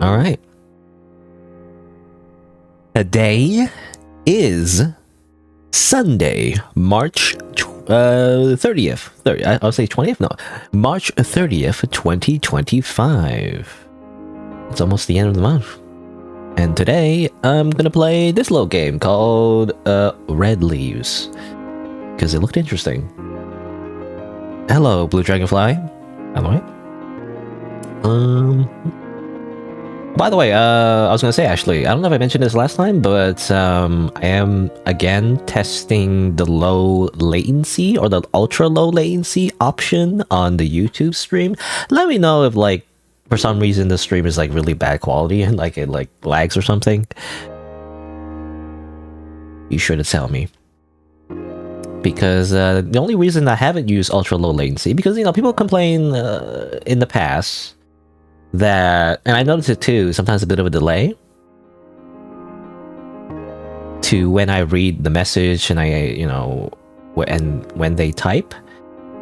All right. Today is Sunday, March 30th. I'll say 20th? No. March 30th, 2025. It's almost the end of the month. And today, I'm gonna play this little game called Red Leaves. Because it looked interesting. Hello, Blue Dragonfly. Hello. By the way, I was gonna say, actually, I don't know if I mentioned this last time, but I am again testing the low latency or the ultra low latency option on the YouTube stream. Let me know if, like, for some reason the stream is like really bad quality and like it like lags or something. Be sure to tell me. Because the only reason I haven't used ultra low latency, because, you know, people complain in the past that, and I noticed it too, sometimes a bit of a delay to when I read the message and I, you know, and when they type.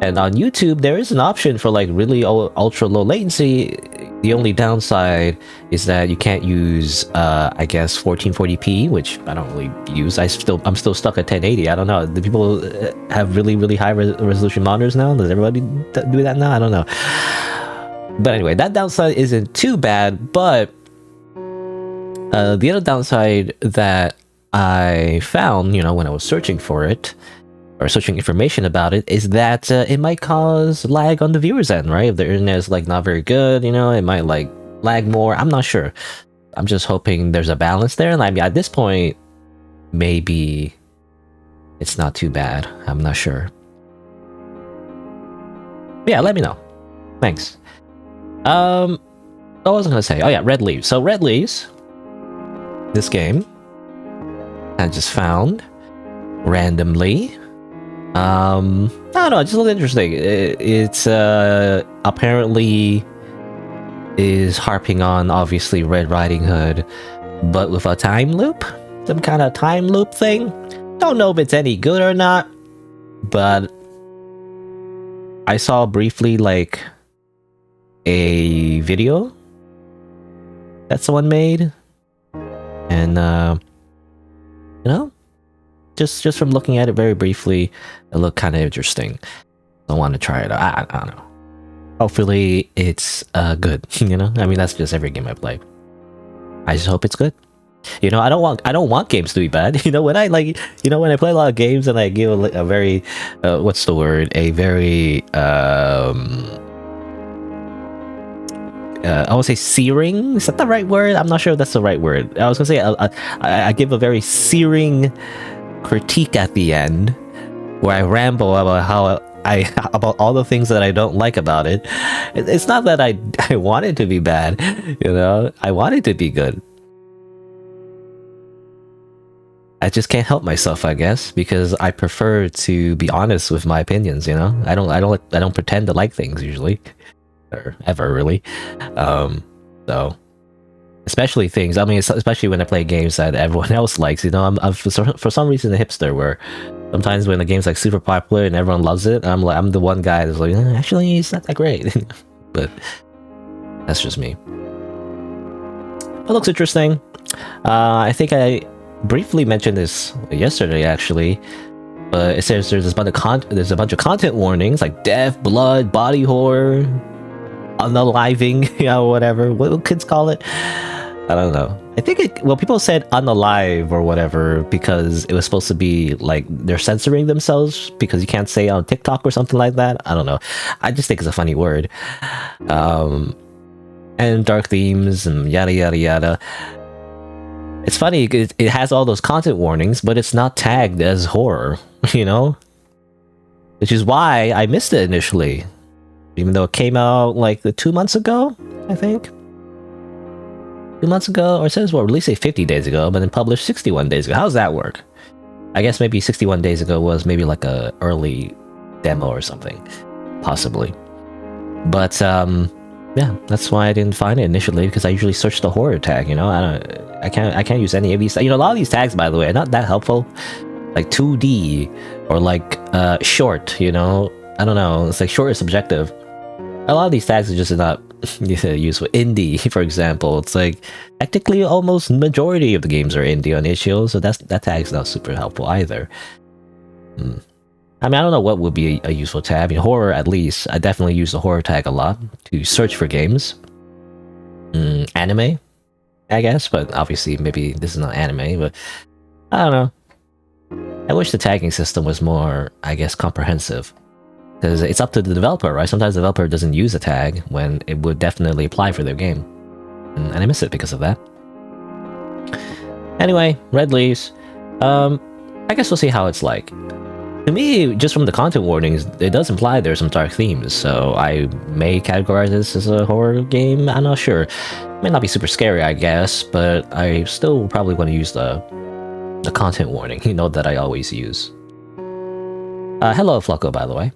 And on YouTube, there is an option for like really ultra low latency. The only downside is that you can't use, I guess, 1440p, which I don't really use. I'm still stuck at 1080. I don't know. Do people have really high resolution monitors now? Does everybody do that now? I don't know. But anyway, that downside isn't too bad. But the other downside that I found, you know, when I was searching for it, or searching information about it, is that it might cause lag on the viewer's end, right? If the internet is like not very good, you know, it might like lag more. I'm not sure. I'm just hoping there's a balance there. And I mean, at this point, maybe it's not too bad. I'm not sure. Yeah, let me know. Thanks. What was I gonna say? Oh yeah, Red Leaves. So Red Leaves, this game I just found randomly. I don't know, it just looked interesting. It's apparently is harping on, obviously, Red Riding Hood, but with a time loop, some kind of time loop thing. Don't know if it's any good or not, but I saw briefly like a video that someone made, and you know, just from looking at it very briefly, it looked kind of interesting. I want to try it out. I don't know. Hopefully it's good. You know, I mean, that's just every game I play. I just hope it's good. You know, I don't want games to be bad. You know, when I like, you know, when I play a lot of games and I give a very what's the word? A very I would say searing. Is that the right word? I'm not sure if that's the right word. I was gonna say I give a very searing critique at the end, where I ramble about how about all the things that I don't like about it. It's not that I want it to be bad. You know, I want it to be good. I just can't help myself, I guess, because I prefer to be honest with my opinions. You know, I don't pretend to like things usually, or ever really. So especially things. I mean, especially when I play games that everyone else likes. You know, I'm for some reason a hipster where sometimes when the game's like super popular and everyone loves it, I'm the one guy that's like, actually, it's not that great. But that's just me. It looks interesting. I think I briefly mentioned this yesterday, actually. But it says there's a bunch of content warnings like death, blood, body horror, unaliving, you know, whatever. What do kids call it? I don't know. I think people said unalive or whatever because it was supposed to be like they're censoring themselves because you can't say it on TikTok or something like that. I don't know. I just think it's a funny word. And dark themes and yada yada yada. It's funny, it has all those content warnings, but it's not tagged as horror, you know? Which is why I missed it initially. Even though it came out like 2 months ago, I think. 2 months ago, or it says, well, released 50 days ago, but then published 61 days ago. How does that work? I guess maybe 61 days ago was maybe like a early demo or something. Possibly. But, yeah, that's why I didn't find it initially, because I usually search the horror tag, you know? I can't use any of these. You know, a lot of these tags, by the way, are not that helpful. Like 2D or like short, you know? I don't know. It's like short is subjective. A lot of these tags are just not useful. Indie, for example. It's like technically almost majority of the games are indie on itch.io, so that tag's not super helpful either. I mean, I don't know what would be a useful tag. I mean, horror at least. I definitely use the horror tag a lot to search for games. Anime, I guess, but obviously maybe this is not anime, but I don't know. I wish the tagging system was more, I guess, comprehensive. Because it's up to the developer, right? Sometimes the developer doesn't use a tag when it would definitely apply for their game. And I miss it because of that. Anyway, Red Leaves. I guess we'll see how it's like. To me, just from the content warnings, it does imply there's some dark themes, so I may categorize this as a horror game. I'm not sure. It may not be super scary, I guess, but I still probably want to use the content warning, you know, that I always use. Hello, Flocko, by the way.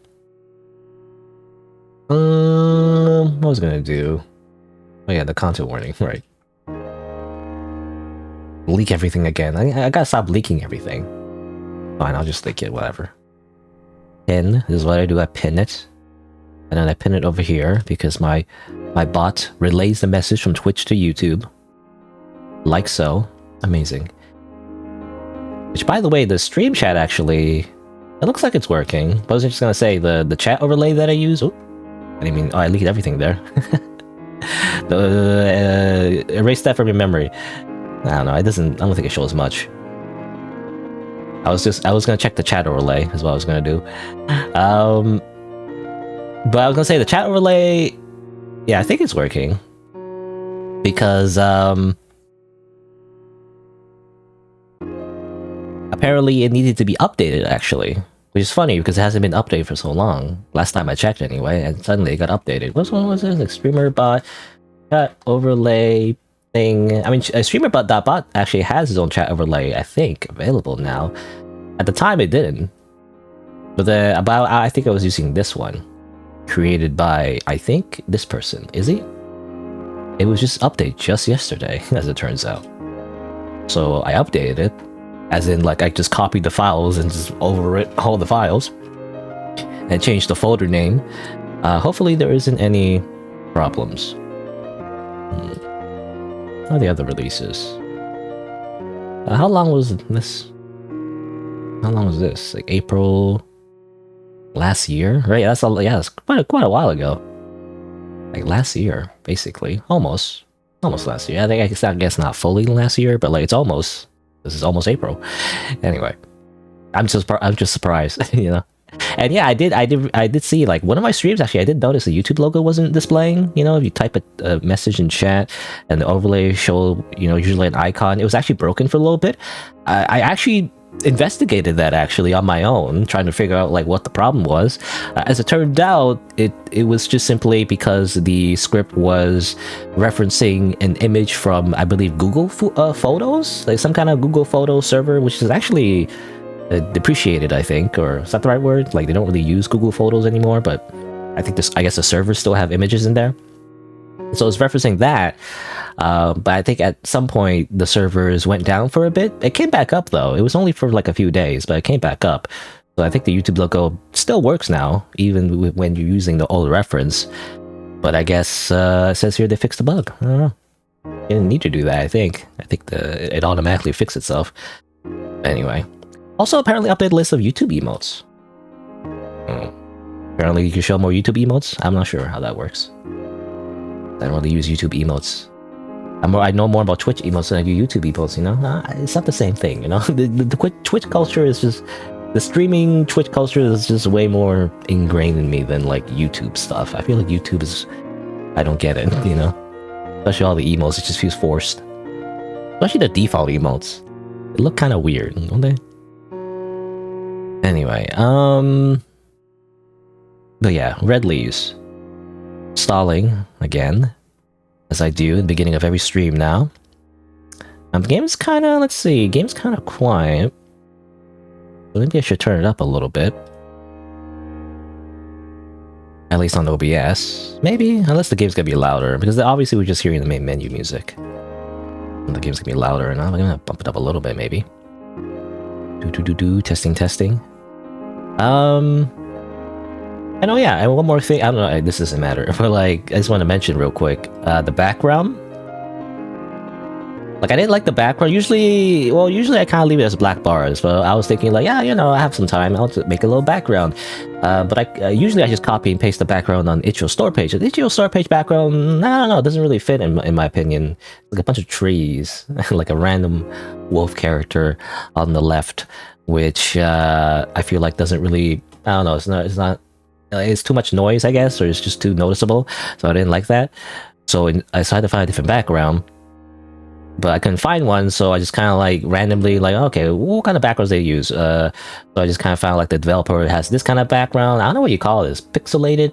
What was I gonna do? Oh yeah, the content warning, right. Leak everything again. I gotta stop leaking everything. Fine, I'll just leak it, whatever. Pin, this is what I do, I pin it. And then I pin it over here because my bot relays the message from Twitch to YouTube. Like so. Amazing. Which, by the way, the stream chat actually, it looks like it's working. But I was just gonna say, the chat overlay that I use, I leaked everything there. Erase that from your memory. I don't know, I don't think it shows much. I was gonna check the chat overlay, is what I was gonna do. But I was gonna say the chat overlay, yeah, I think it's working. Because, apparently it needed to be updated, actually. Which is funny, because it hasn't been updated for so long. Last time I checked, anyway, and suddenly it got updated. What one was it? Like StreamerBot chat overlay thing. I mean, StreamerBot.bot actually has his own chat overlay, I think, available now. At the time, it didn't. But I think I was using this one. Created by, I think, this person. Is he? It was just updated just yesterday, as it turns out. So I updated it. As in, like, I just copied the files and just overwrote all the files. and changed the folder name. Hopefully there isn't any problems. What are the other releases? How long was this? How long was this? Like April last year, right? That's quite a while ago. Like last year, basically, almost last year. I guess not fully last year, but like it's almost. This is almost April. Anyway, I'm just surprised, you know. And yeah, I did see like one of my streams actually. I did notice the YouTube logo wasn't displaying. You know, if you type a message in chat and the overlay show, you know, usually an icon, it was actually broken for a little bit. I actually investigated that actually on my own, trying to figure out like what the problem was. As it turned out, it was just simply because the script was referencing an image from, I believe, Google Photos, like some kind of Google Photo server, which is actually depreciated, I think, or is that the right word? Like they don't really use Google Photos anymore, but I guess the servers still have images in there. So it's referencing that, but I think at some point the servers went down for a bit. It came back up though. It was only for like a few days, but it came back up. So I think the YouTube logo still works now, even when you're using the old reference. But I guess it says here they fixed the bug. I don't know. You didn't need to do that. I think it automatically fixed itself. Anyway, also apparently updated list of YouTube emotes. Apparently you can show more YouTube emotes. I'm not sure how that works. I don't really use YouTube emotes. I know more about Twitch emotes than I do YouTube emotes, you know? It's not the same thing, you know? The Twitch culture is just... The streaming Twitch culture is just way more ingrained in me than, like, YouTube stuff. I feel like YouTube is... I don't get it, you know? Especially all the emotes, it just feels forced. Especially the default emotes. They look kind of weird, don't they? Anyway, but yeah, red leaves. Stalling again, as I do in the beginning of every stream now. The game's kind of, let's see, game's kind of quiet. So maybe I should turn it up a little bit. At least on OBS. Maybe, unless the game's gonna be louder, because obviously we're just hearing the main menu music. And the game's gonna be louder, and I'm gonna bump it up a little bit, maybe. Testing. And oh yeah, and one more thing, I don't know, this doesn't matter, but like, I just want to mention real quick, the background. Like, I didn't like the background. Usually I kind of leave it as black bars, but I was thinking like, yeah, you know, I have some time, I'll just make a little background. But usually I just copy and paste the background on itch.io store page. The itch.io store page background, I don't know, it doesn't really fit in my opinion. It's like a bunch of trees, like a random wolf character on the left, which I feel like doesn't really, I don't know, it's too much noise, I guess, or it's just too noticeable, so I didn't like that. So I decided to find a different background, but I couldn't find one, so I just kind of like randomly like, okay, what kind of backgrounds they use? So I just kind of found like the developer has this kind of background. I don't know what you call this, pixelated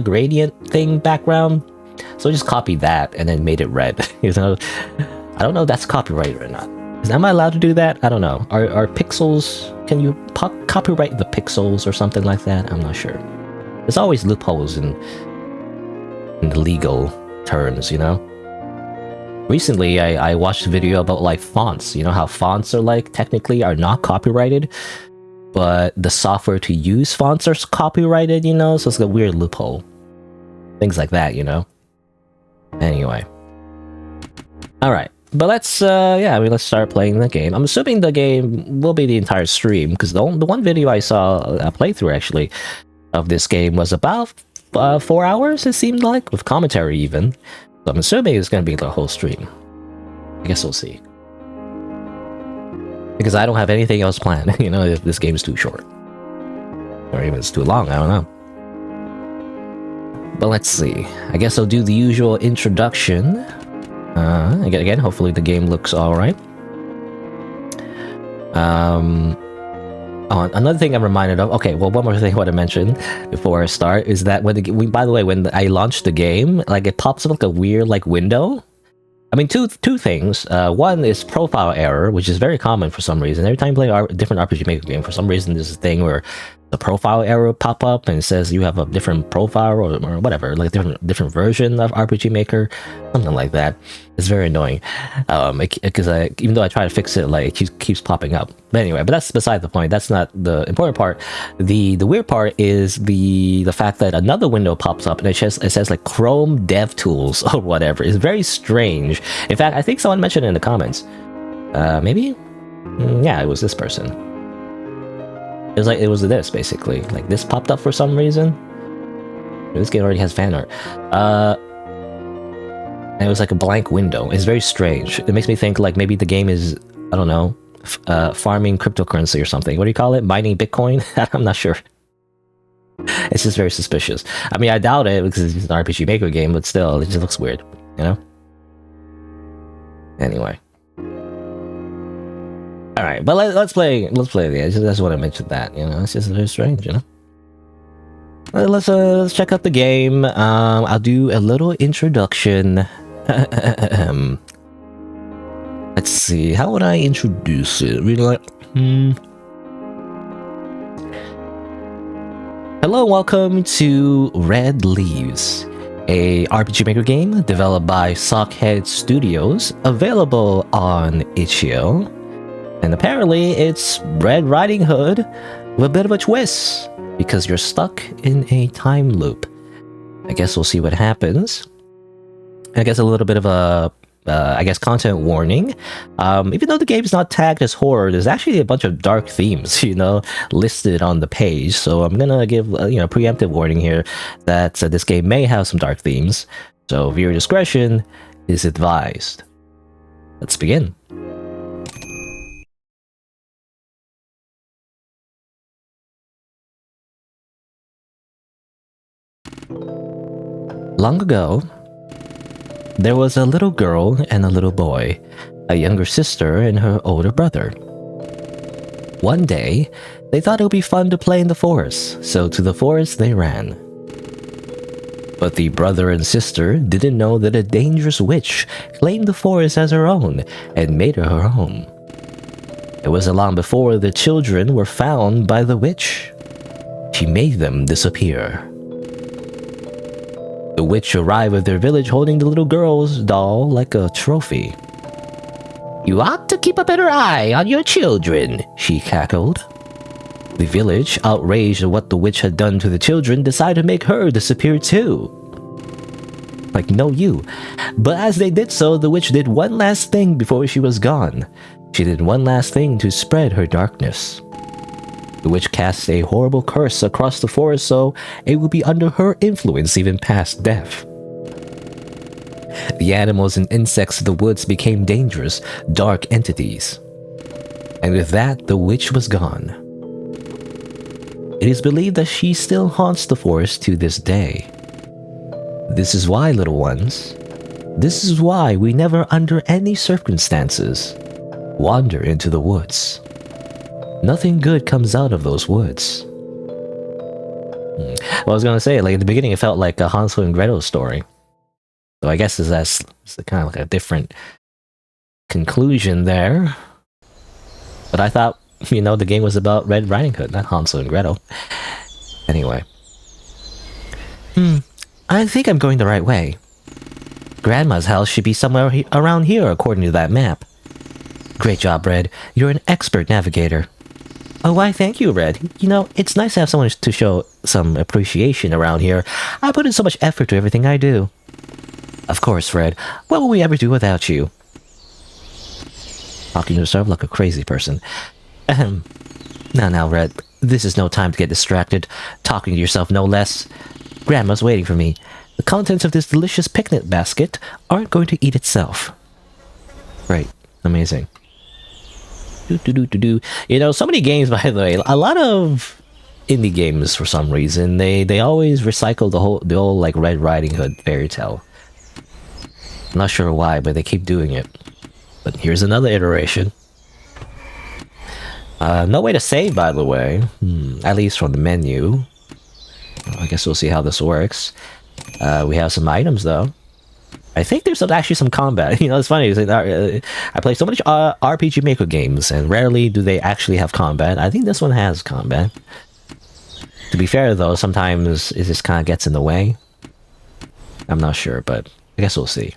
gradient thing background. So I just copied that and then made it red. You know, I don't know if that's copyrighted or not. Am I allowed to do that? I don't know. Are pixels? Can you copyright the pixels or something like that? I'm not sure. There's always loopholes in the legal terms, you know? Recently, I watched a video about, like, fonts. You know how fonts are, like, technically are not copyrighted, but the software to use fonts are copyrighted, you know? So it's a weird loophole. Things like that, you know? Anyway. Alright. But let's start playing the game. I'm assuming the game will be the entire stream, because the one video I saw, a playthrough, actually, of this game was about 4 hours, it seemed like, with commentary even. So I'm assuming it's going to be the whole stream. I guess we'll see. Because I don't have anything else planned, you know, if this game is too short. Or even it's too long, I don't know. But let's see. I guess I'll do the usual introduction. Again, hopefully the game looks alright. Oh, another thing I'm reminded of. Okay, well, one more thing I want to mention before I start is that by the way, when I launched the game, like it pops up like a weird like window. I mean, two things. One is profile error, which is very common for some reason. Every time you play a different RPG Maker game, for some reason, there's a thing where the profile arrow pop up and it says you have a different profile or whatever, like different version of RPG Maker, something like that. It's very annoying, because even though I try to fix it, like it keeps popping up. But anyway, but that's beside the point. That's not the important part. The weird part is the fact that another window pops up and it says like Chrome Dev Tools or whatever. It's very strange. In fact, I think someone mentioned it in the comments. Maybe, yeah, it was this person. It was this basically. Like this popped up for some reason. This game already has fan art. And it was like a blank window. It's very strange. It makes me think like maybe the game is, I don't know, farming cryptocurrency or something. What do you call it? Mining Bitcoin? I'm not sure. It's just very suspicious. I mean, I doubt it because it's an RPG Maker game, but still, it just looks weird, you know? Anyway. All right, but let's play the game. I just want to mention that, you know, it's just very strange, you know. Let's check out the game. I'll do a little introduction. Let's see, how would I introduce it? Really like, Hello, welcome to Red Leaves, a RPG Maker game developed by Sockhead Studios, available on itch.io. And apparently it's Red Riding Hood with a bit of a twist, because you're stuck in a time loop. I guess we'll see what happens. I guess a little bit of a, content warning. Even though the game's not tagged as horror, there's actually a bunch of dark themes, you know, listed on the page. So I'm gonna give, preemptive warning here that this game may have some dark themes. So viewer discretion is advised. Let's begin. Long ago, there was a little girl and a little boy, a younger sister and her older brother. One day, they thought it would be fun to play in the forest, so to the forest they ran. But the brother and sister didn't know that a dangerous witch claimed the forest as her own and made it her home. It wasn't long before the children were found by the witch. She made them disappear. The witch arrived at their village holding the little girl's doll like a trophy. "You ought to keep a better eye on your children," she cackled. The village, outraged at what the witch had done to the children, decided to make her disappear too. Like, no you. But as they did so, the witch did one last thing before she was gone. She did one last thing to spread her darkness. The witch cast a horrible curse across the forest so it would be under her influence even past death. The animals and insects of the woods became dangerous, dark entities. And with that, the witch was gone. It is believed that she still haunts the forest to this day. This is why, little ones, this is why we never, under any circumstances, wander into the woods. Nothing good comes out of those woods. Well, I was gonna say, like, in the beginning it felt like a Hansel and Gretel story. So I guess that's kind of like a different conclusion there. But I thought, you know, the game was about Red Riding Hood, not Hansel and Gretel. Anyway. I think I'm going the right way. Grandma's house should be somewhere around here according to that map. Great job, Red. You're an expert navigator. Oh, why thank you, Red. You know, it's nice to have someone to show some appreciation around here. I put in so much effort to everything I do. Of course, Red. What will we ever do without you? Talking to yourself like a crazy person. Ahem. Now, Red. This is no time to get distracted. Talking to yourself, no less. Grandma's waiting for me. The contents of this delicious picnic basket aren't going to eat itself. Great. Amazing. You know, so many games, by the way, a lot of indie games for some reason, they always recycle the whole like Red Riding Hood fairy tale. I'm not sure why, but they keep doing it. But here's another iteration. No way to save, by the way. At least from the menu. I guess we'll see how this works. We have some items though. I think there's actually some combat. You know, it's funny. I play so much RPG Maker games, and rarely do they actually have combat. I think this one has combat. To be fair though, sometimes it just kind of gets in the way. I'm not sure, but I guess we'll see.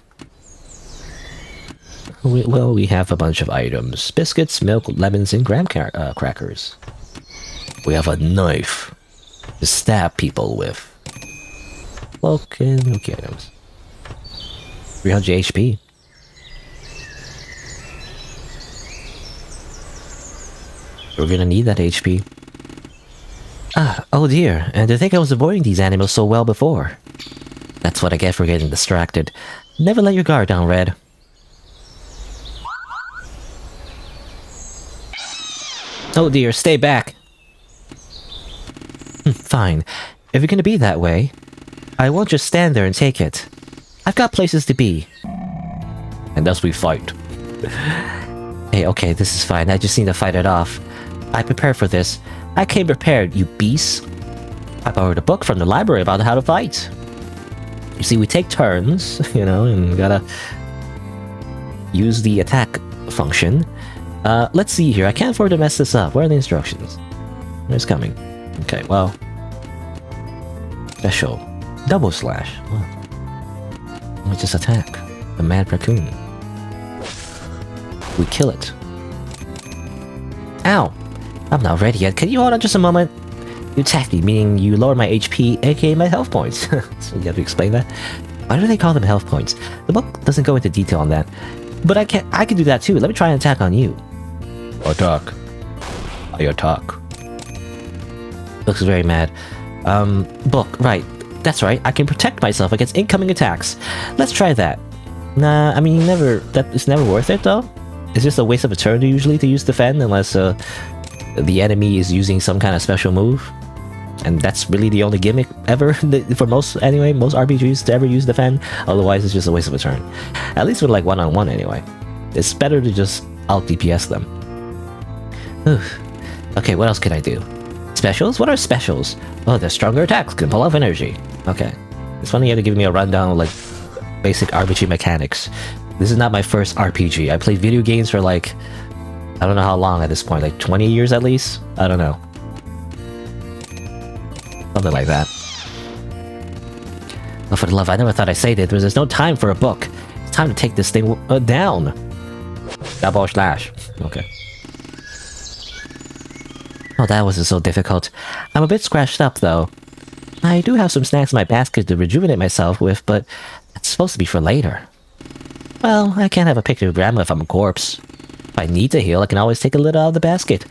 Well, we have a bunch of items. Biscuits, milk, lemons, and graham crackers. We have a knife to stab people with. Okay, okay items. 300 HP. We're gonna need that HP. Ah, oh dear, and to think I was avoiding these animals so well before. That's what I get for getting distracted. Never let your guard down, Red. Oh dear, stay back. Fine. If you're gonna be that way, I won't just stand there and take it. I've got places to be. And thus we fight. Hey, okay, this is fine. I just need to fight it off. I prepared for this. I came prepared, you beasts. I borrowed a book from the library about how to fight. You see, we take turns, you know, and gotta use the attack function. Let's see here. I can't afford to mess this up. Where are the instructions? It's coming. Okay, well. Special. Double slash. Wow. We just attack. The mad raccoon. We kill it. Ow! I'm not ready yet. Can you hold on just a moment? You attacked me, meaning you lowered my HP, aka my health points. So you have to explain that? Why do they call them health points? The book doesn't go into detail on that. But I can do that too. Let me try an attack on you. Attack. I attack. Looks very mad. Book, right. That's right. I can protect myself against incoming attacks. Let's try that. Nah, I mean, it's never worth it though. It's just a waste of a turn usually to use defend unless the enemy is using some kind of special move. And that's really the only gimmick ever for most RPGs to ever use defend. Otherwise, it's just a waste of a turn. At least with like one-on-one anyway. It's better to just out DPS them. Okay, what else can I do? Specials? What are specials? Oh, they're stronger attacks, can pull off energy. Okay. It's funny you had to give me a rundown of like basic RPG mechanics. This is not my first RPG. I played video games for like, I don't know how long at this point, like 20 years at least? I don't know. Something like that. Oh, for the love, I never thought I'd say that. There's no time for a book. It's time to take this thing down. Double slash. Okay. Oh, that wasn't so difficult. I'm a bit scratched up, though. I do have some snacks in my basket to rejuvenate myself with, but that's supposed to be for later. Well, I can't have a picture of Grandma if I'm a corpse. If I need to heal, I can always take a little out of the basket.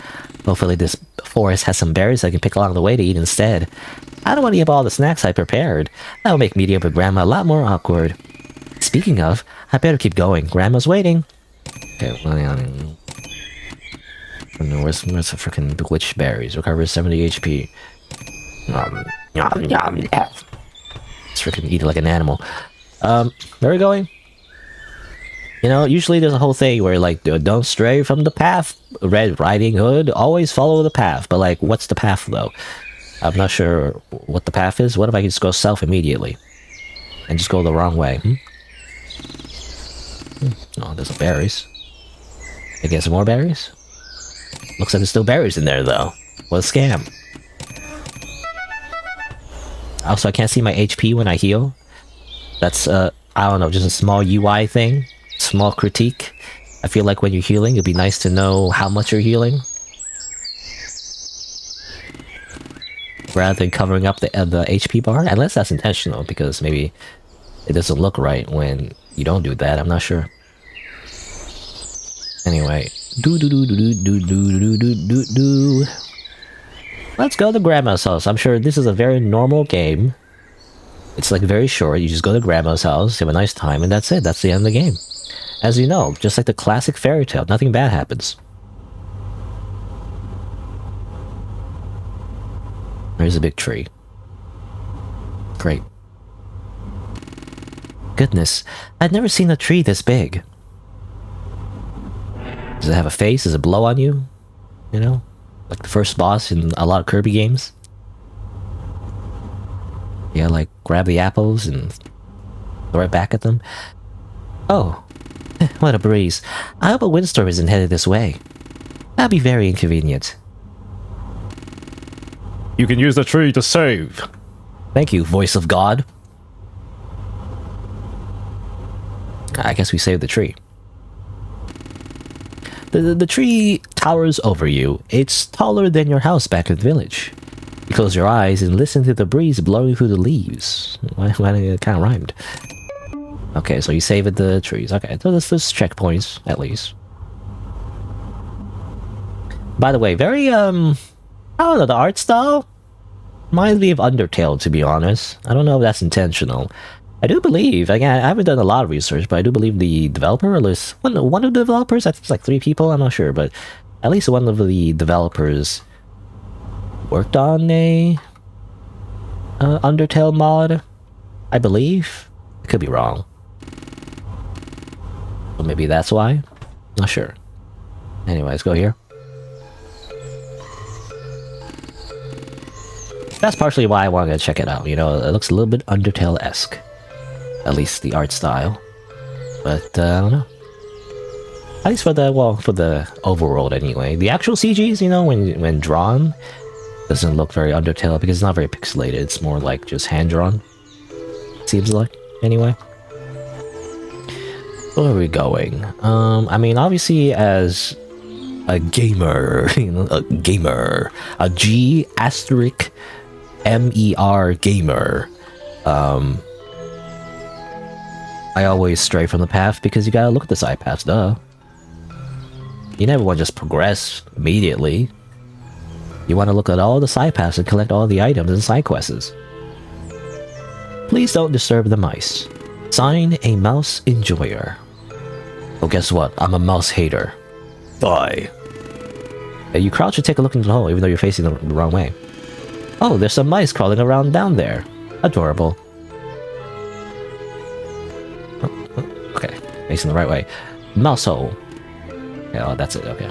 Hopefully this forest has some berries I can pick along the way to eat instead. I don't want to eat up all the snacks I prepared. That will make meeting up with Grandma a lot more awkward. Speaking of, I better keep going. Grandma's waiting. Okay, well, where's the freaking bewitched berries? Recovers 70 HP. Let's freaking eat it like an animal. Where are we going? You know, usually there's a whole thing where like, don't stray from the path. Red Riding Hood, always follow the path. But like, what's the path though? I'm not sure what the path is. What if I can just go south immediately? And just go the wrong way? Oh, there's some berries. I get some more berries? Looks like there's still berries in there though. What a scam. Also, I can't see my HP when I heal. That's, I don't know, just a small UI thing. Small critique. I feel like when you're healing, it'd be nice to know how much you're healing. Rather than covering up the HP bar. Unless that's intentional, because maybe it doesn't look right when you don't do that. I'm not sure. Anyway. Let's go to Grandma's house. I'm sure this is a very normal game. It's like very short. You just go to Grandma's house, have a nice time, and that's it. That's the end of the game. As you know, just like the classic fairy tale, nothing bad happens. There's a big tree. Great. Goodness, I'd never seen a tree this big. Does it have a face? Does it blow on you? You know? Like the first boss in a lot of Kirby games? Yeah, like grab the apples and throw it back at them. Oh, what a breeze. I hope a windstorm isn't headed this way. That'd be very inconvenient. You can use the tree to save. Thank you, voice of God. I guess we saved the tree. The tree towers over you. It's taller than your house back in the village. You close your eyes and listen to the breeze blowing through the leaves. Why it kind of rhymed. Okay, so you saved the trees. Okay, so there's checkpoints, at least. By the way, very, I don't know, the art style reminds me of Undertale, to be honest. I don't know if that's intentional. I do believe, again, I haven't done a lot of research, but I do believe the developer, or at least one of the developers, I think it's like 3 people, I'm not sure, but at least one of the developers worked on a Undertale mod, I believe. I could be wrong. Or maybe that's why. Not sure. Anyways, go here. That's partially why I wanted to check it out. You know, it looks a little bit Undertale-esque. At least the art style. But, I don't know. At least for the, well, for the overworld anyway. The actual CGs, you know, when drawn, doesn't look very Undertale because it's not very pixelated. It's more like just hand-drawn. Seems like, anyway. Where are we going? I mean, obviously, as a gamer, you know, a gamer, a G asterisk MER gamer, I always stray from the path because you gotta look at the side paths, duh. You never want to just progress immediately. You want to look at all the side paths and collect all the items and side quests. Please don't disturb the mice. Sign, a mouse enjoyer. Oh, guess what? I'm a mouse hater. Die. You crouch and take a look into the hole, even though you're facing the wrong way. Oh, there's some mice crawling around down there. Adorable. Okay, facing the right way. Mouse hole. Yeah, oh, that's it, okay.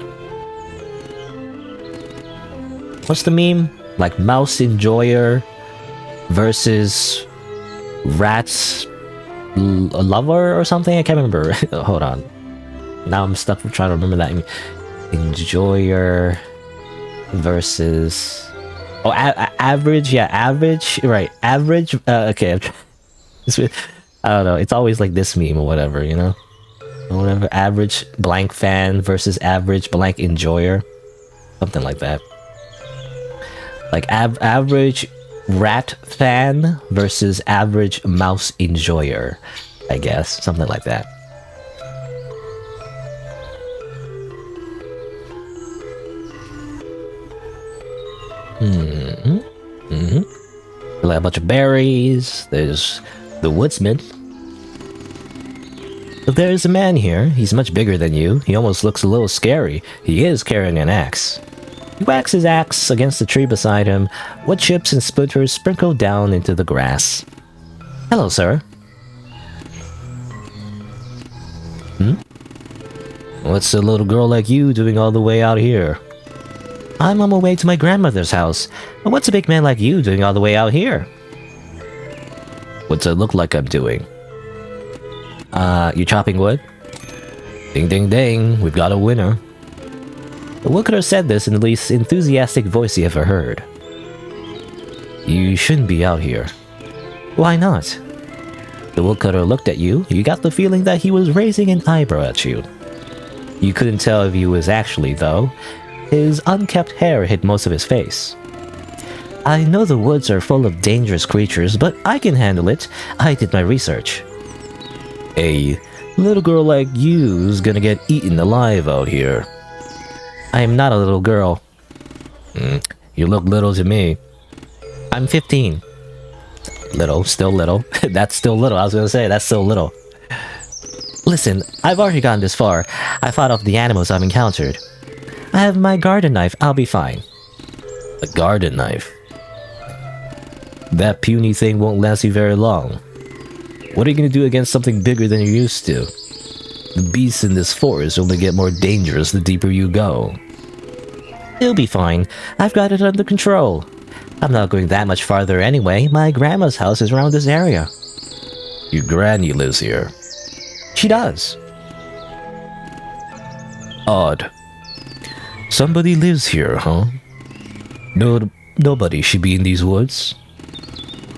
What's the meme? Like mouse enjoyer versus rats lover or something? I can't remember. Hold on. Now I'm stuck trying to remember that. Enjoyer versus... Oh, average, yeah, average, right, average, okay, I don't know, it's always like this meme or whatever, you know? Or whatever, average blank fan versus average blank enjoyer. Something like that. Like average rat fan versus average mouse enjoyer, I guess, something like that. Like a bunch of berries. There's the woodsman. But there's a man here. He's much bigger than you. He almost looks a little scary. He is carrying an axe. He whacks his axe against the tree beside him. Wood chips and splinters sprinkle down into the grass. Hello, sir. What's a little girl like you doing all the way out here? I'm on my way to my grandmother's house. And what's a big man like you doing all the way out here? What's it look like I'm doing? You chopping wood? Ding ding ding, we've got a winner. The woodcutter said this in the least enthusiastic voice he ever heard. You shouldn't be out here. Why not? The woodcutter looked at you. You got the feeling that he was raising an eyebrow at you. You couldn't tell if he was actually, though. His unkempt hair hid most of his face. I know the woods are full of dangerous creatures, but I can handle it. I did my research. A little girl like you's gonna get eaten alive out here. I am not a little girl. You look little to me. I'm 15. Little, still little. That's still little, I was gonna say, that's still little. Listen, I've already gotten this far. I fought off the animals I've encountered. I have my garden knife, I'll be fine. A garden knife? That puny thing won't last you very long. What are you gonna do against something bigger than you're used to? The beasts in this forest only get more dangerous the deeper you go. It'll be fine. I've got it under control. I'm not going that much farther anyway. My grandma's house is around this area. Your granny lives here. She does. Odd. Somebody lives here, huh? No, Nobody should be in these woods.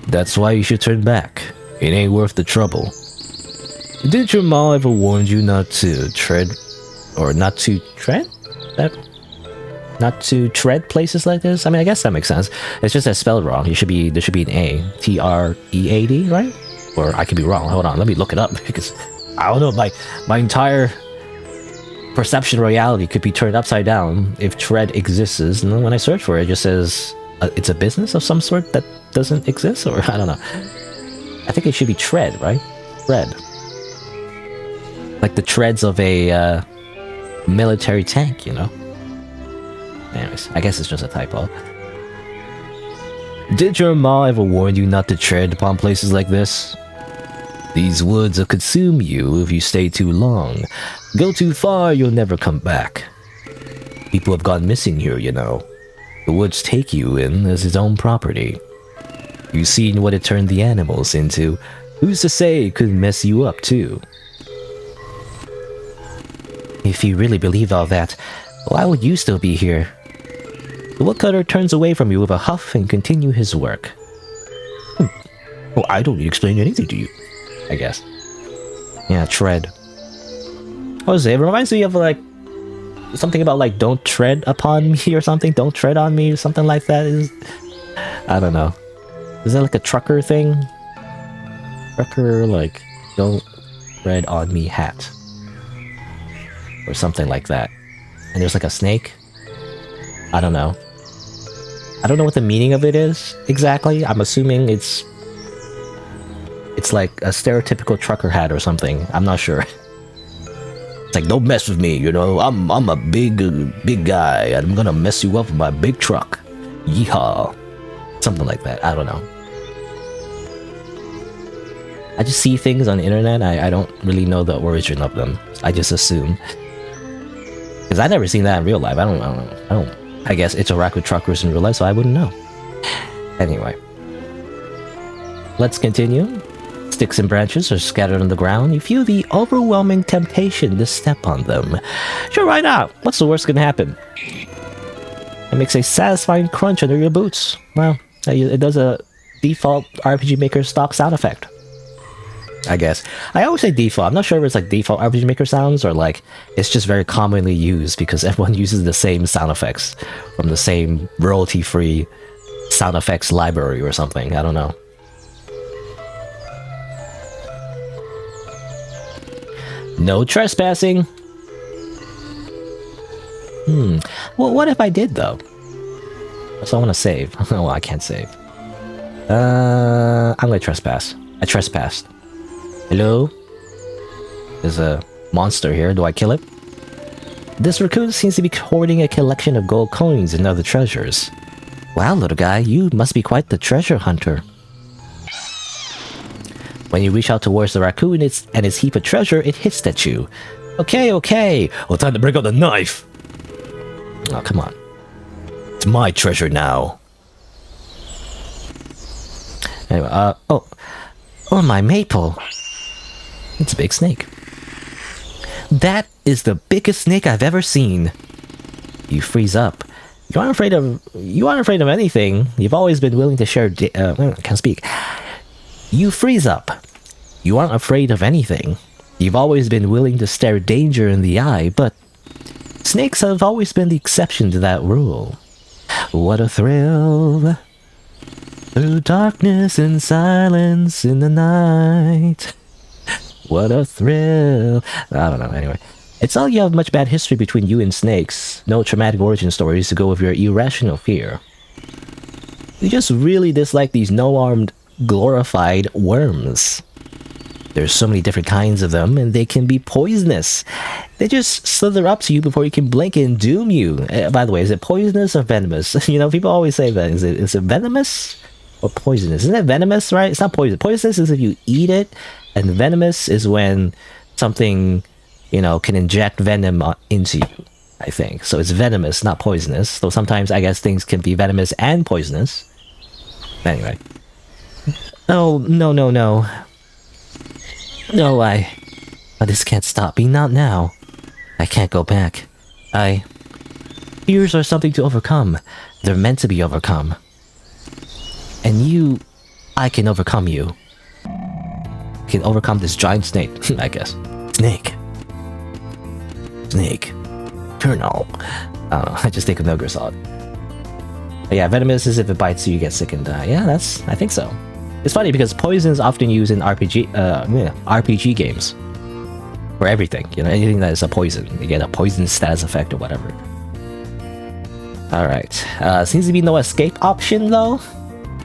That's why you should turn back. It ain't worth the trouble. Did your mom ever warn you not to tread... or not to tread? Not to tread places like this? I mean, I guess that makes sense. It's just that spelled wrong. There should be an A. T-R-E-A-D, right? Or I could be wrong. Hold on, let me look it up, because I don't know, my entire perception of reality could be turned upside down if tread exists. And then when I search for it, it just says it's a business of some sort that doesn't exist, or I don't know. I think it should be tread, right? Tread. Like the treads of a military tank, you know? Anyways, I guess it's just a typo. Did your ma ever warn you not to tread upon places like this? These woods will consume you if you stay too long. Go too far, you'll never come back. People have gone missing here, you know. The woods take you in as its own property. You've seen what it turned the animals into. Who's to say it could mess you up too? If you really believed all that, why would you still be here? The woodcutter turns away from you with a huff and continue his work. Well, I don't need to explain anything to you, I guess. Yeah, tread. What was it? It reminds me of like something about like don't tread upon me or something. Don't tread on me or something like that. I don't know. Is that like a trucker thing? Trucker like don't tread on me hat. Or something like that. And there's like a snake. I don't know. I don't know what the meaning of it is exactly. I'm assuming it's like a stereotypical trucker hat or something. I'm not sure. It's like, don't mess with me, you know. I'm a big guy. I'm gonna mess you up with my big truck. Yeehaw. Something like that. I don't know. I just see things on the internet. I don't really know the origin of them. I just assume. Because I've never seen that in real life. I don't. I guess it's interact with truckers in real life, so I wouldn't know. Anyway. Let's continue. Sticks and branches are scattered on the ground. You feel the overwhelming temptation to step on them. Sure, why not? What's the worst gonna happen? It makes a satisfying crunch under your boots. Well, it does a default RPG Maker stock sound effect. I guess. I always say default. I'm not sure if it's like default RPG Maker sounds or like it's just very commonly used because everyone uses the same sound effects from the same royalty-free sound effects library or something. I don't know. No trespassing. Well, what if I did though? So I want to save. Oh, I can't save. I'm gonna trespass. I trespassed. Hello? There's a monster here. Do I kill it? This raccoon seems to be hoarding a collection of gold coins and other treasures. Wow, little guy, you must be quite the treasure hunter. When you reach out towards the raccoon and its heap of treasure, it hits at you. Okay. Well, time to break out the knife. Oh, come on. It's my treasure now. Anyway, oh, my maple. It's a big snake. That is the biggest snake I've ever seen. You freeze up. You aren't afraid of anything. You've always been willing to share. I can't speak. You freeze up. You aren't afraid of anything. You've always been willing to stare danger in the eye, but snakes have always been the exception to that rule. What a thrill. Through darkness and silence in the night. What a thrill. I don't know, anyway. It's not like you have much bad history between you and snakes. No traumatic origin stories to go with your irrational fear. You just really dislike these no-armed, glorified worms. There's so many different kinds of them, and they can be poisonous. They just slither up to you before you can blink and doom you. By the way, is it poisonous or venomous? You know, people always say that. Is it venomous or poisonous? Isn't it venomous, right? It's not poison. Poisonous is if you eat it, and venomous is when something, you know, can inject venom into you, I think. So it's venomous, not poisonous. So sometimes I guess things can be venomous and poisonous. Anyway. Oh, no. No, this can't stop me, not now. I can't go back. Fears are something to overcome. They're meant to be overcome. And you... I can overcome you. Can overcome this giant snake, I guess. Snake. Snake. Colonel. I don't know, I just think of Metal Gear Solid. But yeah, venomous is if it bites you, you get sick and die. Yeah, I think so. It's funny because poison is often used in RPG games. For everything, you know, anything that is a poison. You get a poison status effect or whatever. Alright. Seems to be no escape option though.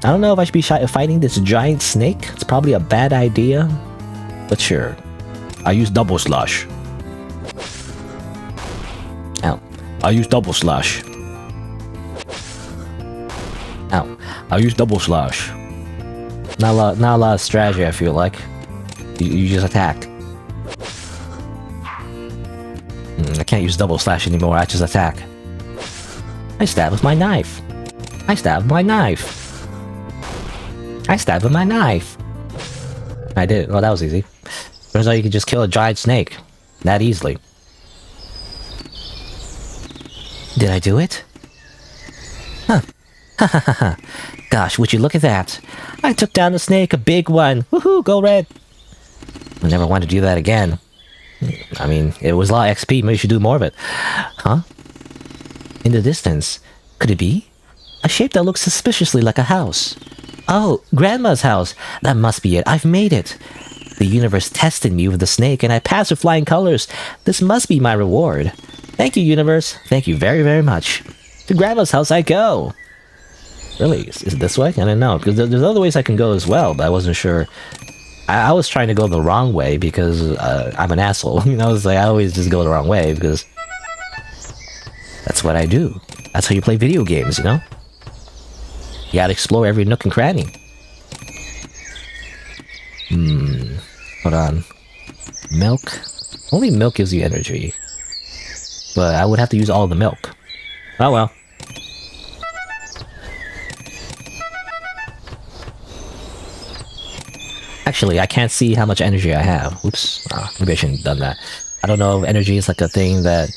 I don't know if I should be fighting this giant snake. It's probably a bad idea. But sure. I use double slash. Ow. I use double slash. Ow. I use double slash. Not a lot of strategy, I feel like. You just attacked. I can't use double slash anymore, I just attack. I stab with my knife. I stab with my knife. I stab with my knife. I did. Oh, that was easy. Turns out you can just kill a giant snake. That easily. Did I do it? Huh. Ha ha ha ha. Gosh, would you look at that? I took down a snake, a big one. Woohoo, go red. I never want to do that again. I mean, it was a lot of XP, maybe you should do more of it. Huh? In the distance. Could it be? A shape that looks suspiciously like a house. Oh, Grandma's house. That must be it. I've made it. The universe tested me with the snake and I passed with flying colors. This must be my reward. Thank you, universe. Thank you very, very much. To Grandma's house I go. Really? Is it this way? I don't know. Because there's other ways I can go as well, but I wasn't sure. I was trying to go the wrong way because I'm an asshole. You know, it's like I always just go the wrong way because that's what I do. That's how you play video games, you know? You gotta explore every nook and cranny. Hold on. Milk? Only milk gives you energy. But I would have to use all the milk. Oh well. Actually, I can't see how much energy I have. Oops. Maybe I shouldn't have done that. I don't know if energy is like a thing that...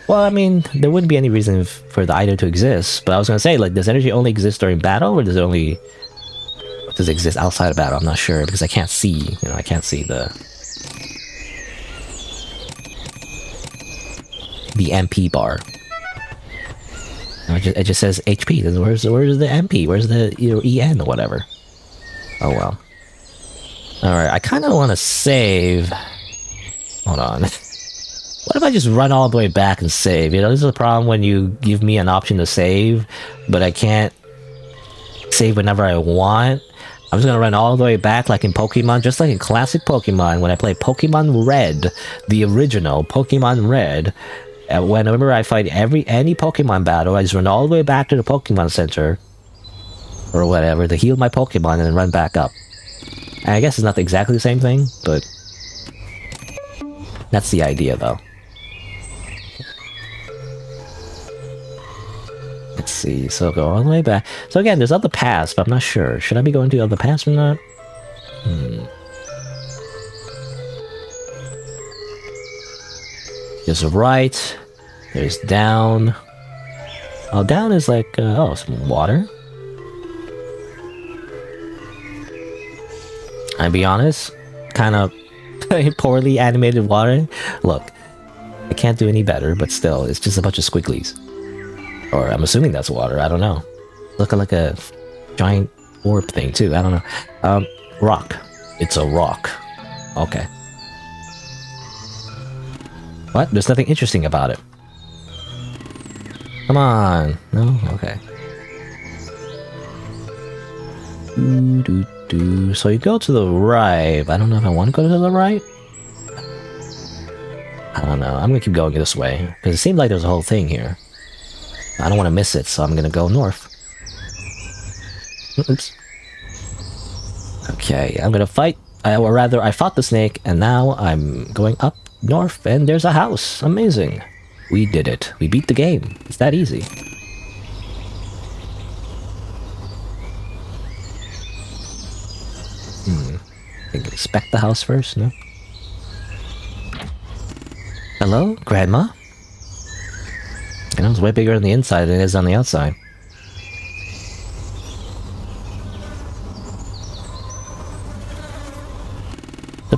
Well, I mean, there wouldn't be any reason for the item to exist. But I was gonna say, like, does energy only exist during battle? Or does it exist outside of battle? I'm not sure, because I can't see. You know, I can't see the MP bar. It just says HP. Where's the MP? Where's the EN or whatever? Oh well. Alright, I kind of want to save... Hold on. What if I just run all the way back and save? You know, this is a problem when you give me an option to save, but I can't save whenever I want. I'm just gonna run all the way back like in Pokemon, just like in classic Pokemon, when I play Pokemon Red, the original Pokemon Red. And whenever I fight any Pokemon battle, I just run all the way back to the Pokemon Center, or whatever, to heal my Pokemon and then run back up. And I guess it's not exactly the same thing, but that's the idea, though. Let's see, so go all the way back. So again, there's other paths, but I'm not sure. Should I be going to the other paths or not? There's right, there's down. Oh, down is like, oh, some water. I'll be honest, kind of poorly animated water. Look, I can't do any better, but still, it's just a bunch of squigglies. Or I'm assuming that's water, I don't know. Looking like a giant orb thing too, I don't know. Rock. It's a rock. Okay. What? There's nothing interesting about it. Come on. No? Okay. So you go to the right. I don't know if I want to go to the right. I don't know. I'm gonna keep going this way because it seemed like there's a whole thing here. I don't want to miss it, so I'm gonna go north. Oops. Okay, I'm gonna fight. Or rather, I fought the snake, and now I'm going up north, and there's a house. Amazing. We did it. We beat the game. It's that easy. I think inspect the house first, no? Hello, Grandma? You know, it's way bigger on the inside than it is on the outside.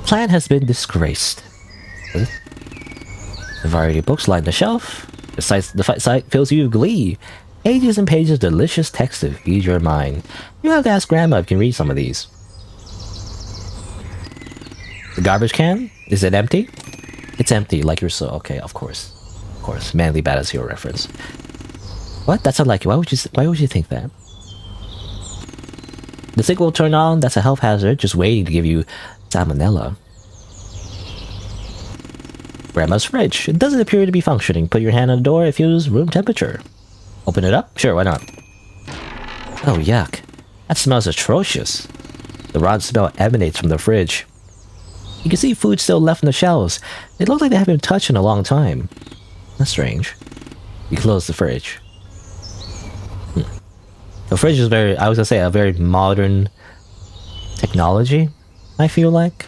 plant has been disgraced. The variety of books line the shelf. The sight fills you with glee. Pages and pages of delicious text to feed your mind. You have to ask Grandma if you can read some of these. The garbage can? Is it empty? It's empty, like your soul. Okay, of course. Of course. Manly Bad is your reference. What? That's unlikely. Why would you think that? The sink will turn on. That's a health hazard. Just waiting to give you salmonella. Grandma's fridge. It doesn't appear to be functioning. Put your hand on the door. It feels room temperature. Open it up? Sure, why not? Oh, yuck. That smells atrocious. The rotten smell emanates from the fridge. You can see food still left in the shelves. They look like they haven't been touched in a long time. That's strange. You close the fridge. The fridge is I was gonna say, a very modern technology, I feel like.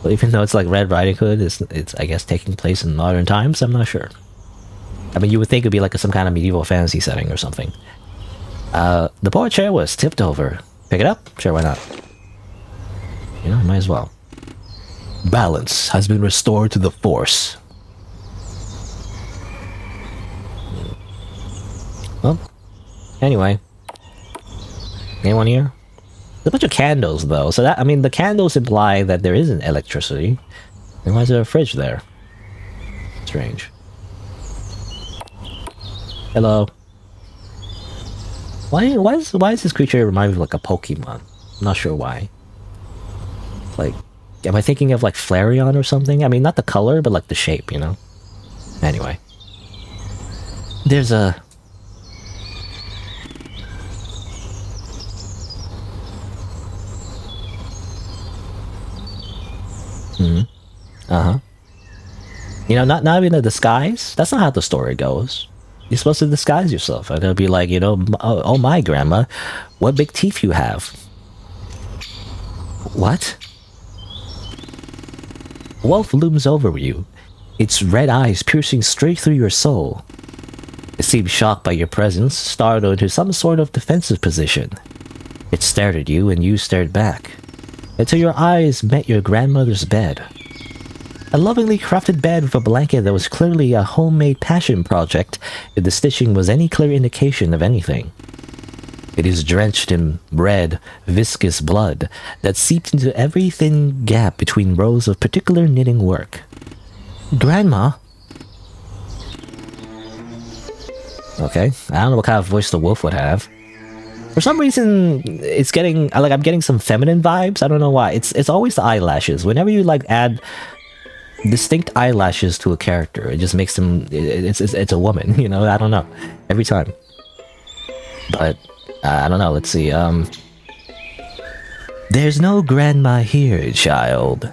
But even though it's like Red Riding Hood, it's I guess taking place in modern times, I'm not sure. I mean, you would think it'd be like some kind of medieval fantasy setting or something. The board chair was tipped over. Pick it up? Sure, why not? You know, might as well. Balance has been restored to the Force. Well, anyway. Anyone here? There's a bunch of candles, though. So that, I mean, the candles imply that there isn't electricity. Then why is there a fridge there? Strange. Hello. Why is this creature remind me of like a Pokemon? I'm not sure why. Like, am I thinking of like Flareon or something? I mean, not the color, but like the shape, you know? Anyway. There's a... Uh-huh. You know, not even a disguise. That's not how the story goes. You're supposed to disguise yourself. And it'll be like, you know, oh my, Grandma, what big teeth you have. What? Wolf looms over you, its red eyes piercing straight through your soul. It seemed shocked by your presence, startled into some sort of defensive position. It stared at you, and you stared back, until your eyes met your grandmother's bed. A lovingly crafted bed with a blanket that was clearly a homemade passion project, if the stitching was any clear indication of anything. It is drenched in red, viscous blood that seeped into every thin gap between rows of particular knitting work. Grandma? Okay, I don't know what kind of voice the wolf would have. For some reason, it's getting, like, I'm getting some feminine vibes. I don't know why. It's always the eyelashes. Whenever you, like, add distinct eyelashes to a character, it just makes them, it's a woman, you know? I don't know. Every time. But, I don't know. Let's see, There's no grandma here, child.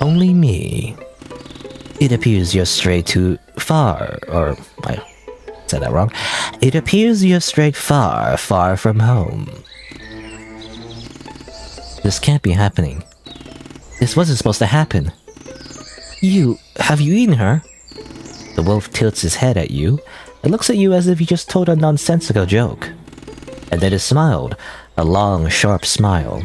Only me. It appears you're strayed too far, or I said that wrong. It appears you're strayed far, far from home. This can't be happening. This wasn't supposed to happen. Have you eaten her? The wolf tilts his head at you and looks at you as if you just told a nonsensical joke. And then it smiled, a long, sharp smile.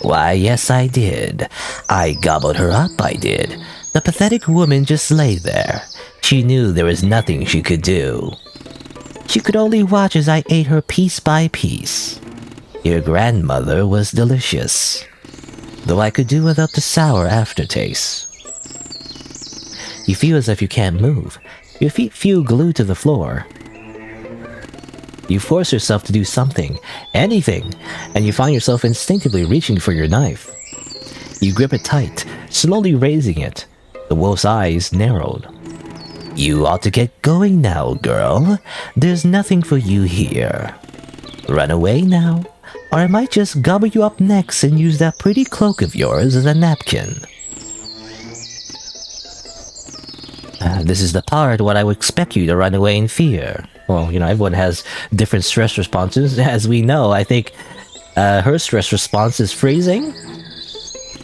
Why, yes, I did. I gobbled her up, I did. The pathetic woman just lay there. She knew there was nothing she could do. She could only watch as I ate her piece by piece. Your grandmother was delicious, though I could do without the sour aftertaste. You feel as if you can't move. Your feet feel glued to the floor. You force yourself to do something, anything, and you find yourself instinctively reaching for your knife. You grip it tight, slowly raising it. The wolf's eyes narrowed. You ought to get going now, girl. There's nothing for you here. Run away now, or I might just gobble you up next and use that pretty cloak of yours as a napkin. This is the part what I would expect you to run away in fear. Well, you know, everyone has different stress responses. As we know, I think her stress response is freezing,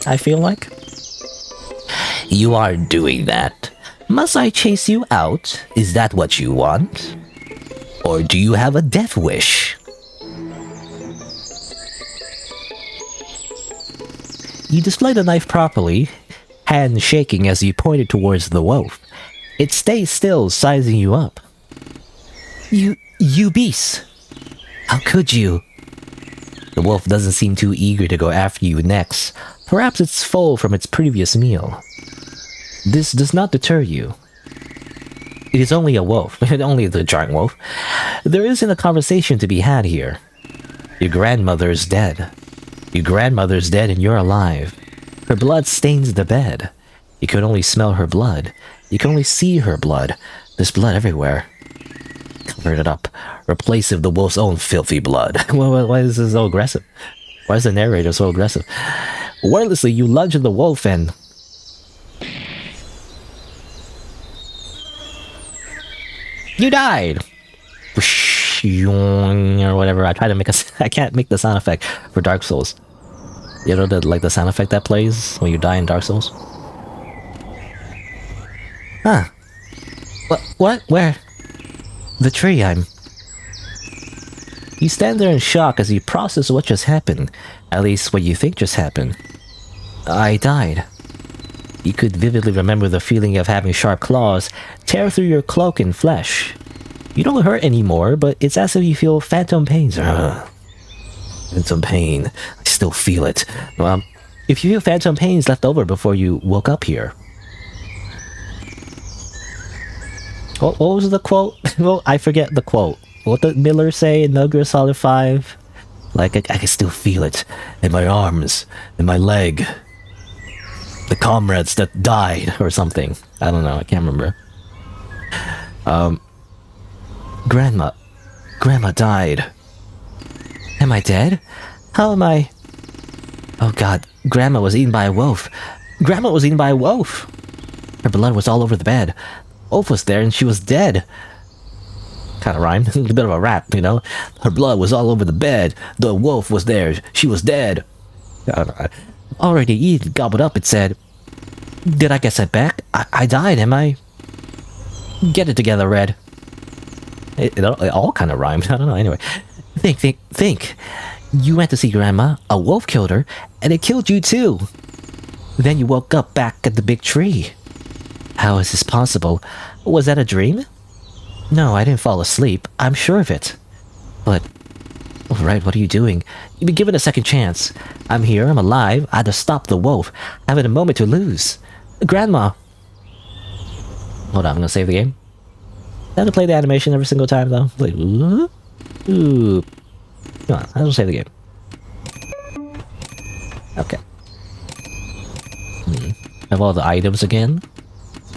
I feel like. You aren't doing that. Must I chase you out? Is that what you want? Or do you have a death wish? You display the knife properly, hand shaking as you point it towards the wolf. It stays still, sizing you up. You beast! How could you? The wolf doesn't seem too eager to go after you next. Perhaps it's full from its previous meal. This does not deter you. It is only a wolf, only the giant wolf. There isn't a conversation to be had here. Your grandmother is dead. Your grandmother's dead and you're alive. Her blood stains the bed. You can only smell her blood. You can only see her blood. There's blood everywhere. Covered it up. Replace it with the wolf's own filthy blood. Why is this so aggressive? Why is the narrator so aggressive? Wordlessly, you lunge at the wolf and... You died! Or whatever. I try to make a... I can't make the sound effect for Dark Souls. You know the sound effect that plays when you die in Dark Souls? Huh. What? Where? The tree, You stand there in shock as you process what just happened. At least what you think just happened. I died. You could vividly remember the feeling of having sharp claws tear through your cloak and flesh. You don't hurt anymore, but it's as if you feel phantom pains. Phantom pain. I still feel it. Well, if you feel phantom pains left over before you woke up here. What was the quote? Well, I forget the quote. What did Miller say in Metal Gear Solid 5? Like, I can still feel it in my arms, in my leg. The comrades that died, or something. I don't know, I can't remember. Grandma died. Am I dead? How am I... Oh god, Grandma was eaten by a wolf. Grandma was eaten by a wolf. Her blood was all over the bed. Wolf was there and she was dead. Kind of rhymed. A bit of a rap, you know? Her blood was all over the bed. The wolf was there. She was dead. Already eaten, gobbled up, it said. Did I get sent back? I died, am I? Get it together, Red. It all kind of rhymed. I don't know, anyway. Think. You went to see Grandma, a wolf killed her, and it killed you too. Then you woke up back at the big tree. How is this possible? Was that a dream? No, I didn't fall asleep. I'm sure of it. But... Alright, what are you doing? You've been given a second chance. I'm here, I'm alive. I had to stop the wolf. I haven't a moment to lose. Grandma! Hold on, I'm gonna save the game. I have to play the animation every single time, though. Like, ooh. Come on, I will save the game. Okay. Have all the items again.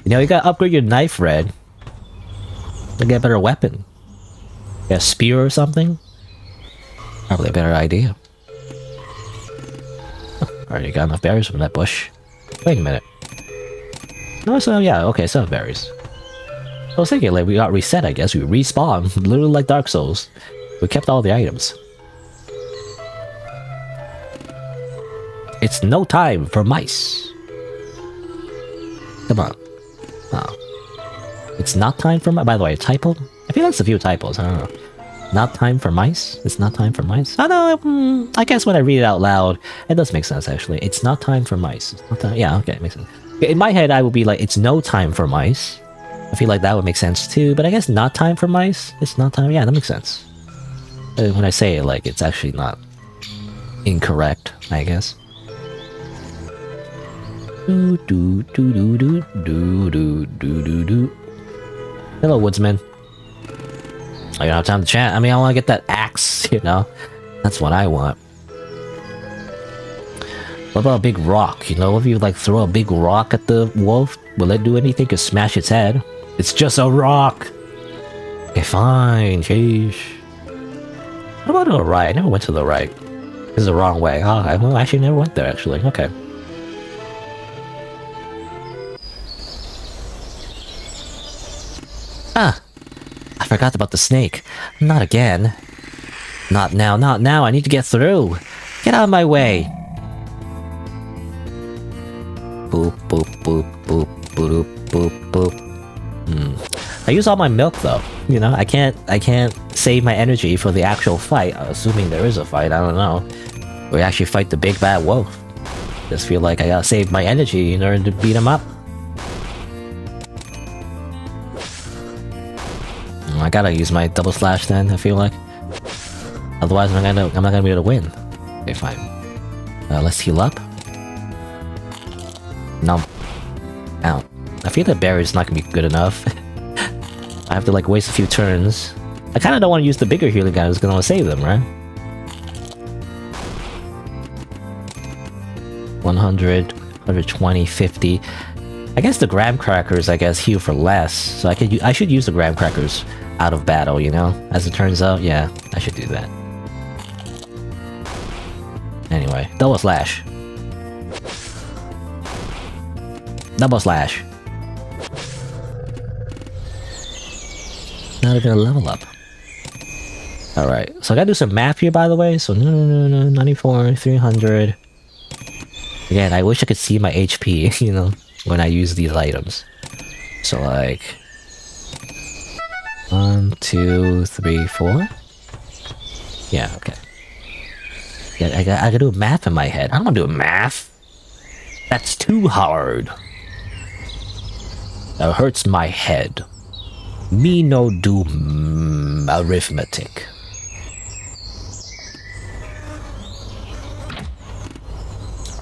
You know, you gotta upgrade your knife, Red. To get a better weapon. Yeah, a spear or something? Probably a better idea. Already got enough berries from that bush. Wait a minute. No, so yeah, okay, some berries. I was thinking, like, we got reset, I guess. We respawn, literally like Dark Souls. We kept all the items. It's no time for mice. Come on. Oh. It's not time for mice. By the way, a typo? I feel that's a few typos, I don't know. Not time for mice? It's not time for mice? I don't know, I guess when I read it out loud, it does make sense, actually. It's not time for mice. It's not time, yeah, okay, it makes sense. In my head, I would be like, it's no time for mice. I feel like that would make sense too, but I guess not time for mice? It's not time, yeah, that makes sense. When I say it, like, it's actually not incorrect, I guess. Do do do do do do do do do. Hello, woodsman. I don't have time to chat. I mean, I want to get that axe, you know? That's what I want. What about a big rock? You know, if you, like, throw a big rock at the wolf, will it do anything? Could smash its head. It's just a rock! Okay, fine, sheesh. What about to the right? I never went to the right. This is the wrong way. Oh, I actually never went there, actually. Okay. Ah! I forgot about the snake. Not again. Not now, not now. I need to get through. Get out of my way. Boop, boop, boop, boop, boop, boop, boop. I use all my milk though. You know, I can't save my energy for the actual fight. Assuming there is a fight, I don't know. We actually fight the big bad wolf. Just feel like I gotta save my energy in order to beat him up. I gotta use my double slash then, I feel like. Otherwise I'm not gonna be able to win. Okay, fine. Let's heal up. No. Ow. I feel that barrier's not gonna be good enough. I have to like waste a few turns. I kinda don't want to use the bigger healing guy who's gonna save them, right? 100, 120, 50. I guess the graham crackers, heal for less. So I should use the graham crackers out of battle, you know? As it turns out, yeah, I should do that. Anyway, double slash. Double slash. Not even a level up. Alright, so I gotta do some math here, by the way. So, no, 94, 300. Again, I wish I could see my HP, you know, when I use these items. So, like... 1, 2, 3, 4? Yeah, okay. Yeah, I gotta do math in my head. I don't wanna do math. That's too hard. That hurts my head. Me no do arithmetic.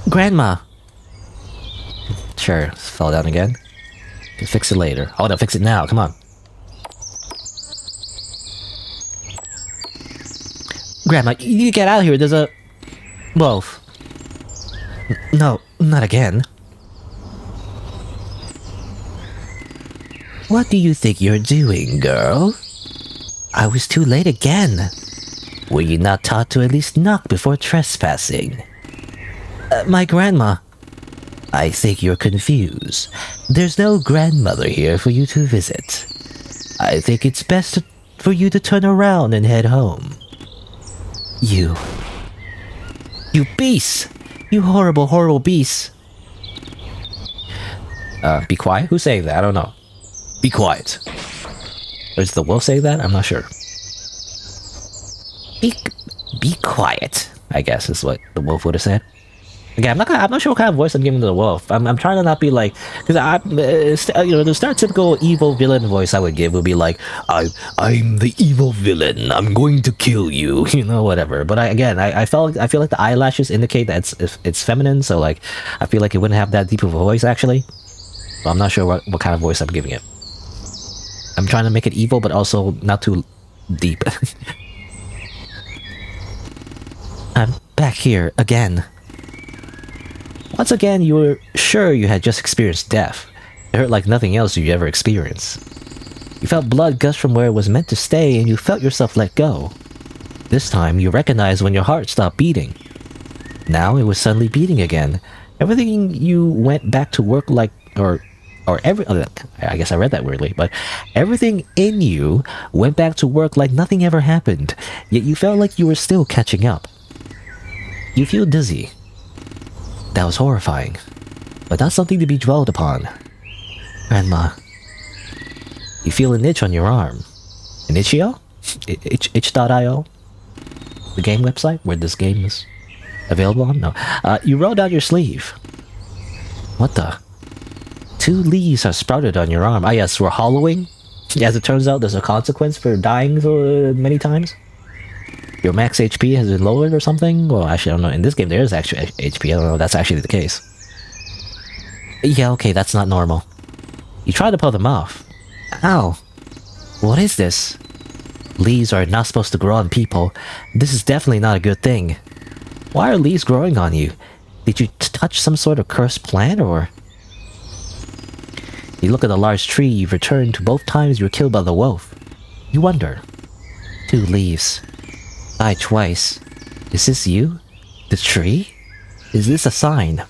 Grandma! Sure, fell down again. Can fix it later. Oh no, fix it now, come on. Grandma, you need to get out of here, there's a... wolf. No, not again. What do you think you're doing, girl? I was too late again. Were you not taught to at least knock before trespassing? My grandma. I think you're confused. There's no grandmother here for you to visit. I think it's best for you to turn around and head home. You beast! You horrible, horrible beast! Be quiet? Who's saying that? I don't know. Be quiet. Or is the wolf saying that? I'm not sure. Be quiet, I guess is what the wolf would have said. Again, I'm not sure what kind of voice I'm giving to the wolf. I'm trying to not be like, because you know, the stereotypical evil villain voice I would give would be like, I'm the evil villain. I'm going to kill you, you know, whatever. But I feel like the eyelashes indicate that it's feminine, so like I feel like it wouldn't have that deep of a voice actually. But I'm not sure what kind of voice I'm giving it. I'm trying to make it evil, but also not too deep. I'm back here again. Once again, you were sure you had just experienced death. It hurt like nothing else you ever experienced. You felt blood gush from where it was meant to stay, and you felt yourself let go. This time, you recognized when your heart stopped beating. Now it was suddenly beating again. Everything you went back to work like, I guess I read that weirdly, but everything in you went back to work like nothing ever happened, yet you felt like you were still catching up. You feel dizzy. That was horrifying, but not something to be dwelled upon. Grandma, you feel an itch on your arm. An itch.io? Itch.io? The game website where this game is available on? No. You rolled out your sleeve. What the? 2 leaves are sprouted on your arm. Ah yes, we're hollowing. As it turns out, there's a consequence for dying so many times. Your max HP has been lowered or something? Well, actually, I don't know. In this game, there is actually HP. I don't know if that's actually the case. Yeah, okay, that's not normal. You try to pull them off. Ow. What is this? Leaves are not supposed to grow on people. This is definitely not a good thing. Why are leaves growing on you? Did you touch some sort of cursed plant, or...? You look at the large tree you've returned to both times you were killed by the wolf. You wonder. 2 leaves. Died twice. Is this you? The tree? Is this a sign?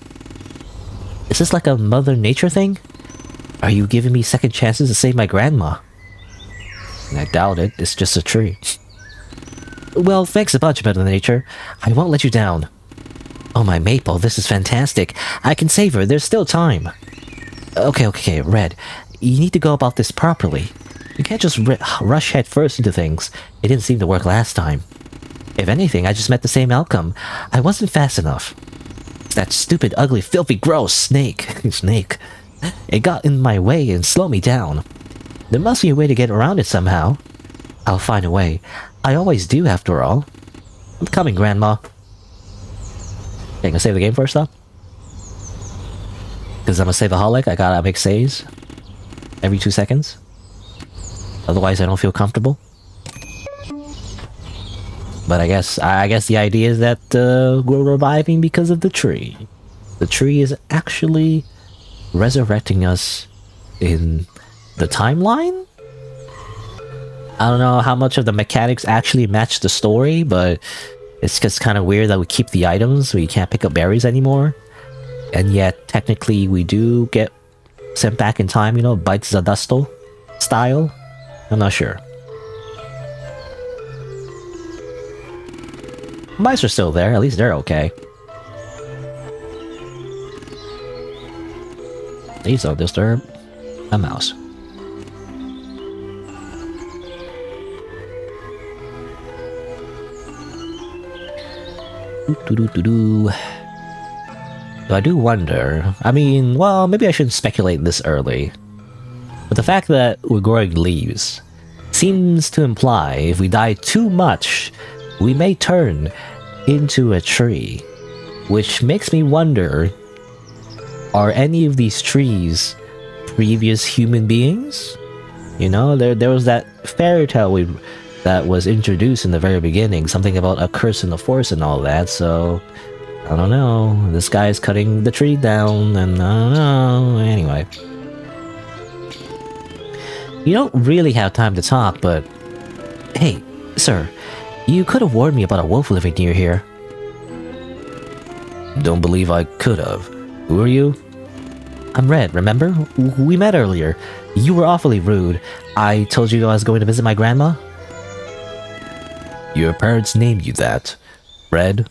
Is this like a Mother Nature thing? Are you giving me second chances to save my grandma? I doubt it. It's just a tree. Well, thanks a bunch, Mother Nature. I won't let you down. Oh my Maple, this is fantastic. I can save her. There's still time. Okay, Red. You need to go about this properly. You can't just rush head first into things. It didn't seem to work last time. If anything, I just met the same outcome. I wasn't fast enough. That stupid, ugly, filthy, gross snake. Snake. It got in my way and slowed me down. There must be a way to get around it somehow. I'll find a way. I always do, after all. I'm coming, Grandma. Okay, gonna save the game first, though? Because I'm a saveaholic, I gotta make saves every 2 seconds. Otherwise, I don't feel comfortable. But I guess the idea is that we're reviving because of the tree. The tree is actually resurrecting us in the timeline? I don't know how much of the mechanics actually match the story, but it's just kind of weird that we keep the items so you can't pick up berries anymore. And yet, technically, we do get sent back in time, you know, bites the dust style. I'm not sure. Mice are still there, at least they're okay. Please don't disturb a mouse. So I do wonder, I mean, well, maybe I shouldn't speculate this early, but the fact that we're growing leaves seems to imply if we die too much, we may turn into a tree, which makes me wonder, are any of these trees previous human beings? You know, there was that fairy tale that was introduced in the very beginning, something about a curse in the forest and all that, so I don't know. This guy's cutting the tree down, and I don't know. Anyway. You don't really have time to talk, but... Hey, sir, you could have warned me about a wolf living near here. Don't believe I could have. Who are you? I'm Red, remember? We met earlier. You were awfully rude. I told you I was going to visit my grandma? Your parents named you that. Red?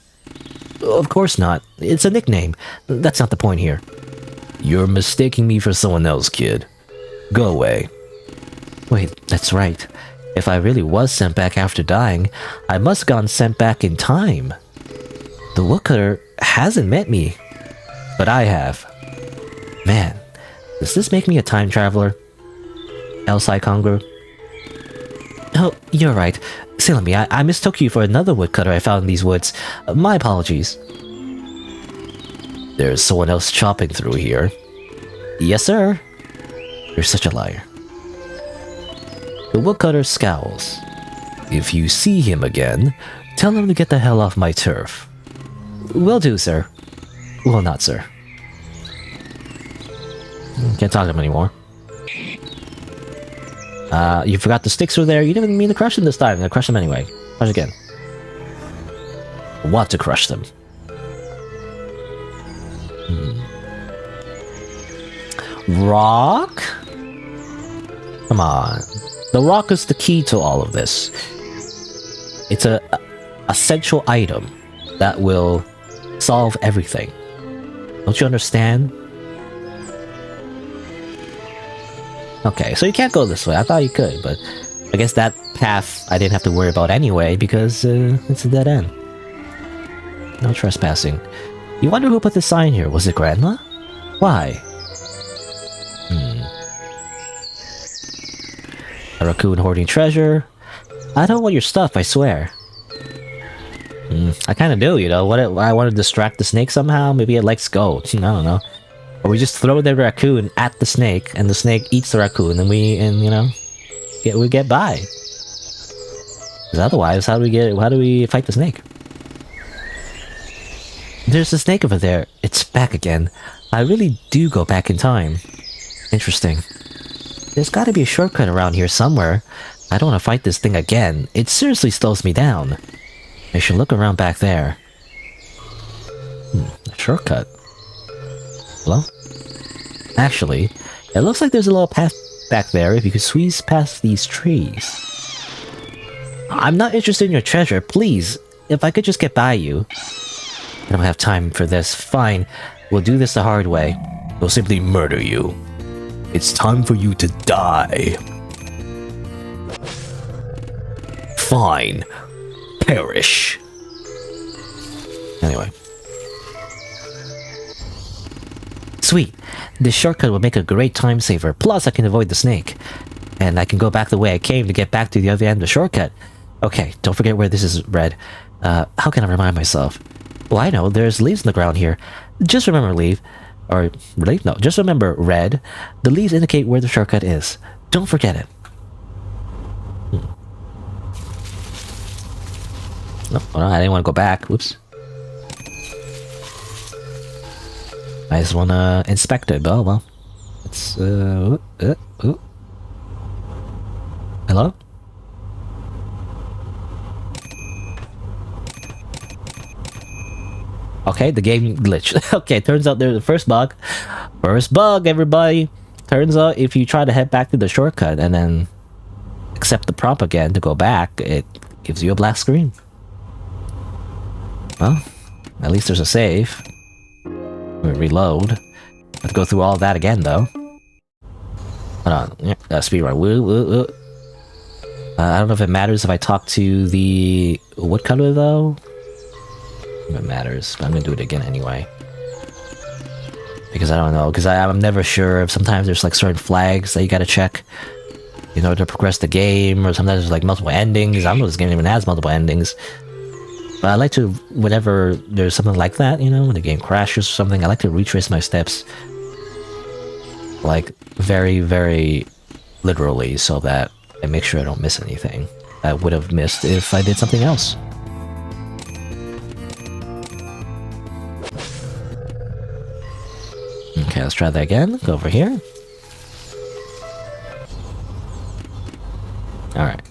Of course not. It's a nickname. That's not the point here. You're mistaking me for someone else, kid. Go away. Wait, that's right. If I really was sent back after dying, I must have gotten sent back in time. The woodcutter hasn't met me, but I have. Man, does this make me a time traveler? Elsai Congrou. Oh, you're right. Silly, I mistook you for another woodcutter I found in these woods. My apologies. There's someone else chopping through here. Yes, sir. You're such a liar. The woodcutter scowls. If you see him again, tell him to get the hell off my turf. Will do, sir. Well, not, sir. Can't talk to him anymore. You forgot the sticks were there. You didn't even mean to crush them this time. I'm gonna crush them anyway. Crush again. I want to crush them. Rock? Come on. The rock is the key to all of this. It's a essential item that will solve everything. Don't you understand? Okay, so you can't go this way. I thought you could, but I guess that path I didn't have to worry about anyway because it's a dead end. No trespassing. You wonder who put this sign here? Was it Grandma? Why? A raccoon hoarding treasure. I don't want your stuff, I swear. I kind of do, you know. I want to distract the snake somehow. Maybe it likes goat. I don't know. Or we just throw the raccoon at the snake, and the snake eats the raccoon, and you know, we get by. Because otherwise, how do we fight the snake? There's a snake over there. It's back again. I really do go back in time. Interesting. There's got to be a shortcut around here somewhere. I don't want to fight this thing again. It seriously slows me down. I should look around back there. A shortcut. Hello? Actually, it looks like there's a little path back there if you could squeeze past these trees. I'm not interested in your treasure, please. If I could just get by you. I don't have time for this. Fine, we'll do this the hard way. We'll simply murder you. It's time for you to die. Fine. Perish. Anyway. Sweet. This shortcut will make a great time saver. Plus, I can avoid the snake. And I can go back the way I came to get back to the other end of the shortcut. Okay, don't forget where this is, Red. How can I remind myself? Well, I know, there's leaves on the ground here. Just remember, just remember, Red. The leaves indicate where the shortcut is. Don't forget it. Oh, I didn't want to go back. Whoops. I just want to inspect it. Oh, well. It's, Hello? Okay, the game glitched. Okay, turns out there's the first bug. First bug, everybody! Turns out if you try to head back to the shortcut and then accept the prompt again to go back, it gives you a black screen. Well, at least there's a save. Reload. Have to go through all that again, though. Hold on. Yeah, speedrun. I don't know if it matters if I talk to the woodcutter, though. It matters, but I'm gonna do it again anyway. Because I don't know, because I'm never sure if sometimes there's like certain flags that you gotta check in order to progress the game, or sometimes there's like multiple endings. I don't know if this game even has multiple endings. But I like to, whenever there's something like that, you know, when the game crashes or something, I like to retrace my steps like very, very literally so that I make sure I don't miss anything I would have missed if I did something else. Okay, let's try that again. Go over here. Alright.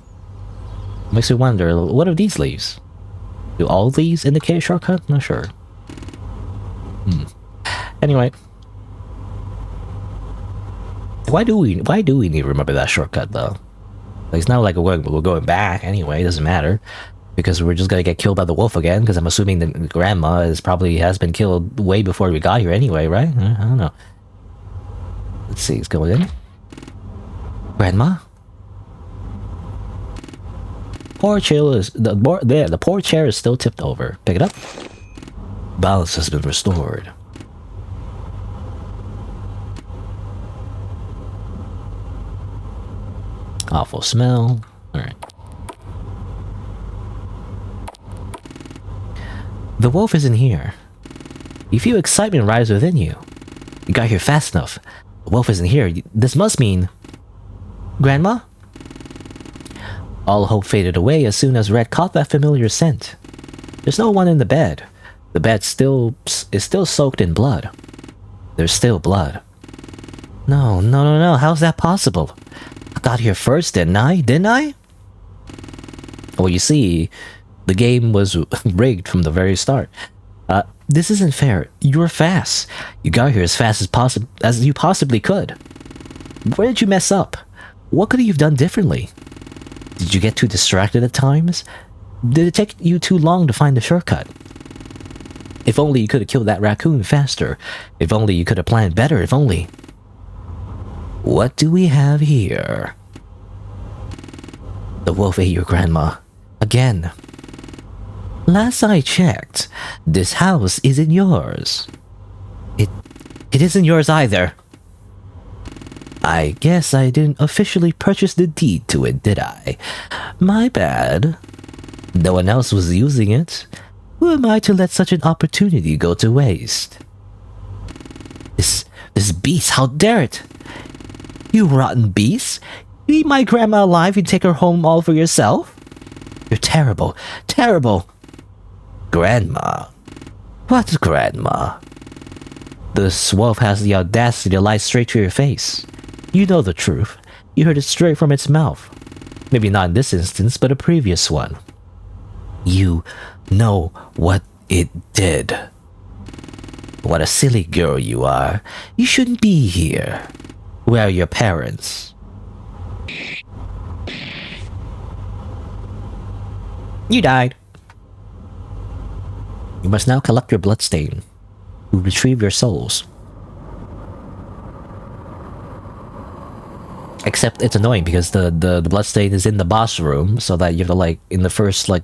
Makes me wonder, what are these leaves? Do all these indicate a shortcut? Not sure. Anyway. Why do we need to remember that shortcut, though? Like, it's not like we're going back anyway, it doesn't matter. Because we're just gonna get killed by the wolf again, because I'm assuming the grandma has been killed way before we got here anyway, right? I don't know. Let's see, let's go in. Grandma? The poor chair is still tipped over. Pick it up. Balance has been restored. Awful smell. Alright. The wolf isn't here. You feel excitement rise within you. You got here fast enough. The wolf isn't here. This must mean... Grandma? All hope faded away as soon as Red caught that familiar scent. There's no one in the bed. The bed is still soaked in blood. There's still blood. No. How's that possible? I got here first, didn't I? Well, you see, the game was rigged from the very start. This isn't fair. You're fast. You got here as fast as you possibly could. Where did you mess up? What could you have done differently? Did you get too distracted at times? Did it take you too long to find the shortcut? If only you could have killed that raccoon faster. If only you could have planned better. If only... What do we have here? The wolf ate your grandma. Again. Last I checked, this house isn't yours. It isn't yours either. I guess I didn't officially purchase the deed to it, did I? My bad. No one else was using it. Who am I to let such an opportunity go to waste? This beast, how dare it? You rotten beast! You eat my grandma alive and take her home all for yourself? You're terrible, terrible! Grandma? What grandma? This wolf has the audacity to lie straight to your face. You know the truth. You heard it straight from its mouth. Maybe not in this instance, but a previous one. You know what it did. What a silly girl you are. You shouldn't be here. Where are your parents? You died. You must now collect your bloodstain to retrieve your souls. Except it's annoying because the bloodstain is in the boss room, so that you have to, like, in the first, like,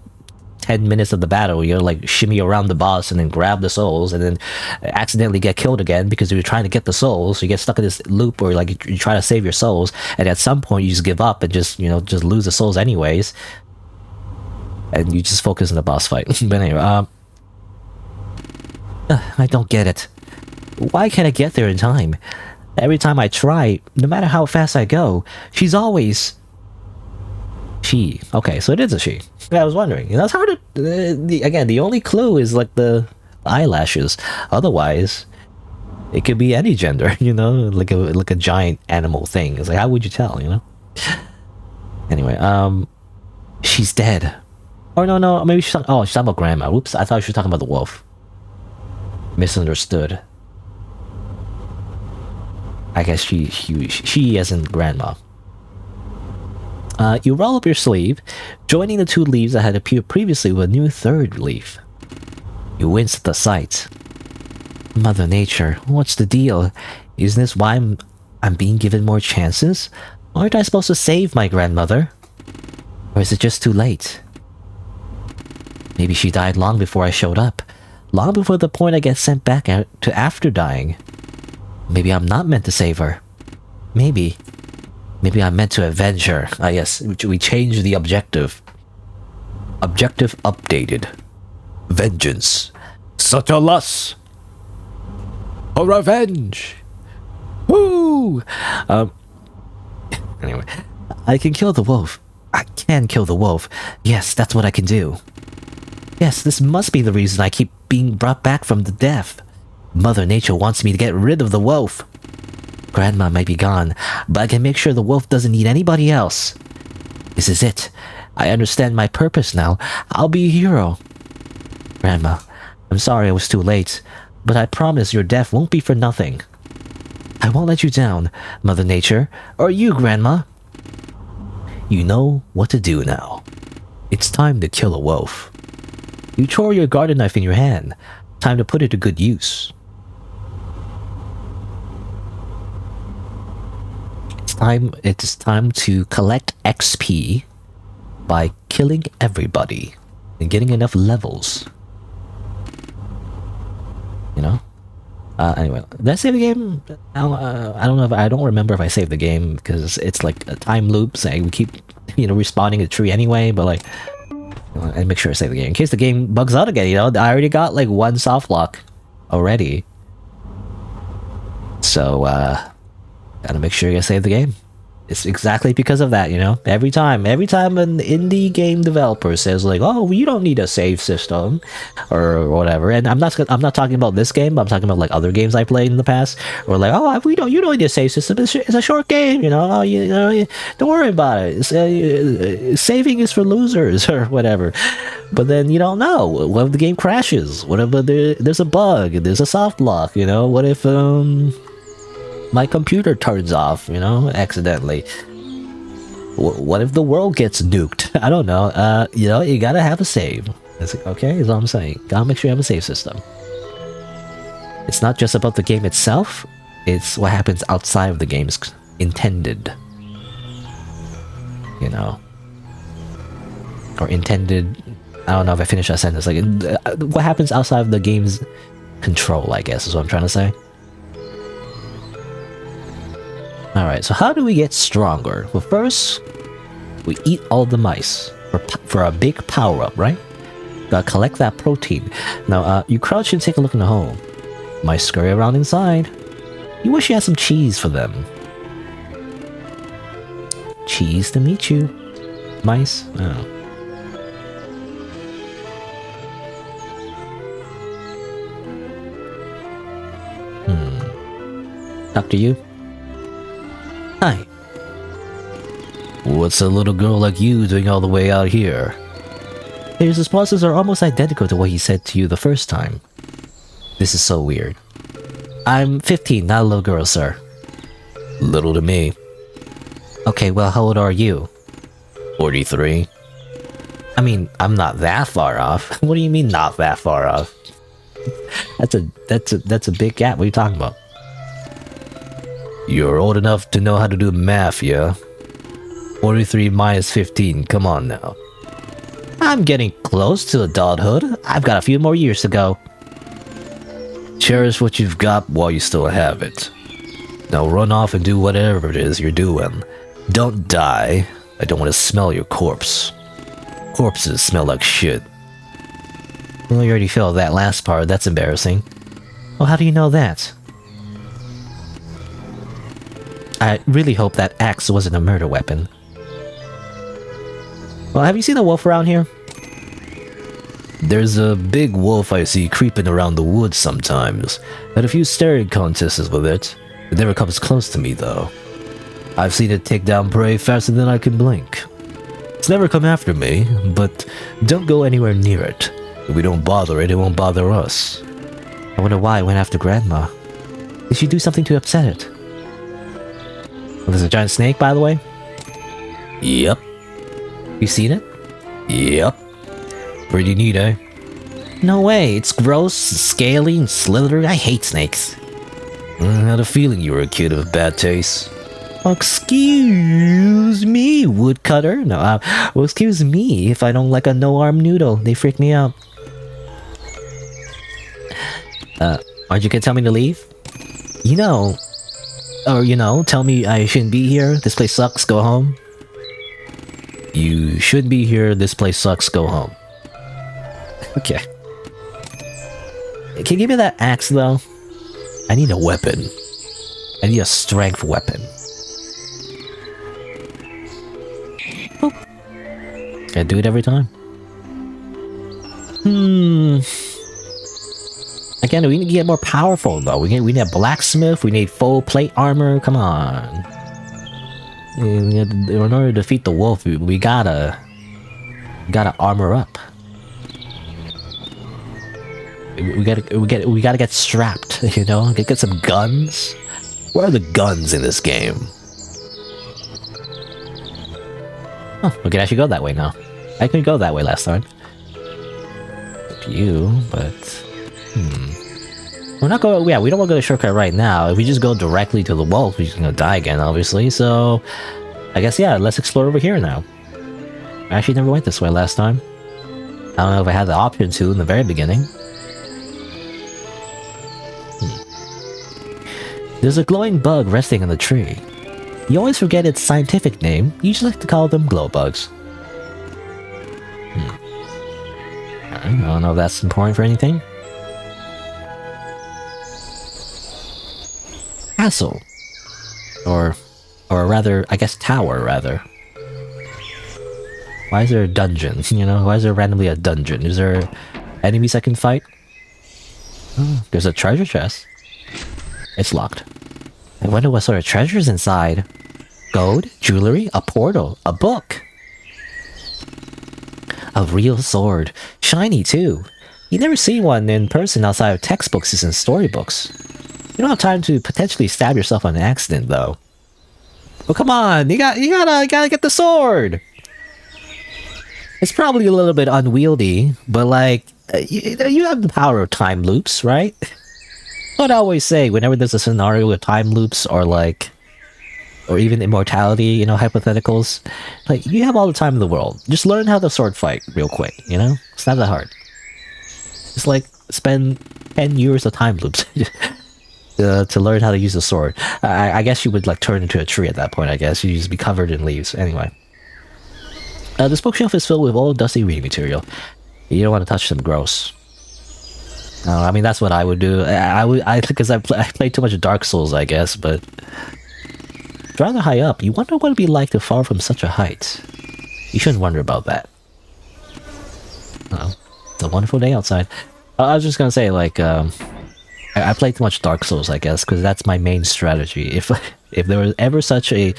10 minutes of the battle, you know, like shimmy around the boss and then grab the souls and then accidentally get killed again because you're trying to get the souls. So you get stuck in this loop where like you try to save your souls, and at some point you just give up and just, you know, just lose the souls anyways, and you just focus on the boss fight. But anyway, I don't get it. Why can't I get there in time? Every time I try, no matter how fast I go, she's always... She. Okay, so it is a she. Yeah, I was wondering. You know, it's hard to... again, the only clue is like the eyelashes. Otherwise, it could be any gender, you know? Like a giant animal thing. It's like, how would you tell, you know? Anyway, she's dead. Or no, maybe she's talking... Oh, she's talking about Grandma. Whoops, I thought she was talking about the wolf. Misunderstood. I guess she as in Grandma. You roll up your sleeve, joining the two leaves that had appeared previously with a new third leaf. You wince at the sight. Mother Nature, what's the deal? Isn't this why I'm being given more chances? Aren't I supposed to save my grandmother? Or is it just too late? Maybe she died long before I showed up. Long before the point I get sent back out to after dying. Maybe I'm not meant to save her. Maybe I'm meant to avenge her. Ah yes, we changed the objective. Objective updated. Vengeance. Such a lust. For revenge. Woo! Anyway. I can kill the wolf. I can kill the wolf. Yes, that's what I can do. Yes, this must be the reason I keep being brought back from the death. Mother Nature wants me to get rid of the wolf. Grandma might be gone, but I can make sure the wolf doesn't need anybody else. This is it. I understand my purpose now. I'll be a hero. Grandma, I'm sorry I was too late, but I promise your death won't be for nothing. I won't let you down, Mother Nature, or you, Grandma. You know what to do now. It's time to kill a wolf. You tore your garden knife in your hand. Time to put it to good use. It's time to collect XP by killing everybody and getting enough levels. You know? Anyway, did I save the game? I don't know if I don't remember if I saved the game because it's like a time loop saying we keep, you know, respawning a tree anyway, but like, I make sure I save the game in case the game bugs out again. You know, I already got like one soft lock already, so gotta make sure you save the game. It's exactly because of that, you know. Every time an indie game developer says like, "Oh, you don't need a save system," or whatever, and I'm not talking about this game, but I'm talking about like other games I played in the past, or like, "Oh, you don't need a save system. It's a short game, you know. Don't worry about it. Saving is for losers," or whatever. But then you don't know. What if the game crashes? What if there's a bug? There's a soft lock? You know. What if my computer turns off, you know, accidentally? What if the world gets nuked? I don't know. You know, you gotta have a save. That's okay, is all I'm saying. Gotta make sure you have a save system. It's not just about the game itself, it's what happens outside of the game's intended. You know. Or intended... I don't know if I finished that sentence. Like, what happens outside of the game's control, I guess, is what I'm trying to say. Alright, so how do we get stronger? Well, first, we eat all the mice for a big power-up, right? Gotta collect that protein. Now, you crouch and take a look in the hole. Mice scurry around inside. You wish you had some cheese for them. Cheese to meet you. Mice? Oh. Talk to you? Hi. What's a little girl like you doing all the way out here? His responses are almost identical to what he said to you the first time. This is so weird. I'm 15, not a little girl, sir. Little to me. Okay, well, how old are you? 43. I mean, I'm not that far off. What do you mean, not that far off? That's a big gap. What are you talking about? You're old enough to know how to do math, yeah? 43 minus 15, come on now. I'm getting close to adulthood. I've got a few more years to go. Cherish what you've got while you still have it. Now run off and do whatever it is you're doing. Don't die. I don't want to smell your corpse. Corpses smell like shit. Well, you already felt that last part. That's embarrassing. Well, how do you know that? I really hope that axe wasn't a murder weapon. Well, have you seen a wolf around here? There's a big wolf I see creeping around the woods sometimes. Had a few staring contests with it. It never comes close to me, though. I've seen it take down prey faster than I can blink. It's never come after me, but don't go anywhere near it. If we don't bother it, it won't bother us. I wonder why it went after Grandma. Did she do something to upset it? Well, there's a giant snake, by the way? Yep. You seen it? Yep. Pretty neat, eh? No way, it's gross, scaly, and slithery. I hate snakes. I had a feeling you were a kid of bad taste. Excuse me, woodcutter. No, well, excuse me if I don't like a no-arm noodle. They freak me out. Aren't you gonna tell me to leave? You know, tell me I shouldn't be here. This place sucks, go home. You should be here. This place sucks, go home. Okay. Can you give me that axe, though? I need a weapon. I need a strength weapon. Oh. Gotta do it every time. Again, we need to get more powerful, though. We need a blacksmith, we need full plate armor, come on. In order to defeat the wolf, we gotta armor up. We gotta get strapped, you know? Get some guns. Where are the guns in this game? Oh, we can actually go that way now. I couldn't go that way last time. Up to you, but we're not going. Yeah, we don't want to go the shortcut right now. If we just go directly to the wolf, we're just gonna die again, obviously. So, I guess yeah, let's explore over here now. I actually never went this way last time. I don't know if I had the option to in the very beginning. There's a glowing bug resting on the tree. You always forget its scientific name. You just like to call them glow bugs. I don't know if that's important for anything. Castle. Or rather, I guess tower, rather. Why is there a dungeon? You know, why is there randomly a dungeon? Is there enemies I can fight? Oh, there's a treasure chest. It's locked. I wonder what sort of treasure's inside. Gold, jewelry, a portal, a book. A real sword. Shiny, too. You never see one in person outside of textbooks and storybooks. You don't have time to potentially stab yourself on accident, though. Well, come on! You gotta get the sword! It's probably a little bit unwieldy, but like, you have the power of time loops, right? What I always say, whenever there's a scenario with time loops or like, or even immortality, you know, hypotheticals, like, you have all the time in the world. Just learn how to sword fight real quick, you know? It's not that hard. Just like, spend 10 years of time loops to learn how to use a sword. I guess you would like turn into a tree at that point, I guess. You'd just be covered in leaves. Anyway. This bookshelf is filled with old dusty reading material. You don't want to touch them, gross. I mean, that's what I would do. Because I played too much Dark Souls, I guess, but... It's rather high up. You wonder what it'd be like to fall from such a height. You shouldn't wonder about that. It's a wonderful day outside. I was just gonna say, like, I played too much Dark Souls, I guess, because that's my main strategy. If there was ever such a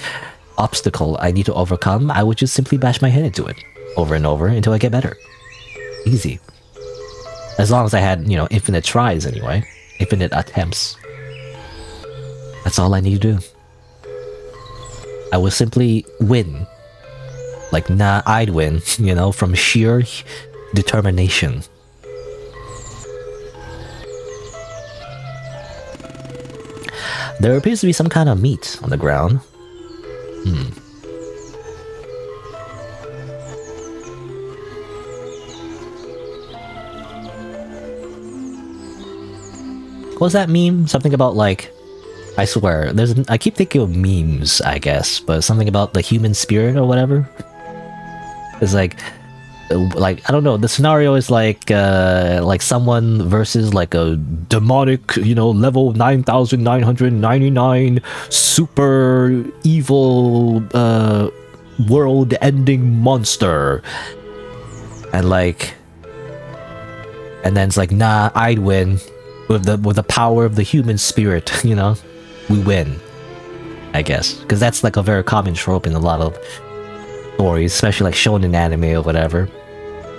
obstacle I need to overcome, I would just simply bash my head into it over and over until I get better. Easy. As long as I had, you know, infinite tries anyway. Infinite attempts. That's all I need to do. I would simply win. Like, nah, I'd win, you know, from sheer determination. There appears to be some kind of meat on the ground. what was that meme? Something about like, I swear, I keep thinking of memes, I guess, but something about the human spirit or whatever. It's like I don't know, the scenario is like someone versus like a demonic, you know, level 9,999 super evil world ending monster, and then it's like, nah, I'd win with the power of the human spirit. You know, we win, I guess, because that's like a very common trope in a lot of stories, especially like shonen anime or whatever.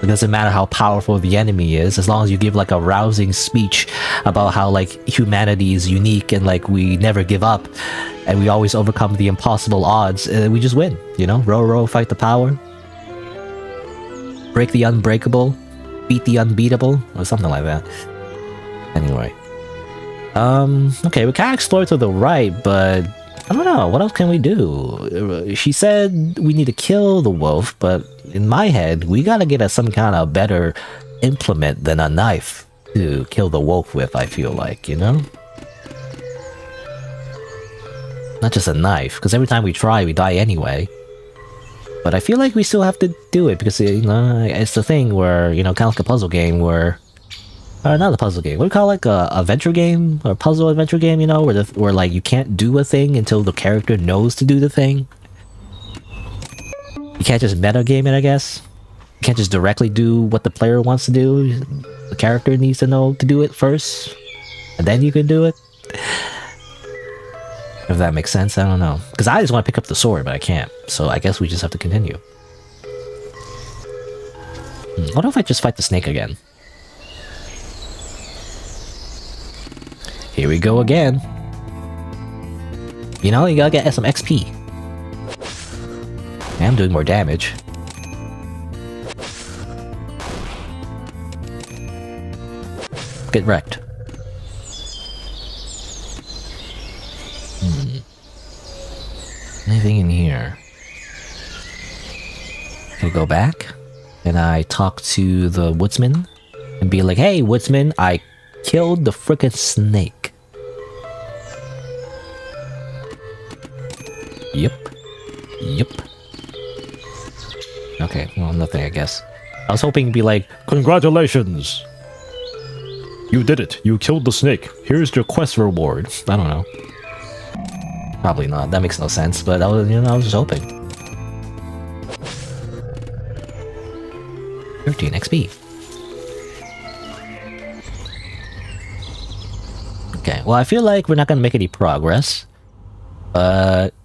It doesn't matter how powerful the enemy is, as long as you give like a rousing speech about how like humanity is unique and like we never give up and we always overcome the impossible odds, we just win, you know? Row, fight the power. Break the unbreakable. Beat the unbeatable. Or something like that. Anyway. Okay, we kind of explore to the right, but I don't know, what else can we do? She said we need to kill the wolf, but in my head, we gotta get us some kind of better implement than a knife to kill the wolf with, I feel like, you know? Not just a knife, because every time we try, we die anyway. But I feel like we still have to do it, because, you know, it's the thing where, you know, kind of like a puzzle game where... not a puzzle game. What do you call it, like a adventure game or puzzle adventure game? You know, where like you can't do a thing until the character knows to do the thing. You can't just meta game it, I guess. You can't just directly do what the player wants to do. The character needs to know to do it first, and then you can do it. If that makes sense, I don't know. Because I just want to pick up the sword, but I can't. So I guess we just have to continue. What if I just fight the snake again? Here we go again. You know, you gotta get some XP. I'm doing more damage. Get wrecked. Anything in here? Can I go back? Can I talk to the woodsman? And be like, hey, woodsman, I killed the frickin' snake. Yep. Okay, well, nothing, I guess. I was hoping to be like, congratulations! You did it. You killed the snake. Here's your quest reward. I don't know. Probably not. That makes no sense, but I was, you know, I was just hoping. 13 XP. Okay, well, I feel like we're not gonna make any progress.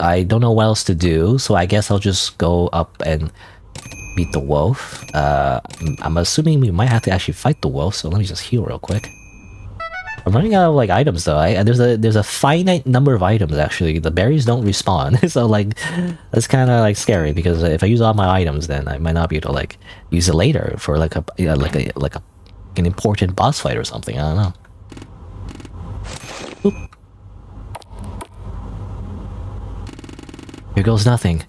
I don't know what else to do, so I guess I'll just go up and beat the wolf. I'm assuming we might have to actually fight the wolf, so let me just heal real quick. I'm running out of like items though. There's a finite number of items actually. The berries don't respawn, so like that's kind of like scary because if I use all my items, then I might not be able to like use it later for like an important boss fight or something. I don't know. Oop. Here goes nothing.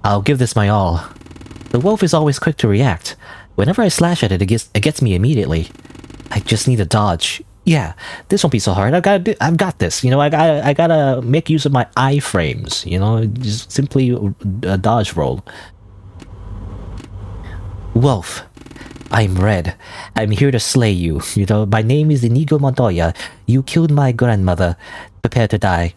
I'll give this my all. The wolf is always quick to react. Whenever I slash at it, it gets me immediately. I just need to dodge. Yeah, this won't be so hard. I've got this. You know, I gotta make use of my iframes. You know, just simply a dodge roll. Wolf, I'm Red. I'm here to slay you. You know, my name is Inigo Montoya. You killed my grandmother. Prepare to die.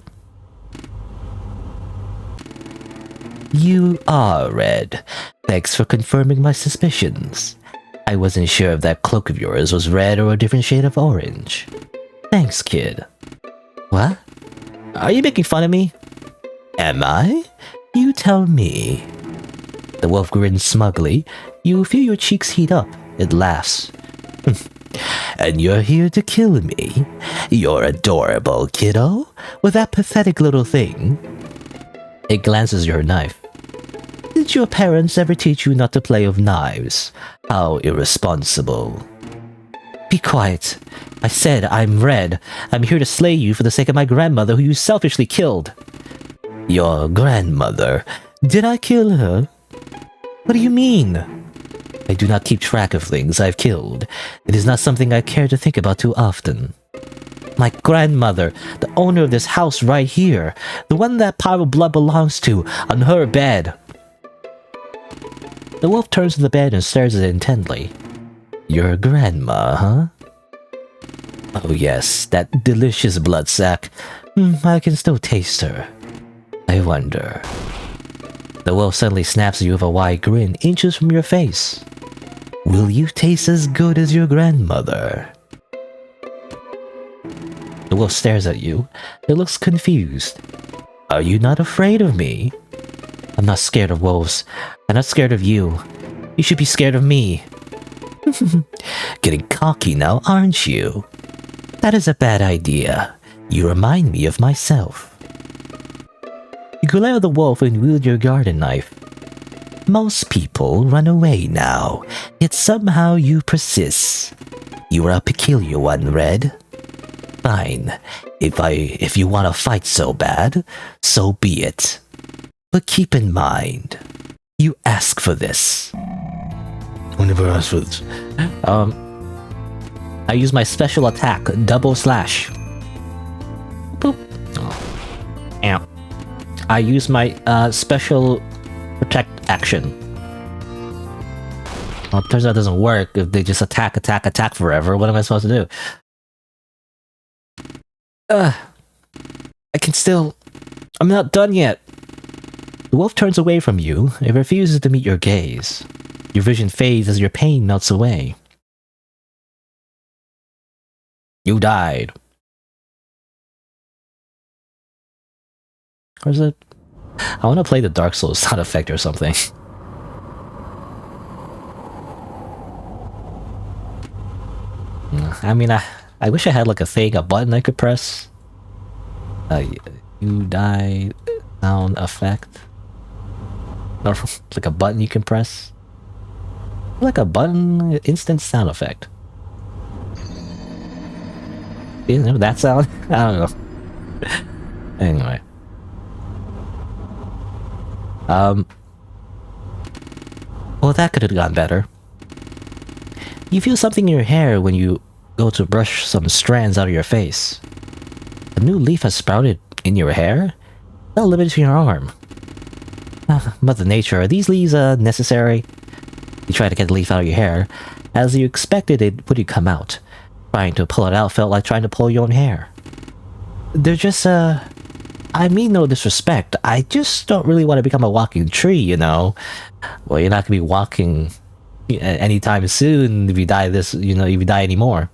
You are Red. Thanks for confirming my suspicions. I wasn't sure if that cloak of yours was red or a different shade of orange. Thanks, kid. What? Are you making fun of me? Am I? You tell me. The wolf grins smugly. You feel your cheeks heat up. It laughs. And you're here to kill me? You're adorable, kiddo. With that pathetic little thing. It glances at her knife. Did your parents ever teach you not to play with knives? How irresponsible. Be quiet. I said I'm Red. I'm here to slay you for the sake of my grandmother who you selfishly killed. Your grandmother? Did I kill her? What do you mean? I do not keep track of things I've killed. It is not something I care to think about too often. My grandmother, the owner of this house right here, the one that pile of blood belongs to, on her bed. The wolf turns to the bed and stares at it intently. Your grandma, huh? Oh yes, that delicious blood sack. I can still taste her. I wonder. The wolf suddenly snaps at you with a wide grin, inches from your face. Will you taste as good as your grandmother? The wolf stares at you. It looks confused. Are you not afraid of me? I'm not scared of wolves. I'm not scared of you. You should be scared of me. Getting cocky now, aren't you? That is a bad idea. You remind me of myself. You glare at the wolf and wield your garden knife. Most people run away now, yet somehow you persist. You are a peculiar one, Red. Fine. If you want to fight so bad, so be it. But keep in mind, you ask for this. I never asked for this. I use my special attack, double slash. Boop. Oh. Ow. I use my special protect action. Well, it turns out it doesn't work if they just attack forever. What am I supposed to do? I can still... I'm not done yet. The wolf turns away from you. It refuses to meet your gaze. Your vision fades as your pain melts away. You died. Or is it... I want to play the Dark Souls sound effect or something. I mean, I wish I had like a button I could press. You died sound effect. Or like a button you can press. Like a button instant sound effect. You know that sound? I don't know. Anyway. Well, that could have gone better. You feel something in your hair when you go to brush some strands out of your face. A new leaf has sprouted in your hair? Not limited to your arm. Mother Nature, are these leaves necessary? You try to get the leaf out of your hair. As you expected, it wouldn't come out. Trying to pull it out felt like trying to pull your own hair. They're just, I mean no disrespect. I just don't really want to become a walking tree, you know? Well, you're not gonna be walking anytime soon if you die if you die anymore.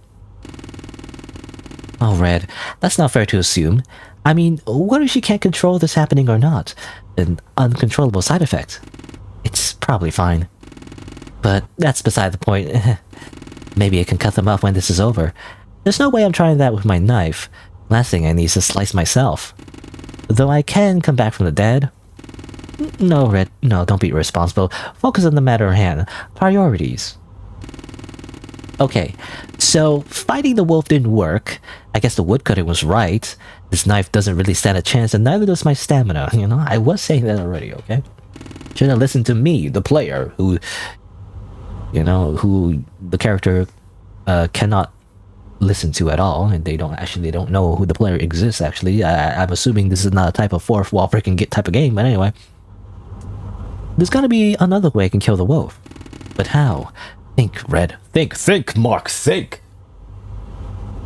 Oh, Red, that's not fair to assume. I mean, what if she can't control this happening or not? An uncontrollable side effect. It's probably fine. But that's beside the point. Maybe I can cut them off when this is over. There's no way I'm trying that with my knife. Last thing I need is to slice myself. Though I can come back from the dead. No, Red, no, don't be irresponsible. Focus on the matter at hand. Priorities. Okay, so fighting the wolf didn't work. I guess the woodcutting was right. This knife doesn't really stand a chance, and neither does my stamina. You know, I was saying that already, okay? Should have listened to me, the player, who the character cannot listen to at all, and they don't know who the player exists, actually. I'm assuming this is not a type of fourth wall breaking type of game, but anyway. There's gotta be another way I can kill the wolf. But how? Think, Red. Think, Mark, think!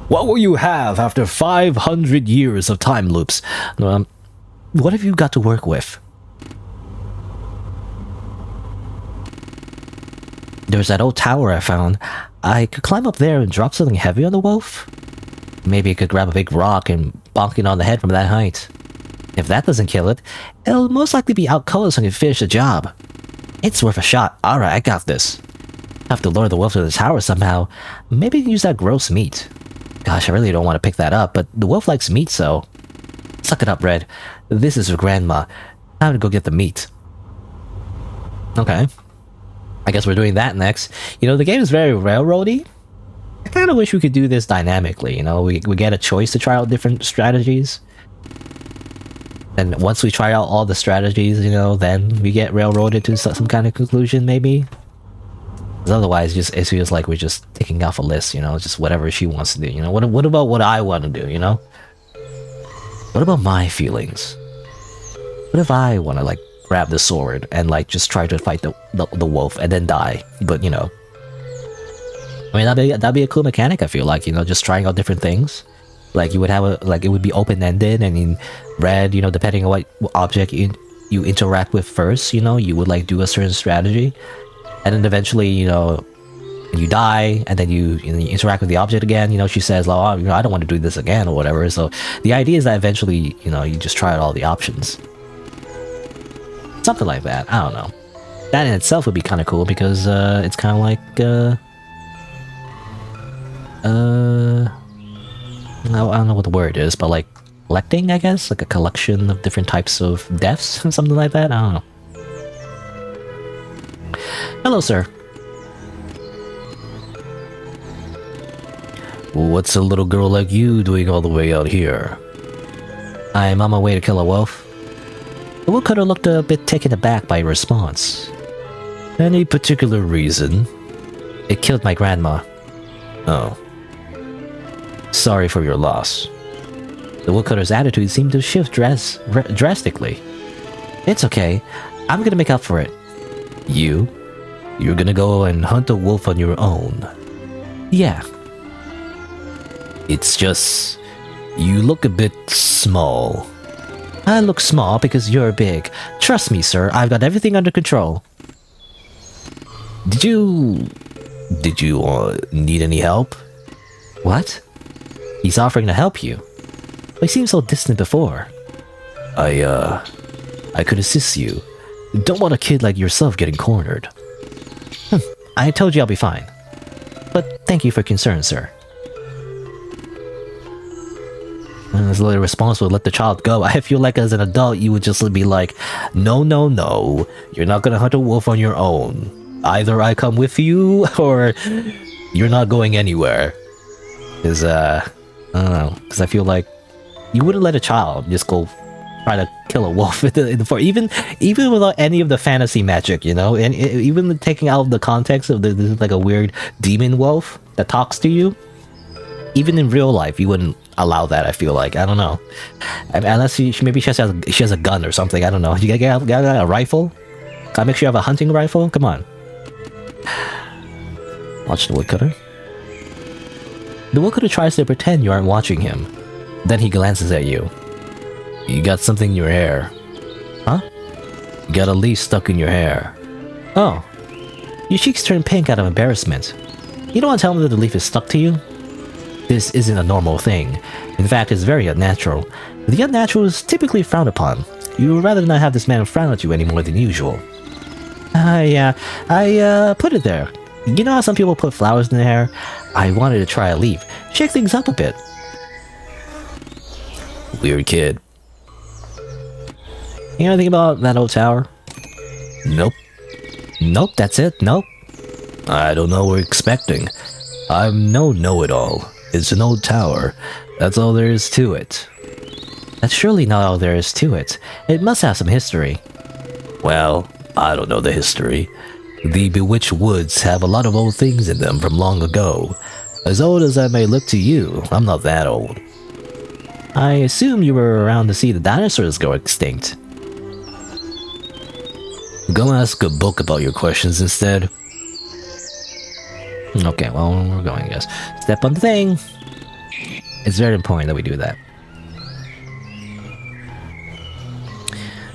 What will you have after 500 years of time loops? What have you got to work with? There's that old tower I found. I could climb up there and drop something heavy on the wolf? Maybe I could grab a big rock and bonk it on the head from that height. If that doesn't kill it, it'll most likely be out cold so I can finish the job. It's worth a shot. Alright, I got this. Have to lure the wolf to the tower somehow. Maybe use that gross meat. Gosh, I really don't want to pick that up, but the wolf likes meat, so... Suck it up, Red. This is your grandma. Time to go get the meat. Okay. I guess we're doing that next. You know, the game is very railroady. I kind of wish we could do this dynamically, you know? We get a choice to try out different strategies. And once we try out all the strategies, you know, then we get railroaded to some kind of conclusion, maybe? 'Cause otherwise, it feels like we're just ticking off a list, you know, just whatever she wants to do, you know. What about what I want to do, you know? What about my feelings? What if I want to like grab the sword and like just try to fight the wolf and then die? But you know, I mean that'd be a cool mechanic. I feel like, you know, just trying out different things. Like you would have it would be open ended, and in red, you know, depending on what object you interact with first, you know, you would like do a certain strategy, and then eventually, you know, you die, and then you interact with the object again. You know, she says, "Oh, you know, I don't want to do this again," or whatever. So the idea is that eventually, you know, you just try out all the options, something like that. I don't know. That in itself would be kind of cool because it's kind of like I don't know what the word is, but like collecting, I guess, like a collection of different types of deaths, something like that. I don't know. Hello, sir. What's a little girl like you doing all the way out here? I'm on my way to kill a wolf. The woodcutter looked a bit taken aback by your response. Any particular reason? It killed my grandma. Oh. Sorry for your loss. The woodcutter's attitude seemed to shift drastically. It's okay. I'm gonna make up for it. You're gonna go and hunt a wolf on your own? Yeah. It's just... you look a bit small. I look small because you're big. Trust me, sir, I've got everything under control. Did you need any help? What? He's offering to help you. But he seemed so distant before. I could assist you. Don't want a kid like yourself getting cornered. I told you I'll be fine. But thank you for concern, sir. And this little response would let the child go. I feel like as an adult, you would just be like, no, no, no. You're not gonna hunt a wolf on your own. Either I come with you, or you're not going anywhere. Because, I don't know. Because I feel like you wouldn't let a child just go try to kill a wolf in the forest. Even without any of the fantasy magic, you know? And even taking out the context of this like a weird demon wolf that talks to you. Even in real life, you wouldn't allow that, I feel like. I don't know. Unless maybe she has a gun or something. I don't know. You got a rifle? Gotta make sure you have a hunting rifle? Come on. Watch the woodcutter. The woodcutter tries to pretend you aren't watching him. Then he glances at you. You got something in your hair. Huh? You got a leaf stuck in your hair. Oh. Your cheeks turn pink out of embarrassment. You don't want to tell me that the leaf is stuck to you? This isn't a normal thing. In fact, it's very unnatural. The unnatural is typically frowned upon. You would rather not have this man frown at you any more than usual. I put it there. You know how some people put flowers in their hair? I wanted to try a leaf. Shake things up a bit. Weird kid. You know anything about that old tower? Nope. Nope, that's it. Nope. I don't know what we're expecting. I'm no know-it-all. It's an old tower. That's all there is to it. That's surely not all there is to it. It must have some history. Well, I don't know the history. The Bewitched Woods have a lot of old things in them from long ago. As old as I may look to you, I'm not that old. I assume you were around to see the dinosaurs go extinct. Go ask a book about your questions instead. Okay, well, we're going, I guess. Step on the thing. It's very important that we do that.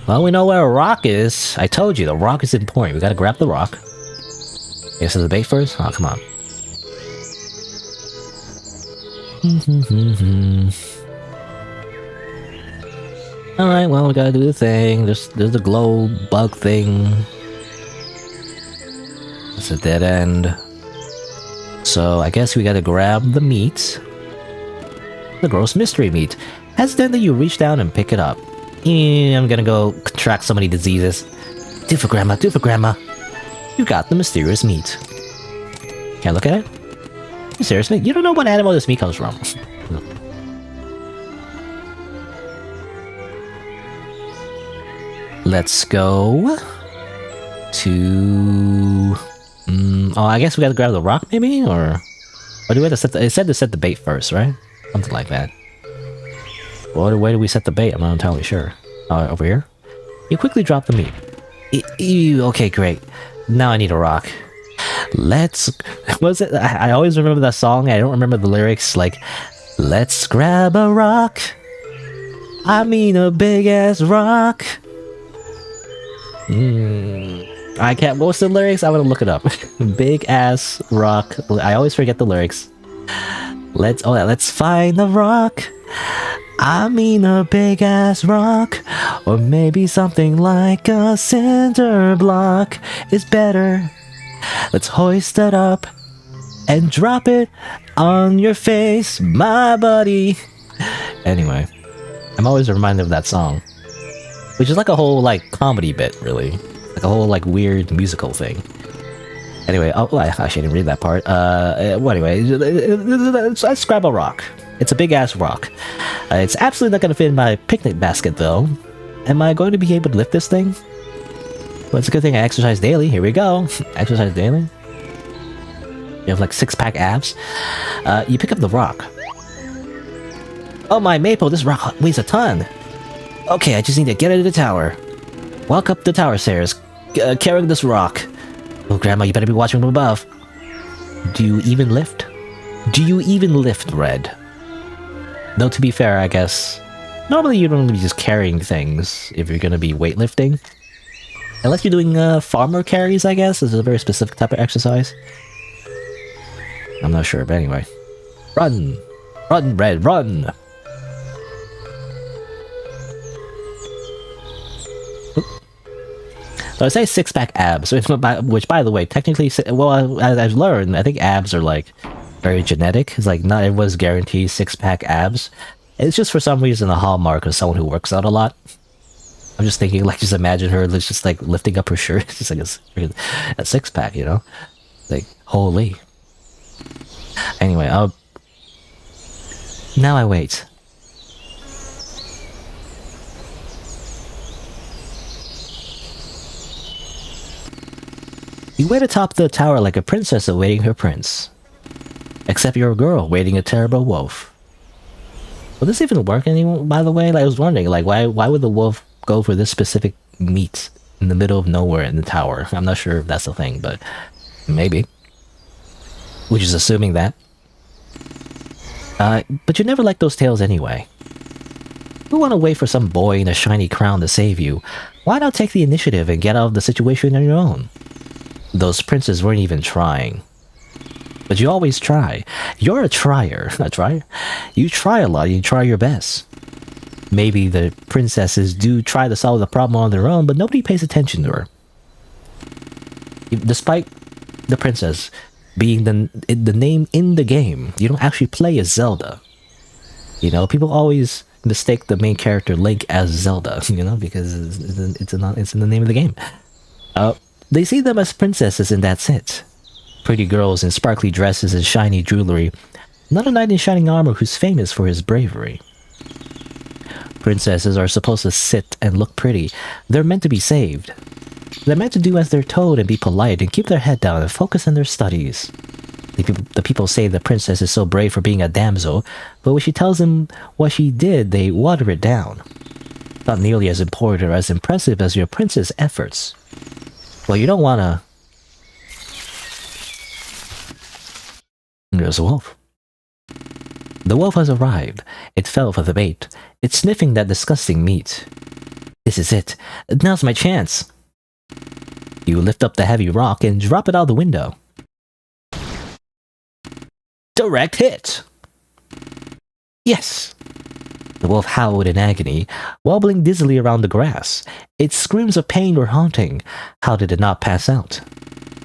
Well, we know where a rock is. I told you, the rock is important. We gotta grab the rock. Guess the bait first? Oh, come on. Alright, well, we gotta do the thing. There's the glow bug thing. It's a dead end. So, I guess we gotta grab the meat. The gross mystery meat. Hesitantly, you reach down and pick it up. I'm gonna go contract so many diseases. Do for grandma, do for grandma. You got the mysterious meat. Can I look at it? Seriously? You don't know what animal this meat comes from. Let's go to Oh, I guess we gotta grab the rock, maybe? Or do we have to set the... It said to set the bait first, right? Something like that. Well, where do we set the bait? I'm not entirely sure. Over here? You quickly drop the meat. Ew, okay, great. Now I need a rock. Let's... What was it? I always remember that song. I don't remember the lyrics. Like, let's grab a rock. I mean a big-ass rock. I can't... What was the lyrics? I'm gonna look it up. Big-ass rock. I always forget the lyrics. Let's find the rock. I mean a big-ass rock. Or maybe something like a cinder block is better. Let's hoist it up and drop it on your face, my buddy. Anyway, I'm always reminded of that song, which is like a whole like comedy bit, really, like a whole like weird musical thing. Anyway, I actually didn't read that part. Well, anyway, let's grab a rock. It's a big ass rock. It's absolutely not gonna fit in my picnic basket though. Am I going to be able to lift this thing? Well, it's a good thing I exercise daily. Here we go. Exercise daily. You have like 6-pack abs. You pick up the rock. Oh my Maple, this rock weighs a ton. Okay, I just need to get it to the tower. Walk up the tower stairs, carrying this rock. Oh, Grandma, you better be watching from above. Do you even lift? Do you even lift, Red? Though to be fair, I guess normally you don't be just carrying things if you're gonna be weightlifting. Unless you're doing farmer carries, I guess. This is a very specific type of exercise. I'm not sure, but anyway. Run! Run, Red, run! Oop. So I say 6-pack abs, which by the way, technically, well, as I've learned, I think abs are like very genetic. It's like not everyone's guaranteed 6-pack abs. It's just for some reason a hallmark of someone who works out a lot. I'm just thinking, like, just imagine her just like lifting up her shirt, just like a 6-pack, you know? Like, holy. Anyway, now I wait. You wait atop the tower like a princess awaiting her prince. Except you're a girl waiting a terrible wolf. Will this even work anymore, by the way? Like, I was wondering, like, why would the wolf go for this specific meat in the middle of nowhere in the tower? I'm not sure if that's the thing, but maybe. Which is assuming that. But you never liked those tales anyway. You want to wait for some boy in a shiny crown to save you. Why not take the initiative and get out of the situation on your own? Those princes weren't even trying. But you always try. You're a trier. A trier? You try a lot, you try your best. Maybe the princesses do try to solve the problem on their own, but nobody pays attention to her. Despite the princess being the name in the game, you don't actually play as Zelda. You know, people always mistake the main character Link as Zelda, you know, because it's in the name of the game. They see them as princesses and that's it. Pretty girls in sparkly dresses and shiny jewelry. Not a knight in shining armor who's famous for his bravery. Princesses are supposed to sit and look pretty. They're meant to be saved. They're meant to do as they're told and be polite and keep their head down and focus on their studies. The people say the princess is so brave for being a damsel, but when she tells them what she did, they water it down. Not nearly as important or as impressive as your princess efforts. Well, you don't wanna... There's a wolf. The wolf has arrived. It fell for the bait. It's sniffing that disgusting meat. This is it. Now's my chance. You lift up the heavy rock and drop it out the window. Direct hit! Yes! The wolf howled in agony, wobbling dizzily around the grass. Its screams of pain were haunting. How did it not pass out?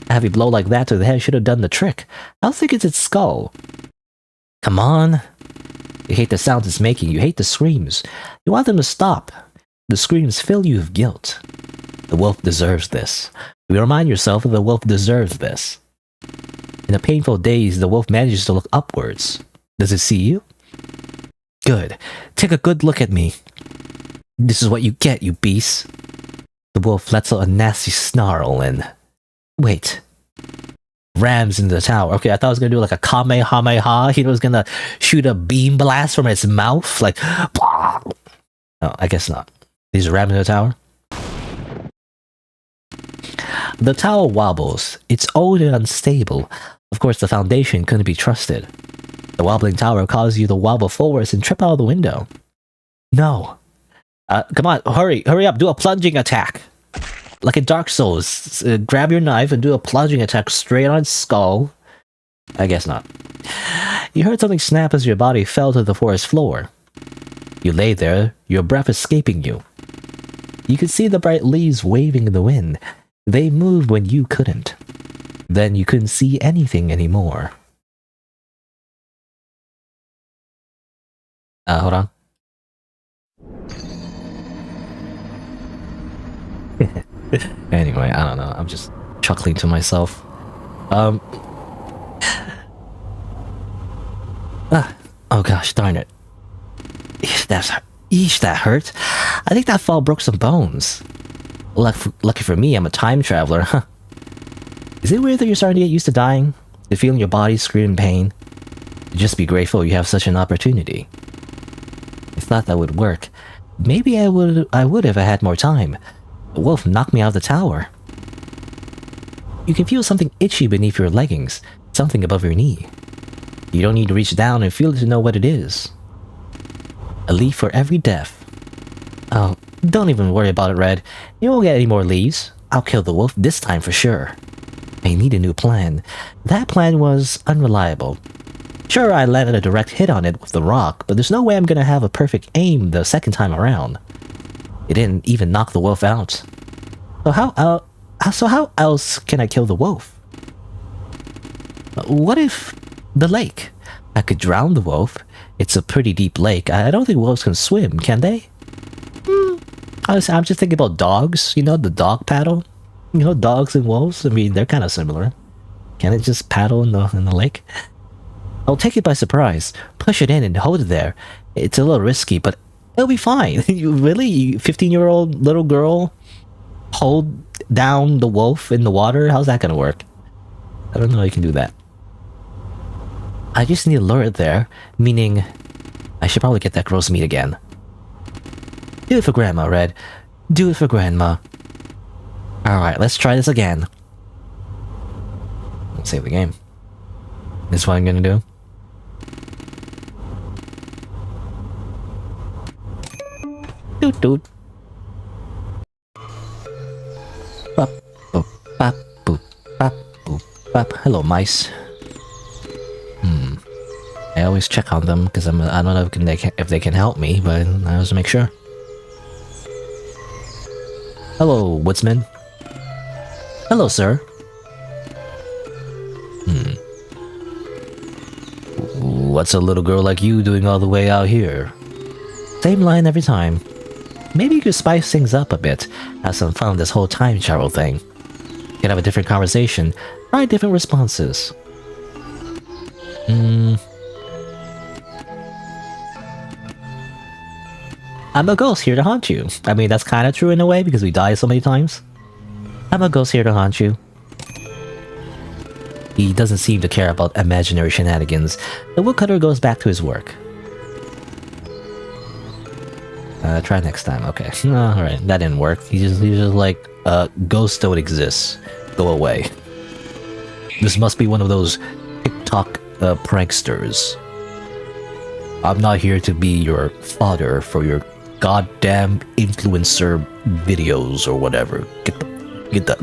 A heavy blow like that to the head should have done the trick. How thick is its skull? Come on. You hate the sounds it's making. You hate the screams. You want them to stop. The screams fill you with guilt. The wolf deserves this. You remind yourself that the wolf deserves this. In a painful daze, the wolf manages to look upwards. Does it see you? Good. Take a good look at me. This is what you get, you beast. The wolf lets out a nasty snarl and... Wait. rams into the tower. Okay, I thought I was gonna do like a kamehameha. He was gonna shoot a beam blast from its mouth, like. Blah. No, I guess not. These rams in the tower. The tower wobbles. It's old and unstable. Of course, the foundation couldn't be trusted. The wobbling tower causes you to wobble forwards and trip out of the window. No. Come on, hurry up, do a plunging attack. Like in Dark Souls, grab your knife and do a plunging attack straight on its skull. I guess not. You heard something snap as your body fell to the forest floor. You lay there, your breath escaping you. You could see the bright leaves waving in the wind. They moved when you couldn't. Then you couldn't see anything anymore. Hold on. Anyway, I don't know. I'm just chuckling to myself. Oh gosh, darn it. Eesh, that hurt. I think that fall broke some bones. Lucky for me, I'm a time traveler, huh? Is it weird that you're starting to get used to dying? To feeling your body scream in pain? Just be grateful you have such an opportunity. I thought that would work. Maybe I would if I had more time. The wolf knocked me out of the tower. You can feel something itchy beneath your leggings, something above your knee. You don't need to reach down and feel it to know what it is. A leaf for every death. Oh, don't even worry about it, Red. You won't get any more leaves. I'll kill the wolf this time for sure. I need a new plan. That plan was unreliable. Sure, I landed a direct hit on it with the rock, but there's no way I'm gonna have a perfect aim the second time around. It didn't even knock the wolf out. So how else can I kill the wolf? What if the lake? I could drown the wolf. It's a pretty deep lake. I don't think wolves can swim, can they? I'm just thinking about dogs. You know, the dog paddle? You know, dogs and wolves? I mean, they're kind of similar. Can it just paddle in the lake? I'll take it by surprise. Push it in and hold it there. It's a little risky, but it'll be fine. You really? 15-year-old little girl hold down the wolf in the water? How's that gonna work? I don't know how you can do that. I just need to lure it there, meaning I should probably get that gross meat again. Do it for Grandma, Red. Do it for Grandma. Alright, let's try this again. Let's save the game. This is what I'm gonna do. Doot doot. Bop, boop, bop, boop, bop, boop, bop. Hello, mice. I always check on them because I don't know if they can help me, but I always make sure. Hello, woodsman. Hello, sir. What's a little girl like you doing all the way out here? Same line every time. Maybe you could spice things up a bit, have some fun with this whole time travel thing. You can have a different conversation, try different responses. I'm a ghost here to haunt you. I mean, that's kind of true in a way because we die so many times. I'm a ghost here to haunt you. He doesn't seem to care about imaginary shenanigans. The woodcutter goes back to his work. Try next time. Okay. Alright, that didn't work. He's just like, ghosts don't exist. Go away. This must be one of those TikTok pranksters. I'm not here to be your fodder for your goddamn influencer videos or whatever.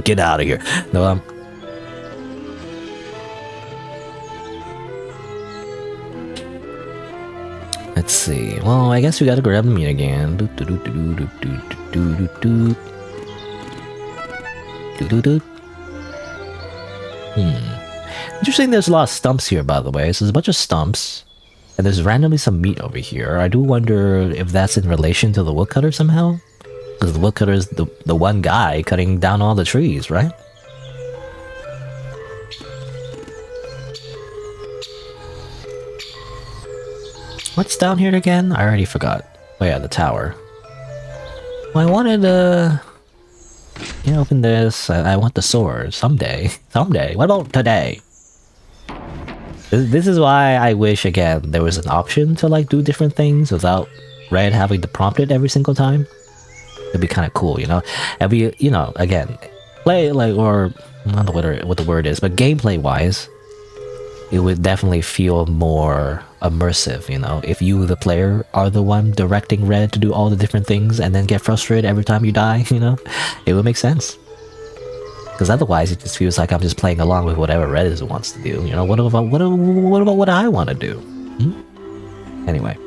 Get out of here. No, let's see. Well, I guess we gotta grab the meat again. Interesting, there's a lot of stumps here, by the way. So there's a bunch of stumps. And there's randomly some meat over here. I do wonder if that's in relation to the woodcutter somehow? Because the woodcutter is the one guy cutting down all the trees, right? What's down here again? I already forgot. Oh yeah, the tower. Well, I wanted to... open this. I want the sword. Someday. Someday. What about today? This is why I wish, again, there was an option to like do different things without Red having to prompt it every single time. It'd be kind of cool, you know? And we, you know, again, play like, or I don't know what the word is, but gameplay wise, it would definitely feel more immersive, you know? If you, the player, are the one directing Red to do all the different things and then get frustrated every time you die, you know? It would make sense. Because otherwise, it just feels like I'm just playing along with whatever Red wants to do. You know, what about what I want to do? Hmm? Anyway.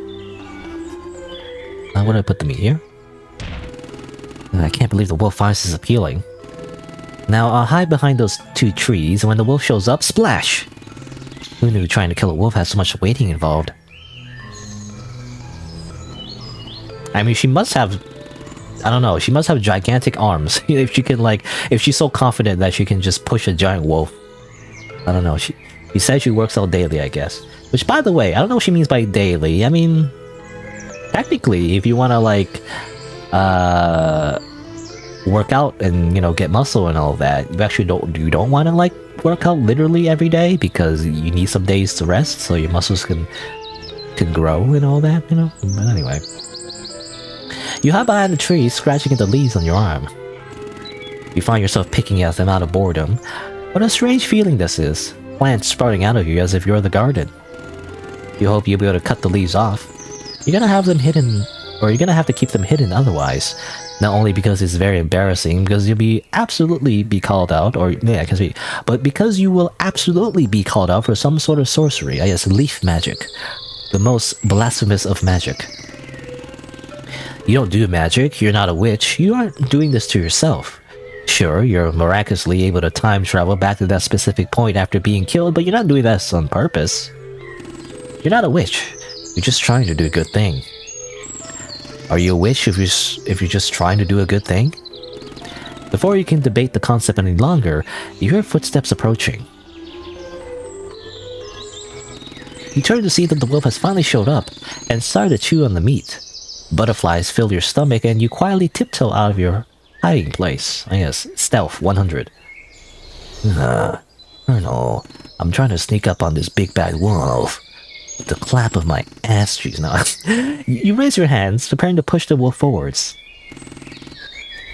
What do I put the meat here? I can't believe the wolf finds this appealing. Now, I'll hide behind those 2 trees, and when the wolf shows up, splash! Who knew trying to kill a wolf has so much waiting involved? I mean, she must have... I don't know, she must have gigantic arms. If she can, like... If she's so confident that she can just push a giant wolf. I don't know, she said she works out daily, I guess. Which, by the way, I don't know what she means by daily. I mean... Technically, if you want to, like... work out and, you know, get muscle and all that, you actually don't want to, like, work out literally every day, because you need some days to rest so your muscles can grow and all that, you know? But anyway. You hide behind the tree, scratching at the leaves on your arm. You find yourself picking at them out of boredom. What a strange feeling this is. Plants sprouting out of you as if you're the garden. You hope you'll be able to cut the leaves off. You're gonna have them hidden, or you're gonna have to keep them hidden otherwise. Not only because it's very embarrassing, because you'll absolutely be called out, or yeah, but because you will absolutely be called out for some sort of sorcery. I guess leaf magic, the most blasphemous of magic. You don't do magic. You're not a witch. You aren't doing this to yourself. Sure, you're miraculously able to time travel back to that specific point after being killed, but you're not doing this on purpose. You're not a witch. You're just trying to do a good thing. Are you a witch if you're just trying to do a good thing? Before you can debate the concept any longer, you hear footsteps approaching. You turn to see that the wolf has finally showed up and started to chew on the meat. Butterflies fill your stomach and you quietly tiptoe out of your hiding place. I guess, stealth 100. Colonel, I'm trying to sneak up on this big bad wolf. The clap of my ass cheeks. No. You raise your hands, preparing to push the wolf forwards.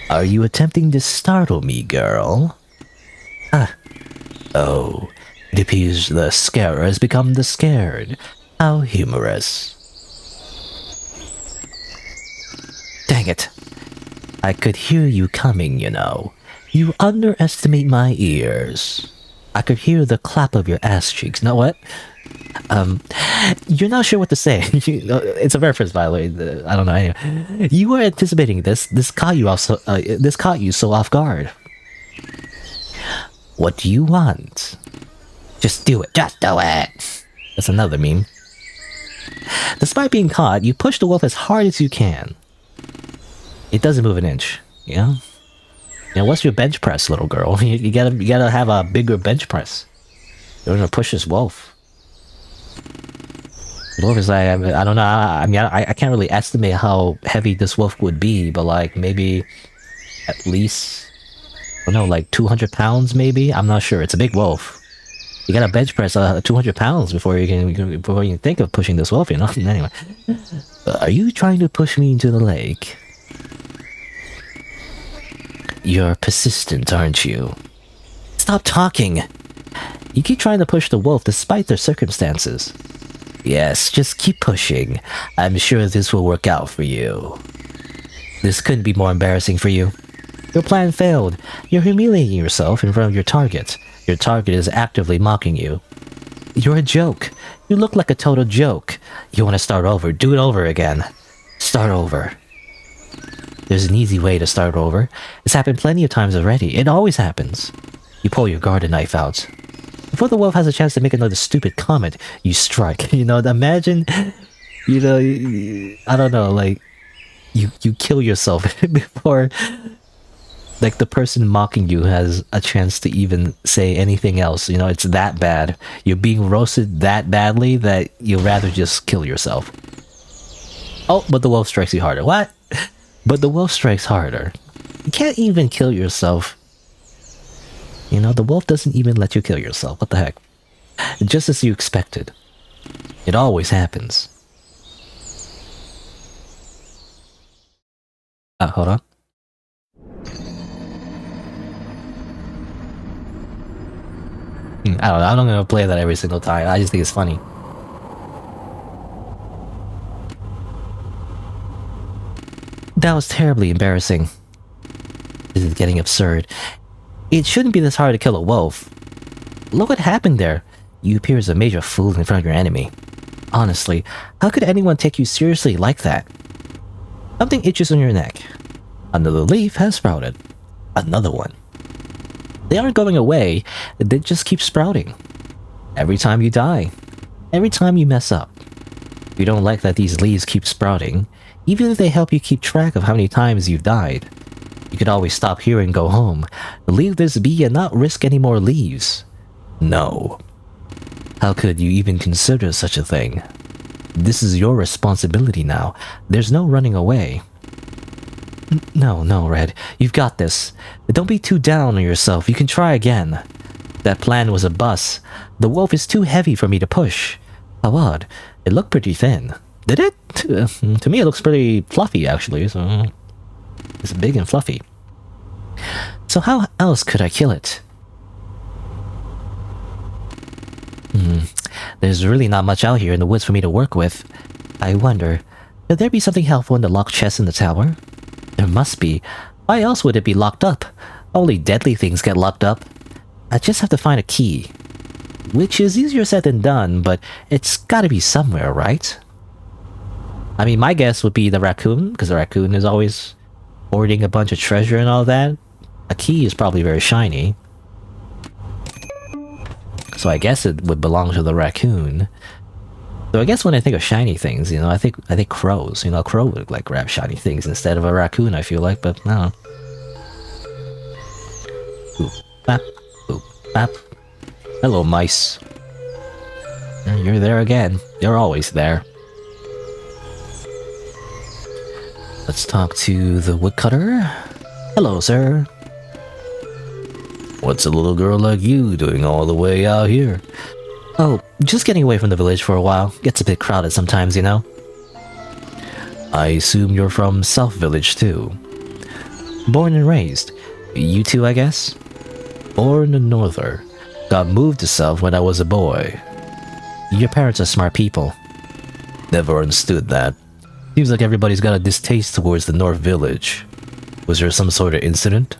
Are you attempting to startle me, girl? Oh, it appears the scarer has become the scared. How humorous. Dang it. I could hear you coming, you know. You underestimate my ears. I could hear the clap of your ass cheeks. Know what? You're not sure what to say. It's a reference, by the way. I don't know. Anyway, you were anticipating this. This caught you so off guard. What do you want? Just do it. Just do it. That's another meme. Despite being caught, you push the wolf as hard as you can. It doesn't move an inch. Yeah. You know, what's your bench press, little girl? You gotta have a bigger bench press. You're gonna push this wolf. The wolf is like, I don't know. I mean, I can't really estimate how heavy this wolf would be, but like maybe at least, I don't know, like 200 pounds maybe. I'm not sure. It's a big wolf. You gotta bench press 200 pounds before you can think of pushing this wolf, you know. Anyway, are you trying to push me into the lake? You're persistent, aren't you? Stop talking! You keep trying to push the wolf despite their circumstances. Yes, just keep pushing. I'm sure this will work out for you. This couldn't be more embarrassing for you. Your plan failed. You're humiliating yourself in front of your target. Your target is actively mocking you. You're a joke. You look like a total joke. You want to start over. Do it over again. Start over. There's an easy way to start over. It's happened plenty of times already. It always happens. You pull your garden knife out. Before the wolf has a chance to make another stupid comment, you strike. You know, imagine, you know, I don't know, like, you kill yourself before, like, the person mocking you has a chance to even say anything else. You know, it's that bad. You're being roasted that badly that you'd rather just kill yourself. Oh, but the wolf strikes you harder. What? But the wolf strikes harder. You can't even kill yourself. You know, the wolf doesn't even let you kill yourself. What the heck? Just as you expected. It always happens. Hold on. I don't know, I'm not gonna play that every single time. I just think it's funny. That was terribly embarrassing. This is getting absurd. It shouldn't be this hard to kill a wolf. Look what happened there. You appear as a major fool in front of your enemy. Honestly, how could anyone take you seriously like that? Something itches on your neck. Another leaf has sprouted. Another one. They aren't going away, they just keep sprouting. Every time you die. Every time you mess up. If you don't like that these leaves keep sprouting, even if they help you keep track of how many times you've died, you could always stop here and go home. Leave this be and not risk any more leaves. No. How could you even consider such a thing? This is your responsibility now. There's no running away. No, Red. You've got this. Don't be too down on yourself. You can try again. That plan was a bust. The wolf is too heavy for me to push. How odd. It looked pretty thin. Did it? To me it looks pretty fluffy, actually. So it's big and fluffy. So how else could I kill it? There's really not much out here in the woods for me to work with. I wonder, could there be something helpful in the locked chest in the tower? There must be. Why else would it be locked up? Only deadly things get locked up. I just have to find a key. Which is easier said than done, but it's gotta be somewhere, right? I mean, my guess would be the raccoon, because the raccoon is always hoarding a bunch of treasure and all that. A key is probably very shiny. So I guess it would belong to the raccoon. So I guess when I think of shiny things, you know, I think crows. You know, a crow would like grab shiny things instead of a raccoon, I feel like, but I don't know. Boop, bap, boop, bap. Hello, mice. You're there again. You're always there. Let's talk to the woodcutter. Hello, sir. What's a little girl like you doing all the way out here? Oh, just getting away from the village for a while. Gets a bit crowded sometimes, you know? I assume you're from South Village too. Born and raised. You too, I guess? Born a Norther. Got moved to South when I was a boy. Your parents are smart people. Never understood that. Seems like everybody's got a distaste towards the North Village. Was there some sort of incident?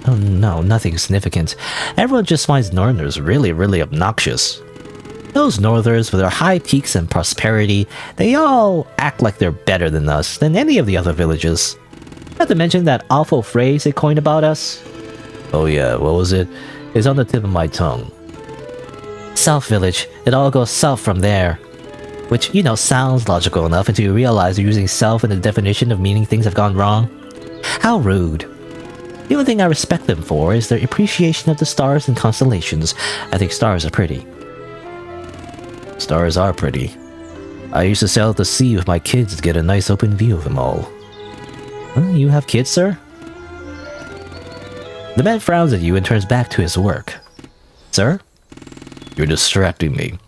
Oh no, nothing significant. Everyone just finds Northerners really, really obnoxious. Those Northerners with their high peaks and prosperity, they all act like they're better than us, than any of the other villages. Not to mention that awful phrase they coined about us. Oh yeah, what was it? It's on the tip of my tongue. South Village, it all goes south from there. Which, you know, sounds logical enough until you realize you're using self in the definition of meaning things have gone wrong. How rude. The only thing I respect them for is their appreciation of the stars and constellations. I think stars are pretty. Stars are pretty. I used to sail at the sea with my kids to get a nice open view of them all. You have kids, sir? The man frowns at you and turns back to his work. Sir? You're distracting me.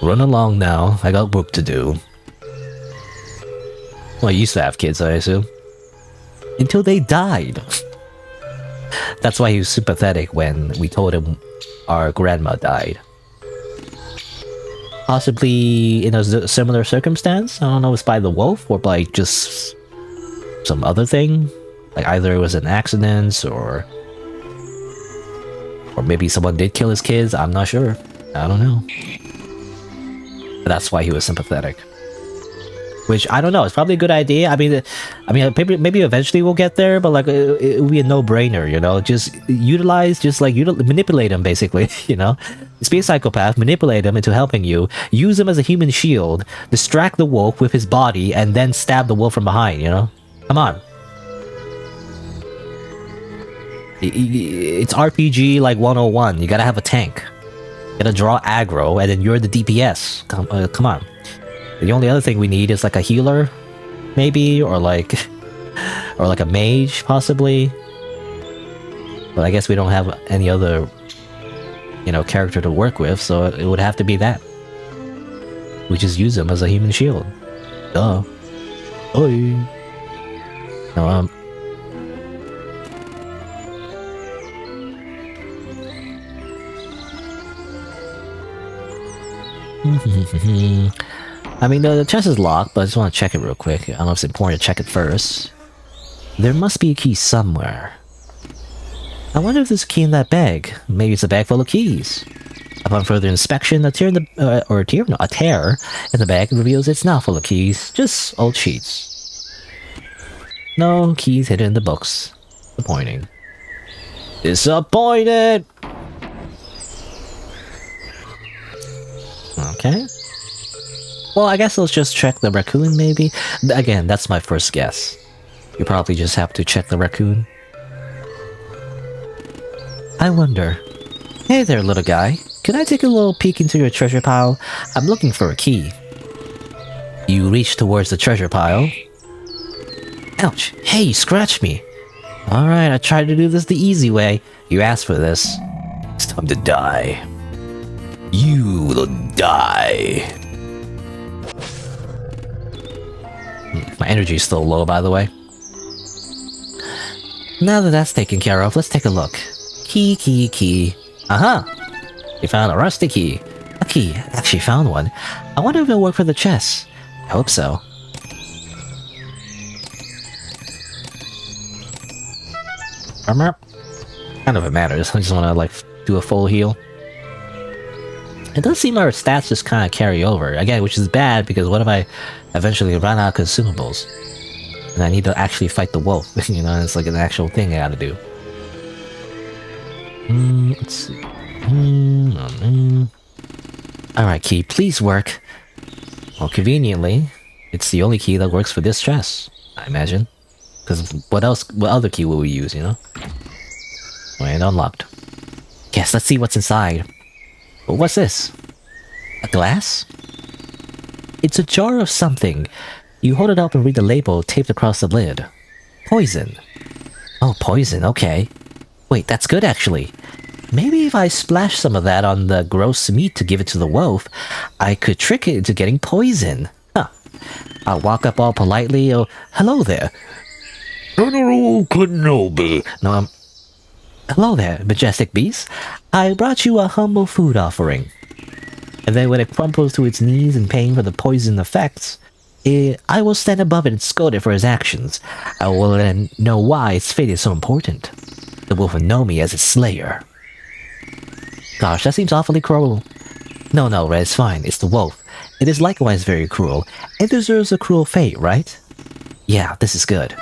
Run along now, I got work to do. Well, you used to have kids, I assume. Until they died. That's why he was sympathetic when we told him our grandma died. Possibly in a similar circumstance? I don't know if it's by the wolf or by just some other thing. Like either it was an accident or maybe someone did kill his kids. I'm not sure. I don't know. But that's why he was sympathetic. Which, I don't know, it's probably a good idea. I mean, maybe eventually we'll get there, but like, it would be a no-brainer, you know? Just manipulate him, basically, you know? Just be a psychopath, manipulate him into helping you, use him as a human shield, distract the wolf with his body, and then stab the wolf from behind, you know? Come on. It's RPG, like, 101. You gotta have a tank. You gotta draw aggro, and then you're the DPS. Come on. The only other thing we need is like a healer, maybe, or like a mage, possibly. But I guess we don't have any other character to work with, so it would have to be that. We just use him as a human shield. Duh. Oi. No, I mean, the chest is locked, but I just want to check it real quick. I don't know if it's important to check it first. There must be a key somewhere. I wonder if there's a key in that bag. Maybe it's a bag full of keys. Upon further inspection, a tear in the bag reveals it's not full of keys, just old sheets. No keys hidden in the books. Disappointing. Disappointed! Okay. Well, I guess let's just check the raccoon, maybe? Again, that's my first guess. You probably just have to check the raccoon. I wonder... Hey there, little guy. Can I take a little peek into your treasure pile? I'm looking for a key. You reach towards the treasure pile. Ouch! Hey, you scratched me! Alright, I tried to do this the easy way. You asked for this. It's time to die. You will die. My energy is still low, by the way. Now that that's taken care of, let's take a look. Key, key, key. Aha! You found a rusty key. A key. Actually found one. I wonder if it'll work for the chest. I hope so. Armor? None of it matters. I just want to, like, do a full heal. It does seem our stats just kind of carry over. Again, which is bad, because what if I eventually run out of consumables? And I need to actually fight the wolf. It's like an actual thing I gotta do. Let's see. Alright, key, please work. Well, conveniently, it's the only key that works for this chest, I imagine. Because what other key will we use, Wait, unlocked. Yes, let's see what's inside. Well, what's this? A glass? It's a jar of something. You hold it up and read the label taped across the lid. Poison. Oh, poison, okay. Wait, that's good actually. Maybe if I splash some of that on the gross meat to give it to the wolf, I could trick it into getting poison. Huh. I'll walk up all politely. Oh, hello there. General Kenobi. No, hello there, majestic beast. I brought you a humble food offering. And then when it crumples to its knees in pain for the poison effects, I will stand above it and scold it for his actions. I will then know why its fate is so important. The wolf will know me as its slayer. Gosh, that seems awfully cruel. No, Red, it's fine. It's the wolf. It is likewise very cruel. It deserves a cruel fate, right? Yeah, this is good.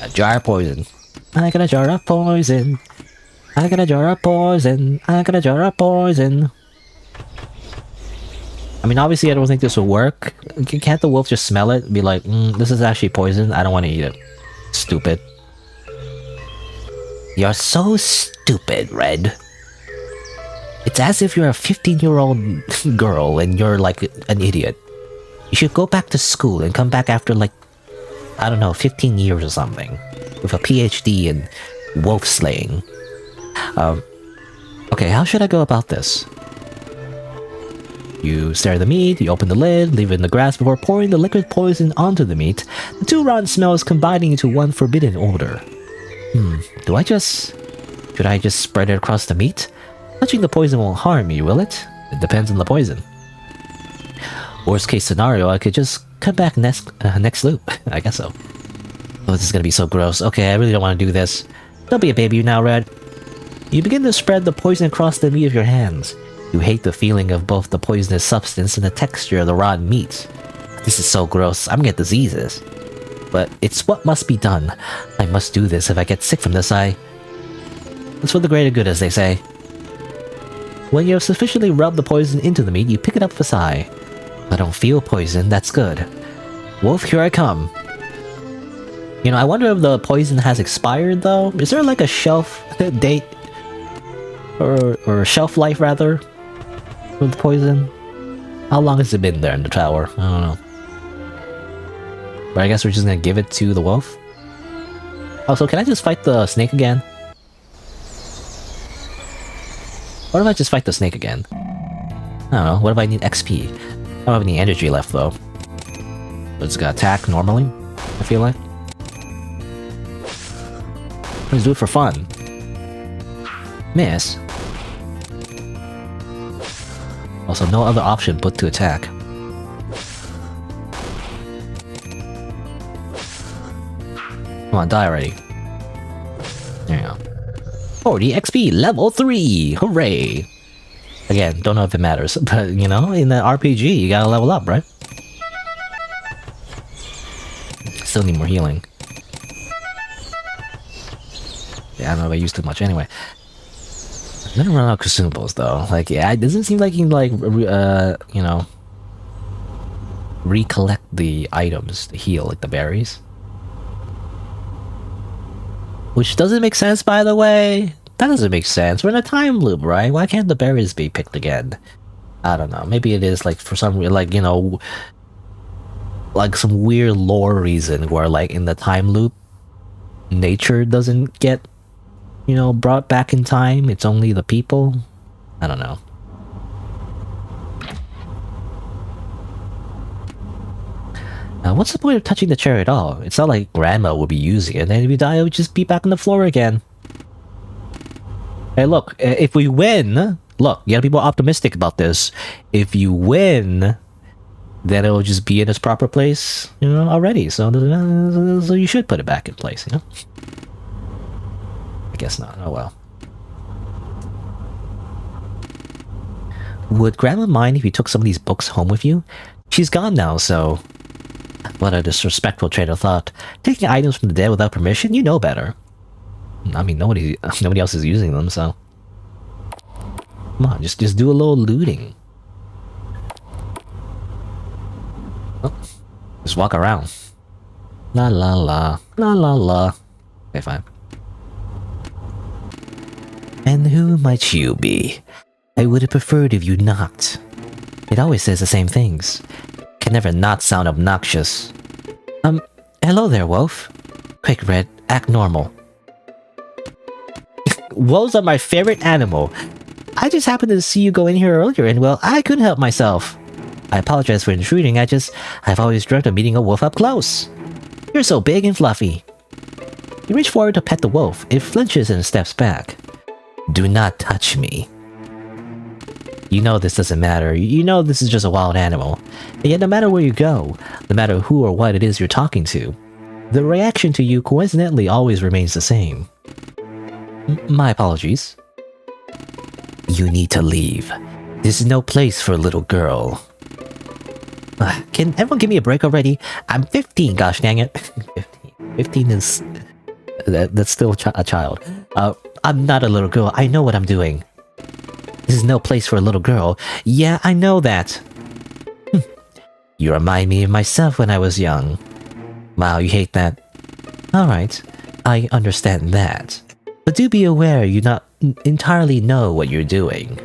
A jar of poison. I got a jar of poison. I got a jar of poison. I got a jar of poison. I mean, obviously I don't think this will work. Can't the wolf just smell it and be like, this is actually poison, I don't want to eat it. Stupid. You're so stupid, Red. It's as if you're a 15-year-old girl and you're like an idiot. You should go back to school and come back after like, I don't know, 15 years or something. With a PhD in wolf slaying. Okay, how should I go about this? You stare at the meat, you open the lid, leave it in the grass before pouring the liquid poison onto the meat, the two rotten smells combining into one forbidden odor. Should I just spread it across the meat? Touching the poison won't harm me, will it? It depends on the poison. Worst case scenario, I could just come back next loop. I guess so. Oh, this is gonna be so gross. Okay, I really don't want to do this. Don't be a baby now, Red. You begin to spread the poison across the meat of your hands. You hate the feeling of both the poisonous substance and the texture of the rotten meat. This is so gross, I'm gonna get diseases. But it's what must be done. I must do this. If I get sick from this, it's for the greater good, as they say. When you have sufficiently rubbed the poison into the meat, you pick it up with a sigh. I don't feel poison, that's good. Wolf, here I come. I wonder if the poison has expired, though? Is there like a shelf date? Or shelf life, rather? With the poison? How long has it been there in the tower? I don't know. But I guess we're just gonna give it to the wolf? Also, can I just fight the snake again? What if I just fight the snake again? I don't know. What if I need XP? I don't have any energy left though. So it's gonna attack normally, I feel like. Let's do it for fun. Miss. Also, no other option but to attack. Come on, die already. There you go. 40 XP, level 3! Hooray! Again, don't know if it matters, but you know, in the RPG, you gotta level up, right? Still need more healing. Yeah, I don't know if I used too much anyway. I'm gonna run out of consumables though. Like, yeah, it doesn't seem like you can, like, you know, recollect the items to heal, like the berries. Which doesn't make sense, by the way. That doesn't make sense. We're in a time loop, right? Why can't the berries be picked again? I don't know. Maybe it is, like, for some reason, like, you know, like some weird lore reason where, like, in the time loop, nature doesn't get, you know, brought back in time. It's only the people. I don't know. Now, what's the point of touching the chair at all? It's not like Grandma would be using it, and then if you die, it would just be back on the floor again. Hey, look, if we win... Look, you gotta be more optimistic about this. If you win, then it'll just be in its proper place, you know, already. So you should put it back in place, you know? I guess not. Oh well. Would Grandma mind if you took some of these books home with you? She's gone now, so... What a disrespectful train of thought. Taking items from the dead without permission? You know better. I mean, nobody else is using them, so... Come on, just do a little looting. Oh, just walk around. La la la. La la la. Okay, fine. And who might you be? I would have preferred if you knocked. It always says the same things. Can never not sound obnoxious. Hello there, Wolf. Quick, Red, act normal. Wolves are my favorite animal. I just happened to see you go in here earlier and, well, I couldn't help myself. I apologize for intruding, I've always dreamt of meeting a wolf up close. You're so big and fluffy. You reach forward to pet the wolf. It flinches and steps back. Do not touch me. You know this doesn't matter. You know this is just a wild animal. And yet no matter where you go, no matter who or what it is you're talking to, the reaction to you coincidentally always remains the same. My apologies. You need to leave. This is no place for a little girl. Can everyone give me a break already? I'm 15, gosh dang it. 15 is... That's still a child. I'm not a little girl. I know what I'm doing. This is no place for a little girl. Yeah, I know that. You remind me of myself when I was young. Wow, you hate that. Alright, I understand that. But do be aware you not entirely know what you're doing.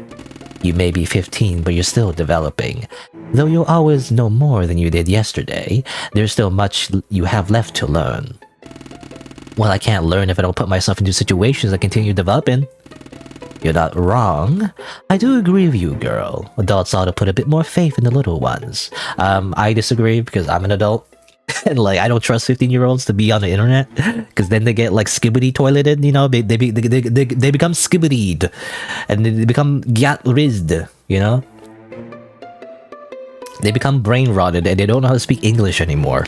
You may be 15, but you're still developing. Though you'll always know more than you did yesterday, there's still much you have left to learn. Well, I can't learn if I don't put myself into situations that continue developing. You're not wrong. I do agree with you, girl. Adults ought to put a bit more faith in the little ones. I disagree because I'm an adult. And, like, I don't trust 15-year-olds to be on the internet. Because then they get, like, skibbity toileted, you know? They become skibbitied. And they become gat-rizzed, you know? They become brain-rotted and they don't know how to speak English anymore.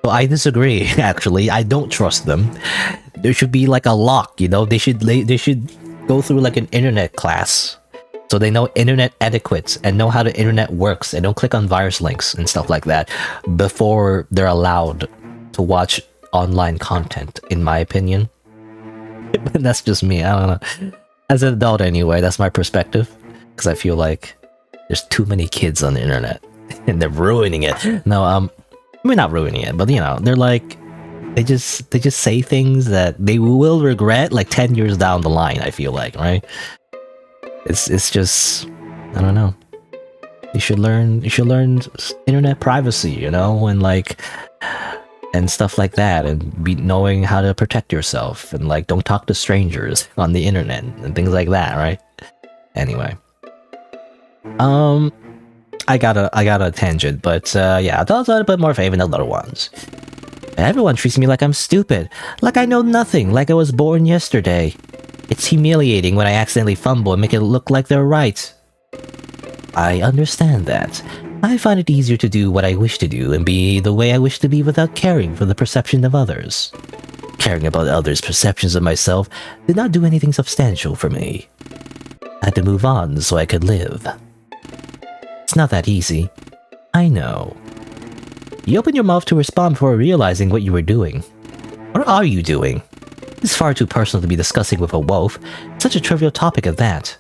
So I disagree, actually. I don't trust them. There should be, like, a lock, you know? They should go through like an internet class so they know internet etiquette and know how the internet works and don't click on virus links and stuff like that before they're allowed to watch online content, in my opinion. But that's just me. I don't know. As an adult anyway, that's my perspective, because I feel like there's too many kids on the internet and they're ruining it. No, I mean, not ruining it, but you know, they're like, they just say things that they will regret like 10 years down the line, I feel like, right? It's just, I don't know. You should learn internet privacy, you know, and like and stuff like that, and knowing how to protect yourself, and like don't talk to strangers on the internet and things like that, right? Anyway, I got a tangent, but yeah, those are a bit more favorite than the other ones. Everyone treats me like I'm stupid, like I know nothing, like I was born yesterday. It's humiliating when I accidentally fumble and make it look like they're right. I understand that. I find it easier to do what I wish to do and be the way I wish to be without caring for the perception of others. Caring about others' perceptions of myself did not do anything substantial for me. I had to move on so I could live. It's not that easy. I know. You opened your mouth to respond before realizing what you were doing. What are you doing? It's far too personal to be discussing with a wolf, such a trivial topic at that.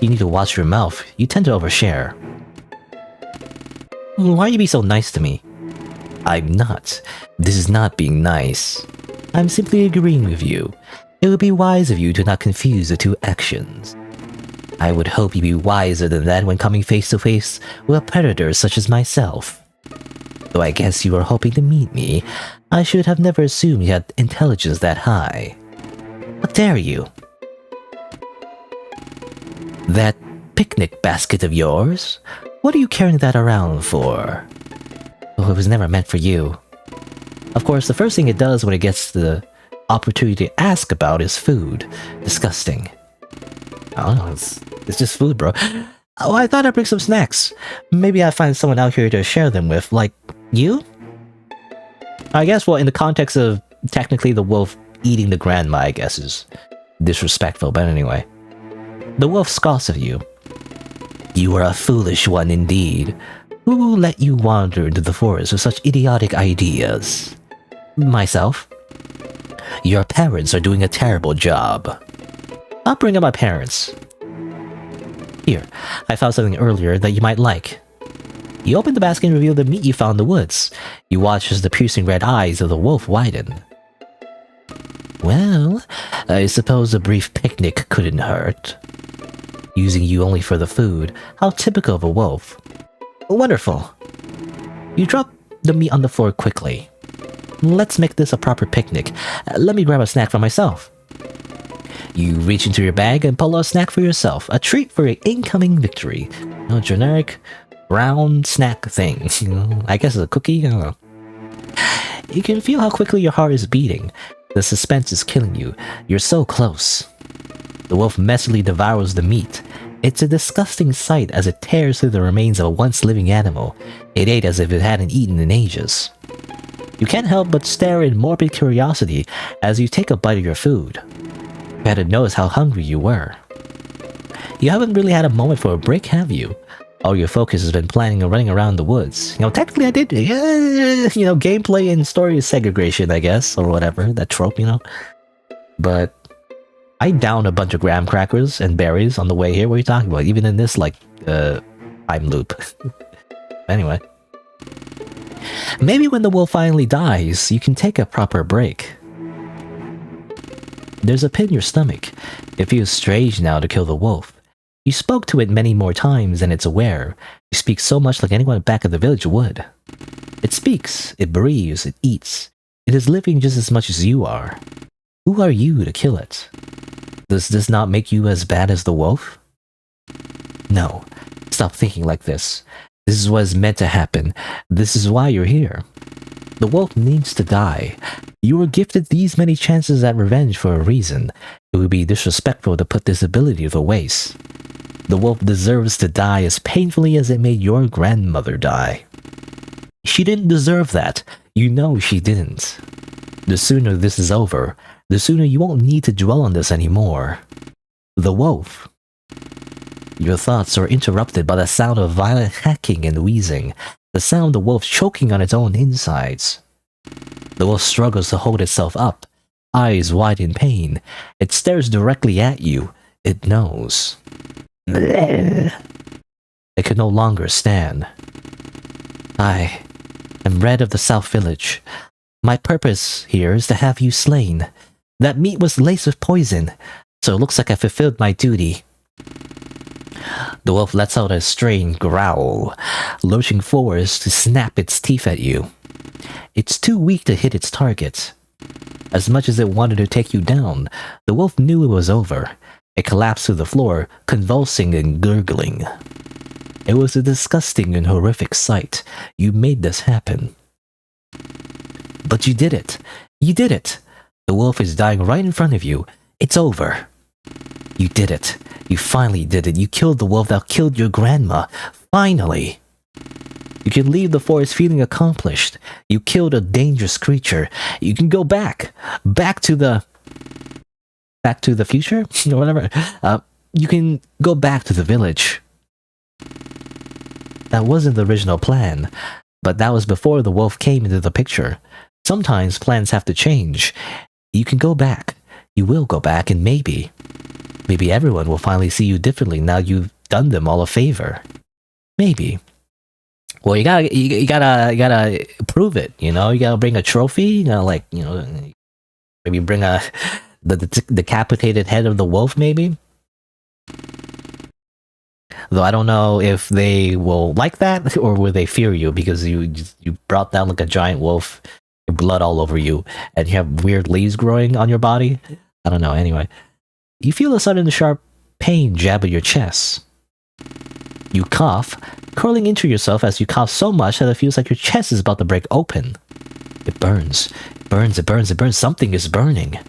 You need to watch your mouth, you tend to overshare. Why you be so nice to me? I'm not. This is not being nice. I'm simply agreeing with you. It would be wise of you to not confuse the two actions. I would hope you'd be wiser than that when coming face to face with a predator such as myself. Though I guess you were hoping to meet me, I should have never assumed you had intelligence that high. How dare you? That picnic basket of yours? What are you carrying that around for? Oh, it was never meant for you. Of course, the first thing it does when it gets the opportunity to ask about is food. Disgusting. I don't know, it's just food, bro. Oh, I thought I'd bring some snacks. Maybe I'd find someone out here to share them with, like you? I guess, well, in the context of technically the wolf eating the grandma, I guess is disrespectful, but anyway. The wolf scoffs at you. You are a foolish one indeed. Who let you wander into the forest with such idiotic ideas? Myself. Your parents are doing a terrible job. I'll bring up my parents. Here, I found something earlier that you might like. You open the basket and reveal the meat you found in the woods. You watch as the piercing red eyes of the wolf widen. Well, I suppose a brief picnic couldn't hurt. Using you only for the food, how typical of a wolf. Wonderful. You drop the meat on the floor quickly. Let's make this a proper picnic. Let me grab a snack for myself. You reach into your bag and pull out a snack for yourself, a treat for your incoming victory. No generic brown snack thing. I guess it's a cookie? I don't know. You can feel how quickly your heart is beating. The suspense is killing you. You're so close. The wolf messily devours the meat. It's a disgusting sight as it tears through the remains of a once living animal. It ate as if it hadn't eaten in ages. You can't help but stare in morbid curiosity as you take a bite of your food. You had to notice how hungry you were. You haven't really had a moment for a break, have you? All your focus has been planning and running around the woods. Technically I did, gameplay and story segregation, I guess, or whatever, that trope, But I downed a bunch of graham crackers and berries on the way here. What are you talking about? Even in this, time loop. Anyway. Maybe when the wolf finally dies, you can take a proper break. There's a pit in your stomach. It feels strange now to kill the wolf. You spoke to it many more times than it's aware. You speak so much like anyone back at the village would. It speaks, it breathes, it eats. It is living just as much as you are. Who are you to kill it? Does this not make you as bad as the wolf? No, stop thinking like this. This is what is meant to happen. This is why you're here. The wolf needs to die. You were gifted these many chances at revenge for a reason. It would be disrespectful to put this ability to waste. The wolf deserves to die as painfully as it made your grandmother die. She didn't deserve that. You know she didn't. The sooner this is over, the sooner you won't need to dwell on this anymore. The wolf. Your thoughts are interrupted by the sound of violent hacking and wheezing, the sound of the wolf choking on its own insides. The wolf struggles to hold itself up, eyes wide in pain. It stares directly at you. It knows. It could no longer stand. I am Red of the South Village. My purpose here is to have you slain. That meat was laced with poison, so it looks like I fulfilled my duty. The wolf lets out a strained growl, lurching forwards to snap its teeth at you. It's too weak to hit its target. As much as it wanted to take you down, the wolf knew it was over. It collapsed to the floor, convulsing and gurgling. It was a disgusting and horrific sight. You made this happen. But you did it. You did it. The wolf is dying right in front of you. It's over. You did it. You finally did it. You killed the wolf that killed your grandma. Finally. You can leave the forest feeling accomplished. You killed a dangerous creature. You can go back. Back to the future? Or whatever. You can go back to the village. That wasn't the original plan, but that was before the wolf came into the picture. Sometimes plans have to change. You can go back. You will go back, and maybe everyone will finally see you differently now you've done them all a favor. Maybe. Well, you gotta prove it. You know, you gotta bring a trophy. You know, maybe bring the decapitated head of the wolf, maybe. Though I don't know if they will like that or will they fear you because you brought down like a giant wolf, blood all over you, and you have weird leaves growing on your body. I don't know. Anyway, you feel a sudden sharp pain jab at your chest. You cough, curling into yourself as you cough so much that it feels like your chest is about to break open. It burns. It burns, it burns, it burns. Something is burning.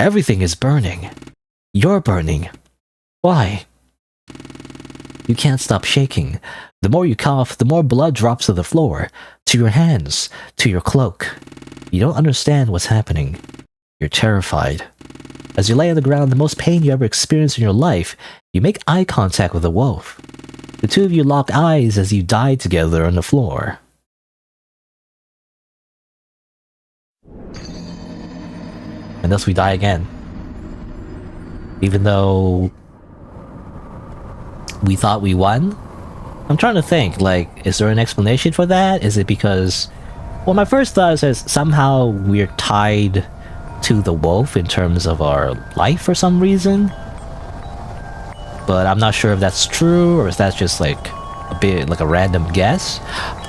Everything is burning. You're burning. Why? You can't stop shaking. The more you cough, the more blood drops to the floor, to your hands, to your cloak. You don't understand what's happening. You're terrified. As you lay on the ground, the most pain you ever experienced in your life, you make eye contact with the wolf. The two of you lock eyes as you die together on the floor. And thus we die again. Even though we thought we won? I'm trying to think, like, is there an explanation for that? Is it because... Well, my first thought is somehow we're tied to the wolf in terms of our life for some reason. But I'm not sure if that's true, or if that's just, like, a bit like a random guess.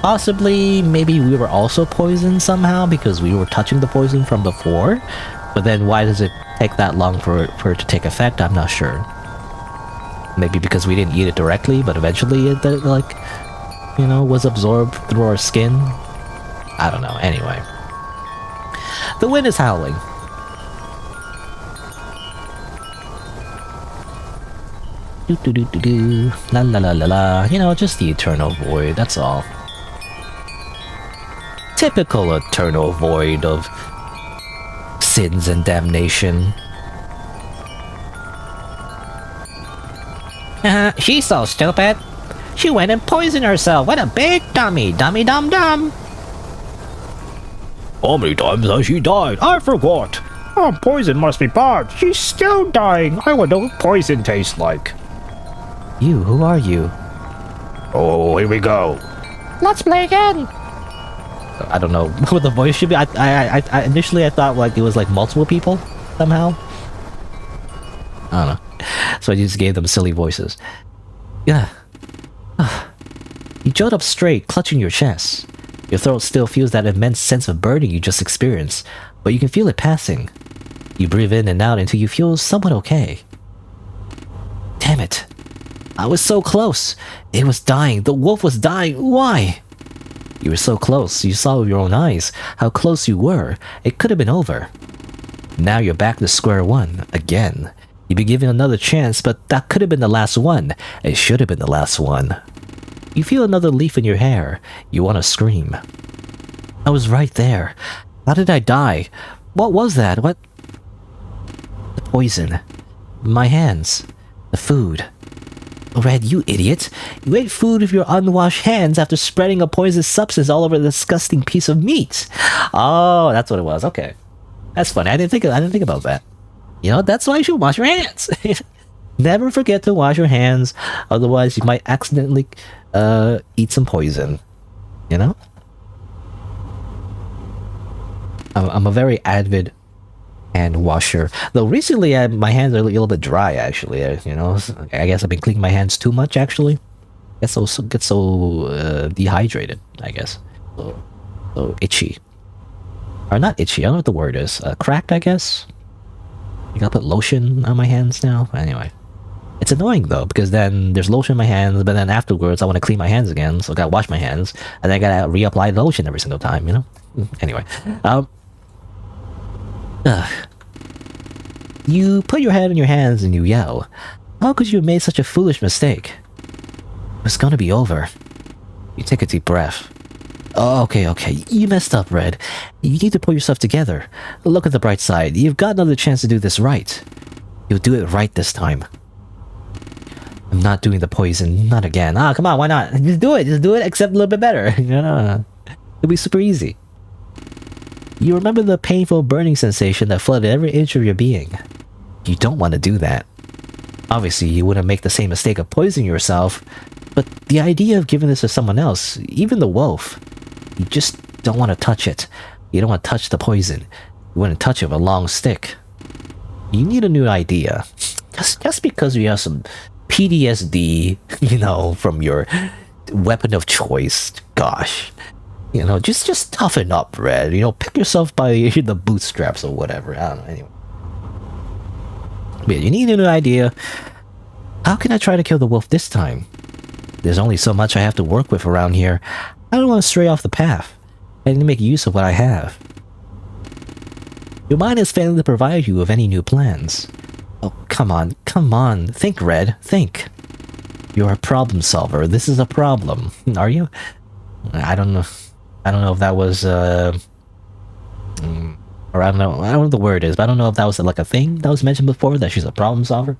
Possibly, maybe we were also poisoned somehow because we were touching the poison from before. But then why does it take that long for it to take effect? I'm not sure. Maybe because we didn't eat it directly, but eventually it, like, you know, was absorbed through our skin. I don't know. Anyway. The wind is howling. Do-do-do-do-do. La la la la la. You know, just the eternal void, that's all. Typical eternal void of sins and damnation. She's so stupid. She went and poisoned herself. What a big dummy. Dummy dum dum. How many times has she died? I forgot. Oh, poison must be bad. She's still dying. I wonder what poison tastes like. You, who are you? Oh, here we go. Let's play again. I don't know what the voice should be. I initially I thought like it was like multiple people somehow. I don't know. So I just gave them silly voices. Yeah. You jolt up straight, clutching your chest. Your throat still feels that immense sense of burning you just experienced, but you can feel it passing. You breathe in and out until you feel somewhat okay. Damn it. I was so close. It was dying. The wolf was dying. Why? You were so close. You saw with your own eyes how close you were. It could have been over. Now you're back to square one, again. You've been given another chance, but that could have been the last one. It should have been the last one. You feel another leaf in your hair. You want to scream. I was right there. How did I die? What was that? What? The poison. My hands. The food. Red, you idiot. You ate food with your unwashed hands after spreading a poisonous substance all over the disgusting piece of meat. Oh, that's what it was. Okay. That's funny. I didn't think about that. You know, that's why you should wash your hands. Never forget to wash your hands, otherwise you might accidentally eat some poison. You know? I'm a very avid hand washer. Though recently my hands are a little bit dry, actually. You know, I guess I've been cleaning my hands too much, actually. Get so dehydrated, I guess. So itchy. Or not itchy, I don't know what the word is. Cracked, I guess? I gotta put lotion on my hands now? Anyway. It's annoying though, because then there's lotion in my hands, but then afterwards I want to clean my hands again, so I gotta wash my hands, and then I gotta reapply the lotion every single time, you know? Anyway. You put your head in your hands and you yell. How could you have made such a foolish mistake? It's gonna be over. You take a deep breath. Oh, okay. You messed up, Red. You need to pull yourself together. Look at the bright side. You've got another chance to do this right. You'll do it right this time. I'm not doing the poison. Not again. Ah, come on, why not? Just do it, except a little bit better. It'll be super easy. You remember the painful burning sensation that flooded every inch of your being. You don't want to do that. Obviously, you wouldn't make the same mistake of poisoning yourself, but the idea of giving this to someone else, even the wolf, you just don't want to touch it. You don't want to touch the poison. You wouldn't touch it with a long stick. You need a new idea. Just because you have some PTSD, from your weapon of choice, gosh. Just toughen up, Red. Pick yourself by the bootstraps or whatever. I don't know, anyway. But you need a new idea. How can I try to kill the wolf this time? There's only so much I have to work with around here. I don't want to stray off the path. I need to make use of what I have. Your mind is failing to provide you with any new plans. Oh, come on. Think, Red. Think. You're a problem solver. This is a problem. Are you? I don't know. I don't know if that was, or I don't know what the word is, but I don't know if that was like a thing that was mentioned before, that she's a problem solver.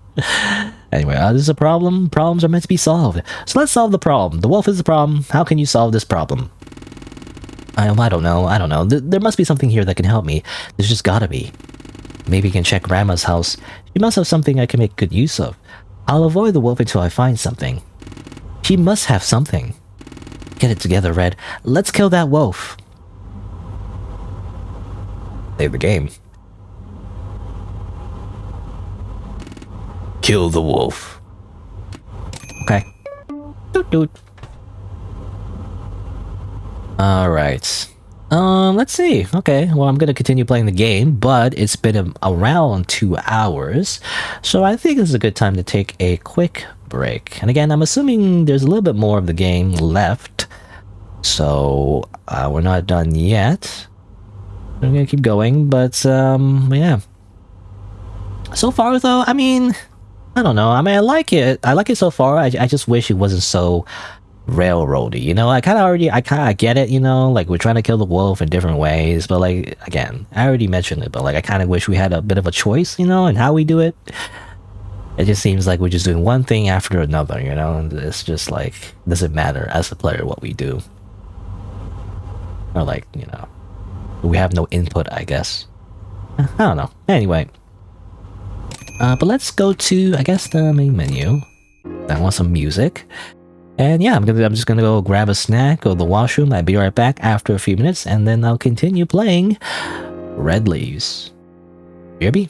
Anyway, this is a problem. Problems are meant to be solved. So let's solve the problem. The wolf is the problem. How can you solve this problem? I don't know. There must be something here that can help me. There's just gotta be. Maybe you can check Grandma's house. She must have something I can make good use of. I'll avoid the wolf until I find something. She must have something. Get it together, Red. Let's kill that wolf. Save the game. Kill the wolf. Okay. Doot. Alright. Let's see. Okay, well, I'm gonna continue playing the game, but it's been around 2 hours, so I think this is a good time to take a quick break. And again, I'm assuming there's a little bit more of the game left, so we're not done yet. I'm gonna keep going, but yeah. So far, though, I mean, I don't know. I mean, I like it. I like it so far. I just wish it wasn't so railroady. I kind of get it. Like we're trying to kill the wolf in different ways, but like again, I already mentioned it. But like, I kind of wish we had a bit of a choice, in how we do it. It just seems like we're just doing one thing after another, and it's just like doesn't matter as a player what we do, or like we have no input, I guess. I don't know. Anyway. But let's go to, I guess, the main menu. I want some music. And yeah, I'm just gonna go grab a snack, go to the washroom. I'll be right back after a few minutes, and then I'll continue playing Red Leaves. BRB.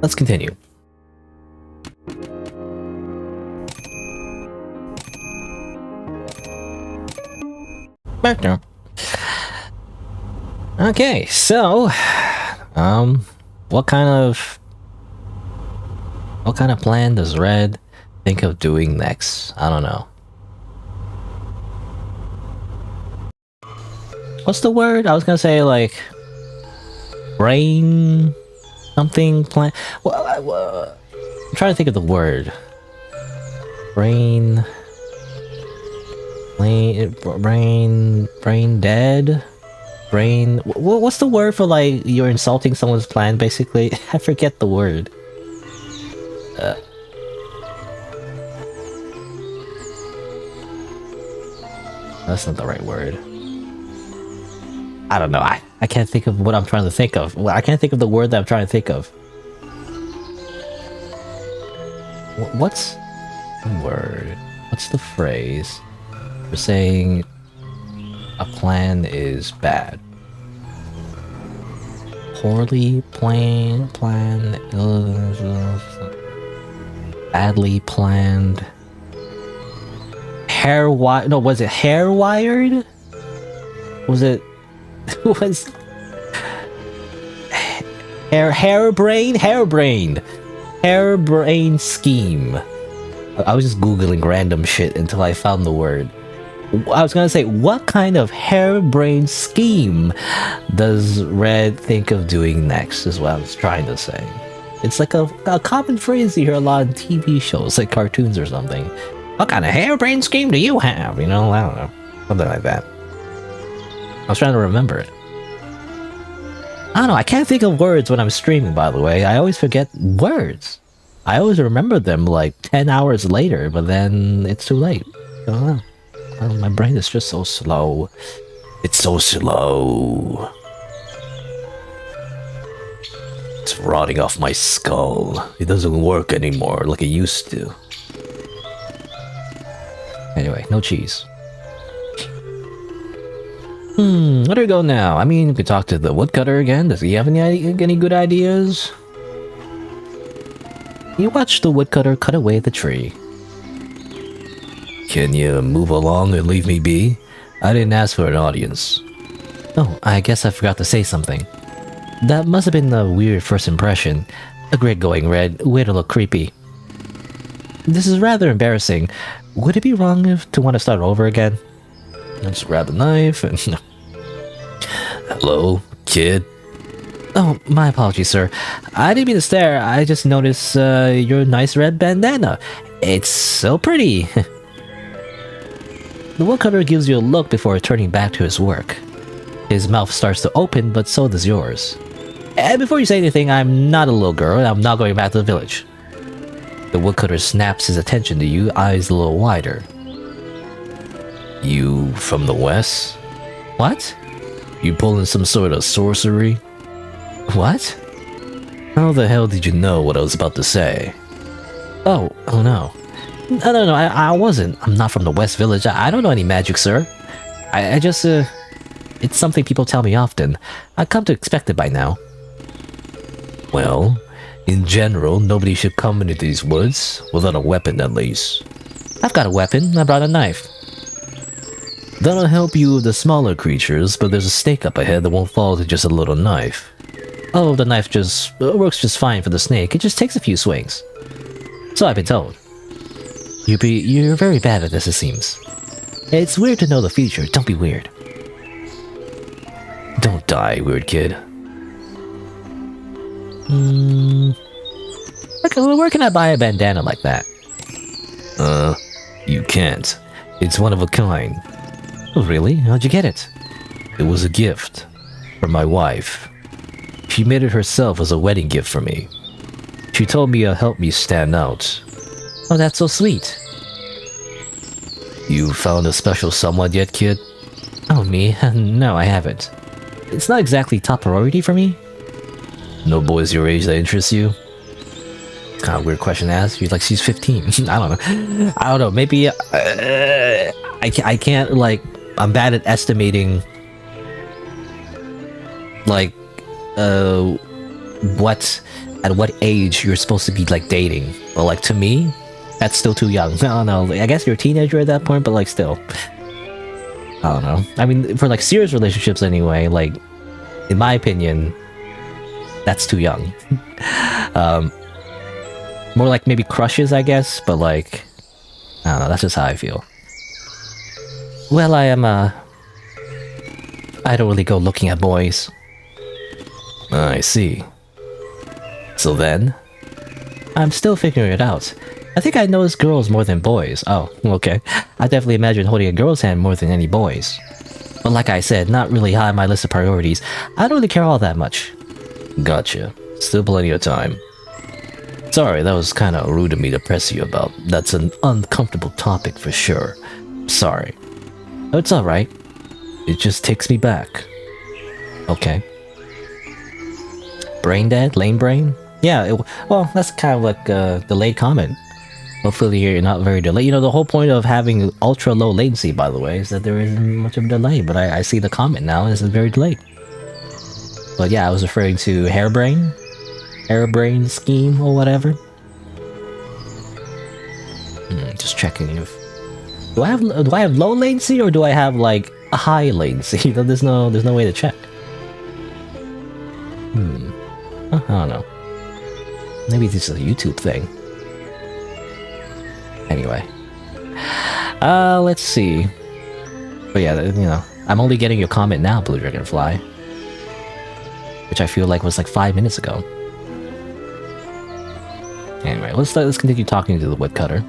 let's continue. Okay, so, what kind of plan does Red think of doing next? I don't know. What's the word? I was gonna say like brain something plan. Well, I'm trying to think of the word. Brain dead. What's the word for like you're insulting someone's plan? Basically, I forget the word. That's not the right word. I don't know. I can't think of what I'm trying to think of. Well, I can't think of the word that I'm trying to think of. What's the word? What's the phrase for saying a plan is bad? Poorly planned, badly planned. No, was it hair wired? Was it was harebrained scheme. I was just googling random shit until I found the word. I was gonna say, what kind of harebrained scheme does Red think of doing next, is what I was trying to say. It's like a common phrase you hear a lot in TV shows, like cartoons or something. What kind of harebrained scheme do you have? You know, I don't know. Something like that. I was trying to remember it. I don't know, I can't think of words when I'm streaming, by the way. I always forget words. I always remember them like 10 hours later, but then it's too late. I don't know. My brain is just so slow. It's so slow. It's rotting off my skull. It doesn't work anymore like it used to. Anyway, no cheese. Where do we go now? I mean, we could talk to the woodcutter again. Does he have any good ideas? You watch the woodcutter cut away the tree. Can you move along and leave me be? I didn't ask for an audience. Oh, I guess I forgot to say something. That must have been a weird first impression. A great going, Red. Way to look creepy. This is rather embarrassing. Would it be wrong to want to start over again? I just grab the knife and... Hello, kid? Oh, my apologies, sir. I didn't mean to stare. I just noticed your nice red bandana. It's so pretty. The woodcutter gives you a look before turning back to his work. His mouth starts to open, but so does yours. And before you say anything, I'm not a little girl, and I'm not going back to the village. The woodcutter snaps his attention to you, eyes a little wider. You from the west? What? You pulling some sort of sorcery? What? How the hell did you know what I was about to say? Oh no. No, I wasn't. I'm not from the West Village. I don't know any magic, sir. I just, it's something people tell me often. I've come to expect it by now. Well, in general, nobody should come into these woods, without a weapon at least. I've got a weapon. I brought a knife. That'll help you with the smaller creatures, but there's a snake up ahead that won't fall to just a little knife. Oh, the knife just works just fine for the snake. It just takes a few swings. So I've been told. You're very bad at this, it seems. It's weird to know the future. Don't be weird. Don't die, weird kid. Where can I buy a bandana like that? You can't. It's one of a kind. Oh, really? How'd you get it? It was a gift. From my wife. She made it herself as a wedding gift for me. She told me it'll help me stand out. Oh, that's so sweet. You found a special someone yet, kid? Oh, me? No, I haven't. It's not exactly top priority for me. No boys your age that interest you? Kind of weird question to ask. She's 15. I don't know. Maybe I can't, like, I'm bad at estimating, like, what at what age you're supposed to be like dating. But like to me, that's still too young. I don't know. I guess you're a teenager at that point, but like still. I don't know. I mean, for like serious relationships anyway, like in my opinion, that's too young. More like maybe crushes, I guess, but like I don't know, that's just how I feel. Well, I don't really go looking at boys. I see. So then? I'm still figuring it out. I think I notice girls more than boys. Oh, okay. I definitely imagine holding a girl's hand more than any boys. But like I said, not really high on my list of priorities. I don't really care all that much. Gotcha. Still plenty of time. Sorry, that was kind of rude of me to press you about. That's an uncomfortable topic for sure. Sorry. Oh, it's alright. It just takes me back. Okay. Brain dead? Lame brain? Yeah, well, that's kind of like a delayed comment. Hopefully you're not very delayed. You know, the whole point of having ultra low latency, by the way, is that there isn't much of a delay. But I see the comment now, and it's very delayed. But yeah, I was referring to hairbrain scheme or whatever. Just checking if do I have low latency or do I have like a high latency? There's no way to check. I don't know. Maybe this is a YouTube thing. Anyway, let's see. But yeah, you know, I'm only getting your comment now, Blue Dragonfly, which I feel like was like 5 minutes ago. Anyway, let's continue talking to the woodcutter.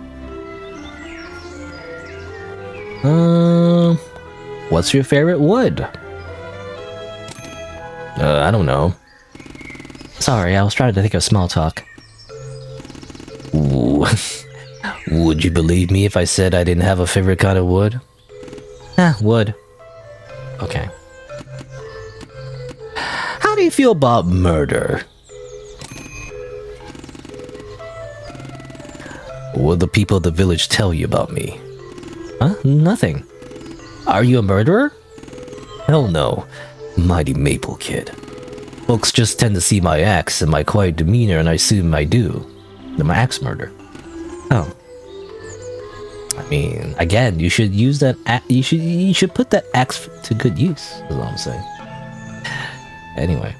What's your favorite wood? I don't know. Sorry, I was trying to think of small talk. Ooh. Would you believe me if I said I didn't have a favorite kind of wood? Wood. Okay. How do you feel about murder? What do the people of the village tell you about me? Huh? Nothing. Are you a murderer? Hell no. Mighty Maple Kid. Folks just tend to see my axe and my quiet demeanor and I assume I do. My axe murder. Oh. I mean, again, you should use that you should put that axe to good use, is what I'm saying. Anyway.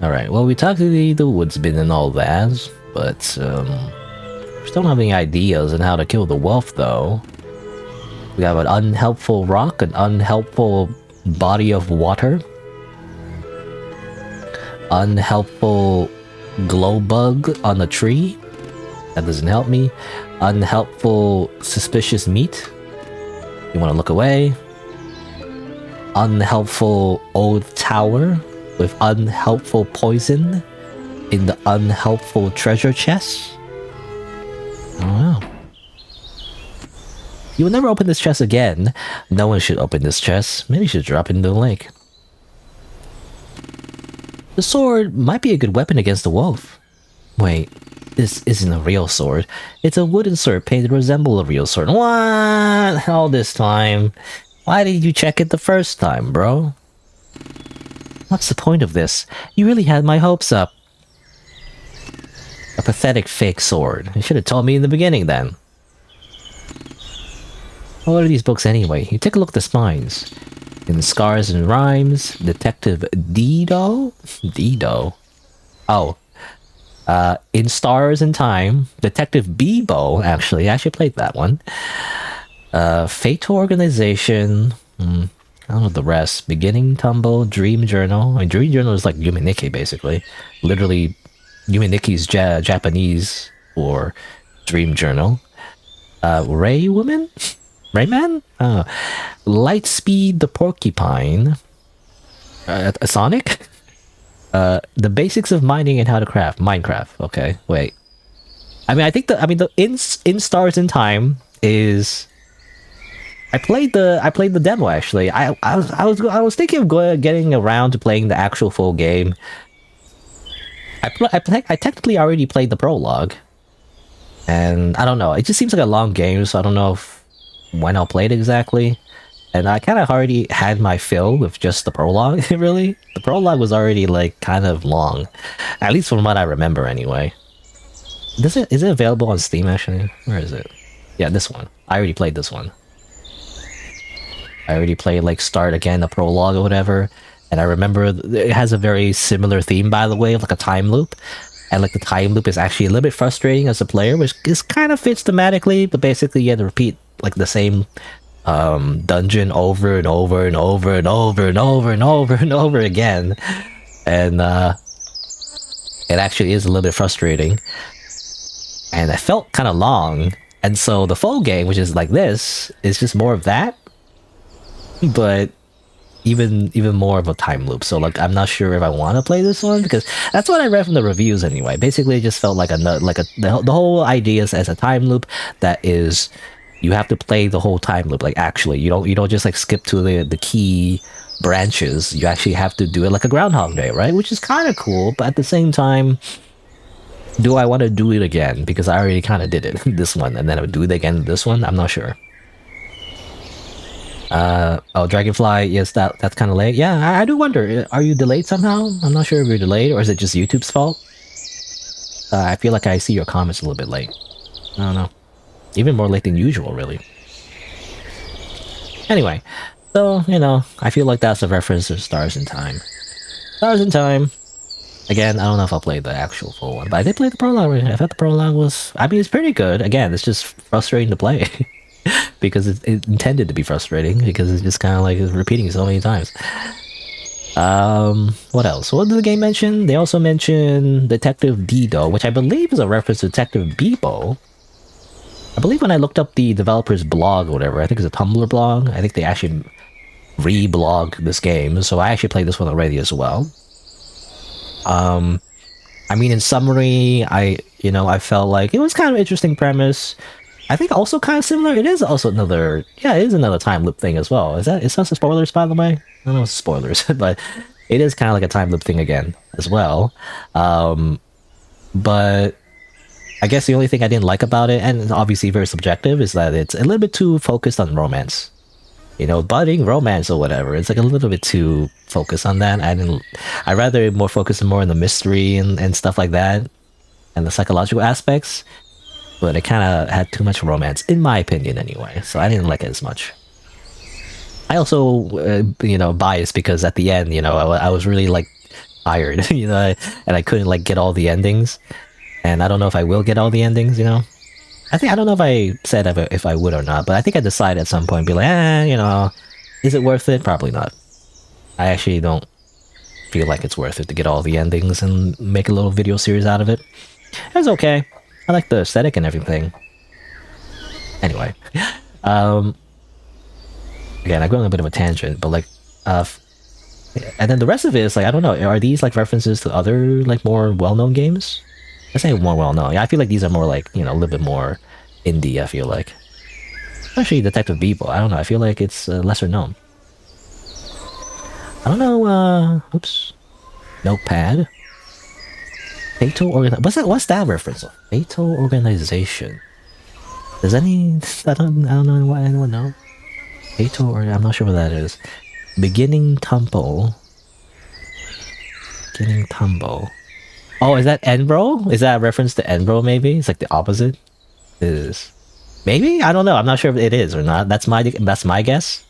Alright, well, we talked to the woodsman and all that, but still don't have any ideas on how to kill the wolf, though. We have an unhelpful rock, an unhelpful body of water, unhelpful glow bug on a tree. That doesn't help me. Unhelpful suspicious meat. You want to look away. Unhelpful old tower with unhelpful poison in the unhelpful treasure chest. Oh wow. You will never open this chest again. No one should open this chest. Maybe you should drop it into the lake. The sword might be a good weapon against the wolf. Wait, this isn't a real sword. It's a wooden sword painted to resemble a real sword. What? All this time? Why did you check it the first time, bro? What's the point of this? You really had my hopes up. A pathetic fake sword. You should have told me in the beginning then. What are these books anyway? You take a look at the spines. In Scars and Rhymes, Detective Dido? Dido? Oh. In Stars and Time, Detective Bebo, actually. I actually played that one. Fatal Organization. I don't know the rest. Beginning Tumble, Dream Journal. I mean, Dream Journal is like Yumeniki, basically. Literally, Yumeniki's Japanese for Dream Journal. Ray Woman? Rayman? Lightspeed the Porcupine. Sonic? The Basics of Mining and How to Craft. Minecraft. Okay, wait. I mean, I think the in Stars in Time is. I played the demo actually. I was thinking of getting around to playing the actual full game. I technically already played the prologue, and I don't know. It just seems like a long game, so I don't know when I'll play it exactly. And I kind of already had my fill with just the prologue, really. The prologue was already, like, kind of long. At least from what I remember, anyway. Is it available on Steam, actually? Where is it? Yeah, this one. I already played this one. I already played, like, Start Again, the prologue or whatever. And I remember it has a very similar theme, by the way, of, like, a time loop. And, like, the time loop is actually a little bit frustrating as a player, which is kind of fits thematically, but basically you have to repeat, like, the same dungeon over and over and over and over and over and over and over again. And it actually is a little bit frustrating. And it felt kind of long. And so the full game, which is like this, is just more of that, but even more of a time loop. So like, I'm not sure if I want to play this one, because that's what I read from the reviews anyway. Basically, it just felt like the whole idea is as a time loop that is, you have to play the whole time loop. Like, actually, you don't just like skip to the key branches. You actually have to do it like a Groundhog Day, right? Which is kind of cool, but at the same time, do I want to do it again? Because I already kind of did it this one, and then I would do it again this one. I'm not sure. Oh, Dragonfly, yes, that's kind of late. Yeah, I do wonder, are you delayed somehow? I'm not sure if you're delayed, or is it just YouTube's fault? I feel like I see your comments a little bit late. I don't know. Even more late than usual, really. Anyway, so, you know, I feel like that's a reference to Stars in Time. Stars in Time. Again, I don't know if I'll play the actual full one, but I did play the prologue. I thought the prologue was... I mean, it's pretty good. Again, it's just frustrating to play. Because it's intended to be frustrating, because it's just kind of like repeating so many times. What else? What did the game mention? They also mentioned Detective Dido, which I believe is a reference to Detective Bebo. I believe when I looked up the developer's blog or whatever, I think it's a Tumblr blog, I think they actually re-blog this game, so I actually played this one already as well. I mean, in summary, I felt like it was kind of an interesting premise. I think also kind of similar. It is also another, yeah, it is another time loop thing as well. Is that spoilers, by the way? I don't know if it's spoilers, but it is kind of like a time loop thing again as well. But I guess the only thing I didn't like about it, and it's obviously very subjective, is that it's a little bit too focused on romance. You know, budding romance or whatever. It's like a little bit too focused on that. I'd rather more focus more on the mystery and stuff like that, and the psychological aspects. But it kind of had too much romance, in my opinion, anyway. So I didn't like it as much. I also, biased because at the end, I was really like tired, and I couldn't like get all the endings. And I don't know if I will get all the endings, I don't know if I said if I would or not, but I think I decided at some point, be like, is it worth it? Probably not. I actually don't feel like it's worth it to get all the endings and make a little video series out of it. It was okay. I like the aesthetic and everything. Anyway, again, I go on a bit of a tangent, but like, and then the rest of it is like, I don't know, are these like references to other like more well-known games? I say more well-known. Yeah, I feel like these are more like, a little bit more indie, I feel like. Especially Detective Bebo. I don't know, I feel like it's lesser known. I don't know, oops. Notepad. Fatal Organization. What's that reference? Fatal Organization. Does I don't know what anyone know. Fatal I'm not sure what that is. Beginning Tumble. Beginning Tumble. Oh, is that Enbro? Is that a reference to Enbro, maybe? It's like the opposite? It is. Maybe? I don't know. I'm not sure if it is or not. That's my guess.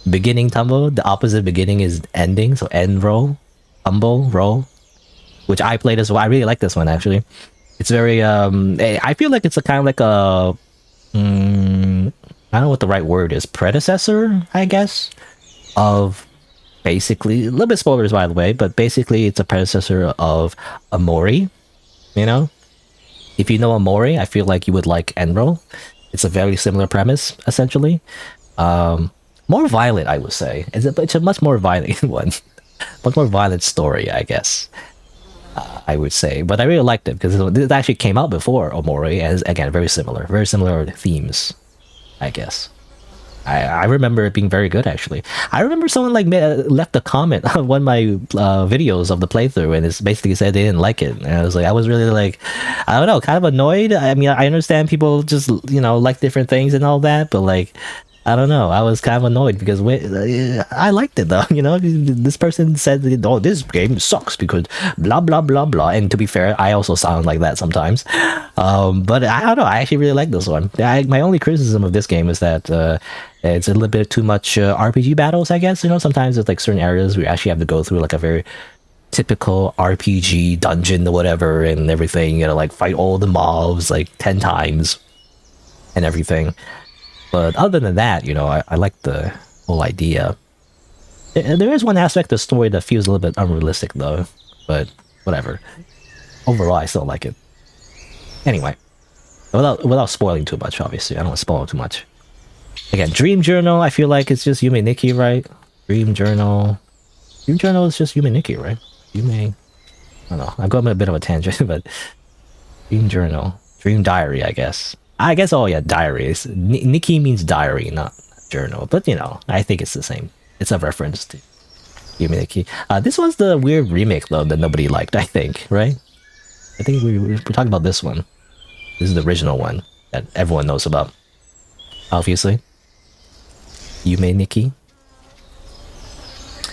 Beginning Tumble. The opposite beginning is ending. So Enbro. Tumble. Roll. Which I played as well. I really like this one, actually. It's very, I feel like it's a kind of like a, I don't know what the right word is, predecessor, I guess, of basically, a little bit spoilers, by the way, but basically it's a predecessor of Amori, If you know Amori, I feel like you would like Enro. It's a very similar premise, essentially. More violent, I would say. It's a much more violent one. Much more violent story, I guess. I would say, but I really liked it because it actually came out before Omori, and again, very similar themes, I guess. I remember it being very good, actually. I remember someone like left a comment on one of my videos of the playthrough, and it's basically said they didn't like it. And I was really like, I don't know, kind of annoyed. I mean, I understand people just like different things and all that, but like, I don't know. I was kind of annoyed because I liked it though. You know, this person said, "Oh, this game sucks because blah blah blah blah." And to be fair, I also sound like that sometimes. But I don't know. I actually really like this one. My only criticism of this game is that it's a little bit too much RPG battles. I guess, you know, sometimes there's like certain areas where you actually have to go through like a very typical RPG dungeon or whatever and everything. You know, like fight all the mobs like 10 times and everything. But other than that, you know, I like the whole idea. There is one aspect of the story that feels a little bit unrealistic, though. But whatever. Overall, I still like it. Anyway, without spoiling too much, obviously. I don't want to spoil too much. Again, Dream Journal, I feel like it's just Yume Nikki, right? Dream Journal. Dream Journal is just Yume Nikki, right? Yume... I don't know. I'm going on a bit of a tangent, but... Dream Journal. Dream Diary, I guess. Oh yeah, diaries. Nikki means diary, not journal. But you know, I think it's the same. It's a reference to Yume Nikki. This one's the weird remake though that nobody liked, I think, right? I think we're talking about this one. This is the original one that everyone knows about. Obviously. Yume Nikki.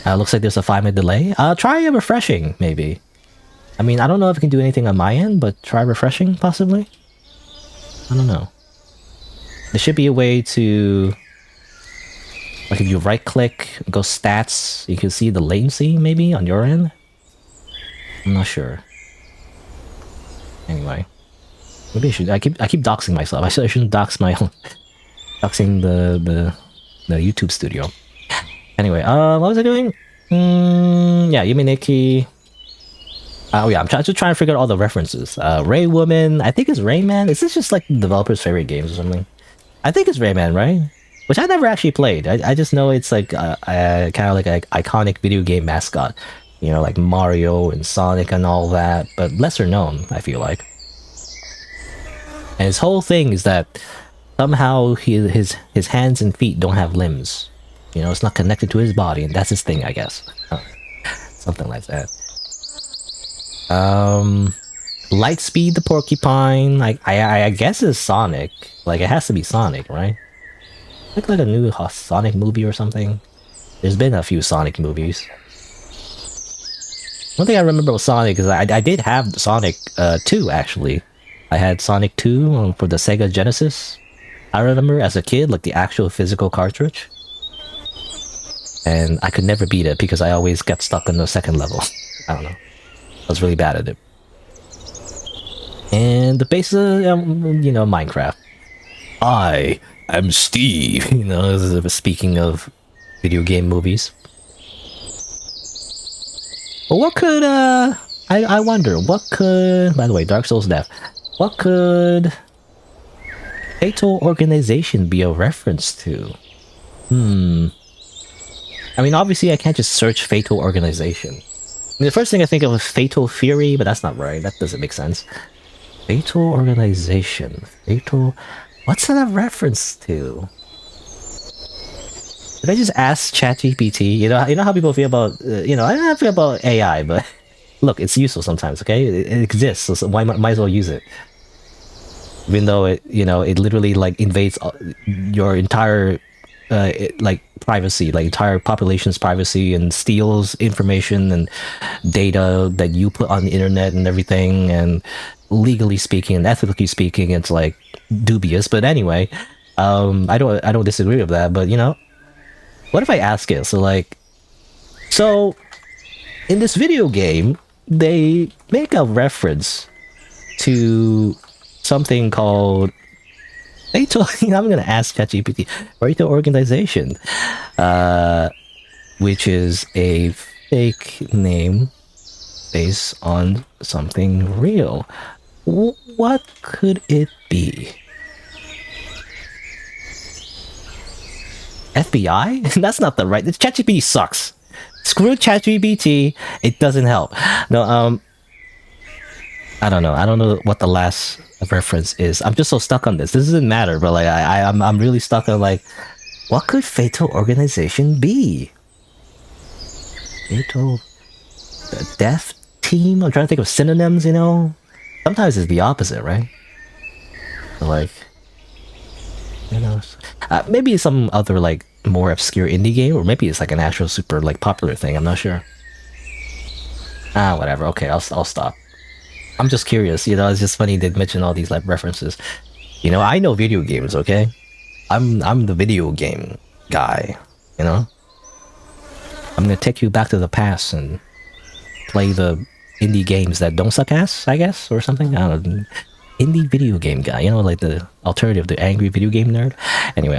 Looks like there's a 5-minute delay. Try refreshing, maybe. I mean, I don't know if I can do anything on my end, but try refreshing, possibly? I don't know. There should be a way to... Like if you right-click, go stats, you can see the latency, maybe, on your end? I'm not sure. Anyway. Maybe I should... I keep doxing myself. I shouldn't dox my own... Doxing the YouTube studio. Anyway, what was I doing? Yeah, Yume Nikki... Oh yeah, I'm just trying to figure out all the references. Ray Woman, I think it's Rayman. Is this just like the developer's favorite games or something? I think it's Rayman, right? Which I never actually played. I just know it's like kind of like an iconic video game mascot. You know, like Mario and Sonic and all that, but lesser known, I feel like. And his whole thing is that somehow his hands and feet don't have limbs. You know, it's not connected to his body, and that's his thing, I guess. Something like that. Lightspeed the Porcupine, I guess is Sonic. Like, it has to be Sonic, right? Like a new Sonic movie or something. There's been a few Sonic movies. One thing I remember with Sonic is I did have Sonic 2, actually. I had Sonic 2 for the Sega Genesis. I remember as a kid, like the actual physical cartridge. And I could never beat it because I always got stuck on the second level. I don't know. I was really bad at it. And the base of, you know, Minecraft. I am Steve. You know, speaking of video game movies. Well, what could, I wonder, what could, by the way, Dark Souls Death, what could Fatal Organization be a reference to? I mean, obviously I can't just search Fatal Organization. I mean, the first thing I think of is Fatal Fury, but that's not right. That doesn't make sense. Fatal Organization. Fatal... What's that a reference to? Did I just ask ChatGPT? You know how people feel about... you know, I don't feel about AI, but... Look, it's useful sometimes, okay? It exists, so why might as well use it. Even though it, you know, it literally, like, invades your entire... like privacy, like entire population's privacy, and steals information and data that you put on the internet and everything, and legally speaking and ethically speaking, it's like dubious. But anyway, I don't disagree with that. But you know, what if I ask it? So in this video game, they make a reference to something called Fatal, I'm gonna ask ChatGPT. Fatal Organization, which is a fake name based on something real. What could it be? FBI? That's not the right. ChatGPT sucks. Screw ChatGPT. It doesn't help. No, I don't know. I don't know what the last reference is. I'm just so stuck on this. This doesn't matter, but like I'm really stuck on like, what could Fatal Organization be? Fatal Death Team? I'm trying to think of synonyms, you know? Sometimes it's the opposite, right? Like, Who knows? Maybe some other like more obscure indie game, or maybe it's like an actual super like popular thing. I'm not sure. Whatever. Okay, I'll stop. I'm just curious. You know, it's just funny they mention all these like references. You know, I know video games. Okay, I'm the video game guy. You know, I'm gonna take you back to the past and play the indie games that don't suck ass, I guess, or something. I don't know. Indie video game guy, you know, like the alternative, the angry video game nerd. Anyway,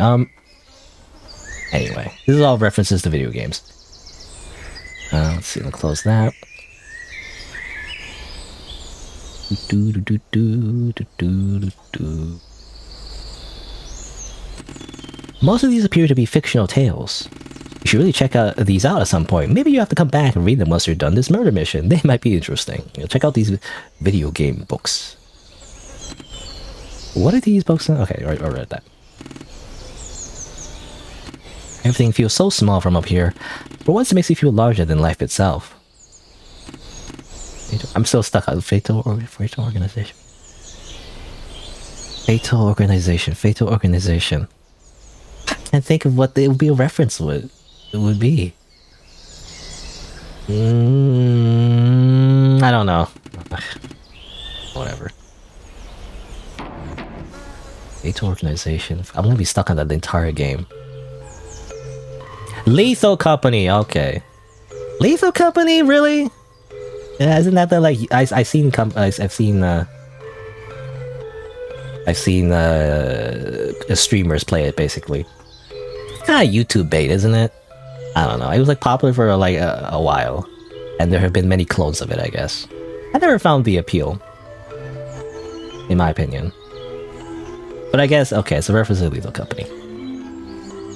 this is all references to video games. Let's see, let's close that. Most of these appear to be fictional tales. You should really check these out at some point. Maybe you have to come back and read them once you're done this murder mission. They might be interesting. You know, check out these video game books. What are these books? Okay, I read that. Everything feels so small from up here. For once, it makes me feel larger than life itself. I'm still stuck on fatal organization. Fatal organization. I can't think of what it would be a reference with. It would be. I don't know. Whatever. Fatal organization. I'm gonna be stuck on that the entire game. Lethal Company. Okay. Lethal Company, really? Yeah, isn't that the like I've seen streamers play it basically. It's kind of YouTube bait, isn't it? I don't know. It was like popular for like a while, and there have been many clones of it. I guess I never found the appeal, in my opinion. But I guess okay, it's a reference to Lethal Company.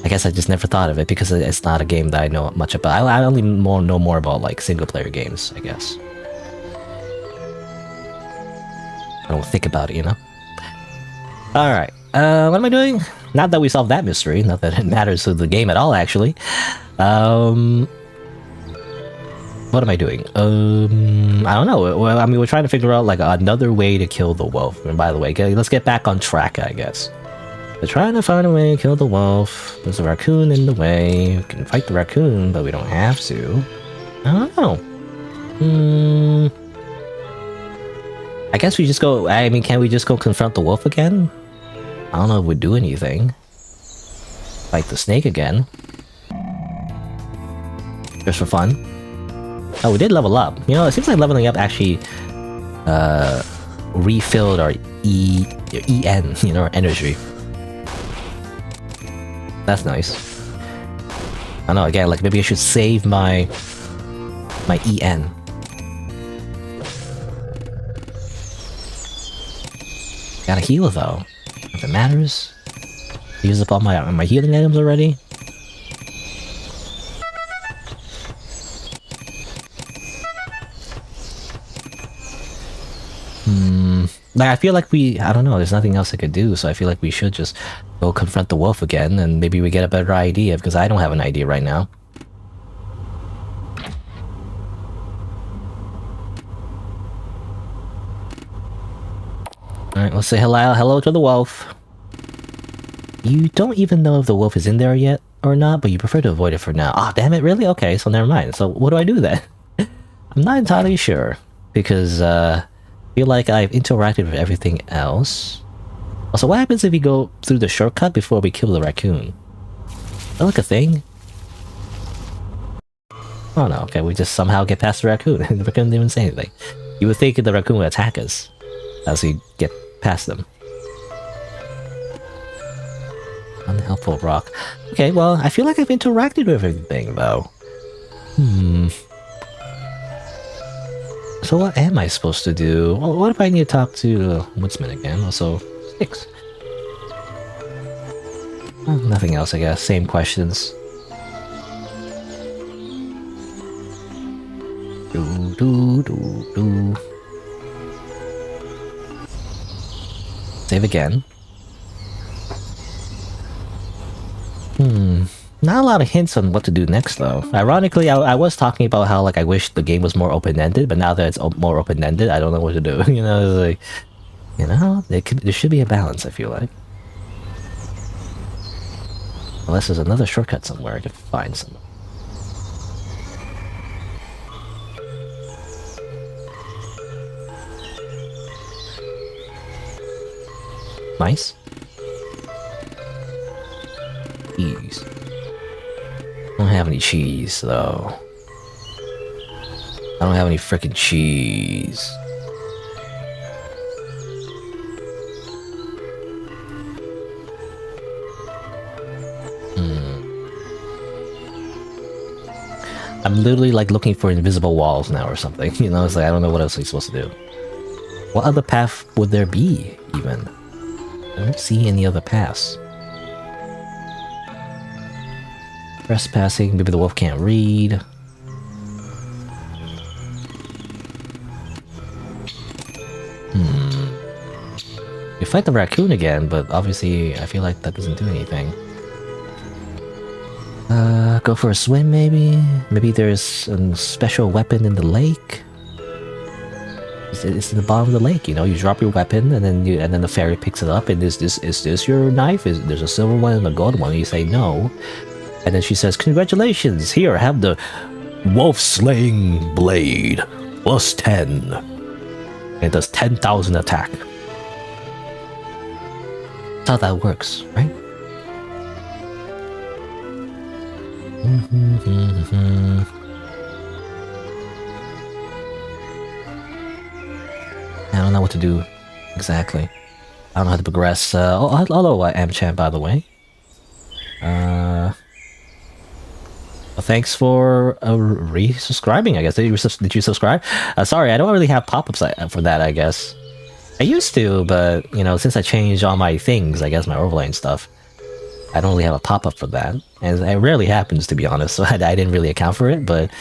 I guess I just never thought of it because it's not a game that I know much about. I only know more about like single player games, I guess. I don't think about it, you know? Alright, what am I doing? Not that we solved that mystery, not that it matters to the game at all, actually. What am I doing? I don't know. Well, I mean, we're trying to figure out like another way to kill the wolf. And by the way, okay, let's get back on track, I guess. We're trying to find a way to kill the wolf. There's a raccoon in the way. We can fight the raccoon, but we don't have to. I don't know. I guess we just go... I mean, can we just go confront the wolf again? I don't know if we'd do anything. Fight the snake again. Just for fun. Oh, we did level up. You know, it seems like leveling up actually refilled our EN, you know, our energy. That's nice. I don't know, again, like maybe I should save my EN. Gotta heal though. If it matters. Use up all my healing items already. Like, I feel like I don't know, there's nothing else I could do, so I feel like we should just go confront the wolf again, and maybe we get a better idea, because I don't have an idea right now. Alright, let's say hello to the wolf. You don't even know if the wolf is in there yet or not, but you prefer to avoid it for now. Ah, damn it, really? Okay, so never mind. So what do I do then? I'm not entirely sure, because I feel like I've interacted with everything else. Also, what happens if we go through the shortcut before we kill the raccoon? Is that like a thing? Oh no, okay, we just somehow get past the raccoon. The raccoon didn't even say anything. You would think the raccoon would attack us as we get past them. Unhelpful rock. Okay, well, I feel like I've interacted with everything, though. So what am I supposed to do? Well, what if I need to talk to Woodsman again? Also, 6. Well, nothing else, I guess. Same questions. Save again. Not a lot of hints on what to do next, though. Ironically, I was talking about how, like, I wish the game was more open-ended, but now that it's more open-ended, I don't know what to do. You know, it's like... You know, there should be a balance, I feel like. Unless there's another shortcut somewhere I can find some. Nice. Cheese. I don't have any cheese, though. I don't have any frickin' cheese. I'm literally like looking for invisible walls now or something. You know, it's like I don't know what else I'm supposed to do. What other path would there be, even? I don't see any other paths. Trespassing, maybe the wolf can't read. We fight the raccoon again, but obviously I feel like that doesn't do anything. Go for a swim maybe? Maybe there's a special weapon in the lake? It's in the bottom of the lake, you know, you drop your weapon and then the fairy picks it up and is this your knife? There's a silver one and a gold one, and you say no. And then she says, congratulations, here, have the wolf slaying blade. Plus 10. And it does 10,000 attack. That's how that works, right? I don't know what to do exactly. I don't know how to progress. Hello, Amchamp, by the way. Well, thanks for re-subscribing, I guess. Did you subscribe? Sorry, I don't really have pop-ups for that, I guess. I used to, but, you know, since I changed all my things, I guess my overlay and stuff, I don't really have a pop-up for that. And it rarely happens, to be honest, so I didn't really account for it, but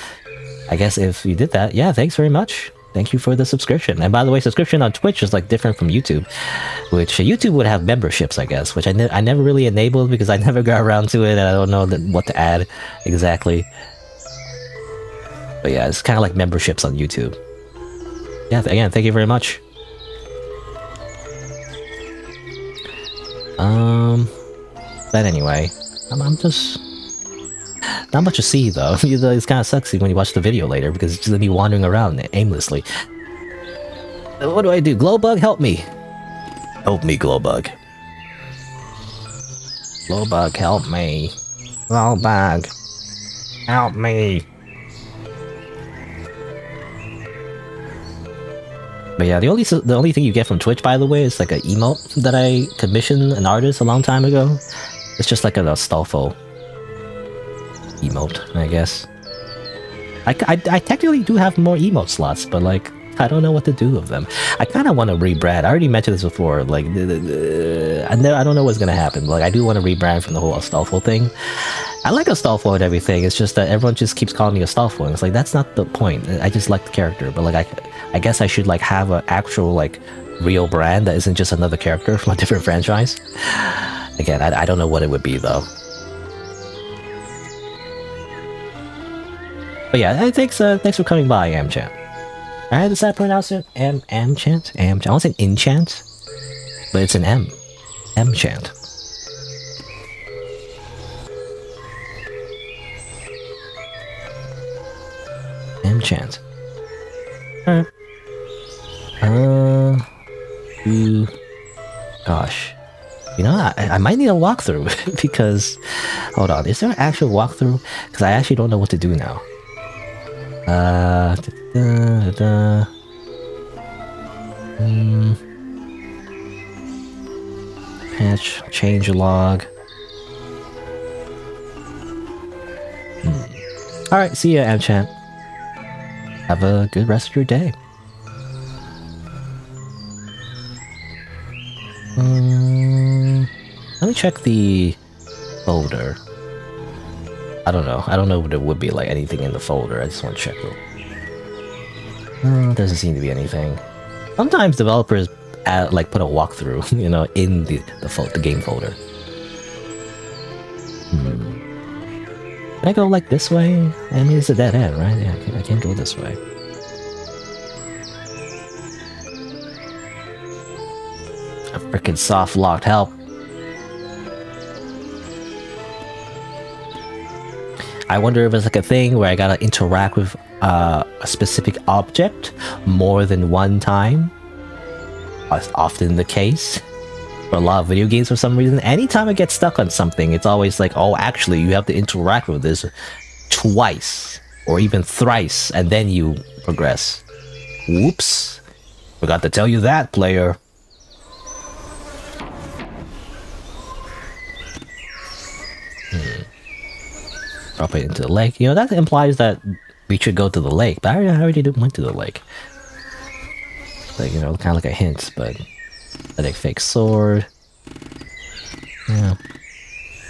I guess if you did that, yeah, thanks very much. Thank you for the subscription. And by the way, subscription on Twitch is like different from YouTube, which YouTube would have memberships, I guess, which I never really enabled because I never got around to it and I don't know what to add exactly. But yeah, it's kind of like memberships on YouTube. Yeah, again, thank you very much. But anyway, I'm just... Not much to see, though. It's kind of sucksy when you watch the video later, because it's just me wandering around aimlessly. What do I do? Glowbug, help me! Help me, Glowbug. Glowbug, help me. Glowbug, help me. But yeah, the only thing you get from Twitch, by the way, is like an emote that I commissioned an artist a long time ago. It's just like a Astolfo emote, I guess. I technically do have more emote slots, but like, I don't know what to do with them. I kind of want to rebrand. I already mentioned this before. Like, I don't know what's gonna happen. Like, I do want to rebrand from the whole Astolfo thing. I like Astolfo and everything. It's just that everyone just keeps calling me Astolfo, and it's like that's not the point. I just like the character, but like I guess I should like have an actual like real brand that isn't just another character from a different franchise. Again, I don't know what it would be though. But yeah, thanks for coming by, Amchamp. Alright, does that pronounce it? Amchant? Amchant. I want to say enchant, but it's an M. Amchant. Amchant. Alright. Gosh. You know, I might need a walkthrough, because... Hold on, is there an actual walkthrough? Because I actually don't know what to do now. Patch, change log. Alright, see ya, Amchamp. Have a good rest of your day. Let me check the folder. I don't know. I don't know what it would be like anything in the folder. I just want to check real. Doesn't seem to be anything. Sometimes developers like put a walkthrough, you know, in the game folder. Can I go like this way? I mean, it's a dead end, right? Yeah, I can't go this way. A freaking soft locked help. I wonder if it's like a thing where I gotta interact with a specific object more than one time. That's often the case for a lot of video games for some reason. Anytime I get stuck on something, it's always like, oh, actually, you have to interact with this twice or even thrice, and then you progress. Whoops. Forgot to tell you that, player. Drop it into the lake. You know, that implies that we should go to the lake, but I already went to the lake. Like, you know, kind of like a hint, but aesthetic fake sword. Yeah.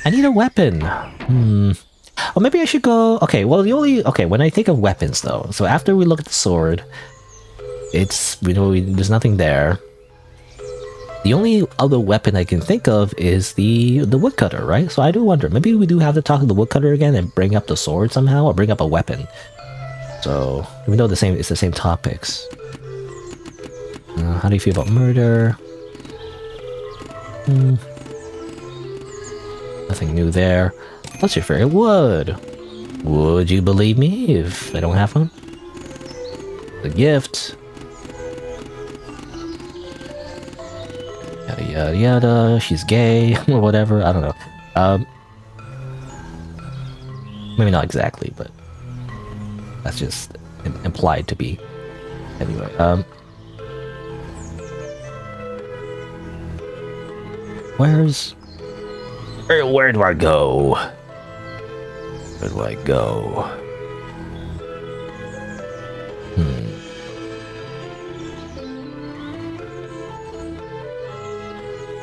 I need a weapon. Or maybe I should go... Okay, well, Okay, when I think of weapons, though, so after we look at the sword, it's... there's nothing there. The only other weapon I can think of is the woodcutter, right? So I do wonder, maybe we do have to talk to the woodcutter again and bring up the sword somehow, or bring up a weapon. So, even though it's the same topics. How do you feel about murder? Nothing new there. What's your favorite wood? Would you believe me if I don't have one? The gift. Yada yada yada. She's gay or whatever. I don't know. Maybe not exactly, but that's just implied to be. Anyway. Where do I go? Where do I go?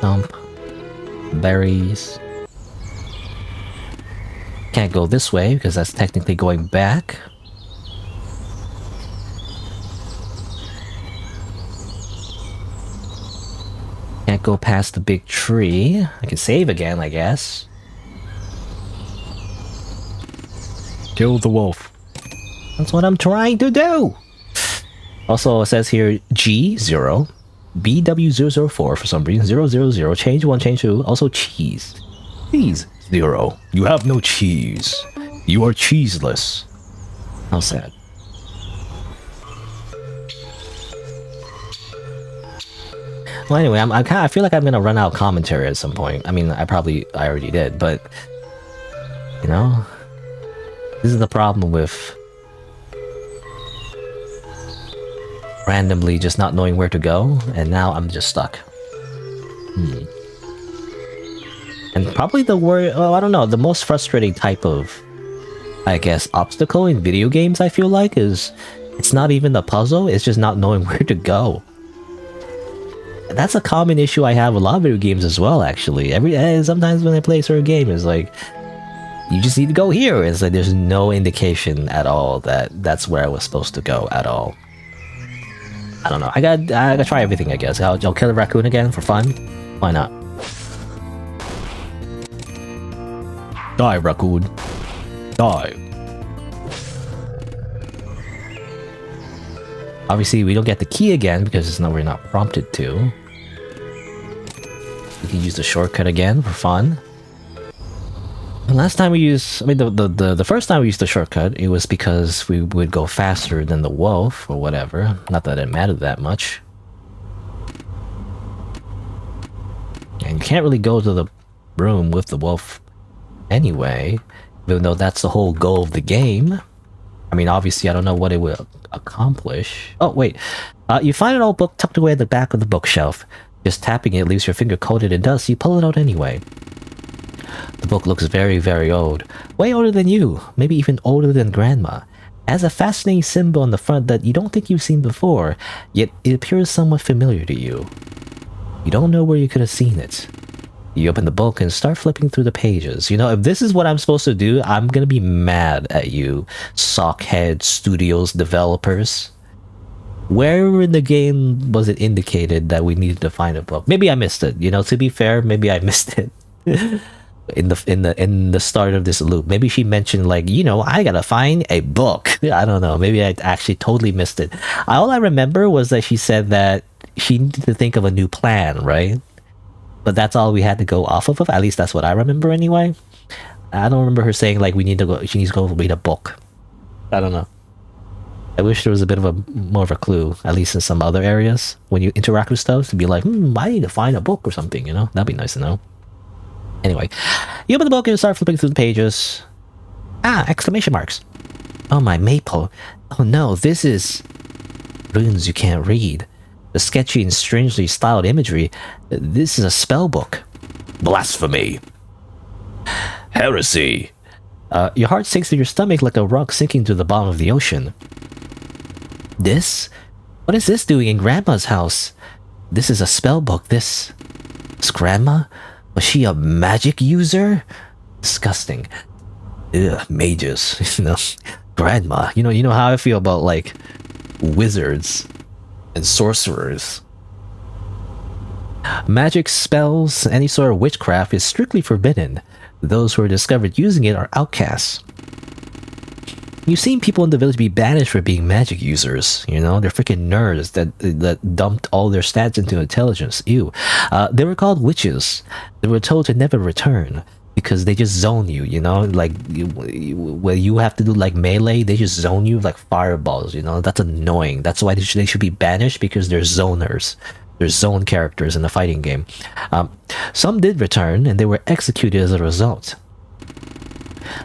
Dump. Berries. Can't go this way because that's technically going back. Can't go past the big tree. I can save again, I guess. Kill the wolf. That's what I'm trying to do! Also, it says here G0, BW004 for some reason, 000, change 1, change 2, also cheese. Cheese 0. You have no cheese. You are cheeseless. How sad. Well, anyway, I feel like I'm gonna run out of commentary at some point. I mean, I already did, but you know, this is the problem with randomly just not knowing where to go, and now I'm just stuck. And probably I don't know, the most frustrating type of, I guess, obstacle in video games, I feel like, is it's not even the puzzle, it's just not knowing where to go. That's a common issue I have with a lot of video games as well, actually. Sometimes when I play a certain game, it's like, you just need to go here. It's like there's no indication at all that that's where I was supposed to go at all. I don't know. I gotta try everything, I guess. I'll kill a raccoon again for fun. Why not? Die, raccoon. Die. Obviously, we don't get the key again because we're not prompted to. We can use the shortcut again for fun. The last time we used, the first time we used the shortcut, it was because we would go faster than the wolf or whatever. Not that it mattered that much. And you can't really go to the room with the wolf anyway, even though that's the whole goal of the game. I mean, obviously, I don't know what it will accomplish. Oh, wait. You find an old book tucked away at the back of the bookshelf. Just tapping it leaves your finger coated in dust. You pull it out anyway. The book looks very, very old. Way older than you. Maybe even older than Grandma. It has a fascinating symbol on the front that you don't think you've seen before, yet it appears somewhat familiar to you. You don't know where you could have seen it. You open the book and start flipping through the pages. You know, if this is what I'm supposed to do, I'm gonna be mad at you, Sockhead Studios developers. Where in the game was it indicated that we needed to find a book? Maybe I missed it. You know, to be fair, maybe I missed it in the start of this loop. Maybe she mentioned like, you know, I gotta find a book. I don't know. Maybe I actually totally missed it. All I remember was that she said that she needed to think of a new plan, right? But that's all we had to go off of. At least that's what I remember anyway. I don't remember her saying like we need to go. She needs to go read a book. I don't know. I wish there was a bit of a more of a clue, at least in some other areas when you interact with stuff, to be like, I need to find a book or something. You know, that'd be nice to know. Anyway, you open the book and start flipping through the pages. Exclamation marks. Oh my maple. Oh no, this is runes you can't read. The sketchy and strangely styled imagery. This is a spell book. Blasphemy. Heresy. Your heart sinks to your stomach like a rock sinking to the bottom of the ocean. This? What is this doing in Grandma's house? This is a spell book. This Grandma? Was she a magic user? Disgusting. Ugh, mages. Grandma. You know how I feel about, like, wizards and sorcerers. Magic spells, any sort of witchcraft is strictly forbidden. Those who are discovered using it are outcasts. You've seen people in the village be banished for being magic users. They're freaking nerds that dumped all their stats into intelligence. Ew. They were called witches. They were told to never return because they just zone you. Like when you have to do like melee, they just zone you like fireballs. That's annoying. That's why they should be banished, because they're zoners. They're zone characters in the fighting game. Some did return, and they were executed as a result.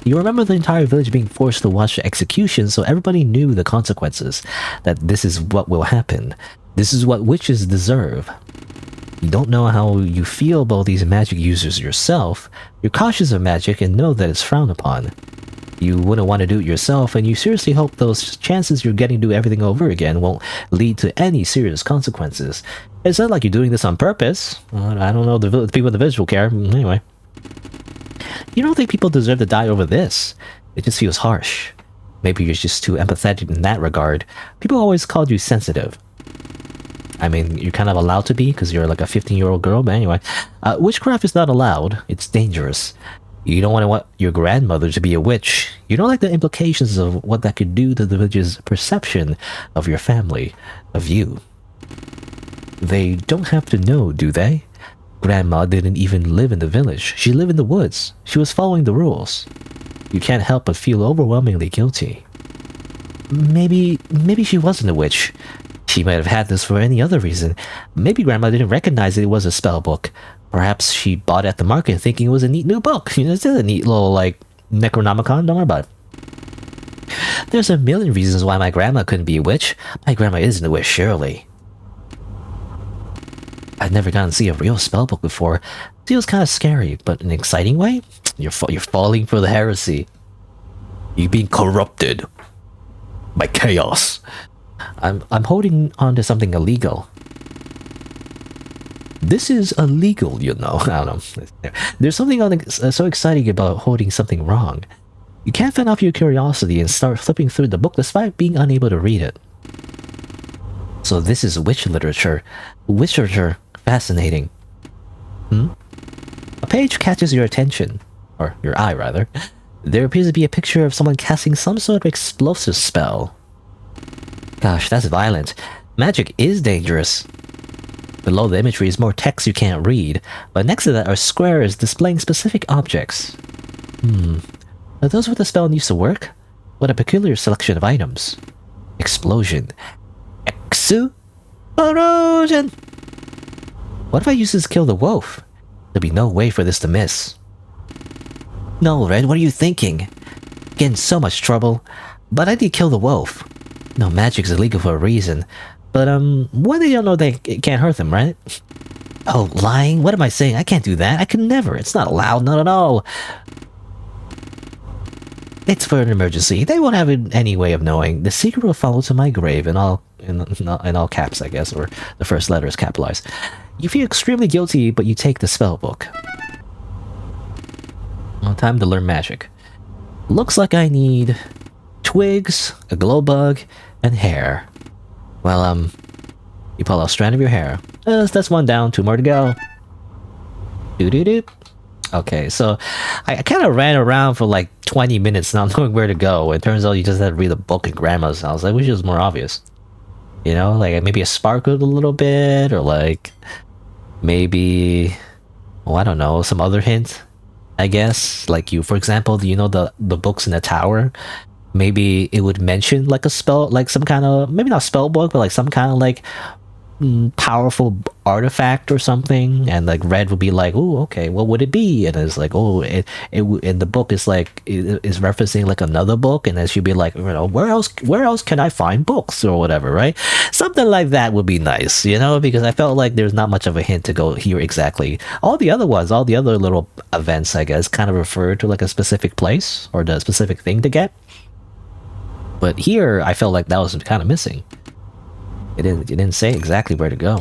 You remember the entire village being forced to watch the execution, so everybody knew the consequences, that this is what will happen. This is what witches deserve. You don't know how you feel about these magic users yourself. You're cautious of magic and know that it's frowned upon. You wouldn't want to do it yourself, and you seriously hope those chances you're getting to do everything over again won't lead to any serious consequences. It's not like you're doing this on purpose. I don't know, the people in the village will care. Anyway. You don't think people deserve to die over this. It just feels harsh. Maybe you're just too empathetic in that regard. People always called you sensitive. I mean, you're kind of allowed to be, because you're like a 15-year-old girl, but anyway. Witchcraft is not allowed. It's dangerous. You don't want your grandmother to be a witch. You don't like the implications of what that could do to the village's perception of your family, of you. They don't have to know, do they? Grandma didn't even live in the village. She lived in the woods. She was following the rules. You can't help but feel overwhelmingly guilty. Maybe she wasn't a witch. She might have had this for any other reason. Maybe Grandma didn't recognize it was a spell book. Perhaps she bought it at the market thinking it was a neat new book. It's a neat little, like, Necronomicon. Don't worry about it. There's a million reasons why my grandma couldn't be a witch. My grandma isn't a witch, surely. I'd never gotten to see a real spellbook before. It feels kind of scary, but in an exciting way. You're falling for the heresy. You're being corrupted by chaos. I'm holding on to something illegal. This is illegal, I don't know. There's something so exciting about holding something wrong. You can't fend off your curiosity and start flipping through the book despite being unable to read it. So this is witch literature. Witch literature. Fascinating. A page catches your attention, or your eye rather. There appears to be a picture of someone casting some sort of explosive spell. Gosh, that's violent. Magic is dangerous. Below the imagery is more text you can't read, but next to that are squares displaying specific objects. Are those where the spell used to work? What a peculiar selection of items. Explosion. Explosion! What if I use this to kill the wolf? There'll be no way for this to miss. No, Red, what are you thinking? Get in so much trouble. But I did kill the wolf. No, magic's illegal for a reason. But, why they don't know they can't hurt them, right? Oh, lying? What am I saying? I can't do that. I could never. It's not allowed, not at all. It's for an emergency. They won't have any way of knowing. The secret will follow to my grave in all caps, I guess, or the first letter is capitalized. You feel extremely guilty, but you take the spell book. Well, time to learn magic. Looks like I need twigs, a glow bug, and hair. Well, you pull out a strand of your hair. That's one down, 2 more to go. Doo-doo-doo. Okay, so I kind of ran around for like 20 minutes not knowing where to go. It turns out you just had to read a book in Grandma's house, which is more obvious. Like maybe a sparkled a little bit, or like maybe, I don't know, some other hint. I guess. Like you, for example, you know the books in the tower. Maybe it would mention like a spell, like some kind of maybe not spell book, but like some kind of like powerful artifact or something, and like red would be like, oh, okay, what would it be? And it's like, oh, in the book is like it is referencing like another book, and then she'd be like, you know, where else can I find books or whatever, right? Something like that would be nice, you know, because I felt like there's not much of a hint to go here exactly. All the other ones, all the other little events, I guess, kind of refer to like a specific place or the specific thing to get. But here, I felt like that was kind of missing. It didn't say exactly where to go.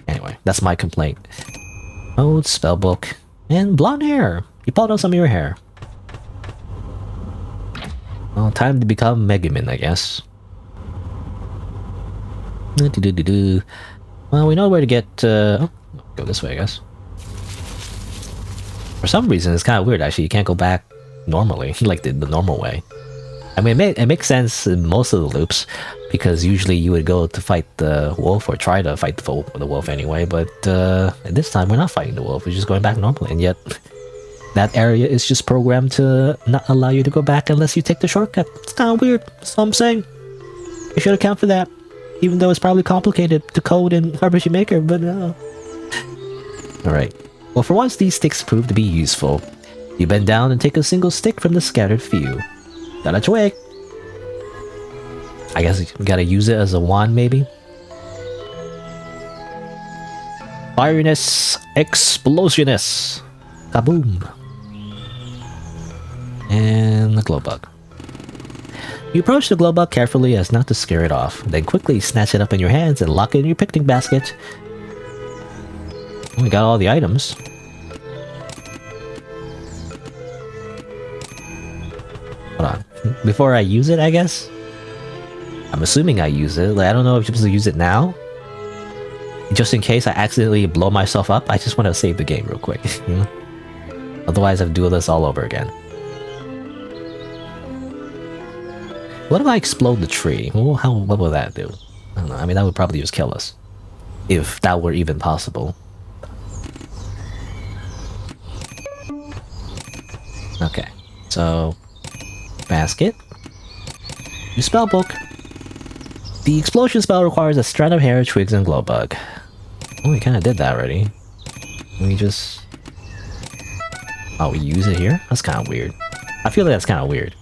Anyway, that's my complaint. Oh, spellbook. And blonde hair. You pulled out some of your hair. Well, time to become Megumin, I guess. Well, we know where to get... oh, go this way, I guess. For some reason, it's kind of weird, actually. You can't go back normally, like the normal way. I mean, it makes sense in most of the loops, because usually you would go to fight the wolf, or try to fight the wolf anyway, but this time we're not fighting the wolf, we're just going back normally, and yet that area is just programmed to not allow you to go back unless you take the shortcut. It's kind of weird, that's all I'm saying. You should account for that, even though it's probably complicated to code in RPG Maker, but Alright, well, for once these sticks prove to be useful. You bend down and take a single stick from the scattered few. Got a twig. I guess you gotta use it as a wand, maybe? Firiness, explosioness. Kaboom. And the glow bug. You approach the glow bug carefully as not to scare it off, then quickly snatch it up in your hands and lock it in your picnic basket. We got all the items. Hold on. Before I use it, I guess? I'm assuming I use it. Like, I don't know if you're supposed to use it now. Just in case I accidentally blow myself up, I just want to save the game real quick. You know? Otherwise, I have to do this all over again. What if I explode the tree? Well, what will that do? I don't know. I mean, that would probably just kill us. If that were even possible. Okay. So... basket. New spell book. The explosion spell requires a strand of hair, twigs, and glow bug. Oh, we kind of did that already. We just... oh, we use it here? That's kind of weird. I feel like that's kind of weird.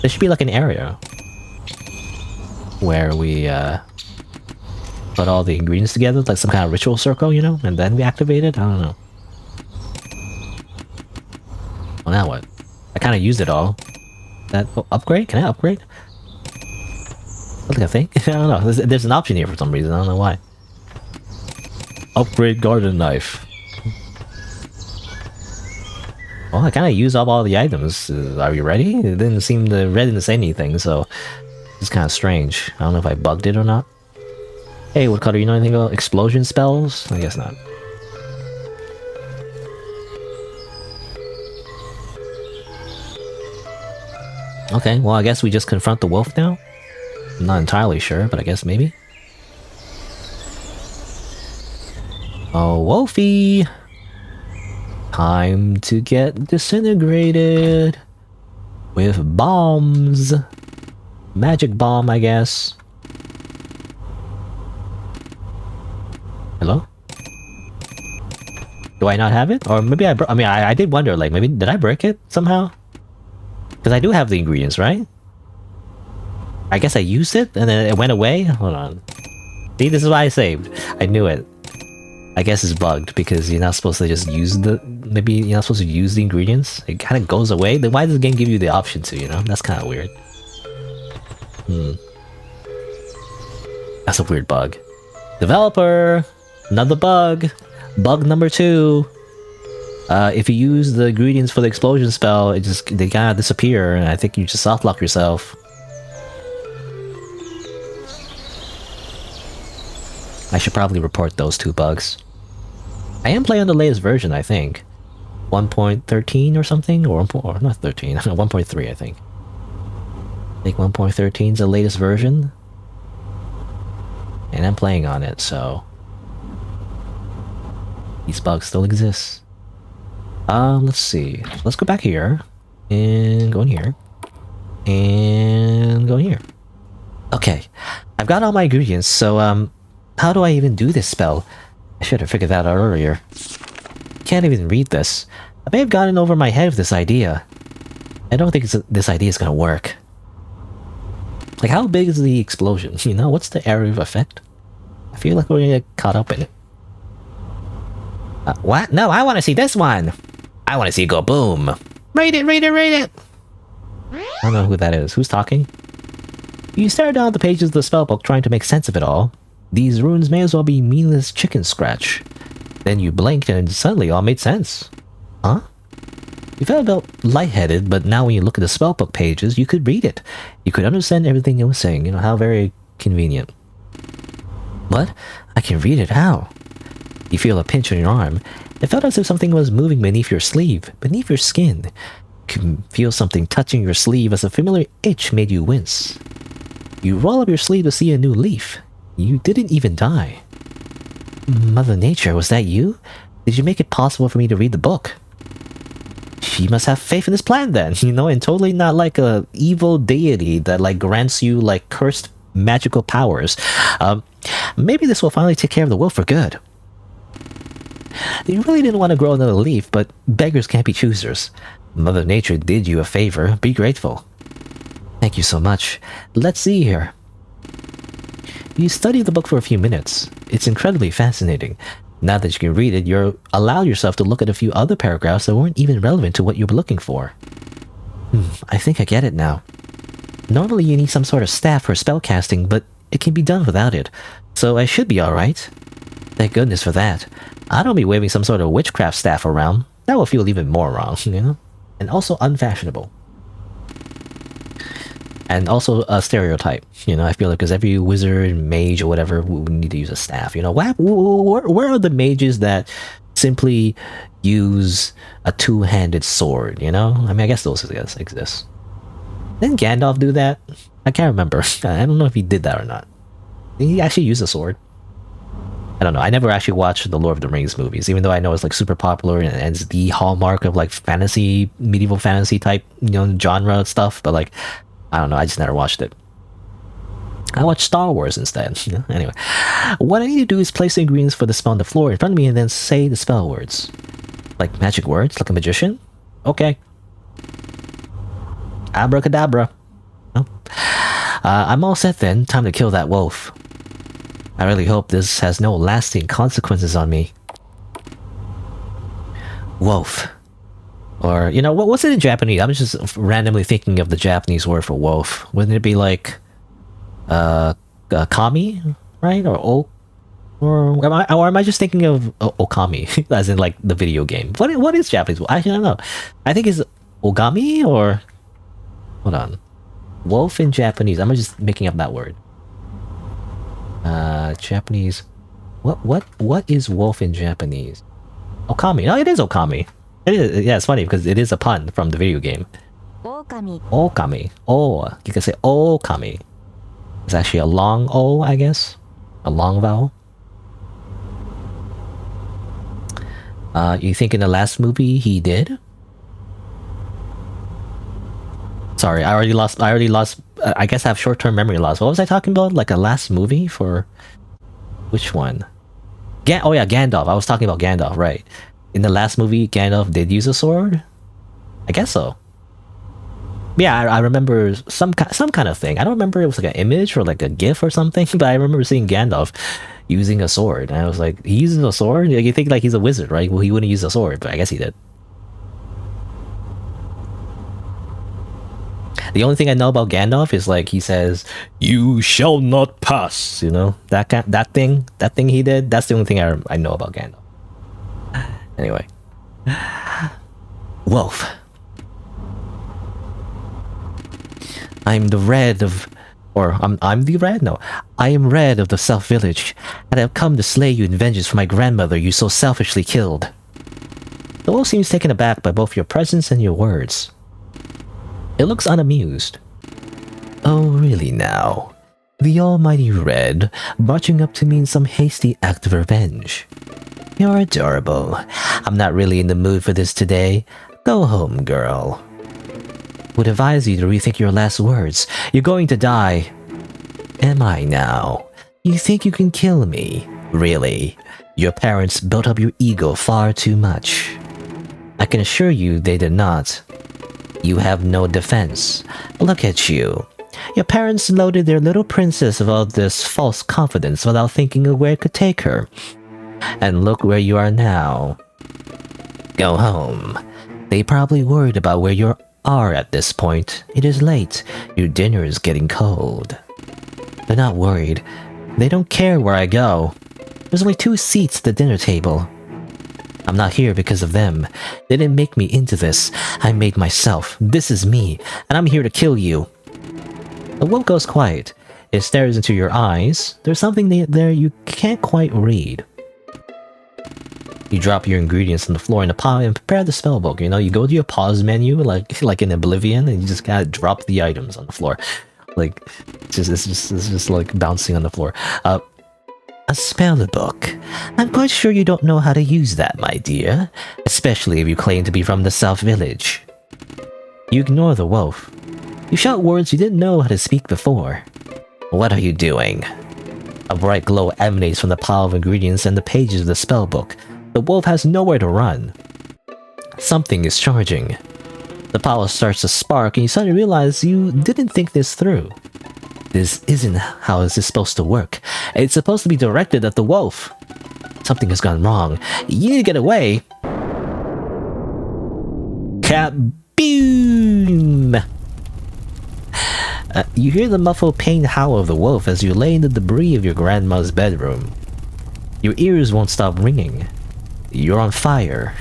There should be like an area where we put all the ingredients together, like some kind of ritual circle, you know, and then we activate it. I don't know. Well, now what? I kind of used it all. That upgrade? Can I upgrade? Like a thing? I don't know. There's an option here for some reason. I don't know why. Upgrade garden knife. Well, I kind of used up all the items. Are you ready? It didn't seem to Red didn't say anything, so it's kind of strange. I don't know if I bugged it or not. Hey, Woodcutter, you know anything about explosion spells? I guess not. Okay, well, I guess we just confront the wolf now? I'm not entirely sure, but I guess maybe. Oh, Wolfie! Time to get disintegrated with bombs. Magic bomb, I guess. Hello? Do I not have it? Or maybe I mean, I did wonder, like, maybe did I break it somehow? Because I do have the ingredients, right? I guess I used it and then it went away? Hold on. See, this is why I saved. I knew it. I guess it's bugged because you're not supposed to just use the... maybe you're not supposed to use the ingredients. It kind of goes away. Then why does the game give you the option to, you know? That's kind of weird. That's a weird bug. Developer! Another bug! Bug number 2! If you use the ingredients for the explosion spell, they kind of disappear, and I think you just softlock yourself. I should probably report those 2 bugs. I am playing on the latest version, I think. 1.13 or something? Or not 13, 1.3 I think. I think 1.13 is the latest version. And I'm playing on it, so... These bugs still exist. Let's see. Let's go back here. And go in here. And go in here. Okay. I've got all my ingredients, so, how do I even do this spell? I should have figured that out earlier. Can't even read this. I may have gotten over my head with this idea. I don't think this idea is gonna work. Like, how big is the explosion? You know, what's the area of effect? I feel like we're gonna get caught up in it. What? No, I want to see this one! I want to see it go boom! Rate it, rate it, rate it! I don't know who that is. Who's talking? You stare down the pages of the spellbook trying to make sense of it all. These runes may as well be meaningless chicken scratch. Then you blinked and suddenly it all made sense. Huh? You felt a bit lightheaded, but now when you look at the spellbook pages, you could read it. You could understand everything it was saying. You know, how very convenient. What? I can read it? How? You feel a pinch on your arm. It felt as if something was moving beneath your sleeve, beneath your skin. You can feel something touching your sleeve as a familiar itch made you wince. You roll up your sleeve to see a new leaf. You didn't even die. Mother Nature, was that you? Did you make it possible for me to read the book? She must have faith in this plan then, you know, and totally not like a evil deity that like grants you like cursed magical powers. Maybe this will finally take care of the wolf for good. You really didn't want to grow another leaf, but beggars can't be choosers. Mother Nature did you a favor. Be grateful. Thank you so much. Let's see here. You study the book for a few minutes. It's incredibly fascinating. Now that you can read it, you're allowed yourself to look at a few other paragraphs that weren't even relevant to what you were looking for. I think I get it now. Normally you need some sort of staff for spellcasting, but it can be done without it. So I should be alright. Thank goodness for that. I don't be waving some sort of witchcraft staff around. That will feel even more wrong, you know? And also unfashionable. And also a stereotype, you know, I feel like because every wizard, mage, or whatever would need to use a staff, you know. Where are the mages that simply use a two-handed sword, you know? I mean, I guess those exist. Didn't Gandalf do that? I can't remember. I don't know if he did that or not. Did he actually use a sword? I don't know. I never actually watched the Lord of the Rings movies, even though I know it's like super popular and it's the hallmark of like fantasy, medieval fantasy type, you know, genre stuff, but like, I don't know, I just never watched it. I watched Star Wars instead. You know? Anyway, what I need to do is place the ingredients for the spell on the floor in front of me and then say the spell words. Like magic words, like a magician? Okay. Abracadabra. No. I'm all set then. Time to kill that wolf. I really hope this has no lasting consequences on me. Wolf. Or, you know, what's it in Japanese? I'm just randomly thinking of the Japanese word for wolf. Wouldn't it be like, kami, right? Or am I just thinking of okami, as in like the video game? What is Japanese? I don't know. I think it's ogami or, hold on, wolf in Japanese. I'm just making up that word. Japanese. What is wolf in Japanese? Okami. No, it is okami. It is, yeah, it's funny because it is a pun from the video game. Okami. Okami. Oh, you can say okami. It's actually a long O, I guess. A long vowel. You think in the last movie he did? Sorry, I already lost. I guess I have short-term memory loss. What was I talking about? Like a last movie for which one? Oh yeah, Gandalf. I was talking about Gandalf, right? In the last movie, Gandalf did use a sword? I guess so. Yeah, I remember some kind of thing. I don't remember it was like an image or like a GIF or something, but I remember seeing Gandalf using a sword. And I was like, he uses a sword? Like, you think like he's a wizard, right? Well, he wouldn't use a sword, but I guess he did. The only thing I know about Gandalf is like he says, "You shall not pass." You know, that thing he did. That's the only thing I know about Gandalf. Anyway, wolf. I'm the red of, or I'm the red. No, I am red of the South Village, and I have come to slay you in vengeance for my grandmother you so selfishly killed. The wolf seems taken aback by both your presence and your words. It looks unamused. Oh, really now? The almighty Red, marching up to me in some hasty act of revenge. You're adorable. I'm not really in the mood for this today. Go home, girl. Would advise you to rethink your last words. You're going to die. Am I now? You think you can kill me? Really? Your parents built up your ego far too much. I can assure you they did not. You have no defense. Look at you. Your parents loaded their little princess with all this false confidence without thinking of where it could take her. And look where you are now. Go home. They probably worried about where you are at this point. It is late. Your dinner is getting cold. They're not worried. They don't care where I go. There's only 2 seats at the dinner table. I'm not here because of them. They didn't make me into this. I made myself. This is me, and I'm here to kill you. The wolf goes quiet. It stares into your eyes. There's something there you can't quite read. You drop your ingredients on the floor in a pile and prepare the spellbook. You know, you go to your pause menu like in Oblivion, and you just gotta drop the items on the floor. Like, it's just like bouncing on the floor. A spellbook. I'm quite sure you don't know how to use that, my dear. Especially if you claim to be from the South Village. You ignore the wolf. You shout words you didn't know how to speak before. What are you doing? A bright glow emanates from the pile of ingredients and the pages of the spellbook. The wolf has nowhere to run. Something is charging. The pile starts to spark and you suddenly realize you didn't think this through. This isn't how this is supposed to work. It's supposed to be directed at the wolf. Something has gone wrong. You need to get away. Kaboom! You hear the muffled pain howl of the wolf as you lay in the debris of your grandma's bedroom. Your ears won't stop ringing. You're on fire.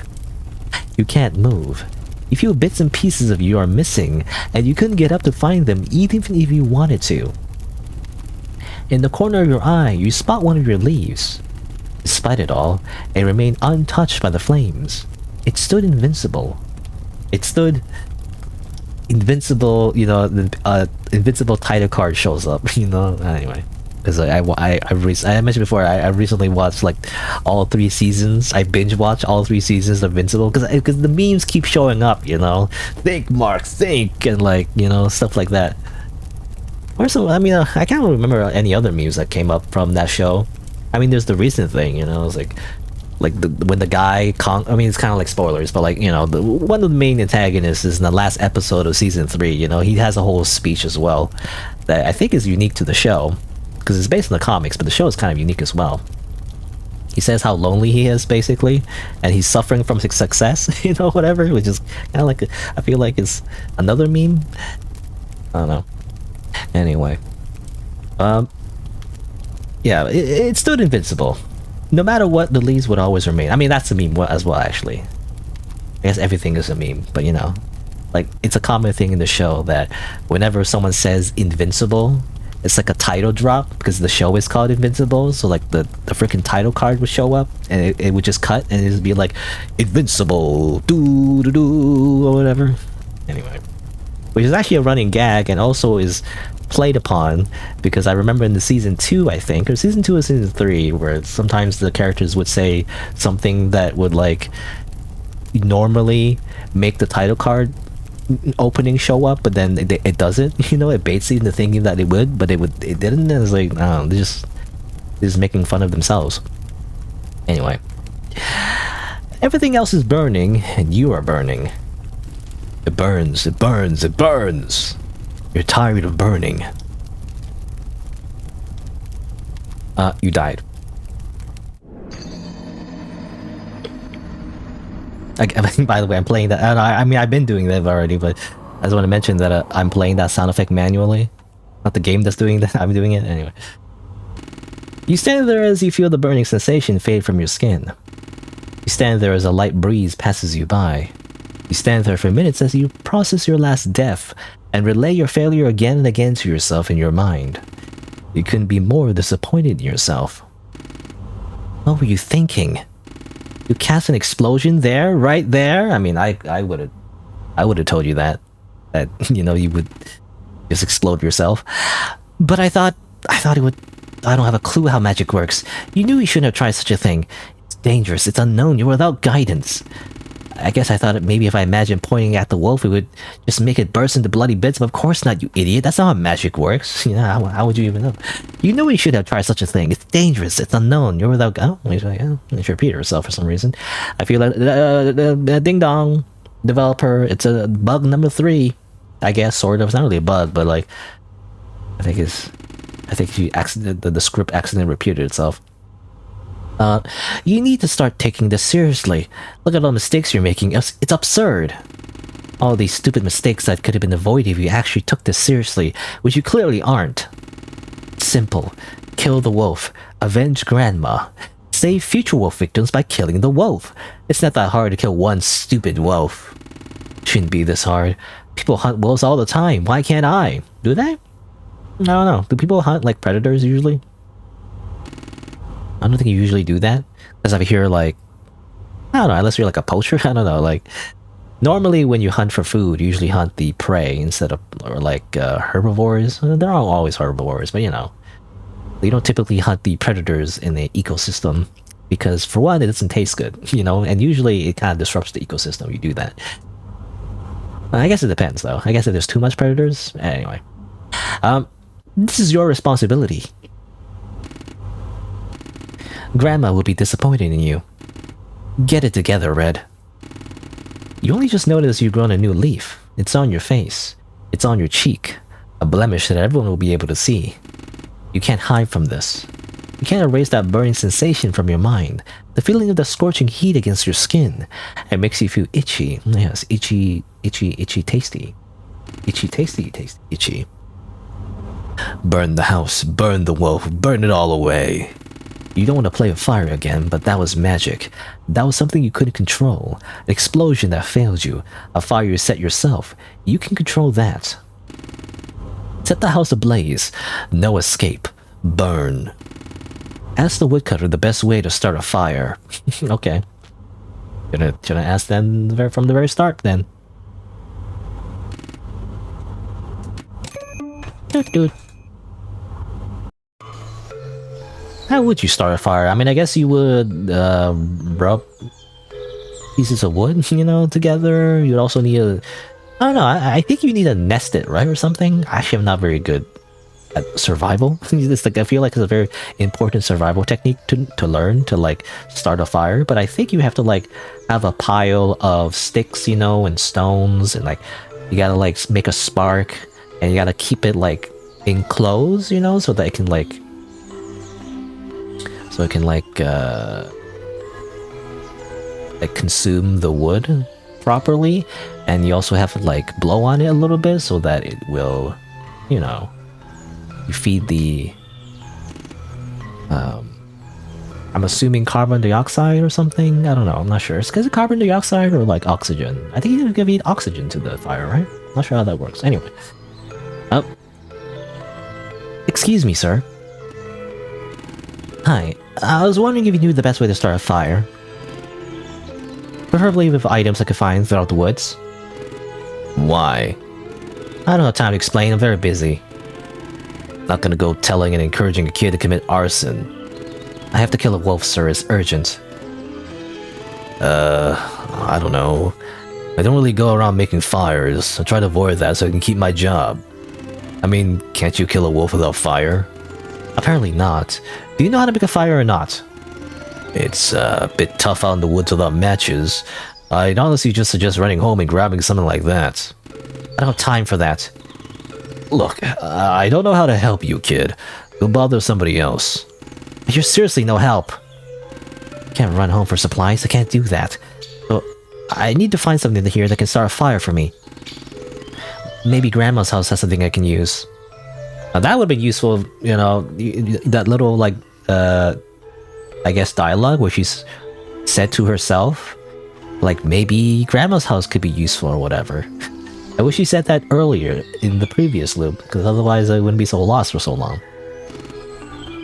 You can't move. You feel bits and pieces of you are missing, and you couldn't get up to find them even if you wanted to. In the corner of your eye, you spot one of your leaves. Despite it all, it remained untouched by the flames. It stood invincible. It stood invincible, you know, the invincible title card shows up, you know, anyway. Because I mentioned before, I recently watched like all 3 seasons. I binge watched all 3 seasons of Invincible because the memes keep showing up, you know. Think, Mark, think, and like, you know, stuff like that. Or some, I mean, I can't remember any other memes that came up from that show. I mean, there's the recent thing, you know, it's like when the guy I mean, it's kind of like spoilers, but like, you know, one of the main antagonists is in the last episode of season 3. You know, he has a whole speech as well that I think is unique to the show. Because it's based on the comics, but the show is kind of unique as well. He says how lonely he is, basically, and he's suffering from success, you know, whatever, which is kind of like, I feel like it's another meme. I don't know. Anyway. Yeah, it stood invincible. No matter what, the leaves would always remain. I mean, that's a meme as well, actually. I guess everything is a meme, but you know, like, it's a common thing in the show that whenever someone says invincible, it's like a title drop because the show is called Invincible, so like the freaking title card would show up and it would just cut and it'd be like Invincible doo doo doo or whatever. Anyway, which is actually a running gag and also is played upon because I remember in the season 2, I think, or season 2 or season 3, where sometimes the characters would say something that would like normally make the title card opening show up, but then it doesn't, you know, it baits you into thinking that it would, but it didn't, and it's like, no, they're just making fun of themselves. Anyway, everything else is burning and you are burning. It burns, it burns, it burns. You're tired of burning. You died. By the way, I'm playing that. I mean, I've been doing that already, but I just want to mention that I'm playing that sound effect manually. Not the game that's doing that. I'm doing it anyway. You stand there as you feel the burning sensation fade from your skin. You stand there as a light breeze passes you by. You stand there for minutes as you process your last death and relay your failure again and again to yourself in your mind. You couldn't be more disappointed in yourself. What were you thinking? You cast an explosion there, right there? I mean, I would have told you that you know, you would just explode yourself. But I thought it would. I don't have a clue how magic works. You knew you shouldn't have tried such a thing. It's dangerous. It's unknown. You're without guidance. I guess I thought maybe if I imagined pointing at the wolf, it would just make it burst into bloody bits, but of course not, you idiot. That's not how magic works. You know, how would you even know? You know you should have tried such a thing. It's dangerous. It's unknown. You're without... Oh, he's like, oh, she repeated herself for some reason. I feel like... ding dong. Developer. It's a bug number 3. I guess, sort of. It's not really a bug, but like... I think the script accidentally repeated itself. You need to start taking this seriously. Look at all the mistakes you're making. It's absurd. All these stupid mistakes that could have been avoided if you actually took this seriously, which you clearly aren't. Simple. Kill the wolf. Avenge Grandma. Save future wolf victims by killing the wolf. It's not that hard to kill one stupid wolf. Shouldn't be this hard. People hunt wolves all the time. Why can't I? Do they? I don't know. Do people hunt like predators usually? I don't think you usually do that. Because I hear like... I don't know, unless you're like a poacher. I don't know, like... Normally when you hunt for food, you usually hunt the prey instead of... Or like herbivores. They're not always herbivores, but you know. You don't typically hunt the predators in the ecosystem. Because for one, it doesn't taste good, you know? And usually it kind of disrupts the ecosystem if you do that. I guess it depends though. I guess if there's too much predators... Anyway. This is your responsibility. Grandma will be disappointed in you. Get it together, Red. You only just noticed you've grown a new leaf. It's on your face. It's on your cheek. A blemish that everyone will be able to see. You can't hide from this. You can't erase that burning sensation from your mind. The feeling of the scorching heat against your skin. It makes you feel itchy. Yes, itchy, itchy, itchy, tasty. Itchy, tasty, tasty, itchy. Burn the house, burn the wolf, burn it all away. You don't want to play with fire again, but that was magic. That was something you couldn't control. An explosion that failed you. A fire you set yourself. You can control that. Set the house ablaze. No escape. Burn. Ask the woodcutter the best way to start a fire. Okay. Should I ask them from the very start then? Dude. How would you start a fire? I mean, I guess you would rub pieces of wood, you know, together. You'd also need a... I don't know, I think you need to nest it, right, or something? Actually, I'm not very good at survival. It's like, I feel like it's a very important survival technique to learn, to, like, start a fire. But I think you have to, like, have a pile of sticks, you know, and stones, and, like, you gotta, like, make a spark, and you gotta keep it, like, enclosed, you know, so that it can, like... So it can like consume the wood properly, and you also have to like blow on it a little bit so that it will, you know, you feed the I'm assuming carbon dioxide or something. I don't know, I'm not sure. It's because of carbon dioxide or like oxygen. I think you can feed oxygen to the fire, right? Not sure how that works. Anyway. Excuse me, sir. Hi, I was wondering if you knew the best way to start a fire. Preferably with items I could find throughout the woods. Why? I don't have time to explain, I'm very busy. Not gonna go telling and encouraging a kid to commit arson. I have to kill a wolf, sir, it's urgent. I don't know. I don't really go around making fires. I try to avoid that so I can keep my job. I mean, can't you kill a wolf without fire? Apparently not. Do you know how to make a fire or not? It's a bit tough out in the woods without matches. I'd honestly just suggest running home and grabbing something like that. I don't have time for that. Look, I don't know how to help you, kid. Go bother somebody else. You're seriously no help. I can't run home for supplies, I can't do that. So, I need to find something here that can start a fire for me. Maybe Grandma's house has something I can use. Now that would be useful, you know, that little, like, I guess dialogue where she's said to herself, like, maybe Grandma's house could be useful or whatever. I wish she said that earlier in the previous loop, because otherwise I wouldn't be so lost for so long.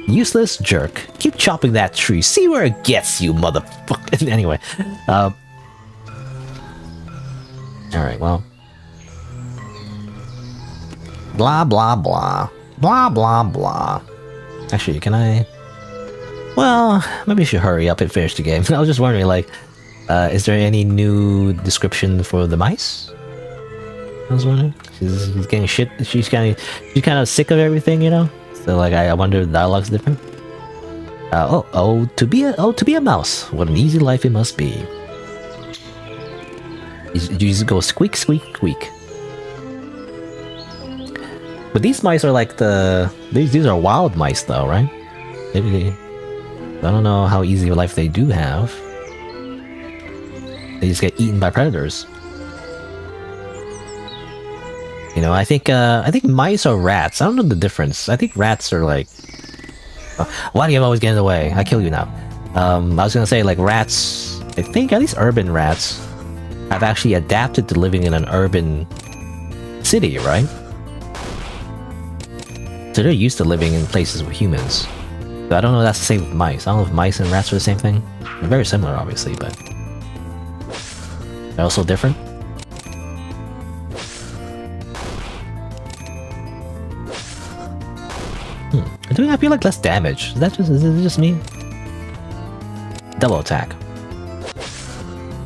Useless jerk. Keep chopping that tree. See where it gets you, motherfucker. Anyway. Alright, well. Blah, blah, blah. Blah, blah, blah. Actually, can I... Well, maybe you should hurry up and finish the game. I was just wondering, like, is there any new description for the mice? I was wondering. She's getting shit. She's kind of sick of everything, you know. So like, I wonder if the dialogue's different. To be a mouse, what an easy life it must be. You just go squeak, squeak, squeak. But these mice are like these are wild mice, though, right? Maybe I don't know how easy a life they do have. They just get eaten by predators. You know, I think mice are rats. I don't know the difference. I think rats are like... why do you always get in the way? I kill you now. I was gonna say, like, rats... I think at least urban rats have actually adapted to living in an urban city, right? So they're used to living in places with humans. So I don't know if that's the same with mice. I don't know if mice and rats are the same thing. They're very similar, obviously, but... they're also different. I feel like less damage. Is it just me? Double attack.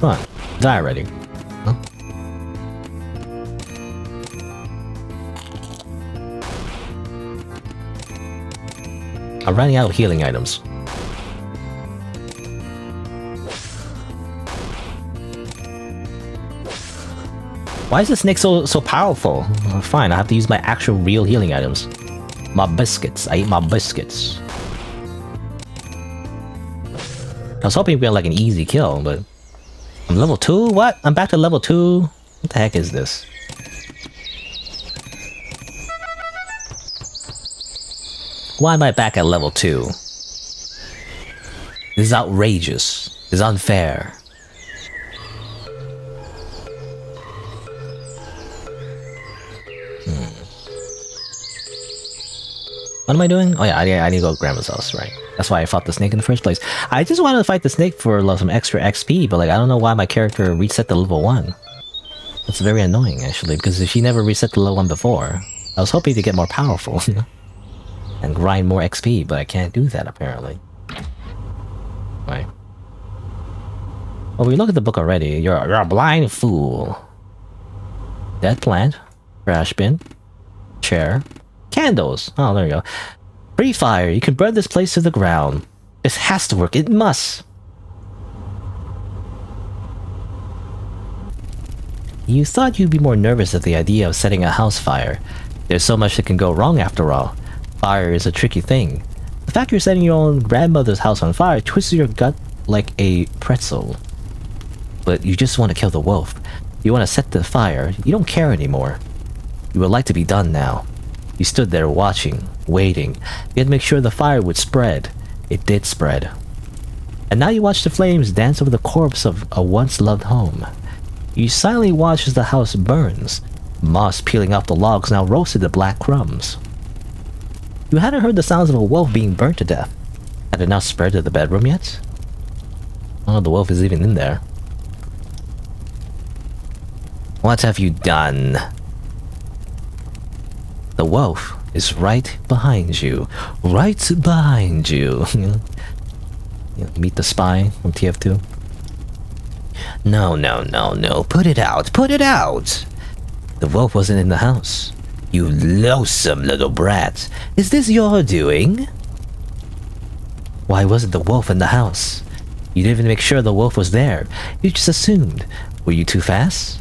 Come on, die already. Huh? I'm running out of healing items. Why is the snake so powerful? Fine, I have to use my actual real healing items. My biscuits. I eat my biscuits. I was hoping we had like an easy kill, but... I'm level 2? What? I'm back to level 2? What the heck is this? Why am I back at level 2? This is outrageous. This is unfair. What am I doing? Oh yeah, I need to go to Grandma's house, right? That's why I fought the snake in the first place. I just wanted to fight the snake for some extra XP, but like I don't know why my character reset to level 1. That's very annoying, actually, because she never reset to level 1 before. I was hoping to get more powerful, you know? And grind more XP, but I can't do that, apparently. Right. Well, we looked at the book already. You're a blind fool. Dead plant. Trash bin. Chair. Candles. Oh, there you go. Free fire. You can burn this place to the ground. This has to work. It must. You thought you'd be more nervous at the idea of setting a house fire. There's so much that can go wrong after all. Fire is a tricky thing. The fact you're setting your own grandmother's house on fire twists your gut like a pretzel. But you just want to kill the wolf. You want to set the fire. You don't care anymore. You would like to be done now. You stood there watching, waiting. You had to make sure the fire would spread. It did spread. And now you watch the flames dance over the corpse of a once-loved home. You silently watch as the house burns. Moss peeling off the logs now roasted the black crumbs. You hadn't heard the sounds of a wolf being burnt to death. Had it not spread to the bedroom yet? Oh, the wolf is even in there. What have you done? The wolf is right behind you. Right behind you. Meet the spy from TF2. No. Put it out. Put it out. The wolf wasn't in the house. You loathsome little brat. Is this your doing? Why wasn't the wolf in the house? You didn't even make sure the wolf was there. You just assumed. Were you too fast?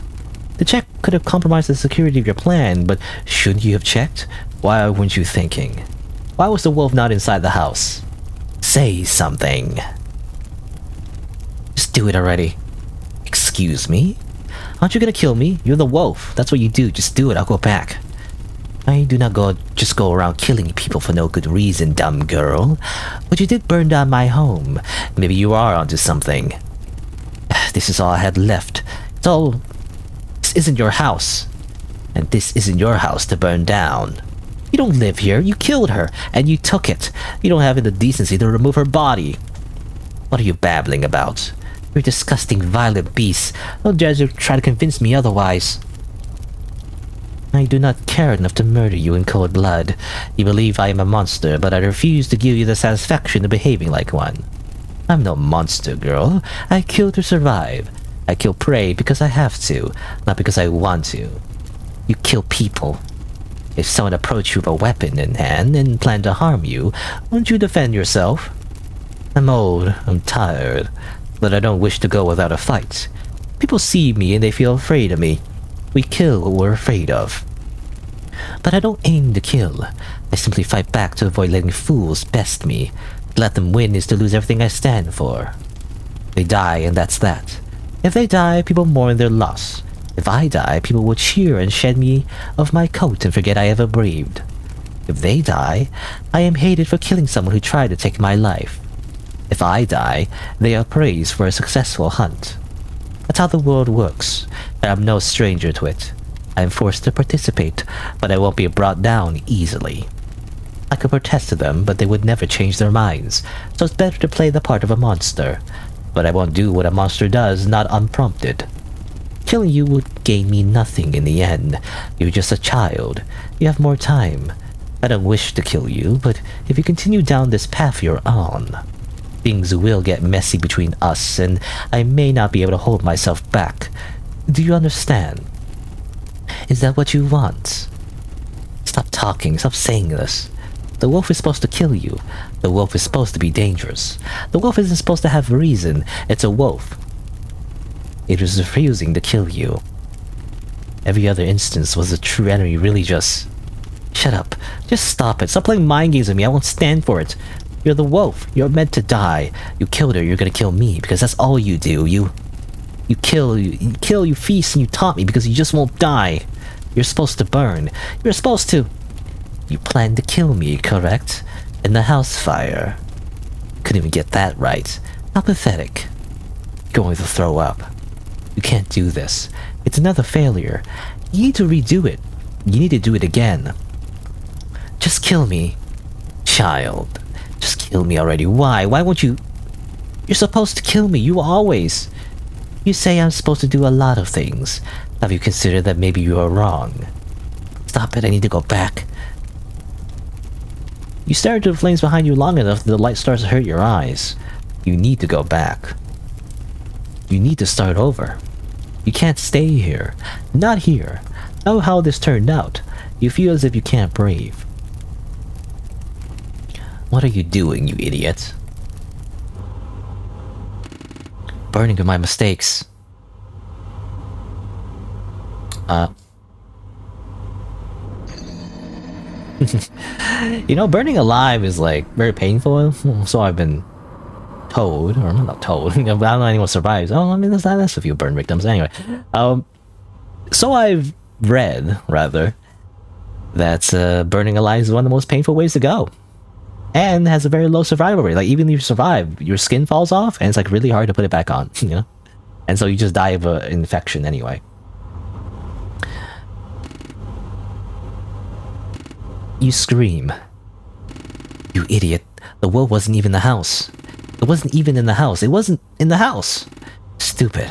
The check could have compromised the security of your plan, but shouldn't you have checked? Why weren't you thinking? Why was the wolf not inside the house? Say something. Just do it already. Excuse me? Aren't you gonna kill me? You're the wolf. That's what you do. Just do it. I'll go back. I do not just go around killing people for no good reason, dumb girl. But you did burn down my home. Maybe you are onto something. This is all I had left. It's all... This isn't your house. And this isn't your house to burn down. You don't live here. You killed her. And you took it. You don't have the decency to remove her body. What are you babbling about? You're a disgusting, violent beast. Don't dare to try to convince me otherwise. I do not care enough to murder you in cold blood. You believe I am a monster, but I refuse to give you the satisfaction of behaving like one. I'm no monster, girl. I kill to survive. I kill prey because I have to, not because I want to. You kill people. If someone approached you with a weapon in hand and planned to harm you, wouldn't you defend yourself? I'm old, I'm tired, but I don't wish to go without a fight. People see me and they feel afraid of me. We kill what we're afraid of. But I don't aim to kill. I simply fight back to avoid letting fools best me. To let them win is to lose everything I stand for. They die and that's that. If they die, people mourn their loss. If I die, people will cheer and shed me of my coat and forget I ever breathed. If they die, I am hated for killing someone who tried to take my life. If I die, they are praised for a successful hunt. That's how the world works, and I'm no stranger to it. I am forced to participate, but I won't be brought down easily. I could protest to them, but they would never change their minds, so it's better to play the part of a monster. But I won't do what a monster does, not unprompted. Killing you would gain me nothing in the end. You're just a child. You have more time. I don't wish to kill you, but if you continue down this path you're on, things will get messy between us, and I may not be able to hold myself back. Do you understand? Is that what you want? Stop talking, stop saying this. The wolf is supposed to kill you. The wolf is supposed to be dangerous. The wolf isn't supposed to have reason. It's a wolf. It was refusing to kill you. Every other instance was the true enemy really just... Shut up. Just stop it. Stop playing mind games with me. I won't stand for it. You're the wolf. You're meant to die. You killed her. You're gonna kill me because that's all you do. You kill, you feast, and you taunt me because you just won't die. You're supposed to burn. You're supposed to... You planned to kill me, correct? In the house fire. Couldn't even get that right. How pathetic. Going to throw up. You can't do this. It's another failure. You need to redo it. You need to do it again. Just kill me. Child. Just kill me already. Why? Why won't you... You're supposed to kill me. You always... You say I'm supposed to do a lot of things. Have you considered that maybe you are wrong? Stop it. I need to go back. You stare into the flames behind you long enough that the light starts to hurt your eyes. You need to go back. You need to start over. You can't stay here. Not here. Know how this turned out. You feel as if you can't breathe. What are you doing, you idiot? Burning with my mistakes. You know, burning alive is like very painful, so I've been told, or I'm not told. I don't know anyone survives. Oh, I mean, that's a few burn victims anyway. So I've read, rather, that burning alive is one of the most painful ways to go, and has a very low survival rate. Like, even if you survive, your skin falls off, and it's like really hard to put it back on, you know. And so you just die of an infection anyway. You scream. You idiot. The wolf wasn't even in the house. It wasn't even in the house. It wasn't in the house. Stupid.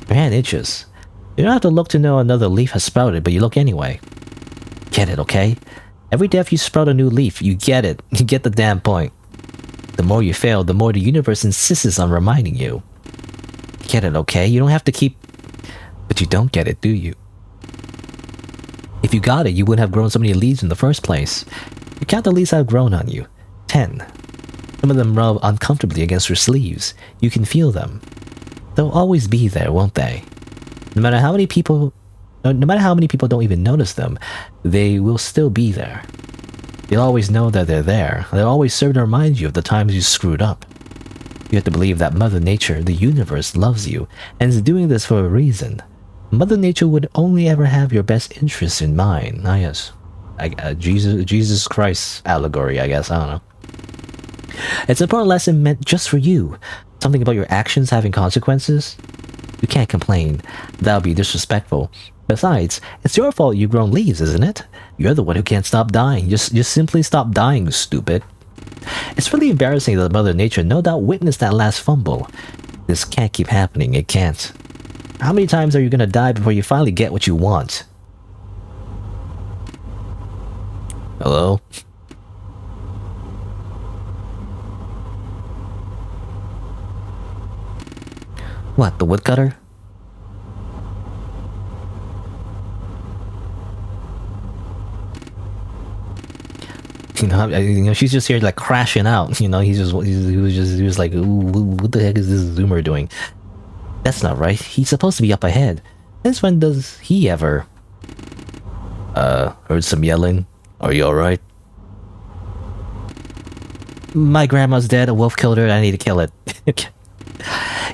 Your hand itches. You don't have to look to know another leaf has sprouted, but you look anyway. Get it, okay? Every day if you sprout a new leaf, you get it. You get the damn point. The more you fail, the more the universe insists on reminding you. Get it, okay? You don't have to keep... But you don't get it, do you? If you got it, you wouldn't have grown so many leaves in the first place. You count the leaves that have grown on you. 10. Some of them rub uncomfortably against your sleeves. You can feel them. They'll always be there, won't they? No matter how many people don't even notice them, they will still be there. You'll always know that they're there. They'll always serve to remind you of the times you screwed up. You have to believe that Mother Nature, the universe, loves you, and is doing this for a reason. Mother Nature would only ever have your best interests in mind. Ah, yes. Jesus Christ allegory, I guess. I don't know. It's an important lesson meant just for you. Something about your actions having consequences. You can't complain. That would be disrespectful. Besides, it's your fault you've grown leaves, isn't it? You're the one who can't stop dying. Just simply stop dying, stupid. It's really embarrassing that Mother Nature no doubt witnessed that last fumble. This can't keep happening. It can't. How many times are you gonna die before you finally get what you want? Hello? What, the woodcutter? She's just here like crashing out. He was like, what the heck is this zoomer doing? That's not right. He's supposed to be up ahead. Since when does he ever? Heard some yelling. Are you alright? My grandma's dead. A wolf killed her and I need to kill it.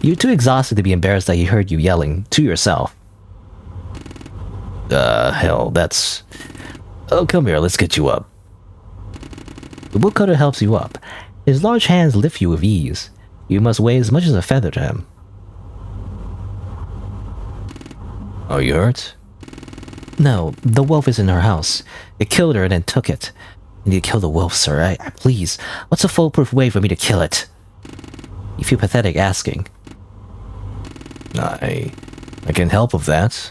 You're too exhausted to be embarrassed that he heard you yelling to yourself. Hell, that's... Oh, come here, let's get you up. The woodcutter helps you up. His large hands lift you with ease. You must weigh as much as a feather to him. Are you hurt? No, the wolf is in her house. It killed her and then took it. I need to kill the wolf, sir. Please, what's a foolproof way for me to kill it? You feel pathetic asking. I can help with that.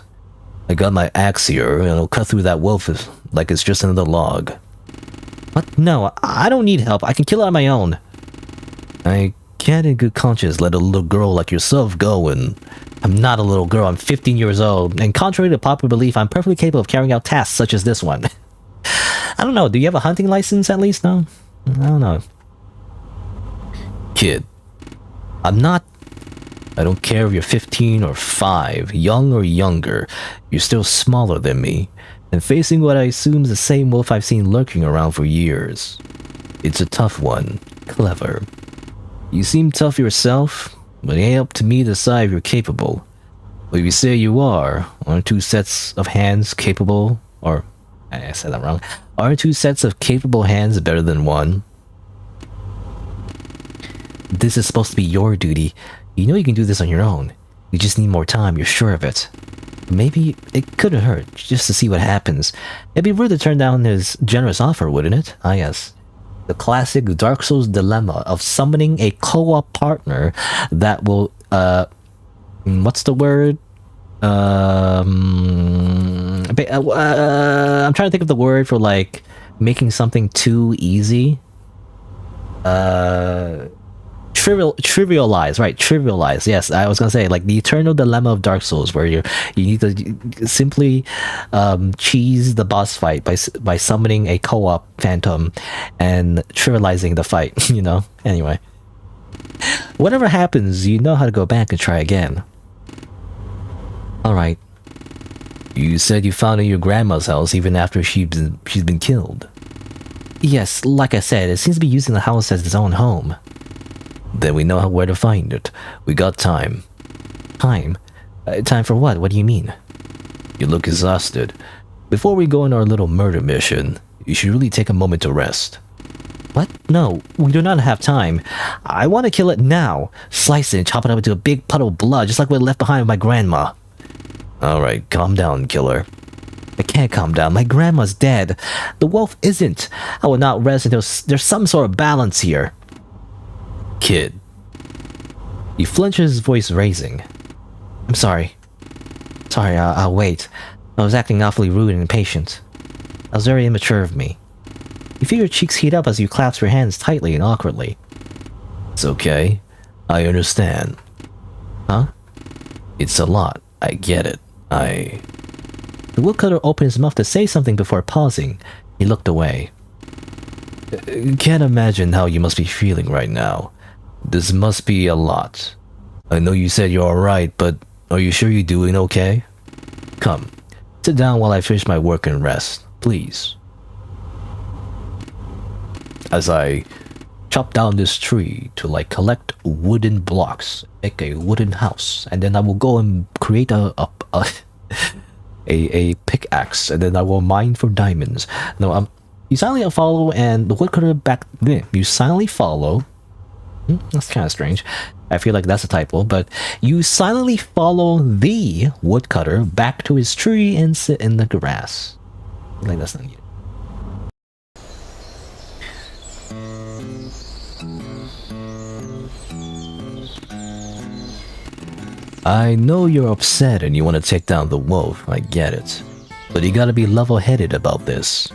I got my axe here, and I'll cut through that wolf like it's just another log. What? No, I don't need help. I can kill it on my own. I can't in good conscience let a little girl like yourself go, and I'm not a little girl. I'm 15 years old, and contrary to popular belief, I'm perfectly capable of carrying out tasks such as this one. I don't know. Do you have a hunting license at least? No? I don't know. Kid. I don't care if you're 15 or 5, young or younger. You're still smaller than me, and facing what I assume is the same wolf I've seen lurking around for years. It's a tough one. Clever. You seem tough yourself, but it ain't up to me to decide if you're capable. But if you say you are, aren't 2 sets of hands capable, or... I said that wrong. Aren't 2 sets of capable hands better than 1? This is supposed to be your duty. You know you can do this on your own. You just need more time, you're sure of it. Maybe it couldn't hurt, just to see what happens. It'd be rude to turn down his generous offer, wouldn't it? Ah yes. The classic Dark Souls dilemma of summoning a co-op partner that will, what's the word? I'm trying to think of the word for, like, making something too easy. Trivialize, right? Trivialize. Yes, I was gonna say, like, the eternal dilemma of Dark Souls, where you need to simply cheese the boss fight by summoning a co-op phantom and trivializing the fight. You know. Anyway, whatever happens, you know how to go back and try again. All right. You said you found it in your grandma's house even after she's been killed. Yes, like I said, it seems to be using the house as its own home. Then we know where to find it. We got time. Time? Time for what? What do you mean? You look exhausted. Before we go on our little murder mission, you should really take a moment to rest. What? No, we do not have time. I want to kill it now. Slice it and chop it up into a big puddle of blood, just like what left behind with my grandma. Alright, calm down, killer. I can't calm down. My grandma's dead. The wolf isn't. I will not rest until there's some sort of balance here. Kid. He flinches, his voice raising. I'm sorry. Sorry, I'll wait. I was acting awfully rude and impatient. That was very immature of me. You feel your cheeks heat up as you clasp your hands tightly and awkwardly. It's okay. I understand. Huh? It's a lot. I get it. The woodcutter opened his mouth to say something before pausing. He looked away. Can't imagine how you must be feeling right now. This must be a lot. I know you said you're alright, but are you sure you're doing okay? Come, sit down while I finish my work and rest, please. As I chop down this tree to, like, collect wooden blocks, make a wooden house, and then I will go and create a pickaxe, and then I will mine for diamonds. No, you silently follow, and the woodcutter back. You silently follow. That's kind of strange. I feel like that's a typo, but you silently follow the woodcutter back to his tree and sit in the grass. Like that's not needed. I know you're upset and you want to take down the wolf, I get it. But you gotta be level-headed about this.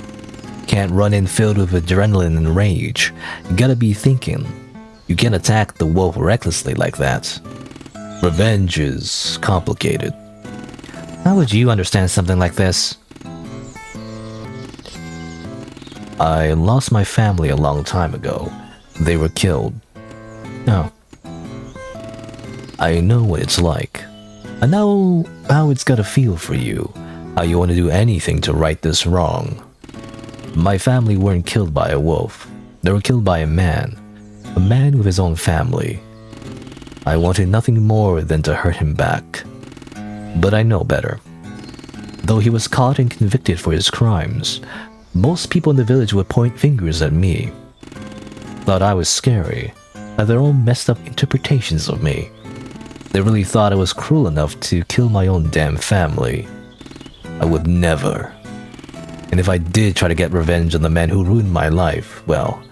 Can't run in filled with adrenaline and rage. You gotta be thinking. You can't attack the wolf recklessly like that. Revenge is complicated. How would you understand something like this? I lost my family a long time ago. They were killed. No. I know what it's like. I know how it's gotta feel for you. How you want to do anything to right this wrong. My family weren't killed by a wolf. They were killed by a man. A man with his own family. I wanted nothing more than to hurt him back. But I know better. Though he was caught and convicted for his crimes, most people in the village would point fingers at me. Thought I was scary, had their own messed up interpretations of me. They really thought I was cruel enough to kill my own damn family. I would never. And if I did try to get revenge on the man who ruined my life, well,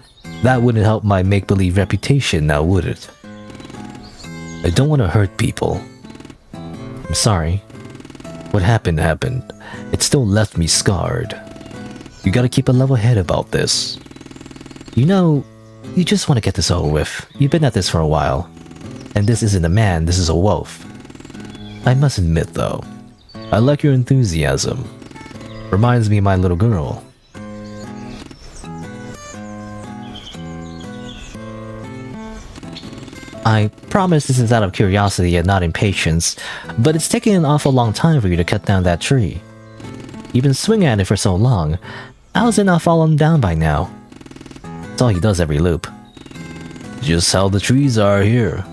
that wouldn't help my make-believe reputation now, would it? I don't want to hurt people. I'm sorry. What happened happened. It still left me scarred. You gotta keep a level head about this. You know, you just want to get this over with. You've been at this for a while. And this isn't a man, this is a wolf. I must admit though, I like your enthusiasm. Reminds me of my little girl. I promise this is out of curiosity and not impatience, but it's taking an awful long time for you to cut down that tree. You've been swinging at it for so long. How has it not fallen down by now? That's all he does every loop. Just how the trees are here.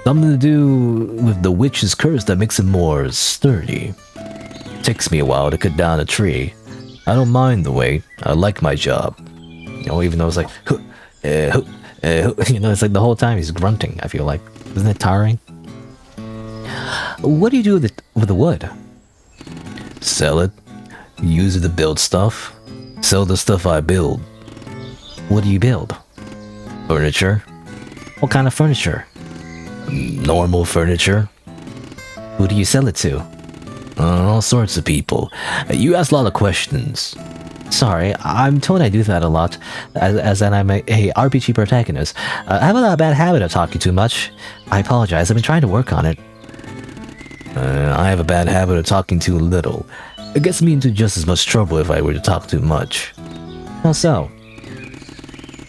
Something to do with the witch's curse that makes it more sturdy. Takes me a while to cut down a tree. I don't mind the wait. I like my job. You know, even though it's like, you know, it's like the whole time he's grunting, I feel like. Isn't it tiring? What do you do with the wood? Sell it. Use it to build stuff. Sell the stuff I build. What do you build? Furniture. What kind of furniture? Normal furniture. Who do you sell it to? All sorts of people. You ask a lot of questions. Sorry, I'm told I do that a lot, as in I'm a RPG protagonist. I have a bad habit of talking too much. I apologize, I've been trying to work on it. I have a bad habit of talking too little. It gets me into just as much trouble if I were to talk too much. How so?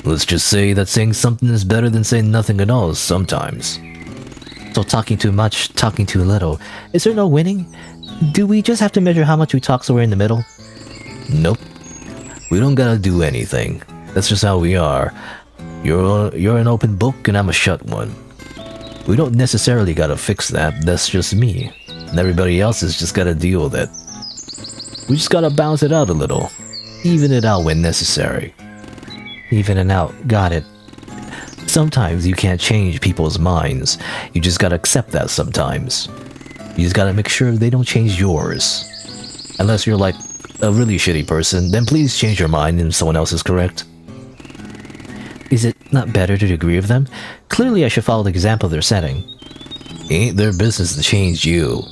Let's just say that saying something is better than saying nothing at all sometimes. So talking too much, talking too little. Is there no winning? Do we just have to measure how much we talk so we're in the middle? Nope. We don't gotta do anything. That's just how we are. You're an open book and I'm a shut one. We don't necessarily gotta fix that. That's just me. And everybody else has just gotta deal with it. We just gotta balance it out a little. Even it out when necessary. Even it out. Got it. Sometimes you can't change people's minds. You just gotta accept that sometimes. You just gotta make sure they don't change yours. Unless you're like a really shitty person, then please change your mind if someone else is correct. Is it not better to agree with them? Clearly I should follow the example they're setting. Ain't their business to change you.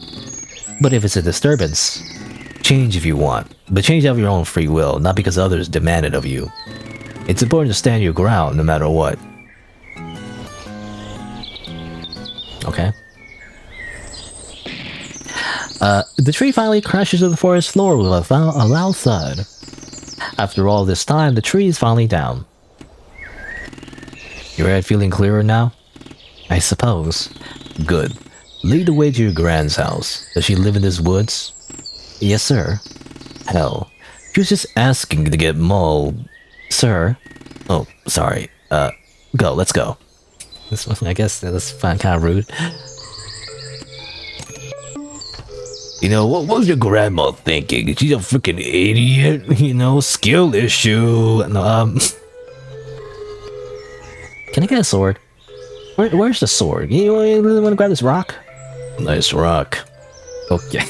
But if it's a disturbance, change if you want, but change of your own free will, not because others demand it of you. It's important to stand your ground no matter what. Okay. The tree finally crashes to the forest floor with a loud thud. After all this time, the tree is finally down. Your head feeling clearer now? I suppose. Good. Lead the way to your grand's house. Does she live in these woods? Yes, sir. Hell. She was just asking to get mauled. Sir? Oh, sorry. Go, let's go. This one, I guess that's kind of rude. You know, what was your grandma thinking? She's a freaking idiot, you know, skill issue. Can I get a sword? Where's the sword? You really want to grab this rock? Nice rock. Okay.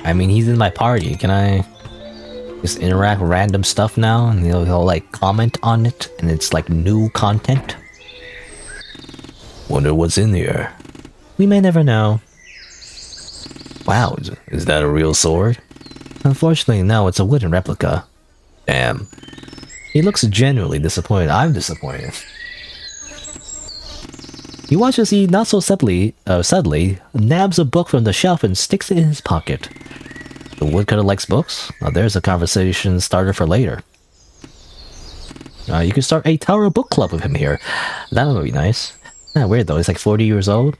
I mean, he's in my party. Can I just interact with random stuff now? And he'll like comment on it, and it's like new content? Wonder what's in here. We may never know. Wow, is that a real sword? Unfortunately, no, it's a wooden replica. Damn. He looks genuinely disappointed. I'm disappointed. He watches he not so subtly nabs a book from the shelf and sticks it in his pocket. The woodcutter likes books? Now there's a conversation starter for later. You can start a Tower book club with him here. That would be nice. Kinda weird though, he's like 40 years old?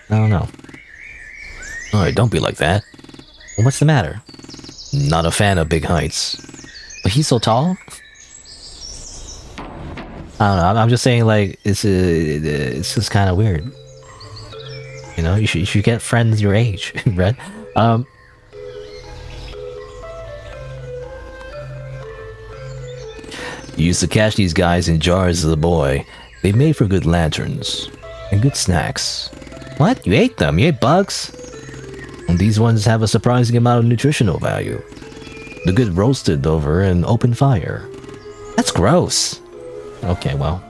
I don't know. Alright, don't be like that. Well, what's the matter? Not a fan of big heights. But he's so tall? I don't know, I'm just saying like, it's just kind of weird. You know, you should get friends your age, right? You used to catch these guys in jars as a boy. They made for good lanterns. And good snacks. What? You ate them? You ate bugs? And these ones have a surprising amount of nutritional value. They're good roasted over an open fire. That's gross. Okay, well.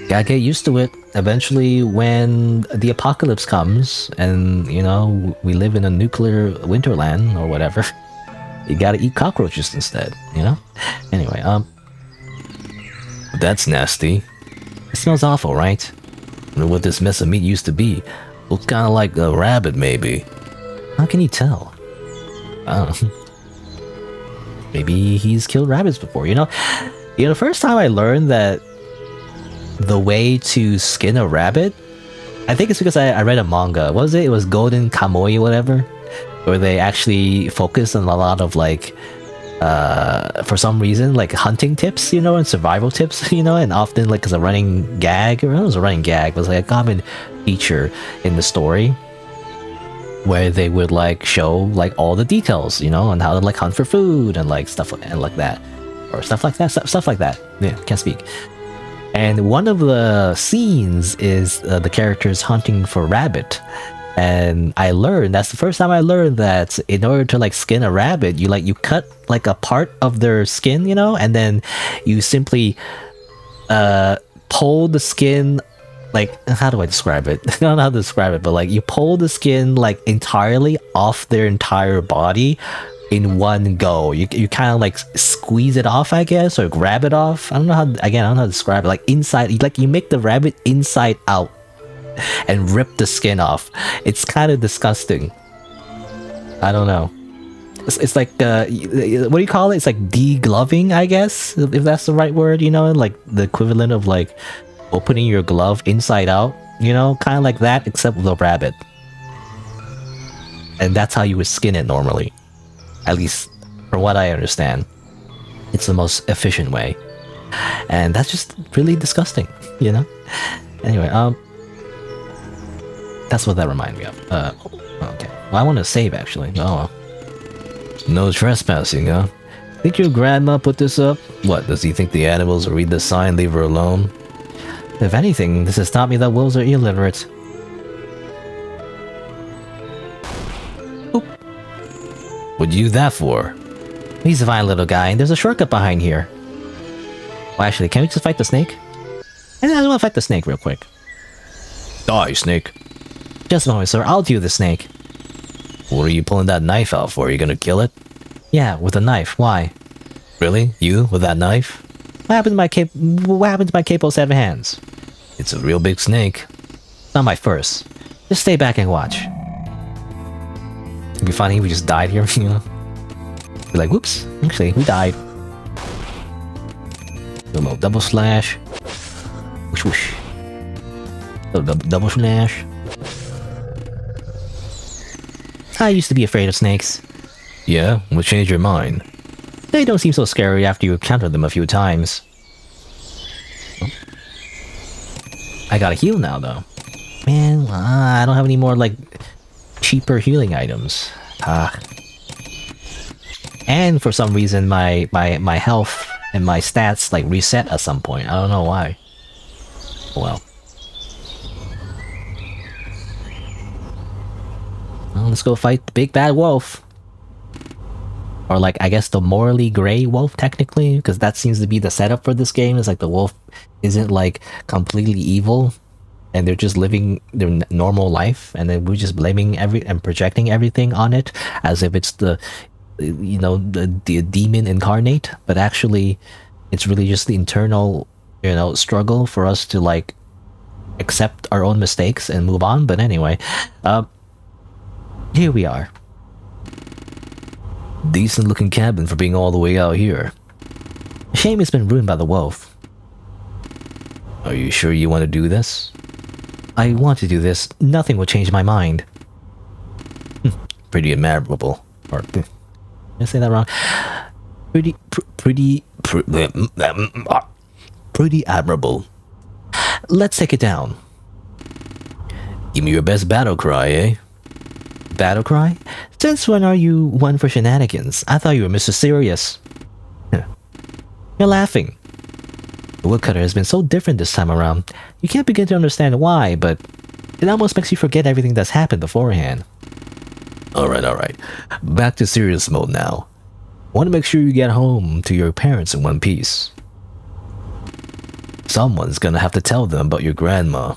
Gotta get used to it. Eventually, when the apocalypse comes, and, you know, we live in a nuclear winterland, or whatever, you gotta eat cockroaches instead, you know? Anyway, That's nasty. It smells awful, right? I wonder what this mess of meat used to be. Looks kinda like a rabbit, maybe. How can you tell? I don't know. Maybe he's killed rabbits before, you know? You know, the first time I learned that the way to skin a rabbit, I think it's because I read a manga. What was it? It was Golden Kamuy or whatever, where they actually focus on a lot of like, for some reason, like hunting tips, you know, and survival tips, you know, and often like as a running gag, or it was a running gag, but it was like a common feature in the story, where they would like show like all the details, you know, on how to like hunt for food and like stuff like that, or stuff like that. Yeah, can't speak. And one of the scenes is the characters hunting for rabbit, and I learned, that's the first time I learned that in order to like skin a rabbit, you cut like a part of their skin, you know, and then you simply pull the skin. Like, how do I describe it? I don't know how to describe it, but like you pull the skin like entirely off their entire body in one go. You kind of like squeeze it off, I guess, or grab it off. I don't know how to describe it. Like inside, like you make the rabbit inside out and rip the skin off. It's kind of disgusting. I don't know. It's like what do you call it? It's like degloving, I guess, if that's the right word. You know, like the equivalent of like opening your glove inside out, you know, kind of like that, except with a rabbit. And that's how you would skin it normally. At least, from what I understand. It's the most efficient way. And that's just really disgusting, you know? Anyway, that's what that reminded me of. Okay. Well, I want to save, actually. Oh, well. No trespassing, huh? Think your grandma put this up? What, does he think the animals will read the sign, leave her alone? If anything, this has taught me that wolves are illiterate. Oop. What'd you do that for? He's a fine little guy, and there's a shortcut behind here. Well, actually, can we just fight the snake? I just want to fight the snake real quick. Die, snake. Just a moment, sir. I'll deal with the snake. What are you pulling that knife out for? Are you gonna kill it? Yeah, with a knife. Why? Really? You? With that knife? What happened to my capo set of hands? It's a real big snake. Not my first. Just stay back and watch. It'd be funny, we just died here, you know? Be like, whoops, actually, we died. Little double slash. Whoosh whoosh. Little double slash. I used to be afraid of snakes. Yeah? What changed your mind? They don't seem so scary after you encountered them a few times. I gotta heal now, though. Man, I don't have any more, like, cheaper healing items. And for some reason, my health and my stats, like, reset at some point. I don't know why. Well. Well, let's go fight the big bad wolf. Or like, I guess the morally gray wolf, technically, because that seems to be the setup for this game, is like the wolf isn't like completely evil. and they're just living their normal life, and then we're just blaming and projecting everything on it as if it's the demon incarnate, but actually it's really just the internal struggle for us to like accept our own mistakes and move on. But anyway, here we are. Decent looking cabin for being all the way out here. Shame it's been ruined by the wolf. Are you sure you want to do this? I want to do this. Nothing will change my mind. Pretty admirable. Or did I say that wrong? Pretty admirable. Let's take it down. Give me your best battle cry, eh? Battle cry? Since when are you one for shenanigans? I thought you were Mr. Serious. You're laughing. The woodcutter has been so different this time around. You can't begin to understand why, but it almost makes you forget everything that's happened beforehand. Alright. Back to serious mode now. Want to make sure you get home to your parents in one piece. Someone's gonna have to tell them about your grandma.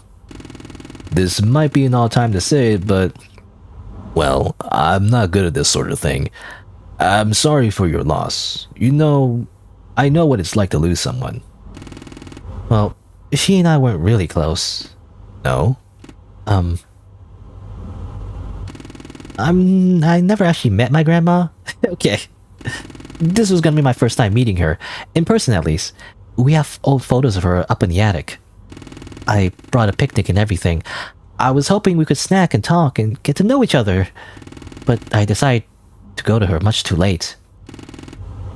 This might be an odd time to say it, but... well, I'm not good at this sort of thing. I'm sorry for your loss. I know what it's like to lose someone. Well, she and I weren't really close. No? I never actually met my grandma. Okay. This was gonna be my first time meeting her. In person, at least. We have old photos of her up in the attic. I brought a picnic and everything. I was hoping we could snack and talk and get to know each other. But I decided to go to her much too late.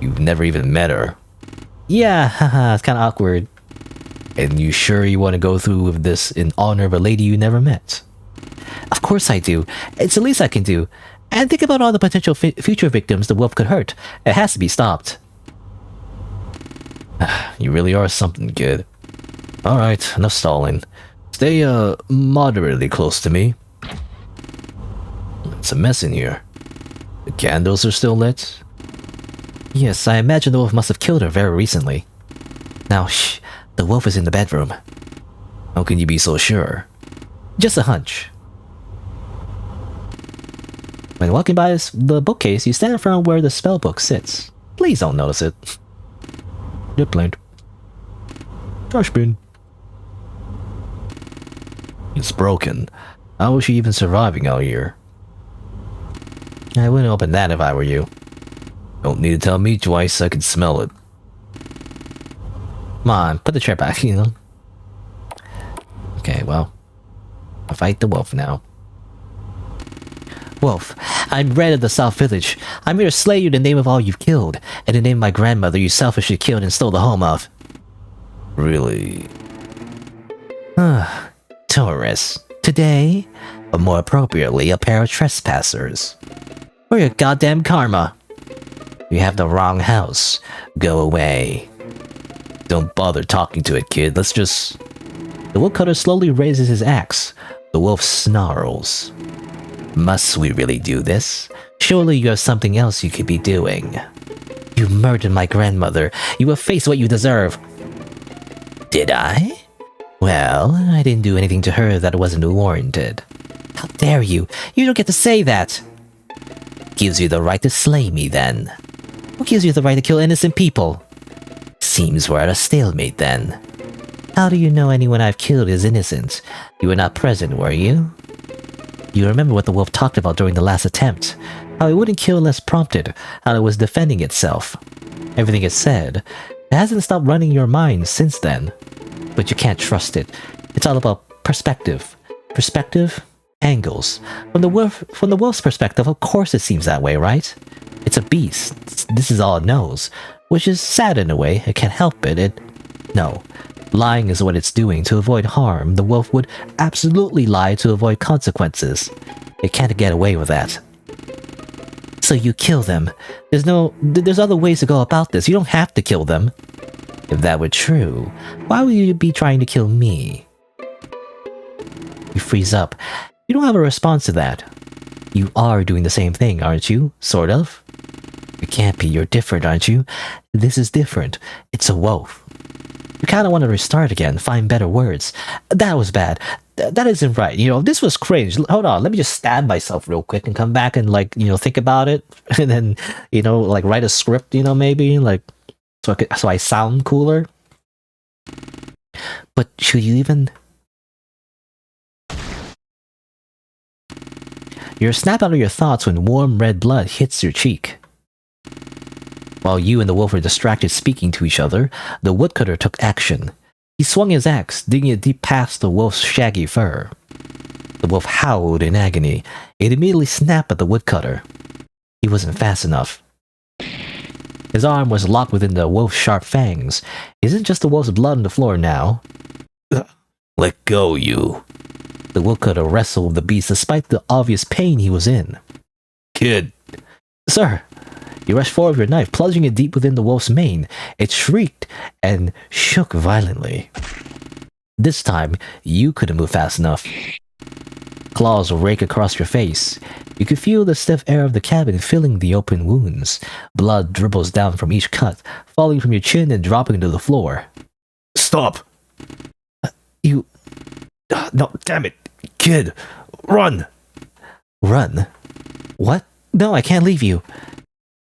You've never even met her? Yeah, haha, it's kinda awkward. And you sure you want to go through with this in honor of a lady you never met? Of course I do. It's the least I can do. And think about all the potential future victims the wolf could hurt. It has to be stopped. You really are something, kid. Alright, enough stalling. Stay, moderately close to me. It's a mess in here. The candles are still lit? Yes, I imagine the wolf must have killed her very recently. Now, shh. The wolf is in the bedroom. How can you be so sure? Just a hunch. When walking by the bookcase, you stand in front of where the spellbook sits. Please don't notice it. Get blamed. Trash bin. It's broken. How is she even surviving out here? I wouldn't open that if I were you. Don't need to tell me twice, I can smell it. Come on, put the chair back, Okay, well. I'll fight the wolf now. Wolf, I'm Red of the South Village. I'm here to slay you in the name of all you've killed, and in the name of my grandmother you selfishly killed and stole the home of. Really? Tourists. Today, or more appropriately, a pair of trespassers. For your goddamn karma. You have the wrong house. Go away. Don't bother talking to it, kid. Let's just... The woodcutter slowly raises his axe. The wolf snarls. Must we really do this? Surely you have something else you could be doing. You murdered my grandmother. You will face what you deserve. Did I? Well, I didn't do anything to her that wasn't warranted. How dare you? You don't get to say that. Gives you the right to slay me, then. Who gives you the right to kill innocent people? Seems we're at a stalemate, then. How do you know anyone I've killed is innocent? You were not present, were you? You remember what the wolf talked about during the last attempt. How it wouldn't kill unless prompted. How it was defending itself. Everything it said. It hasn't stopped running your mind since then. But you can't trust it. It's all about perspective. Perspective, angles. From the wolf's perspective, of course it seems that way, right? It's a beast. This is all it knows. Which is sad in a way. It can't help it. No. Lying is what it's doing to avoid harm. The wolf would absolutely lie to avoid consequences. It can't get away with that. So you kill them. There's other ways to go about this. You don't have to kill them. If that were true, why would you be trying to kill me? You freeze up. You don't have a response to that. You are doing the same thing, aren't you? Sort of? You can't be. You're different, aren't you? This is different. It's a wolf. You kind of want to restart again, find better words. That was bad. That isn't right. This was cringe. Hold on, let me just stab myself real quick and come back and think about it, and then write a script. Maybe so I sound cooler. But should you even? You're snapped out of your thoughts when warm red blood hits your cheek. While you and the wolf were distracted speaking to each other, the woodcutter took action. He swung his axe, digging it deep past the wolf's shaggy fur. The wolf howled in agony. It immediately snapped at the woodcutter. He wasn't fast enough. His arm was locked within the wolf's sharp fangs. Isn't just the wolf's blood on the floor now? Let go, you. The woodcutter wrestled with the beast despite the obvious pain he was in. Kid. Sir. You rushed forward with your knife, plunging it deep within the wolf's mane. It shrieked and shook violently. This time, you couldn't move fast enough. Claws rake across your face. You could feel the stiff air of the cabin filling the open wounds. Blood dribbles down from each cut, falling from your chin and dropping to the floor. Stop! You... No, damn it! Kid! Run! Run? What? No, I can't leave you.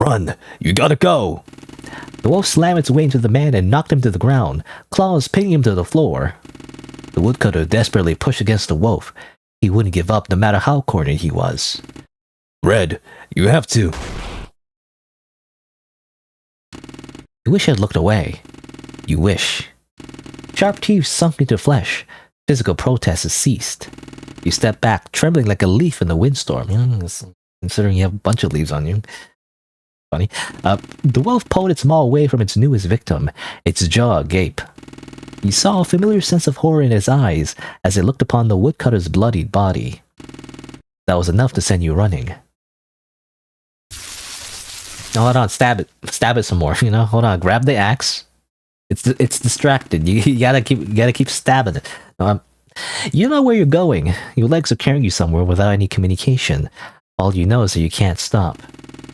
Run! You gotta go! The wolf slammed its way into the man and knocked him to the ground, claws pinning him to the floor. The woodcutter desperately pushed against the wolf. He wouldn't give up no matter how cornered he was. Red, you have to... You wish he had looked away. You wish. Sharp teeth sunk into flesh. Physical protests ceased. You stepped back, trembling like a leaf in the windstorm. Considering you have a bunch of leaves on you. Funny. The wolf pulled its maw away from its newest victim, its jaw agape. He saw a familiar sense of horror in his eyes as it looked upon the woodcutter's bloodied body. That was enough to send you running. Oh, hold on, stab it some more. Hold on, grab the axe. It's distracted. You gotta keep stabbing it. You know where you're going. Your legs are carrying you somewhere without any communication. All you know is that you can't stop.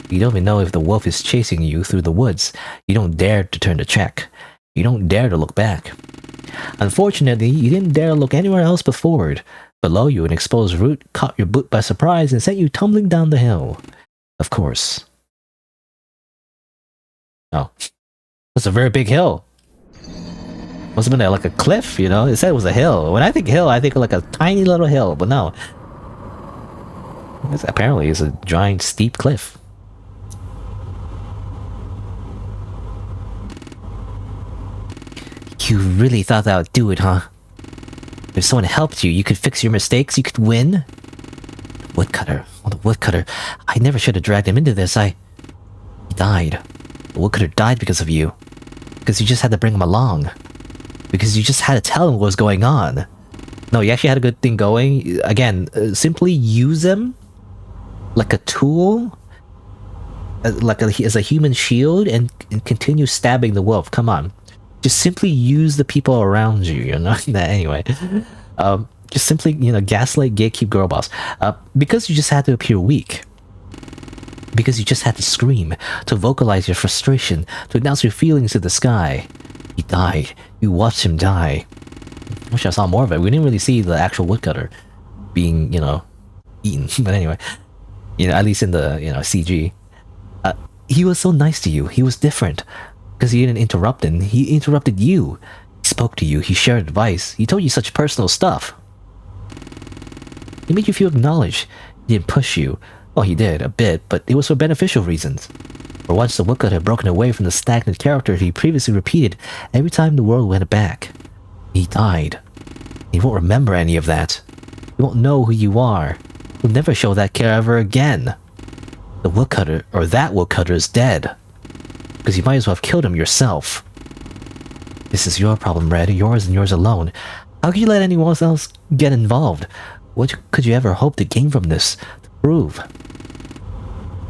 You don't even know if the wolf is chasing you through the woods. You don't dare to turn to check. You don't dare to look back. Unfortunately, you didn't dare look anywhere else but forward. Below you, an exposed root caught your boot by surprise and sent you tumbling down the hill. Of course. Oh. That's a very big hill. Must have been like a cliff, It said it was a hill. When I think hill, I think like a tiny little hill, but no. Apparently, it's a giant, steep cliff. You really thought that would do it, huh? If someone helped you, you could fix your mistakes, you could win? Woodcutter. Oh, the woodcutter. I never should have dragged him into this. He died. The woodcutter died because of you. Because you just had to bring him along. Because you just had to tell him what was going on. No, you actually had a good thing going. Again, simply use him like a tool, as a human shield, and continue stabbing the wolf. Come on. Just simply use the people around you, Anyway. Just simply, gaslight, gatekeep, girl boss. Because you just had to appear weak. Because you just had to scream, to vocalize your frustration, to announce your feelings to the sky. He died. You watched him die. I wish I saw more of it. We didn't really see the actual woodcutter being, eaten. But anyway, at least in the, CG. He was so nice to you. He was different. Because he didn't interrupt him. He interrupted you. He spoke to you. He shared advice. He told you such personal stuff. He made you feel acknowledged. He didn't push you. Well, he did, a bit, but it was for beneficial reasons. For once, the woodcutter had broken away from the stagnant character he previously repeated every time the world went back. He died. He won't remember any of that. He won't know who you are. He'll never show that care ever again. The woodcutter, or that woodcutter, is dead. Because you might as well have killed him yourself. This is your problem, Red. Yours and yours alone. How could you let anyone else get involved? What could you ever hope to gain from this? To prove?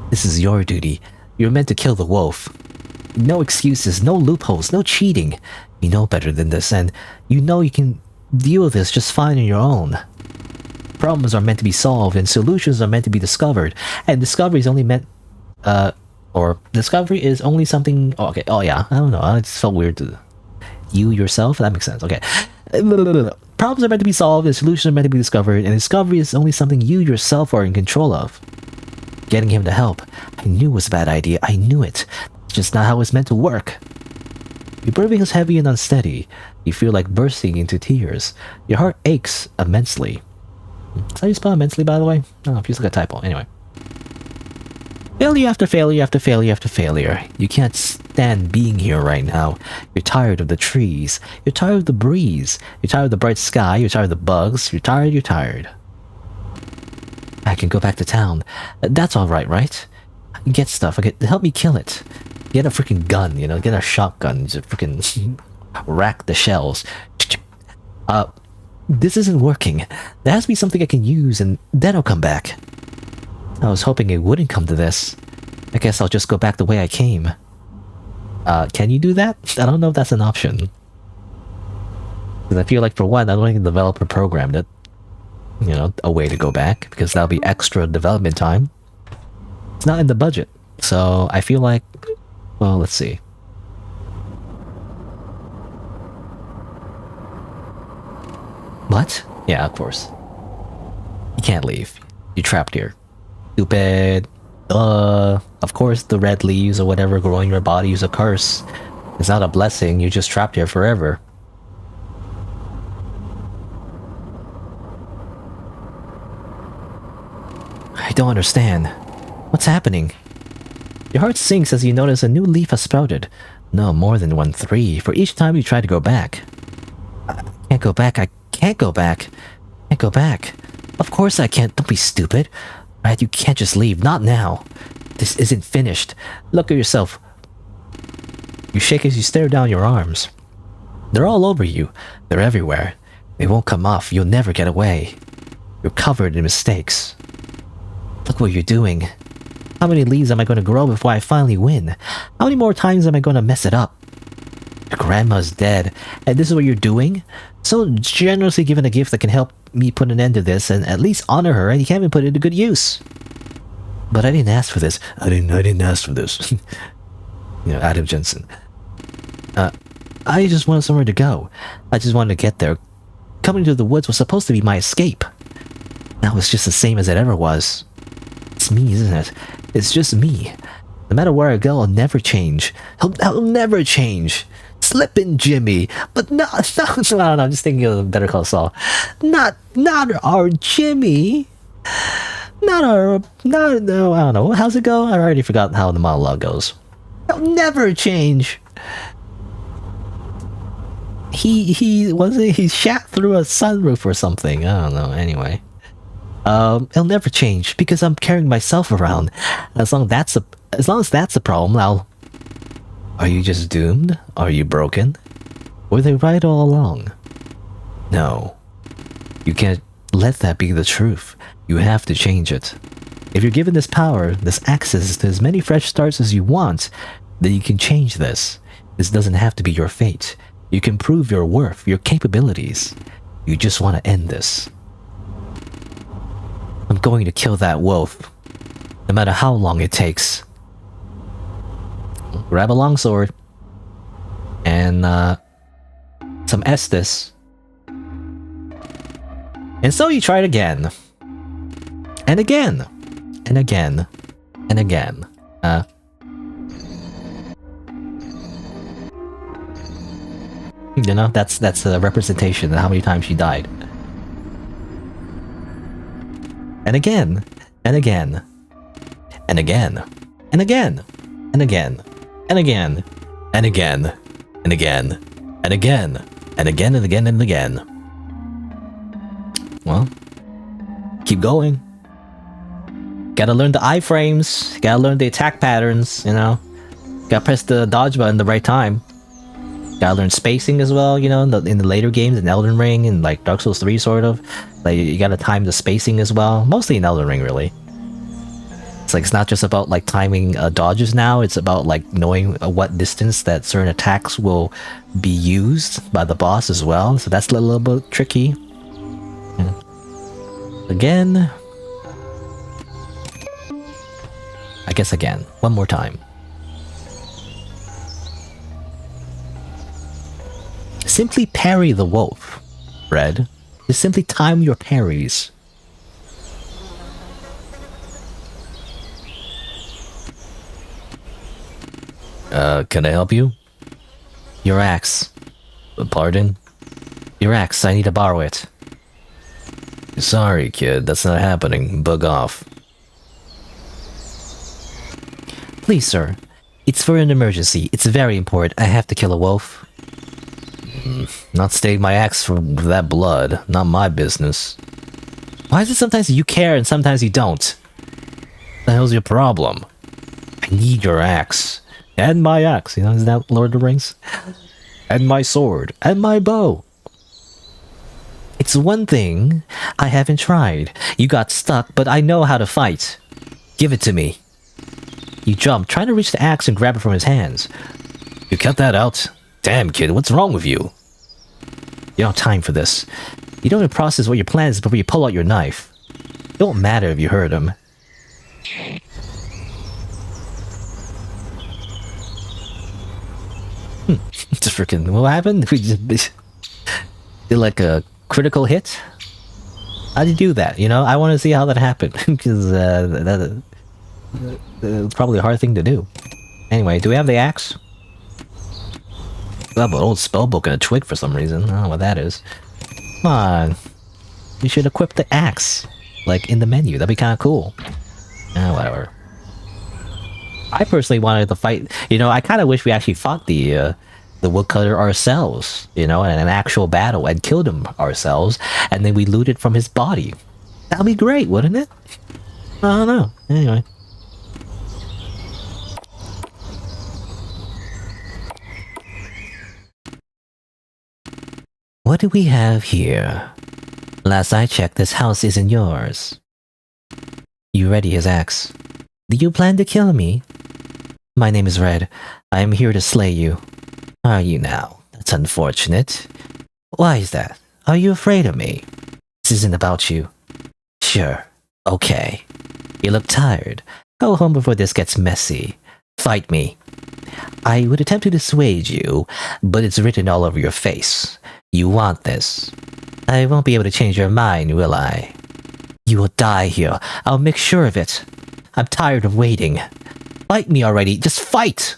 This is your duty. You're meant to kill the wolf. No excuses, no loopholes, no cheating. You know better than this, and you know you can deal with this just fine on your own. Problems are meant to be solved, and solutions are meant to be discovered. And discovery is only meant... discovery is only something... Oh, okay, oh yeah, I don't know, it felt weird to You yourself? That makes sense. Okay. Problems are meant to be solved, and solutions are meant to be discovered, and discovery is only something you yourself are in control of. Getting him to help. I knew it was a bad idea. I knew it. It's just not how it's meant to work. Your breathing is heavy and unsteady. You feel like bursting into tears. Your heart aches immensely. Is that how you spell immensely, by the way? Oh, it feels like a typo. Anyway. Failure after failure after failure after failure. You can't stand being here right now. You're tired of the trees. You're tired of the breeze. You're tired of the bright sky. You're tired of the bugs. You're tired, you're tired. I can go back to town. That's alright, right? I can get stuff. I can help me kill it. Get a freaking gun, you know? Get a shotgun. Just freaking rack the shells. This isn't working. There has to be something I can use, and then I'll come back. I was hoping it wouldn't come to this. I guess I'll just go back the way I came. Can you do that? I don't know if that's an option. Because I feel like, for one, I don't think the developer programmed it. You know, a way to go back, because that'll be extra development time. It's not in the budget. So, I feel like... Well, let's see. What? Yeah, of course. You can't leave. You're trapped here. Stupid. Of course the red leaves or whatever growing in your body is a curse. It's not a blessing, you're just trapped here forever. I don't understand. What's happening? Your heart sinks as you notice a new leaf has sprouted. No, more than 1 tree, for each time you try to go back. I can't go back, I can't go back. I can't go back. Of course I can't, don't be stupid. Right, you can't just leave, not now. This isn't finished. Look at yourself. You shake as you stare down your arms. They're all over you. They're everywhere. They won't come off, you'll never get away. You're covered in mistakes. Look what you're doing. How many leaves am I going to grow before I finally win? How many more times am I going to mess it up? Your grandma's dead, and this is what you're doing? So generously given a gift that can help me put an end to this and at least honor her, and you can't even put it to good use. But I didn't ask for this. I didn't ask for this. You know, Adam Jensen. I just wanted somewhere to go. I just wanted to get there. Coming to the woods was supposed to be my escape. Now it's just the same as it ever was. It's me, isn't it? It's just me. No matter where I go, I'll never change. I'll never change. Slippin' Jimmy, but no, I'm just thinking of Better Call Saul. Not our Jimmy. No, I don't know. How's it go? I already forgot how the monologue goes. I'll never change. He shat through a sunroof or something. I don't know. Anyway, it'll never change because I'm carrying myself around. As long as that's a problem, I'll. Are you just doomed? Are you broken? Were they right all along? No. You can't let that be the truth. You have to change it. If you're given this power, this access to as many fresh starts as you want, then you can change this. This doesn't have to be your fate. You can prove your worth, your capabilities. You just want to end this. I'm going to kill that wolf. No matter how long it takes. Grab a longsword and some Estus. And so you try it again. And again. And again. And again. You know, that's a representation of how many times she died. And again. And again. And again. And again. And again. And again, and again, and again, and again, and again, and again, and again. Well, keep going. Gotta learn the iframes, gotta learn the attack patterns, you know. Gotta press the dodge button the right time. Gotta learn spacing as well, you know, in the later games, in Elden Ring, and like Dark Souls 3 sort of. Like, you gotta time the spacing as well, mostly in Elden Ring, really. It's like, it's not just about like timing dodges now, it's about like knowing what distance that certain attacks will be used by the boss as well, so that's a little bit tricky. Yeah. Again. I guess again. One more time. Simply parry the wolf, Red. Just simply time your parries. Can I help you? Your axe. Pardon? Your axe, I need to borrow it. Sorry, kid, that's not happening. Bug off. Please, sir. It's for an emergency. It's very important. I have to kill a wolf. Not stain my axe for that blood. Not my business. Why is it sometimes you care and sometimes you don't? What the hell's your problem? I need your axe. And my axe. You know, isn't that Lord of the Rings? And my sword. And my bow. It's one thing I haven't tried. You got stuck, but I know how to fight. Give it to me. You jump, trying to reach the axe and grab it from his hands. You cut that out? Damn, kid, what's wrong with you? You don't have time for this. You don't even process what your plan is before you pull out your knife. It don't matter if you hurt him. Just freaking... What happened? We just did like a critical hit? How'd you do that? You know, I want to see how that happened. Because it's probably a hard thing to do. Anyway, do we have the axe? We have an old spellbook and a twig for some reason. I don't know what that is. Come on. You should equip the axe. Like, in the menu. That'd be kind of cool. Whatever. I personally wanted to fight... You know, I kind of wish we actually fought the woodcutter ourselves. You know, in an actual battle. And killed him ourselves. And then we looted from his body. That'd be great, wouldn't it? I don't know. Anyway. What do we have here? Last I checked, this house isn't yours. You ready his axe? Do you plan to kill me? My name is Red. I am here to slay you. Are you now? That's unfortunate. Why is that? Are you afraid of me? This isn't about you. Sure. Okay. You look tired. Go home before this gets messy. Fight me. I would attempt to dissuade you, but it's written all over your face. You want this. I won't be able to change your mind, will I? You will die here. I'll make sure of it. I'm tired of waiting. Fight me already. Just fight!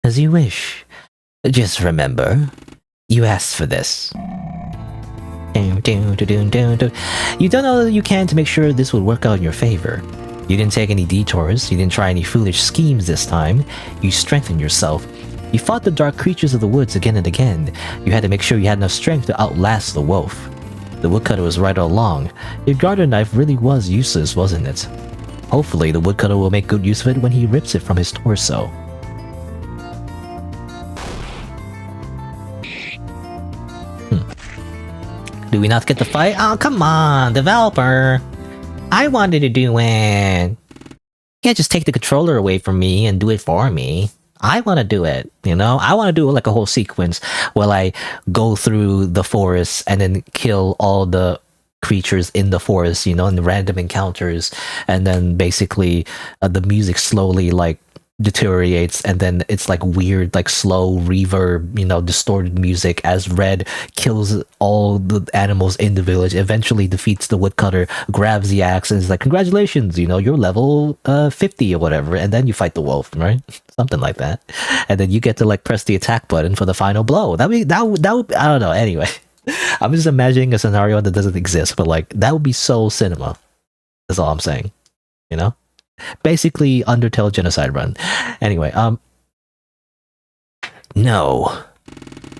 As you wish. Just remember, you asked for this. You done all you can to make sure this would work out in your favor. You didn't take any detours. You didn't try any foolish schemes this time. You strengthened yourself. You fought the dark creatures of the woods again and again. You had to make sure you had enough strength to outlast the wolf. The woodcutter was right all along. Your garter knife really was useless, wasn't it? Hopefully, the woodcutter will make good use of it when he rips it from his torso. Do we not get the fight? Oh, come on, developer! I wanted to do it! You can't just take the controller away from me and do it for me. I want to do it, you know? I want to do like a whole sequence where I go through the forest and then kill all the creatures in the forest, you know, in the random encounters, and then basically the music slowly like deteriorates, and then it's like weird, like slow reverb, you know, distorted music as Red kills all the animals in the village, eventually defeats the woodcutter, grabs the axe, and is like, congratulations, you know, you're level 50 or whatever, and then you fight the wolf, right? Something like that. And then you get to like press the attack button for the final blow. That would I don't know, anyway. I'm just imagining a scenario that doesn't exist, but like that would be so cinema. That's all I'm saying, you know? Basically, Undertale Genocide Run. Anyway, no.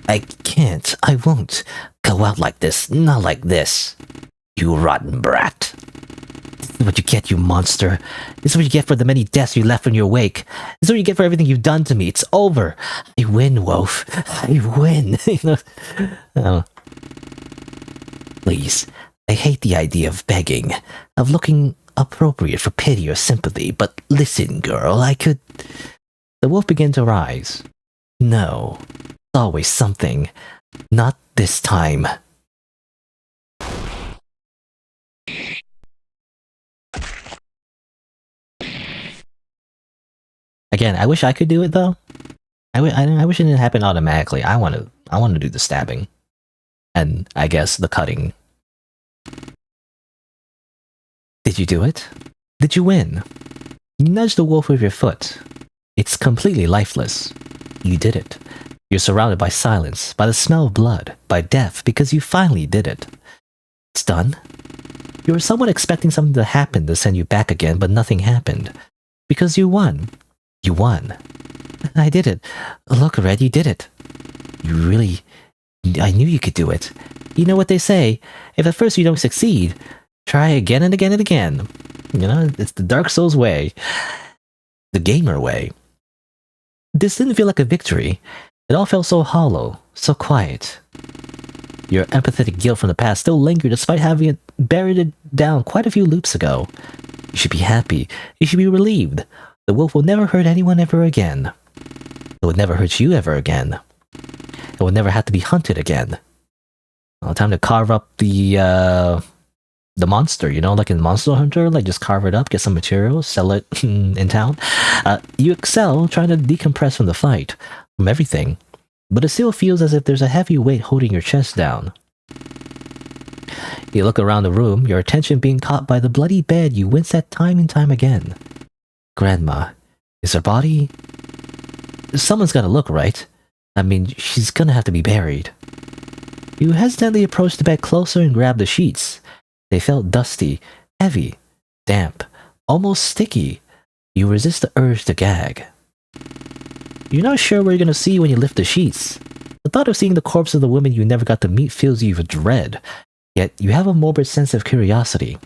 I can't. I won't. Go out like this. Not like this. You rotten brat. This is what you get, you monster. This is what you get for the many deaths you left in your wake. This is what you get for everything you've done to me. It's over. I win, Wolf. I win. You know? Please. I hate the idea of begging. Of looking appropriate for pity or sympathy, but listen, girl, I could... The wolf began to rise. No, always something. Not this time. Again, I wish I could do it though. I wish it didn't happen automatically. I want to do the stabbing. And I guess the cutting. Did you do it? Did you win? You nudged the wolf with your foot. It's completely lifeless. You did it. You're surrounded by silence, by the smell of blood, by death, because you finally did it. It's done. You were somewhat expecting something to happen to send you back again, but nothing happened. Because you won. You won. I did it. Look, Red, you did it. You really... I knew you could do it. You know what they say, if at first you don't succeed, try again and again and again. You know, it's the Dark Souls way. The gamer way. This didn't feel like a victory. It all felt so hollow, so quiet. Your empathetic guilt from the past still lingered despite having it buried it down quite a few loops ago. You should be happy. You should be relieved. The wolf will never hurt anyone ever again. It would never hurt you ever again. It would never have to be hunted again. Well, time to carve up the monster, you know, like in Monster Hunter, like just carve it up, get some materials, sell it in town. You excel trying to decompress from the fight, from everything, but it still feels as if there's a heavy weight holding your chest down. You look around the room, your attention being caught by the bloody bed you wince at time and time again. Grandma. Is her body... Someone's gotta look, right? I mean, she's gonna have to be buried. You hesitantly approach the bed closer and grab the sheets. They felt dusty, heavy, damp, almost sticky. You resist the urge to gag. You're not sure what you're gonna see when you lift the sheets. The thought of seeing the corpse of the woman you never got to meet fills you with dread, yet you have a morbid sense of curiosity.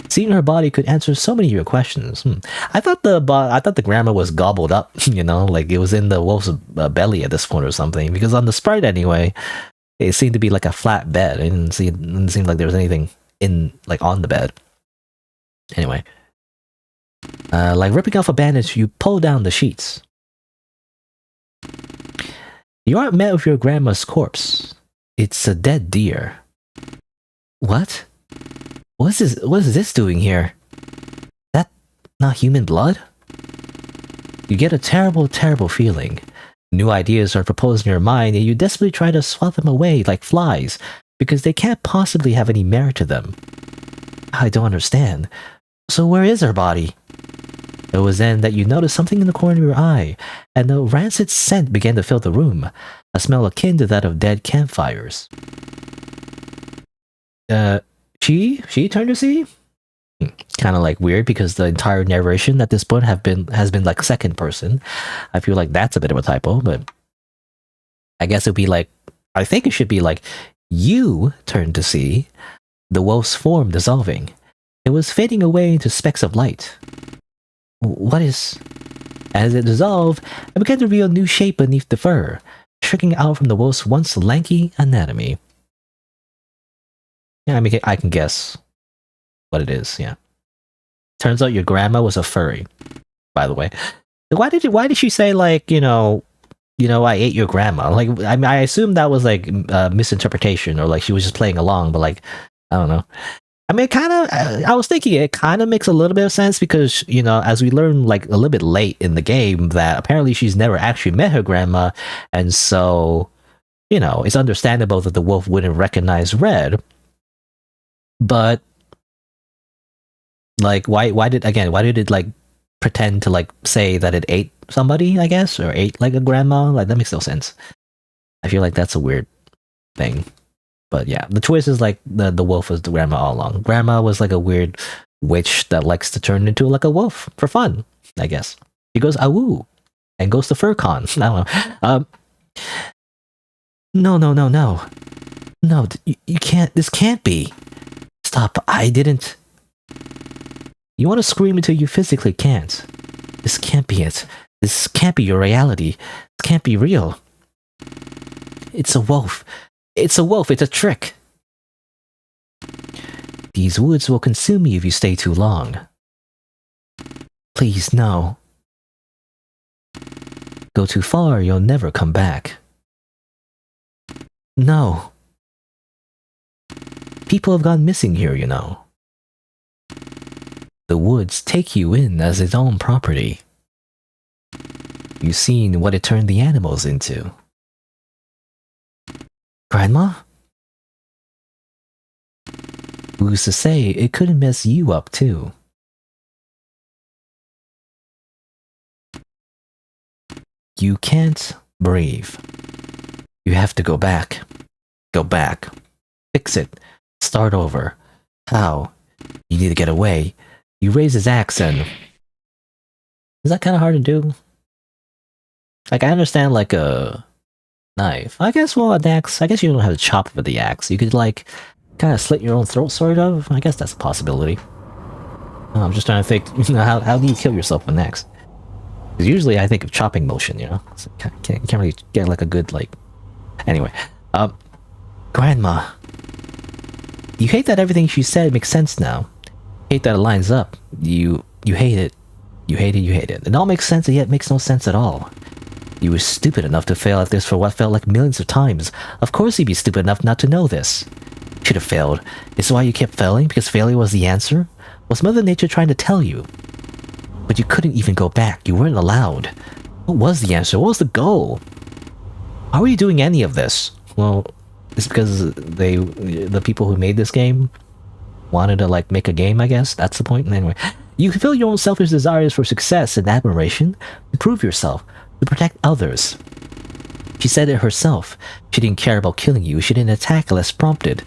Seeing her body could answer so many of your questions. I thought the grandma was gobbled up, you know, like it was in the wolf's belly at this point or something, because on the sprite anyway, it seemed to be like a flat bed. It didn't seem like there was anything on the bed. Anyway. Like ripping off a bandage, you pull down the sheets. You aren't met with your grandma's corpse. It's a dead deer. What? What is this doing here? That not human blood? You get a terrible, terrible feeling. New ideas are proposed in your mind and you desperately try to swat them away like flies, because they can't possibly have any merit to them. I don't understand. So where is her body? It was then that you noticed something in the corner of your eye, and a rancid scent began to fill the room, a smell akin to that of dead campfires. She turned to see? Kind of like weird, because the entire narration at this point has been like second person. I feel like that's a bit of a typo, but I guess it'd be like, I think it should be like, you turned to see the wolf's form dissolving. It was fading away into specks of light. What is... As it dissolved, it began to reveal a new shape beneath the fur, tricking out from the wolf's once lanky anatomy. Yeah, I mean, I can guess what it is, yeah. Turns out your grandma was a furry, by the way. Why did she say, like, you know, I ate your grandma? Like, I mean, I assume that was, like, misinterpretation, or, like, she was just playing along, but, like, I don't know. I mean, I was thinking it kind of makes a little bit of sense, because, you know, as we learn, like, a little bit late in the game, that apparently she's never actually met her grandma, and so, you know, it's understandable that the wolf wouldn't recognize Red. But, like, why did it, like, pretend to, like, say that it ate somebody, I guess? Or ate, like, a grandma? Like, that makes no sense. I feel like that's a weird thing. But yeah, the twist is, like, the wolf was the grandma all along. Grandma was, like, a weird witch that likes to turn into, like, a wolf for fun, I guess. She goes, awoo, and goes to FurCon. I don't know. No. No, you can't, this can't be. Stop, I didn't... You want to scream until you physically can't. This can't be it. This can't be your reality. This can't be real. It's a wolf. It's a wolf. It's a trick. These woods will consume you if you stay too long. Please, no. Go too far, you'll never come back. No. People have gone missing here, you know. The woods take you in as its own property. You've seen what it turned the animals into. Grandma? Who's to say it couldn't mess you up too? You can't breathe. You have to go back. Go back. Fix it. Start over. How? You need to get away. You raise his axe and... Is that kind of hard to do? Like, I understand, like, a knife. I guess, well, an axe... I guess you don't have to chop with the axe. You could, like, kind of slit your own throat, sort of. I guess that's a possibility. I'm just trying to think, you know, how do you kill yourself with an axe? Because usually I think of chopping motion, you know? So can't really get, like, a good, like... Anyway. Grandma. You hate that everything she said makes sense now. Hate that it lines up. You hate it. You hate it, you hate it. It all makes sense, and yet it makes no sense at all. You were stupid enough to fail at this for what felt like millions of times. Of course you'd be stupid enough not to know this. Should have failed. Is why you kept failing? Because failure was the answer? Was Mother Nature trying to tell you? But you couldn't even go back. You weren't allowed. What was the answer? What was the goal? How are you doing any of this? Well, it's because the people who made this game wanted to, like, make a game, I guess. That's the point. Anyway, you fulfill your own selfish desires for success and admiration, to prove yourself, to protect others. She said it herself. She didn't care about killing you. She didn't attack unless prompted.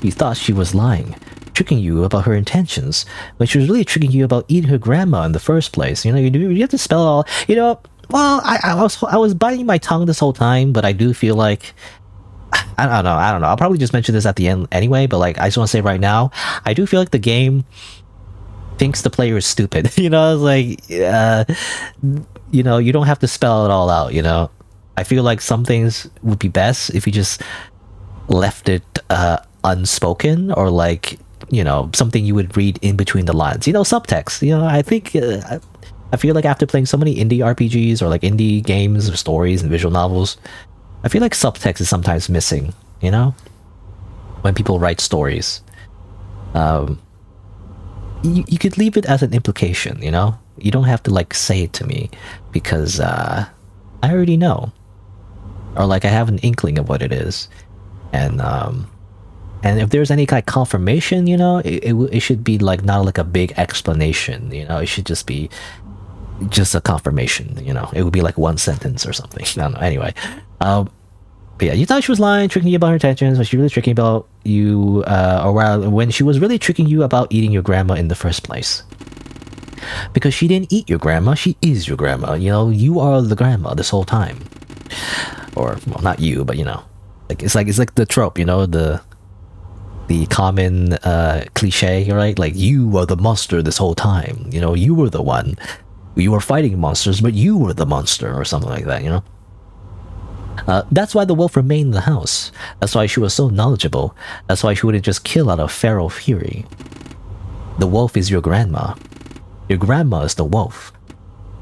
You thought she was lying, tricking you about her intentions, when she was really tricking you about eating her grandma in the first place. You know, you have to spell it all. You know, well, I was biting my tongue this whole time, but I do feel like... I don't know. I'll probably just mention this at the end anyway, but, like, I just want to say right now, I do feel like the game thinks the player is stupid. You know, it's like, you know, you don't have to spell it all out, you know? I feel like some things would be best if you just left it unspoken, or, like, you know, something you would read in between the lines. You know, subtext. You know, I think... I feel like after playing so many indie RPGs, or, like, indie games, or stories, and visual novels, I feel like subtext is sometimes missing, you know? When people write stories. You could leave it as an implication, you know? You don't have to, like, say it to me, because I already know. Or, like, I have an inkling of what it is. And if there's any kind of confirmation, you know, it should be, like, not like a big explanation, you know? It should just be just a confirmation, you know? It would be like one sentence or something. I don't know. Anyway. But yeah, you thought she was lying, tricking you about her intentions, but she really tricking about you, or when she was really tricking you about eating your grandma in the first place. Because she didn't eat your grandma, she is your grandma. You know, you are the grandma this whole time. Or, well, not you, but, you know, like it's like the trope, you know, the common cliche, right? Like, you are the monster this whole time. You know, you were the one. You were fighting monsters, but you were the monster, or something like that, you know? That's why the wolf remained in the house. That's why she was so knowledgeable. That's why she wouldn't just kill out of feral fury. The wolf is your grandma. Your grandma is the wolf.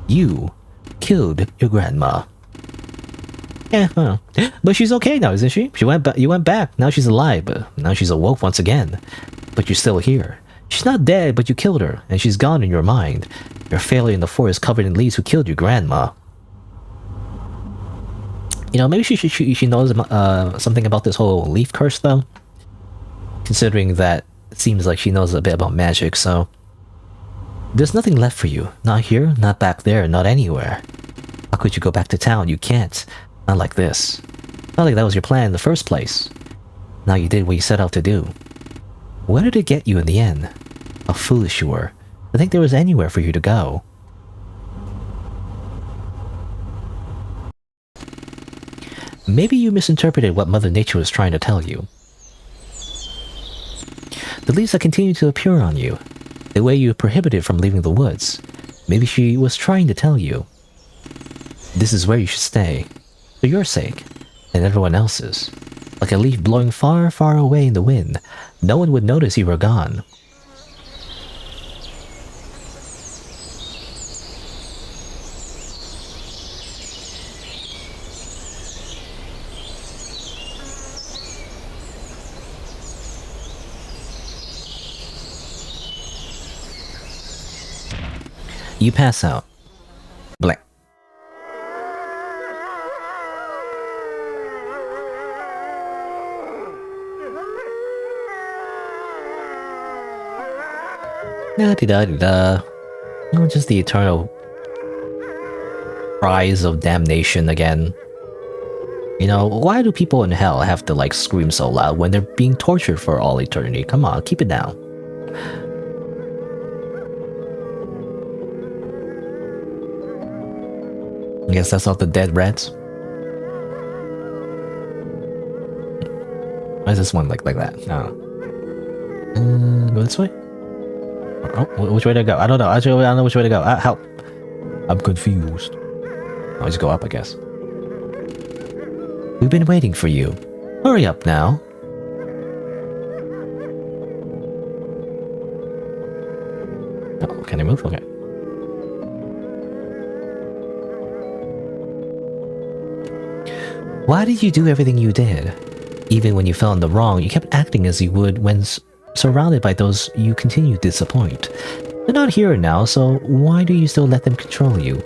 You killed your grandma. Yeah, well, but she's okay now, isn't she? You went back. Now she's alive, but now she's a wolf once again. But you're still here. She's not dead, but you killed her, and she's gone in your mind. Your failure in the forest covered in leaves who killed your grandma. You know, maybe she knows something about this whole leaf curse, though. Considering that it seems like she knows a bit about magic, so... There's nothing left for you. Not here, not back there, not anywhere. How could you go back to town? You can't. Not like this. Not like that was your plan in the first place. Now you did what you set out to do. Where did it get you in the end? How foolish you were. I think there was anywhere for you to go. Maybe you misinterpreted what Mother Nature was trying to tell you. The leaves that continue to appear on you, the way you were prohibited from leaving the woods. Maybe she was trying to tell you. This is where you should stay. For your sake, and everyone else's. Like a leaf blowing far, far away in the wind. No one would notice you were gone. You pass out. Blank. Da-di-da-di-da. Oh, just the eternal cries of damnation again. You know, why do people in hell have to like scream so loud when they're being tortured for all eternity? Come on, keep it down. I guess that's all the dead rats. Why is this one like that? No. Go this way? Oh, which way to go? I don't know. Actually, I don't know which way to go. Help. I'm confused. I'll just go up, I guess. We've been waiting for you. Hurry up now. Oh, can I move? Okay. Why did you do everything you did? Even when you fell in the wrong, you kept acting as you would when surrounded by those you continue to disappoint. They're not here now, so why do you still let them control you?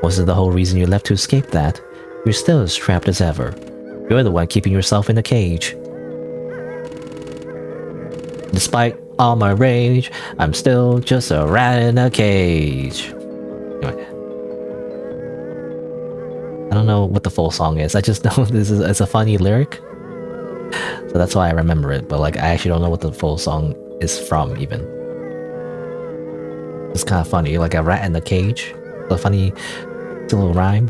Wasn't the whole reason you left to escape that? You're still as trapped as ever. You're the one keeping yourself in a cage. Despite all my rage, I'm still just a rat in a cage. Anyway. I don't know what the full song is. I just know it's a funny lyric. So that's why I remember it, but like I actually don't know what the full song is from even. It's kind of funny, like a rat in a cage. It's a funny little rhyme.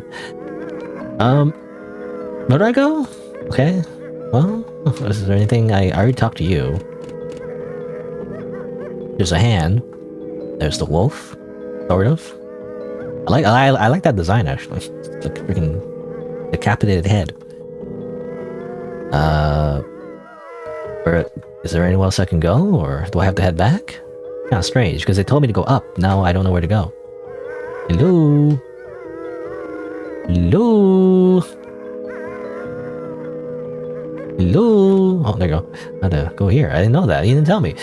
Where do I go? Okay. Well, is there anything? I already talked to you. There's a hand. There's the wolf, sort of. I like that design actually. It's like a freaking decapitated head. Is there anywhere else I can go, or do I have to head back? Kind of strange, because they told me to go up. Now I don't know where to go. Hello? Hello? Hello? Oh, there you go. I had to go here. I didn't know that. You didn't tell me.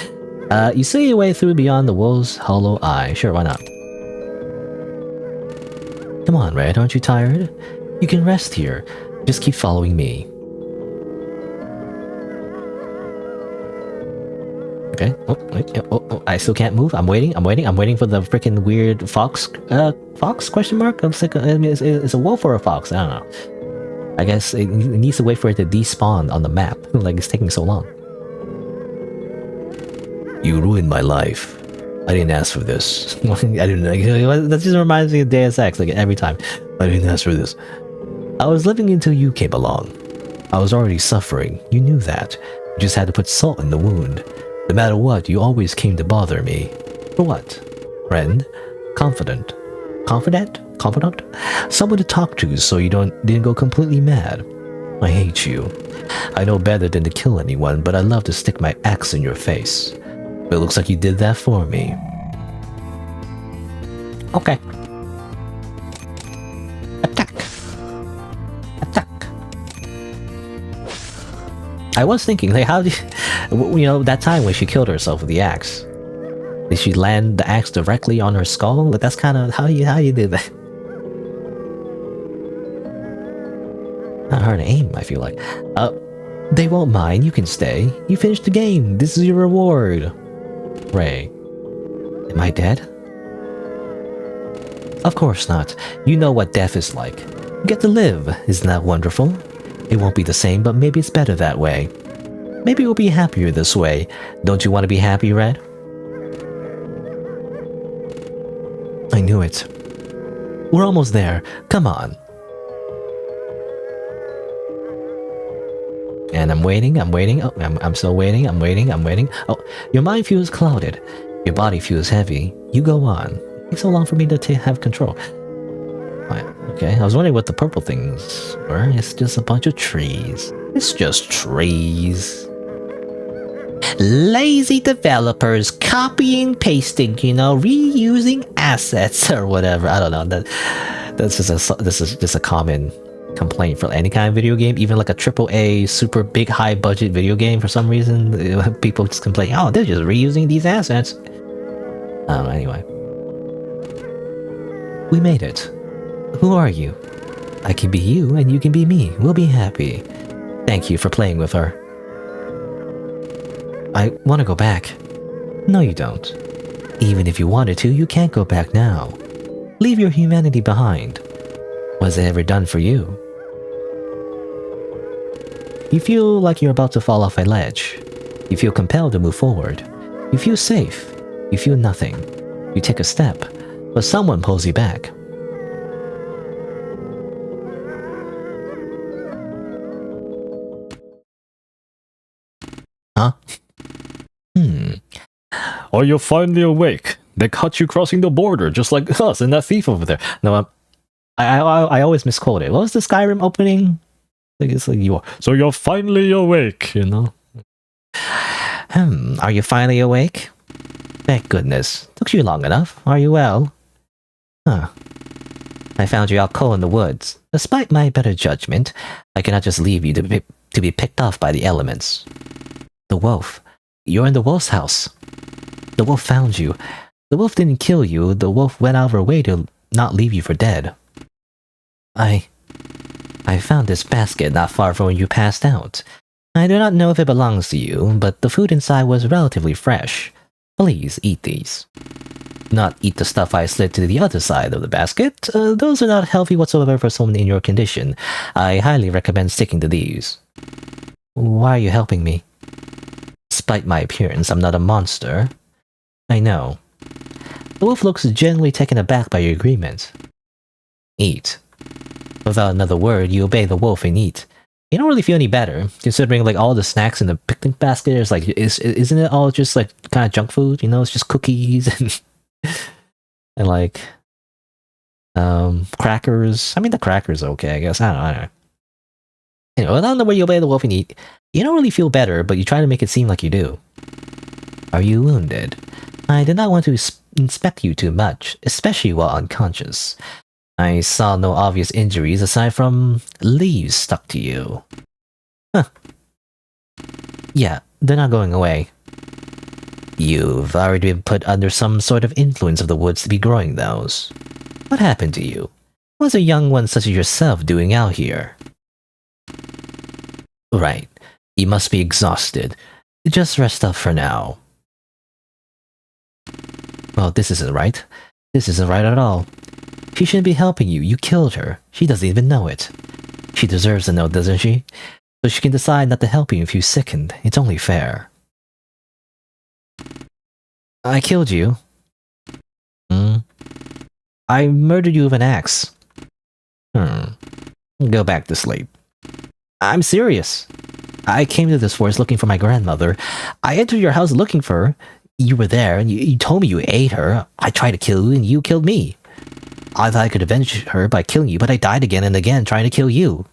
You see your way through beyond the wolf's hollow eye. Sure, why not? Come on, Red. Aren't you tired? You can rest here. Just keep following me. Okay. Oh, wait. Oh, I still can't move. I'm waiting for the freaking weird fox. Fox? Question mark? I'm sick. It's a wolf or a fox? I don't know. I guess it needs to wait for it to despawn on the map. Like it's taking so long. You ruined my life. I didn't ask for this. I didn't. That just reminds me of Deus Ex. Like every time. I didn't ask for this. I was living until you came along. I was already suffering. You knew that. You just had to put salt in the wound. No matter what, you always came to bother me. For what? Friend? Confidant? Confidant? Confidant? Someone to talk to so you didn't go completely mad. I hate you. I know better than to kill anyone, but I love to stick my axe in your face. But it looks like you did that for me. Okay. Attack. Attack. I was thinking, like, how do you know, that time when she killed herself with the axe, did she land the axe directly on her skull? Like, that's kind of how you did that. Not hard to aim, I feel like. They won't mind. You can stay. You finished the game. This is your reward. Ray. Am I dead? Of course not. You know what death is like. You get to live. Isn't that wonderful? It won't be the same, but maybe it's better that way. Maybe we'll be happier this way. Don't you want to be happy, Red? I knew it. We're almost there. Come on. And I'm waiting. Oh, I'm still waiting. I'm waiting. Oh, your mind feels clouded. Your body feels heavy. You go on. It takes so long for me to have control. Okay, I was wondering what the purple things were. It's just a bunch of trees. It's just trees. Lazy developers copying, pasting, you know, reusing assets or whatever. I don't know. This is just a common complaint for any kind of video game, even like a AAA super big high budget video game. For some reason, people just complain, oh, they're just reusing these assets. I don't know. Anyway, we made it. Who are you? I can be you and you can be me. We'll be happy. Thank you for playing with her. I want to go back. No, you don't. Even if you wanted to, you can't go back now. Leave your humanity behind. Was it ever done for you? You feel like you're about to fall off a ledge. You feel compelled to move forward. You feel safe. You feel nothing. You take a step, but someone pulls you back. Huh? Are you finally awake? They caught you crossing the border, just like us and that thief over there. No, I always misquote it. What was the Skyrim opening? Like it's like so you're finally awake, you know? Are you finally awake? Thank goodness. Took you long enough. Are you well? Huh. I found you out cold in the woods. Despite my better judgment, I cannot just leave you to be picked off by the elements. The wolf. You're in the wolf's house. The wolf found you. The wolf didn't kill you. The wolf went out of her way to not leave you for dead. I found this basket not far from where you passed out. I do not know if it belongs to you, but the food inside was relatively fresh. Please eat these. Not eat the stuff I slid to the other side of the basket. Those are not healthy whatsoever for someone in your condition. I highly recommend sticking to these. Why are you helping me? Despite my appearance, I'm not a monster. I know. The wolf looks genuinely taken aback by your agreement. Eat. Without another word, you obey the wolf and eat. You don't really feel any better, considering like all the snacks in the picnic basket is like, isn't it all just like kind of junk food? You know, it's just cookies and and like crackers. I mean, the crackers are okay, I guess. I don't know. Anyway, without another word, you obey the wolf and eat. You don't really feel better, but you try to make it seem like you do. Are you wounded? I did not want to inspect you too much, especially while unconscious. I saw no obvious injuries aside from leaves stuck to you. Huh. Yeah, they're not going away. You've already been put under some sort of influence of the woods to be growing those. What happened to you? What's a young one such as yourself doing out here? Right. You must be exhausted. Just rest up for now. Well, this isn't right. This isn't right at all. She shouldn't be helping you. You killed her. She doesn't even know it. She deserves to know, doesn't she? So she can decide not to help you if you sickened. It's only fair. I killed you. I murdered you with an axe. Go back to sleep. I'm serious. I came to this forest looking for my grandmother. I entered your house looking for her. You were there, and you told me you ate her. I tried to kill you, and you killed me. I thought I could avenge her by killing you, but I died again and again trying to kill you.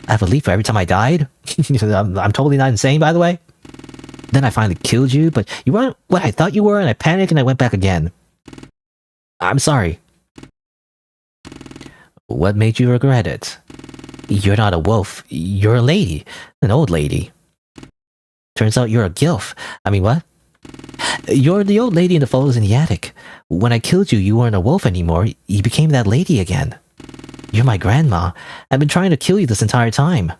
I have a leaf for every time I died. I'm totally not insane, by the way. Then I finally killed you, but you weren't what I thought you were, and I panicked and I went back again. I'm sorry. What made you regret it? You're not a wolf. You're a lady. An old lady. Turns out you're a gilf. I mean, what? You're the old lady in the photos in the attic. When I killed you, you weren't a wolf anymore. You became that lady again. You're my grandma. I've been trying to kill you this entire time.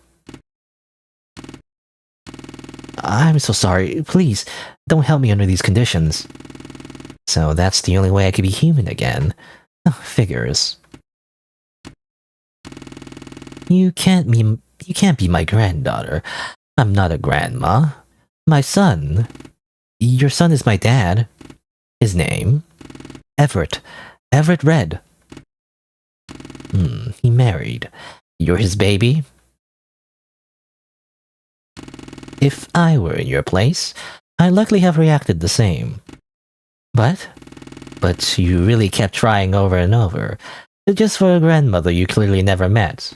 I'm so sorry. Please, don't help me under these conditions. So that's the only way I could be human again. Figures. You can't be my granddaughter. I'm not a grandma. My son. Your son is my dad. His name? Everett. Everett Red. He married. You're his baby? If I were in your place, I'd likely have reacted the same. But you really kept trying over and over. Just for a grandmother you clearly never met.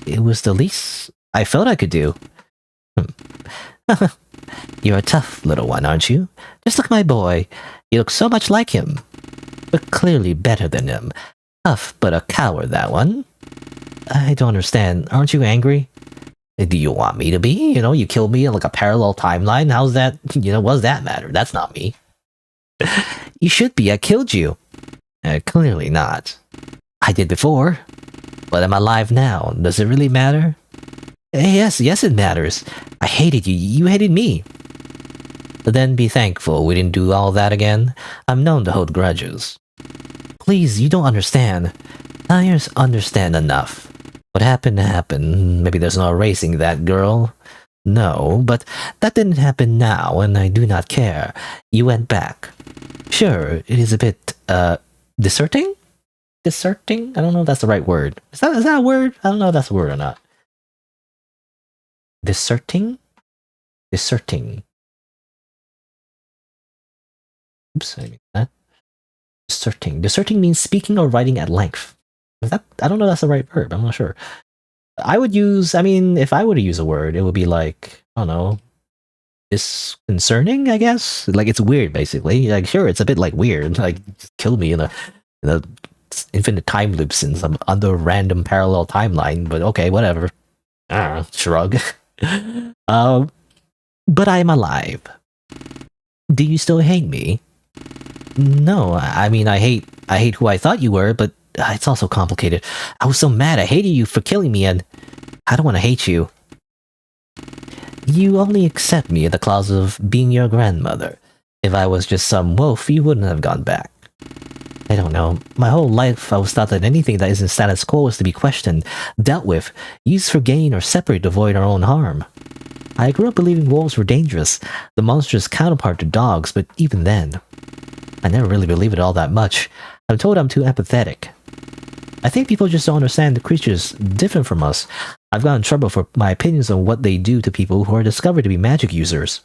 It was the least I felt I could do. You're a tough little one, aren't you? Just like my boy. You look so much like him. But clearly better than him. Tough, but a coward, that one. I don't understand. Aren't you angry? Do you want me to be? You know, you killed me in like a parallel timeline. How's that? You know, what does that matter? That's not me. You should be. I killed you. Clearly not. I did before. But I'm alive now. Does it really matter? Yes, it matters. I hated you. You hated me. Then be thankful we didn't do all that again. I'm known to hold grudges. Please, you don't understand. I understand enough. What happened happened. Maybe there's no erasing that, girl. No, but that didn't happen now, and I do not care. You went back. Sure, it is a bit, disserting? Disserting? I don't know if that's the right word. Is that a word? I don't know if that's a word or not. Disserting? Disserting. Oops, I mean that. Disserting. Disserting means speaking or writing at length. Is that? I don't know if that's the right verb. I'm not sure. I would use, I mean, if I were to use a word, it would be like, I don't know, disconcerting, I guess? Like, it's weird, basically. Like, sure, it's a bit, like, weird. Like, just kill me in a infinite time loops in some other random parallel timeline, but okay, whatever. Shrug. But I'm alive. Do you still hate me? No, I mean, I hate who I thought you were, but it's also complicated. I was so mad, I hated you for killing me, and I don't want to hate you. You only accept me in the clause of being your grandmother. If I was just some wolf, you wouldn't have gone back. I don't know. My whole life I was taught that anything that isn't status quo is to be questioned, dealt with, used for gain, or separate to avoid our own harm. I grew up believing wolves were dangerous, the monstrous counterpart to dogs, but even then, I never really believed it all that much. I'm told I'm too empathetic. I think people just don't understand the creatures different from us. I've gotten in trouble for my opinions on what they do to people who are discovered to be magic users.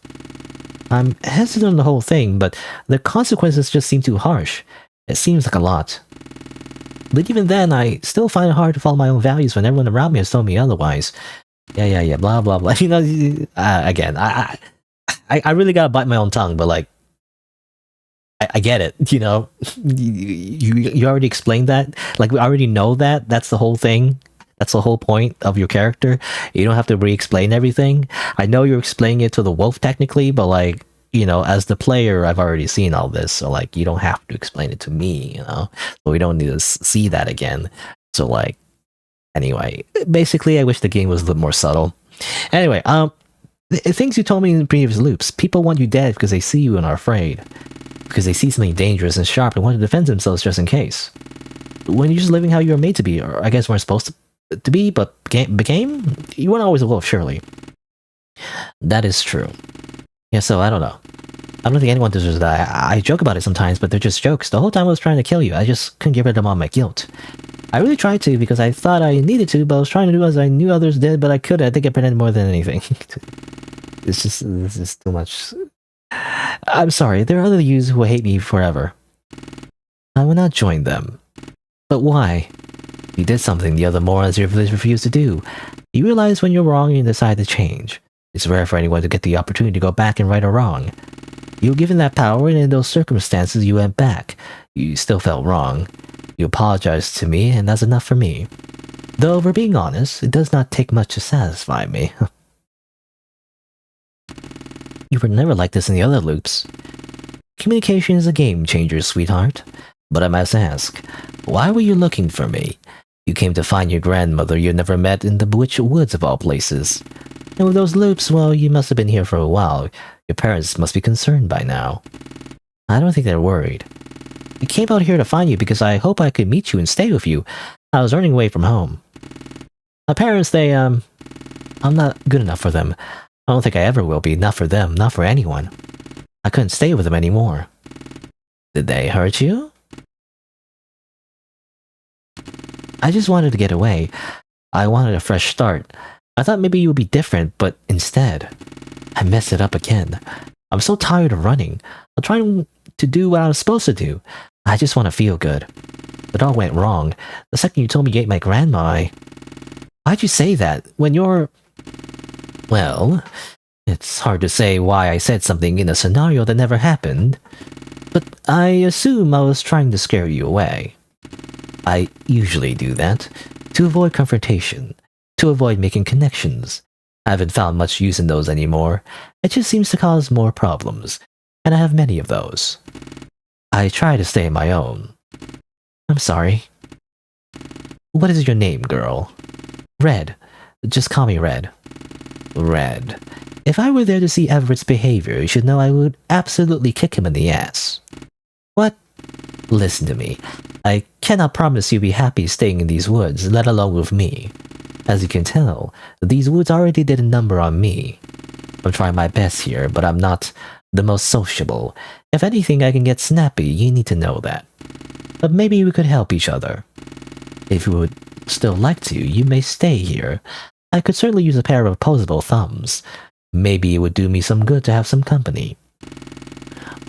I'm hesitant on the whole thing, but the consequences just seem too harsh. It seems like a lot. But even then, I still find it hard to follow my own values when everyone around me has told me otherwise. Yeah, blah, blah, blah. You know, again, I really gotta bite my own tongue, but like, I get it, you know? You already explained that. Like, we already know that. That's the whole thing. That's the whole point of your character. You don't have to re-explain everything. I know you're explaining it to the wolf technically, but like, you know, as the player, I've already seen all this. So like, you don't have to explain it to me, you know? So we don't need to see that again. So like, anyway, basically, I wish the game was a little more subtle. Anyway, things you told me in previous loops. People want you dead because they see you and are afraid. Because they see something dangerous and sharp and want to defend themselves just in case. When you're just living how you were made to be, or I guess weren't supposed to be, but became, you weren't always a wolf, surely. That is true. Yeah, so I don't know. I don't think anyone deserves that. I joke about it sometimes, but they're just jokes. The whole time I was trying to kill you, I just couldn't get rid of all my guilt. I really tried to because I thought I needed to, but I was trying to do as I knew others did, but I couldn't. I think I pretended more than anything. This is too much. I'm sorry, there are other yous who will hate me forever. I will not join them. But why? You did something the other morons in your village refused to do. You realize when you're wrong and you decide to change. It's rare for anyone to get the opportunity to go back and right a wrong. You were given that power, and in those circumstances you went back. You still felt wrong. You apologized to me, and that's enough for me. Though, if we're being honest, it does not take much to satisfy me. You were never like this in the other loops. Communication is a game changer, sweetheart. But I must ask, why were you looking for me? You came to find your grandmother you never met in the Bewitched Woods of all places. And with those loops, well, you must have been here for a while. Your parents must be concerned by now. I don't think they're worried. I came out here to find you because I hope I could meet you and stay with you. I was running away from home. My parents, I'm not good enough for them. I don't think I ever will be. Not for them, not for anyone. I couldn't stay with them anymore. Did they hurt you? I just wanted to get away. I wanted a fresh start. I thought maybe you would be different, but instead, I messed it up again. I'm so tired of running. I'm trying to do what I was supposed to do. I just want to feel good. It all went wrong. The second you told me you ate my grandma, Why'd you say that when you're... Well, it's hard to say why I said something in a scenario that never happened, but I assume I was trying to scare you away. I usually do that, to avoid confrontation, to avoid making connections. I haven't found much use in those anymore. It just seems to cause more problems, and I have many of those. I try to stay my own. I'm sorry. What is your name, girl? Red. Just call me Red. Red. If I were there to see Everett's behavior, you should know I would absolutely kick him in the ass. What? Listen to me. I cannot promise you'll be happy staying in these woods, let alone with me. As you can tell, these woods already did a number on me. I'm trying my best here, but I'm not the most sociable. If anything, I can get snappy, you need to know that. But maybe we could help each other. If you would still like to, you may stay here. I could certainly use a pair of opposable thumbs. Maybe it would do me some good to have some company.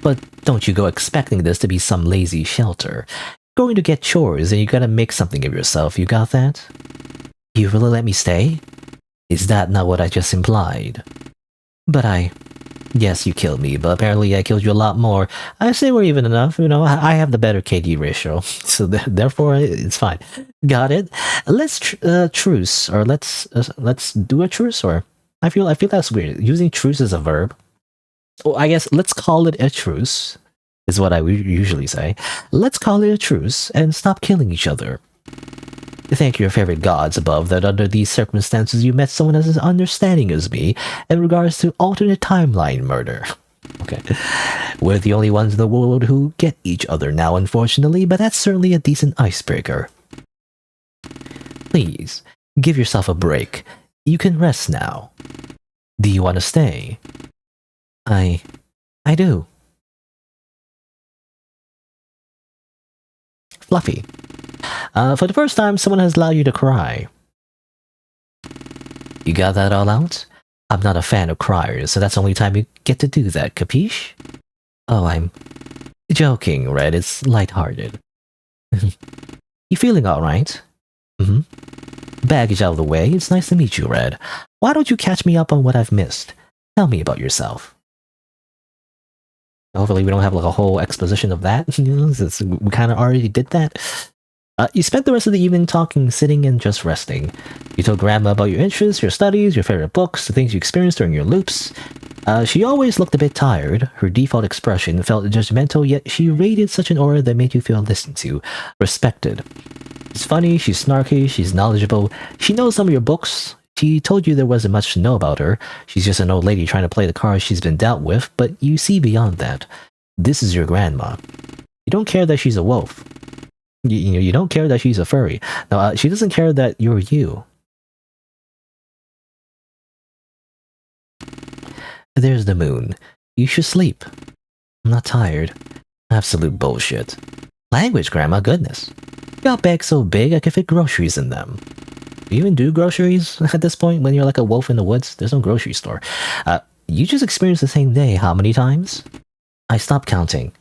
But don't you go expecting this to be some lazy shelter. You're going to get chores and you gotta make something of yourself, you got that? You really let me stay? Is that not what I just implied? But Yes, you killed me, but apparently I killed you a lot more. I say we're even enough, you know, I have the better KD ratio, so therefore it's fine. Got it? Let's truce, or let's do a truce, or I feel that's weird. Using truce as a verb. Oh, I guess let's call it a truce, is what I usually say. Let's call it a truce and stop killing each other. Thank your favorite gods above that under these circumstances you met someone as understanding as me in regards to alternate timeline murder. Okay. We're the only ones in the world who get each other now, unfortunately, but that's certainly a decent icebreaker. Please, give yourself a break. You can rest now. Do you want to stay? I do. Fluffy. For the first time, someone has allowed you to cry. You got that all out? I'm not a fan of criers, so that's the only time you get to do that, capiche? Oh, I'm joking, Red. It's lighthearted. You feeling alright? Baggage out of the way. It's nice to meet you, Red. Why don't you catch me up on what I've missed? Tell me about yourself. Hopefully we don't have like a whole exposition of that. We kind of already did that. You spent the rest of the evening talking, sitting, and just resting. You told Grandma about your interests, your studies, your favorite books, the things you experienced during your loops. She always looked a bit tired. Her default expression felt judgmental, yet she radiated such an aura that made you feel listened to, respected. She's funny, she's snarky, she's knowledgeable. She knows some of your books. She told you there wasn't much to know about her. She's just an old lady trying to play the cards she's been dealt with, but you see beyond that. This is your grandma. You don't care that she's a wolf. You don't care that she's a furry. No, she doesn't care that you're you. There's the moon. You should sleep. I'm not tired. Absolute bullshit. Language, Grandma, goodness. You got bags so big I could fit groceries in them. Do you even do groceries at this point when you're like a wolf in the woods? There's no grocery store. You just experienced the same day how many times? I stopped counting.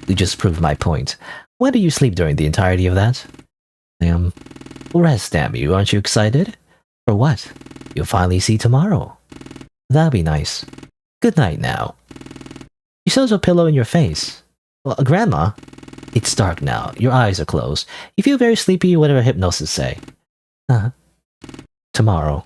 You just proved my point. When did you sleep during the entirety of that? Rest, damn you. Aren't you excited? For what? You'll finally see tomorrow. That'll be nice. Good night now. You still have a pillow in your face. Well, Grandma, it's dark now. Your eyes are closed. You feel very sleepy, whatever hypnosis say. Tomorrow.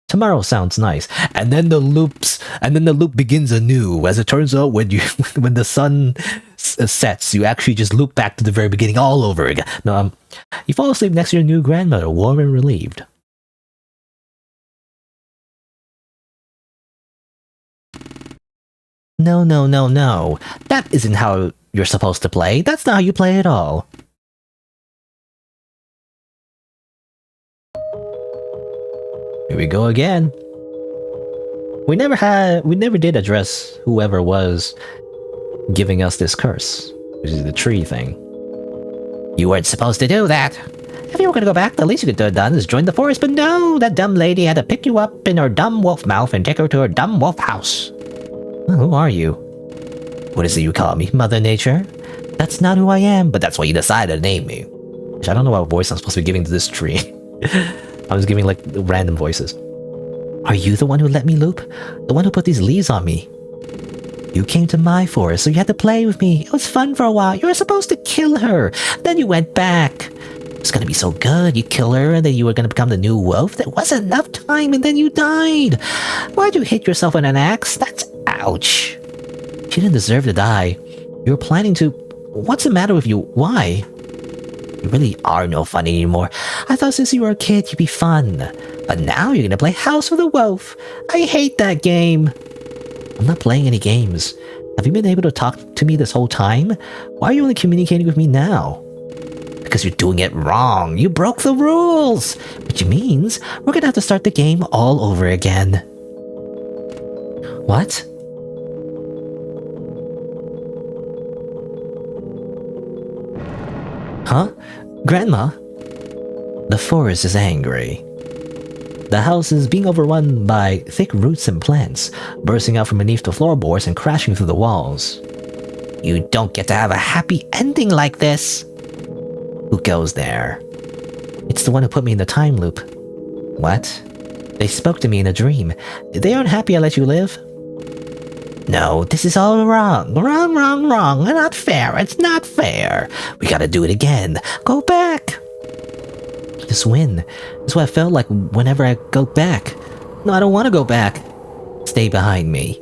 Tomorrow sounds nice. And then the loop begins anew. As it turns out, when the sun sets, you actually just loop back to the very beginning all over again. No, you fall asleep next to your new grandmother, warm and relieved. No. That isn't how you're supposed to play. That's not how you play at all. Here we go again. We never did address whoever was giving us this curse, which is the tree thing. You weren't supposed to do that. If you were gonna go back, the least you could have done is join the forest, but no, that dumb lady had to pick you up in her dumb wolf mouth and take her to her dumb wolf house. Who are you? What is it you call me, Mother Nature? That's not who I am, but that's why you decided to name me. I don't know what voice I'm supposed to be giving to this tree. I was giving like random voices. Are you the one who let me loop? The one who put these leaves on me? You came to my forest, so you had to play with me. It was fun for a while. You were supposed to kill her. Then you went back. It was gonna be so good. You kill her, and then you were gonna become the new wolf. There wasn't enough time, and then you died. Why'd you hit yourself with an axe? That's ouch. She didn't deserve to die. You were planning to... What's the matter with you? Why? You really are no fun anymore. I thought since you were a kid, you'd be fun. But now you're gonna play House with a Wolf. I hate that game. I'm not playing any games. Have you been able to talk to me this whole time? Why are you only communicating with me now? Because you're doing it wrong. You broke the rules. Which means we're gonna have to start the game all over again. What? Huh? Grandma? The forest is angry. The house is being overrun by thick roots and plants, bursting out from beneath the floorboards and crashing through the walls. You don't get to have a happy ending like this. Who goes there? It's the one who put me in the time loop. What? They spoke to me in a dream. They aren't happy I let you live? No, this is all wrong. Wrong, wrong, wrong. Not fair. It's not fair. We gotta do it again. Go back. Just win. That's what I felt like whenever I go back. No, I don't want to go back. Stay behind me.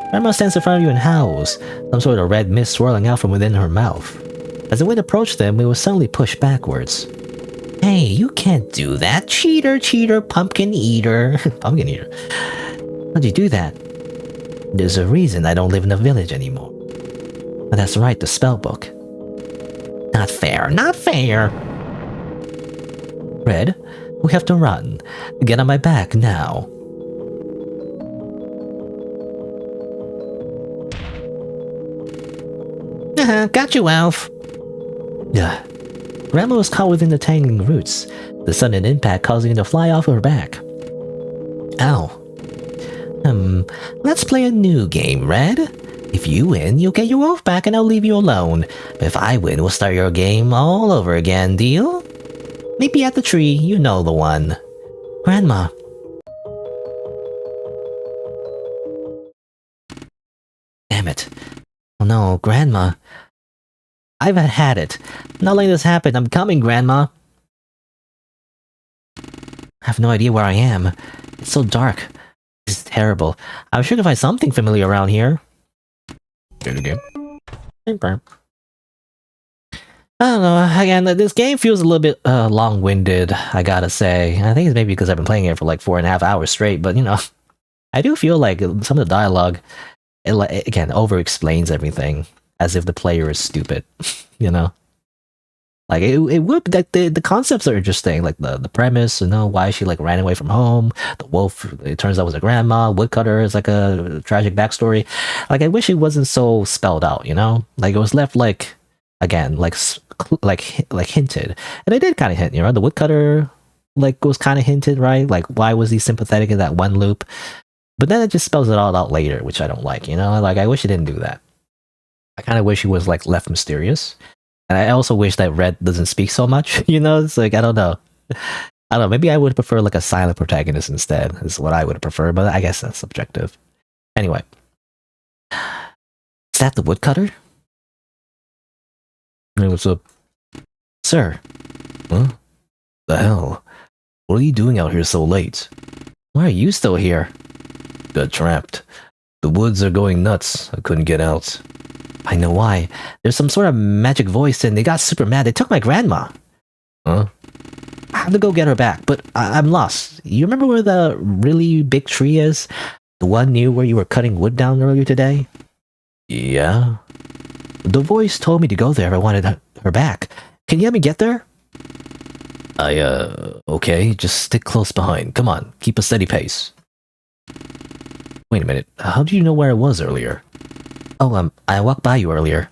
Grandma stands in front of you and howls, some sort of red mist swirling out from within her mouth. As the wind approached them, it was suddenly pushed backwards. Hey, you can't do that. Cheater, cheater, pumpkin eater. Pumpkin eater. How'd you do that? There's a reason I don't live in the village anymore. But that's right, the spell book. Not fair, not fair. Red, we have to run. Get on my back now. Got you, Elf. Yeah. Grandma was caught within the tangling roots, the sudden impact causing her to fly off her back. Ow. Let's play a new game, Red. If you win, you'll get your wolf back and I'll leave you alone. But if I win, we'll start your game all over again, deal? Maybe at the tree, you know the one. Grandma. Damn it. Oh no, Grandma. I've had it. Not letting this happen. I'm coming, Grandma. I have no idea where I am. It's so dark. This is terrible. I'm sure to find something familiar around here. Do it again. I don't know, again, this game feels a little bit long-winded, I gotta say. I think it's maybe because I've been playing it for like 4.5 hours straight, but you know, I do feel like some of the dialogue, it again, over-explains everything, as if the player is stupid, you know? Like, it would, like, the concepts are interesting, like the premise, you know, why she like ran away from home, the wolf, it turns out was a grandma, woodcutter is like a tragic backstory. Like, I wish it wasn't so spelled out, you know? Like, it was left like, again, like hinted, and it did kind of hint, you know, the woodcutter like was kind of hinted, right? Like, why was he sympathetic in that one loop? But then it just spells it all out later, which I don't like, you know. Like, I wish it didn't do that. I kind of wish he was like left mysterious, and I also wish that Red doesn't speak so much, you know. It's like, I don't know, maybe I would prefer like a silent protagonist instead, is what I would prefer, but I guess that's subjective. Anyway, is that the woodcutter? Hey, what's up? Sir. Huh? The hell? What are you doing out here so late? Why are you still here? Got trapped. The woods are going nuts. I couldn't get out. I know why. There's some sort of magic voice and they got super mad. They took my grandma. Huh? I have to go get her back, but I'm lost. You remember where the really big tree is? The one near where you were cutting wood down earlier today? Yeah? The voice told me to go there if I wanted her back. Can you help me get there? Okay, just stick close behind. Come on, keep a steady pace. Wait a minute, how do you know where I was earlier? Oh, I walked by you earlier.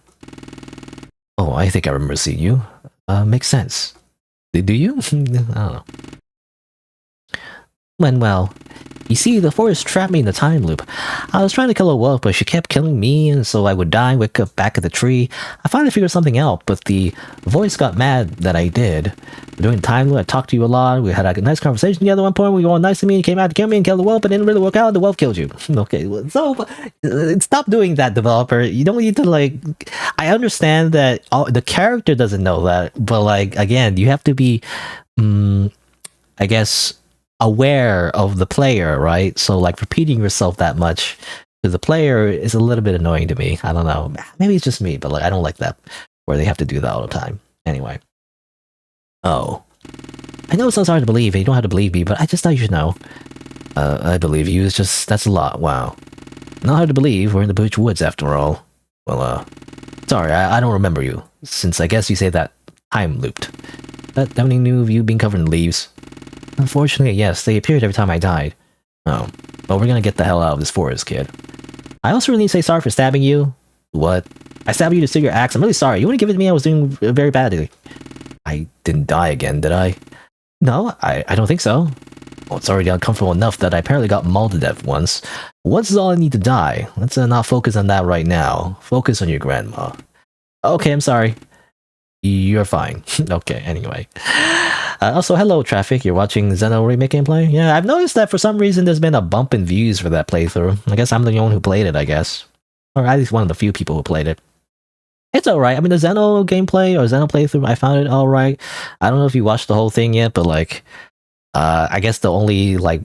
Oh, I think I remember seeing you. Makes sense. Do you? I don't know. Went well. You see, the forest trapped me in the time loop. I was trying to kill a wolf, but she kept killing me, and so I would die, wake up back at the tree. I finally figured something out, but the voice got mad that I did. During the time loop, I talked to you a lot. We had a nice conversation together at one point. We were all nice to me, and came out to kill me and kill the wolf, but it didn't really work out. The wolf killed you. Okay, so stop doing that, developer. You don't need to, like... I understand that the character doesn't know that, but, like, again, you have to be, I guess... aware of the player, right? So like repeating yourself that much to the player is a little bit annoying to me. I don't know. Maybe it's just me, but like I don't like that where they have to do that all the time. Anyway. Oh. I know it sounds hard to believe, and you don't have to believe me, but I just thought you should know. I believe you. It's just, that's a lot. Wow. Not hard to believe. We're in the Birch Woods after all. Well, sorry, I don't remember you, since I guess you say that time looped. That definitely knew of you being covered in leaves. Unfortunately, yes, they appeared every time I died. Oh. Well, we're gonna get the hell out of this forest, kid. I also really need to say sorry for stabbing you. What? I stabbed you to steal your axe. I'm really sorry. You want to give it to me? I was doing very badly. I didn't die again, did I? No, I don't think so. Well, it's already uncomfortable enough that I apparently got mauled to death once. Once is all I need to die. Let's not focus on that right now. Focus on your grandma. Okay, I'm sorry. You're fine. Okay, anyway. Also, hello, Traffic. You're watching Xeno Remake gameplay? Yeah, I've noticed that for some reason there's been a bump in views for that playthrough. I guess I'm the only one who played it, I guess. Or at least one of the few people who played it. It's alright. I mean, the Xeno gameplay or Xeno playthrough, I found it alright. I don't know if you watched the whole thing yet, but like, I guess the only like,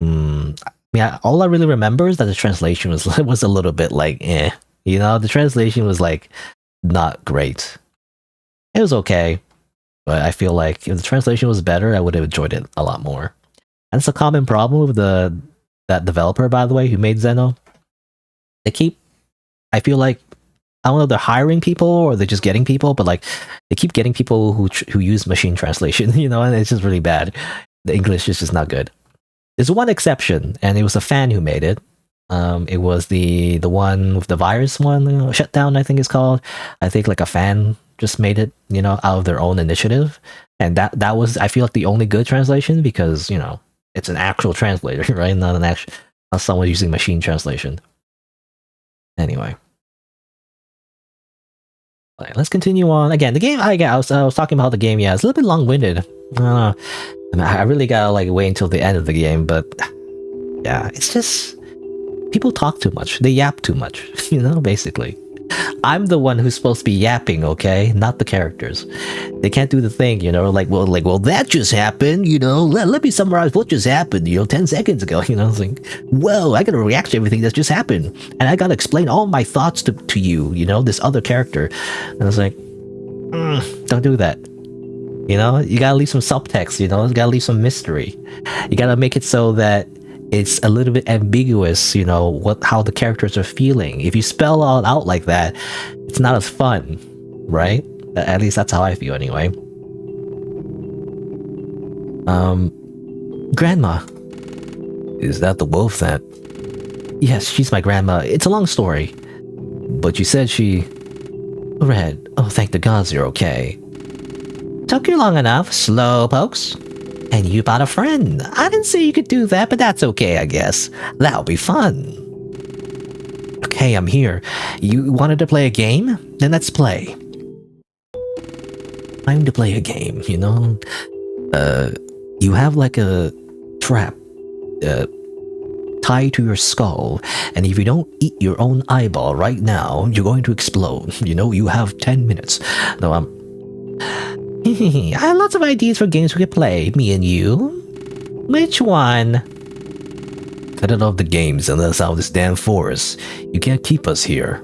yeah, all I really remember is that the translation was was a little bit like, eh. You know, the translation was like not great. It was okay, but I feel like if the translation was better, I would have enjoyed it a lot more. And it's a common problem with that developer, by the way, who made Xeno. I feel like, I don't know if they're hiring people or they're just getting people, but like they keep getting people who use machine translation, you know, and it's just really bad. The English is just not good. There's one exception, and it was a fan who made it. It was the one with the virus one, you know, Shutdown, I think it's called. I think like a fan just made it, you know, out of their own initiative, and that was, I feel like, the only good translation, because, you know, it's an actual translator, right? Not someone using machine translation. Anyway. Right, let's continue on. Again, the game, I was talking about the game, yeah, it's a little bit long-winded. I really gotta like wait until the end of the game, but yeah, it's just, people talk too much. They yap too much, you know, basically. I'm the one who's supposed to be yapping, okay? Not the characters. They can't do the thing, you know, well, that just happened, you know, let me summarize what just happened, you know, 10 seconds ago, you know, it's like, whoa, I gotta react to everything that's just happened, and I gotta explain all my thoughts to you, you know, this other character. And I was like, don't do that. You know, you gotta leave some subtext, you know, you gotta leave some mystery. You gotta make it so that it's a little bit ambiguous, you know, how the characters are feeling. If you spell all out like that, it's not as fun, right? At least that's how I feel anyway. Grandma. Is that the wolf that... Yes, she's my grandma. It's a long story. But you said she... Red. Oh, thank the gods you're okay. Took you long enough, slow pokes. And you bought a friend. I didn't say you could do that, but that's okay, I guess. That'll be fun. Okay, I'm here. You wanted to play a game? Then let's play. Time to play a game, you know? You have like a trap tied to your skull, and if you don't eat your own eyeball right now, you're going to explode. You know, you have 10 minutes. No, I have lots of ideas for games we could play, me and you. Which one? Cut it off the games and let us out of this damn forest. You can't keep us here.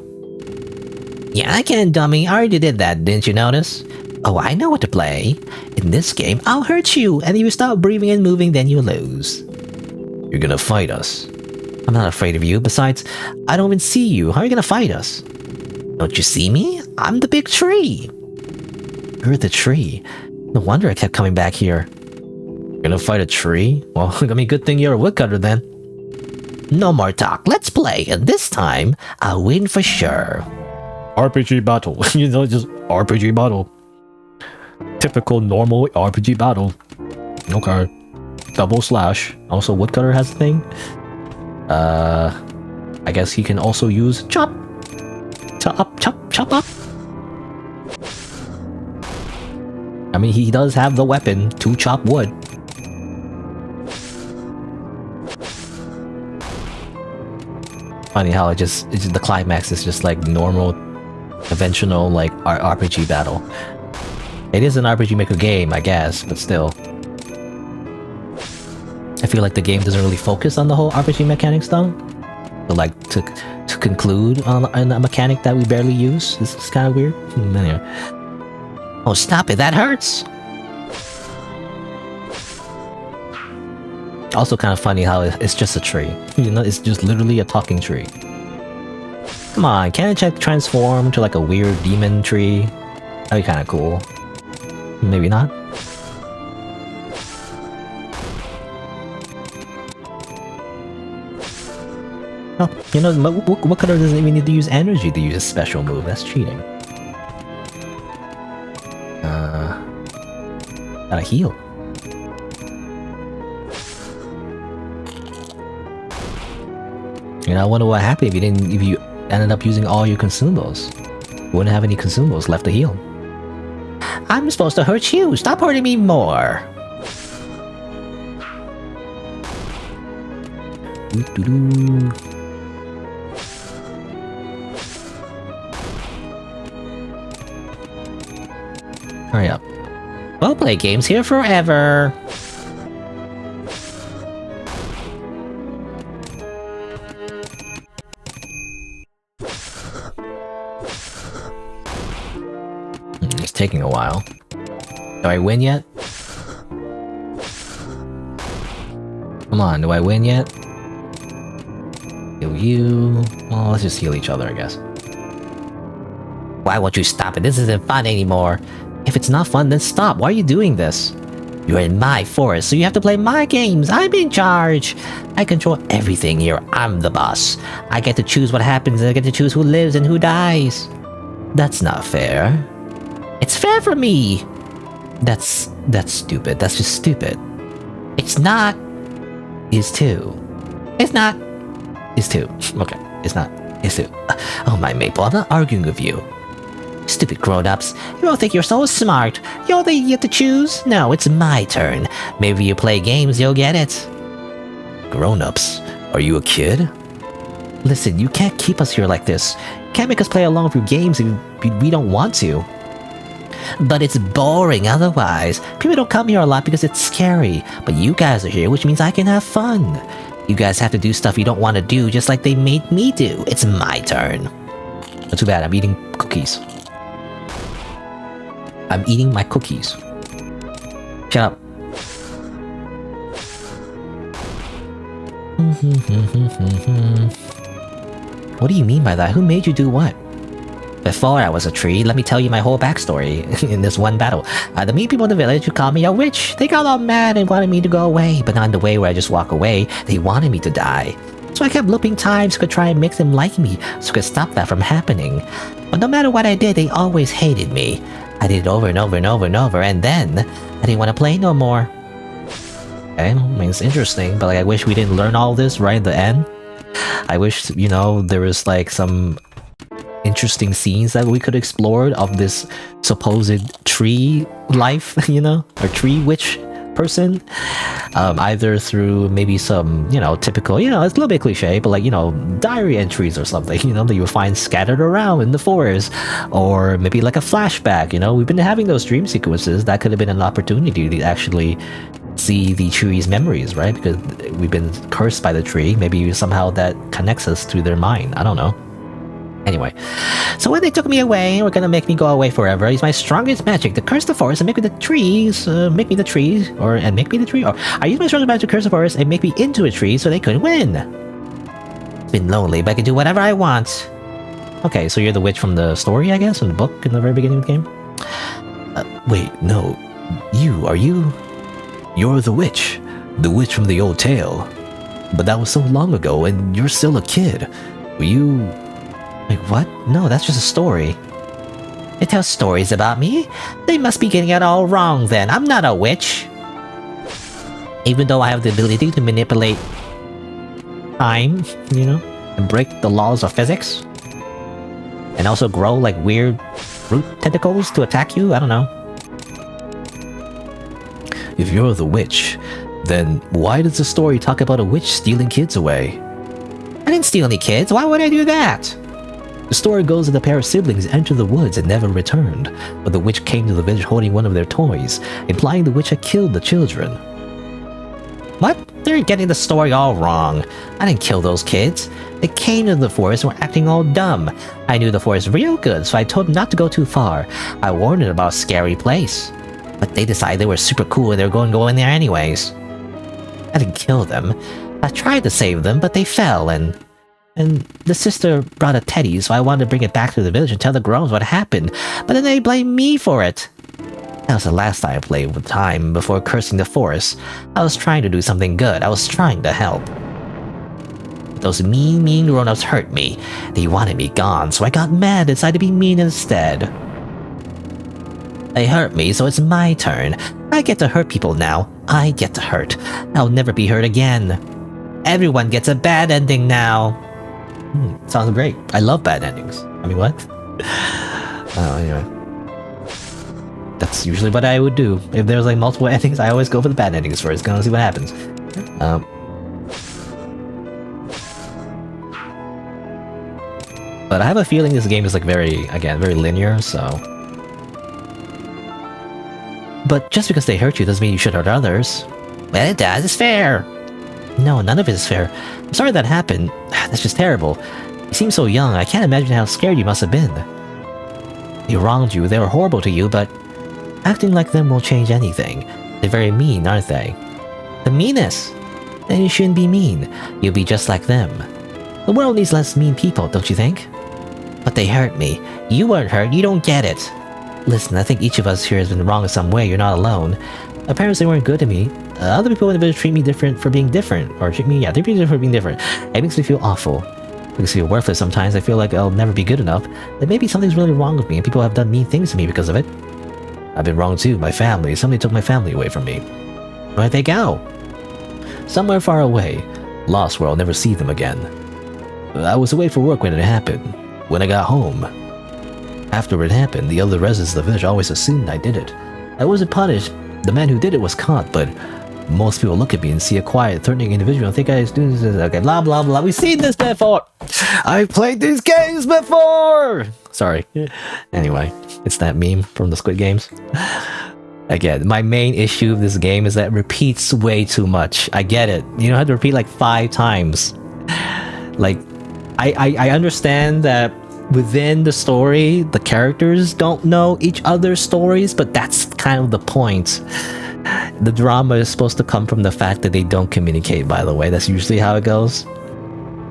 Yeah, I can, dummy. I already did that, didn't you notice? Oh, I know what to play. In this game, I'll hurt you, and if you stop breathing and moving, then you lose. You're gonna fight us. I'm not afraid of you. Besides, I don't even see you. How are you gonna fight us? Don't you see me? I'm the big tree. You're the tree. No wonder I kept coming back here. You're gonna fight a tree? Well, I mean, good thing you're a woodcutter then. No more talk. Let's play, and this time, I'll win for sure. RPG battle. You know, just RPG battle. Typical, normal RPG battle. Okay. Double slash. Also, woodcutter has a thing. I guess he can also use chop. Chop up, chop up. I mean, he does have the weapon to chop wood. Funny how it's just the climax is just like normal, conventional like RPG battle. It is an RPG Maker game, I guess, but still. I feel like the game doesn't really focus on the whole RPG mechanics though. But like to conclude on a mechanic that we barely use, this is kind of weird. Anyway. Oh, stop it, that hurts! Also kind of funny how it's just a tree. You know, it's just literally a talking tree. Come on, can't it transform to like a weird demon tree? That'd be kind of cool. Maybe not. Oh, you know, what color doesn't even need to use energy to use a special move? That's cheating. Gotta heal. You know, I wonder what happened if you ended up using all your consumables. You wouldn't have any consumables left to heal. I'm supposed to hurt you. Stop hurting me more. Doo-doo-doo. Hurry up. We'll play games here forever. It's taking a while. Do I win yet? Come on, do I win yet? Heal you. Well, let's just heal each other, I guess. Why won't you stop it? This isn't fun anymore. If it's not fun, then stop. Why are you doing this? You're in my forest, so you have to play my games. I'm in charge. I control everything here. I'm the boss. I get to choose what happens, and I get to choose who lives and who dies. That's not fair. It's fair for me. That's stupid. That's just stupid. It's not. Is too. It's not. Is too. Okay. It's not. Is too. Oh my Maple, I'm not arguing with you. Stupid grown-ups. You all think you're so smart. You all think you get to choose? No, it's my turn. Maybe you play games, you'll get it. Grown-ups? Are you a kid? Listen, you can't keep us here like this. You can't make us play along with your games if we don't want to. But it's boring otherwise. People don't come here a lot because it's scary. But you guys are here, which means I can have fun. You guys have to do stuff you don't want to do, just like they made me do. It's my turn. Not too bad, I'm eating cookies. I'm eating my cookies. Shut up. What do you mean by that? Who made you do what? Before I was a tree, let me tell you my whole backstory in this one battle. The mean people in the village who called me a witch, they got all mad and wanted me to go away, but not in the way where I just walk away. They wanted me to die. So I kept looping time so I could try and make them like me, so I could stop that from happening. But no matter what I did, they always hated me. I did it over and over and over and over, and then I didn't want to play no more. Okay, I mean, it's interesting, but like, I wish we didn't learn all this right at the end. I wish, you know, there was like some interesting scenes that we could explore of this supposed tree life, you know, or tree witch person. Either through maybe some, you know, typical, you know, it's a little bit cliche, but like, you know, diary entries or something, you know, that you would find scattered around in the forest, or maybe like a flashback, you know, we've been having those dream sequences. That could have been an opportunity to actually see the tree's memories, right? Because we've been cursed by the tree. Maybe somehow that connects us to their mind. I don't know. Anyway, so when they took me away and were gonna make me go away forever, I used my strongest magic to curse the forest and make me the trees, or I used my strongest magic to curse the forest and make me into a tree so they couldn't win. It's been lonely, but I can do whatever I want. Okay, so you're the witch from the story, I guess, from the book in the very beginning of the game? Wait, no. Are you? You're the witch from the old tale. But that was so long ago, and you're still a kid. Were you... Wait, what? No, that's just a story. They tell stories about me? They must be getting it all wrong then. I'm not a witch. Even though I have the ability to manipulate time, you know, and break the laws of physics. And also grow like weird fruit tentacles to attack you? I don't know. If you're the witch, then why does the story talk about a witch stealing kids away? I didn't steal any kids. Why would I do that? The story goes that a pair of siblings entered the woods and never returned, but the witch came to the village holding one of their toys, implying the witch had killed the children. What? They're getting the story all wrong. I didn't kill those kids. They came to the forest and were acting all dumb. I knew the forest real good, so I told them not to go too far. I warned them about a scary place. But they decided they were super cool and they were going to go in there anyways. I didn't kill them. I tried to save them, but they fell, and the sister brought a teddy, so I wanted to bring it back to the village and tell the grown what happened, but then they blamed me for it. That was the last time I played with time before cursing the forest. I was trying to do something good. I was trying to help. Those mean grown-ups hurt me. They wanted me gone, so I got mad and decided to be mean instead. They hurt me, so it's my turn. I get to hurt people now. I get to hurt. I'll never be hurt again. Everyone gets a bad ending now. Sounds great. I love bad endings. I mean, what? Anyway. That's usually what I would do. If there's like multiple endings, I always go for the bad endings first. Gonna see what happens. But I have a feeling this game is like very linear, so... But just because they hurt you doesn't mean you should hurt others. Well, it does. It's fair. No, none of it is fair. I'm sorry that happened. That's just terrible. You seem so young. I can't imagine how scared you must have been. They wronged you. They were horrible to you, but acting like them won't change anything. They're very mean, aren't they? The meanest? Then you shouldn't be mean. You'll be just like them. The world needs less mean people, don't you think? But they hurt me. You weren't hurt. You don't get it. Listen, I think each of us here has been wrong in some way. You're not alone. My parents, they weren't good to me. Other people in the village treat me different for being different. Or treat me, they treat me different for being different. It makes me feel awful. It makes me feel worthless sometimes. I feel like I'll never be good enough. That maybe something's really wrong with me and people have done mean things to me because of it. I've been wrong too. My family. Somebody took my family away from me. Where'd they go? Somewhere far away. Lost where I'll never see them again. I was away for work when it happened. When I got home. After it happened, the other residents of the village always assumed I did it. I wasn't punished. The man who did it was caught, but most people look at me and see a quiet, threatening individual and think I was doing this. Okay, blah blah blah. We've seen this before. I've played these games before. Sorry. Anyway, it's that meme from the Squid Games. Again, my main issue of this game is that it repeats way too much. I get it. You don't have to repeat like 5 times. Like, I understand that within the story, the characters don't know each other's stories, but that's kind of the point. The drama is supposed to come from the fact that they don't communicate, by the way. That's usually how it goes.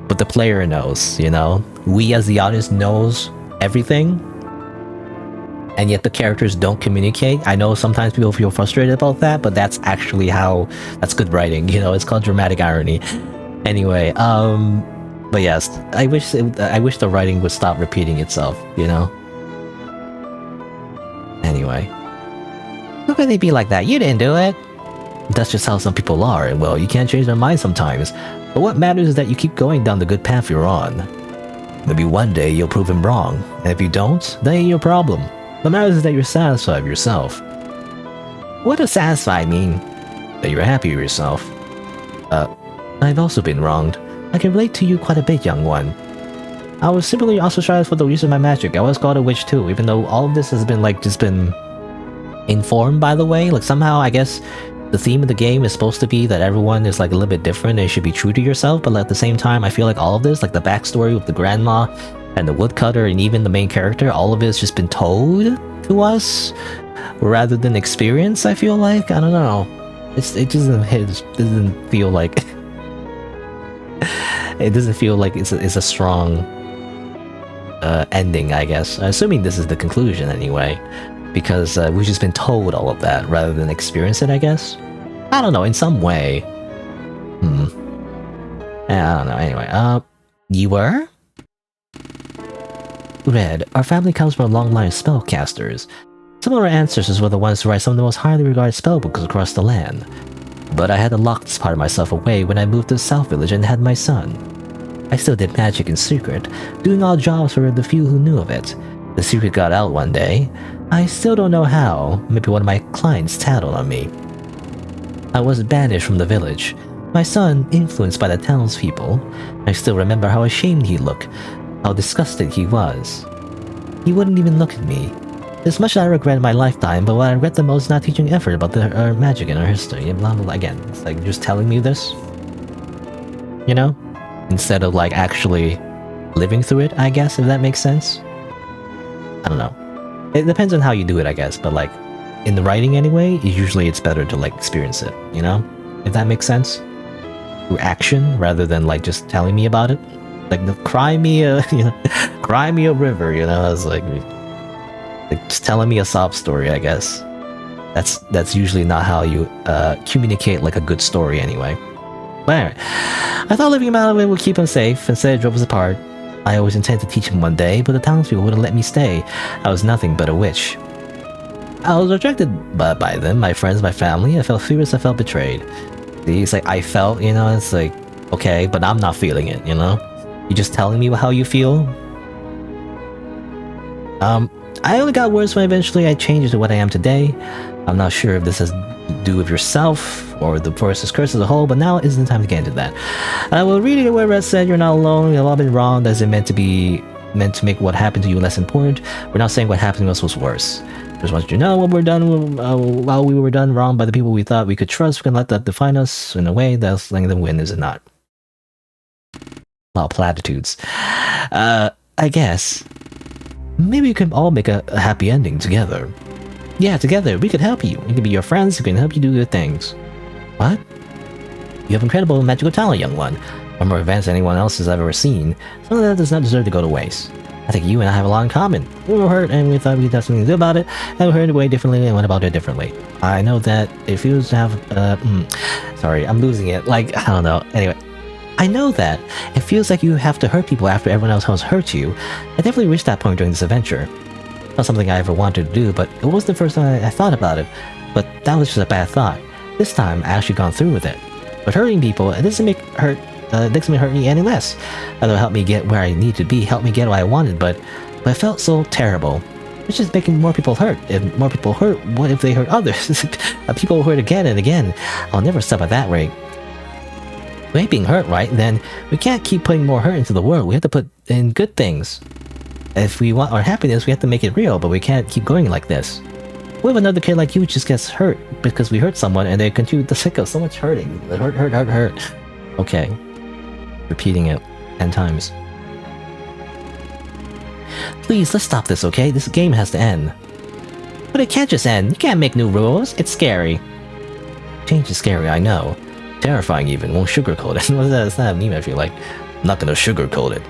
But the player knows, you know? We as the audience knows everything, and yet the characters don't communicate. I know sometimes people feel frustrated about that, but that's actually how... That's good writing, you know? It's called dramatic irony. Anyway, but yes, I wish the writing would stop repeating itself, you know? Anyway. How could they be like that? You didn't do it! That's just how some people are, and well, you can't change their minds sometimes. But what matters is that you keep going down the good path you're on. Maybe one day you'll prove him wrong, and if you don't, that ain't your problem. What matters is that you're satisfied with yourself. What does satisfied mean? That you're happy with yourself. I've also been wronged. I can relate to you quite a bit, young one. I was simply ostracized for the use of my magic. I was called a witch too, even though all of this has been like just been informed by the way. Like somehow I guess the theme of the game is supposed to be that everyone is like a little bit different and you should be true to yourself, but at the same time I feel like all of this, like the backstory with the grandma and the woodcutter and even the main character, all of it has just been told to us rather than experienced, I feel like. I don't know. It doesn't feel like it doesn't feel like it's a strong ending, I guess. Assuming this is the conclusion anyway, because we've just been told all of that rather than experience it, I guess. I don't know, in some way. Yeah, I don't know, anyway. You were? Red, our family comes from a long line of spellcasters. Some of our ancestors were the ones who write some of the most highly regarded spellbooks across the land. But I had to lock this part of myself away when I moved to the South Village and had my son. I still did magic in secret, doing odd jobs for the few who knew of it. The secret got out one day. I still don't know how. Maybe one of my clients tattled on me. I was banished from the village. My son, influenced by the townspeople. I still remember how ashamed he looked, how disgusted he was. He wouldn't even look at me. There's much I regret in my lifetime, but what I regret the most is not teaching effort about our magic and our history, and blah blah blah. Again, it's like just telling me this, you know? Instead of like actually living through it, I guess, if that makes sense. I don't know. It depends on how you do it, I guess, but like, in the writing anyway, usually it's better to like experience it, you know? If that makes sense. through action rather than like just telling me about it. Like cry me a cry me a river, you know. I was like just telling me a sob story, I guess. That's usually not how you communicate like a good story anyway. But anyway, I thought living him out of it would keep him safe. Instead, it drove us apart. I always intended to teach him one day, but the townspeople wouldn't let me stay. I was nothing but a witch. I was rejected by them, my friends, my family. I felt furious, I felt betrayed. See, it's like, I felt, you know, it's like, okay, but I'm not feeling it, you know? You're just telling me how you feel? I only got worse when eventually I changed to what I am today. I'm not sure if this has to do with yourself or the forest's curse as a whole, but now isn't the time to get into that. I will read it where Red said you're not alone, you've all been wrong. Does it meant to make what happened to you less important? We're not saying what happened to us was worse. Just want you to know what we're done while we were done wrong by the people we thought we could trust. We can let that define us in a way that's letting them win, is it not? Wow, platitudes. I guess maybe we can all make a happy ending together. Yeah, together, we could help you. We can be your friends, we can help you do good things. What? You have incredible magical talent, young one. Or more advanced than anyone else has ever seen. Some of that does not deserve to go to waste. I think you and I have a lot in common. We were hurt and we thought we could have something to do about it, and we heard it way differently and went about it differently. I know that it feels to have, sorry, I'm losing it. Like, I don't know. Anyway. I know that it feels like you have to hurt people after everyone else has hurt you. I definitely reached that point during this adventure. Not something I ever wanted to do, but it wasn't the first time I thought about it. But that was just a bad thought. This time, I actually gone through with it. But hurting people, it doesn't make hurt me any less. It'll help me get where I need to be, help me get what I wanted, but it felt so terrible. It's just making more people hurt. If more people hurt, what if they hurt others? People hurt again and again. I'll never stop at that rate. We ain't being hurt, right? Then we can't keep putting more hurt into the world. We have to put in good things. If we want our happiness, we have to make it real, but we can't keep going like this. What if another kid like you just gets hurt because we hurt someone and they continue to sick of so much hurting? Hurt. Okay. Repeating it 10 times. Please, let's stop this, okay? This game has to end. But it can't just end. You can't make new rules. It's scary. Change is scary, I know. Terrifying even, won't sugarcoat it. It's not a meme, I feel like. I'm not gonna sugarcoat it.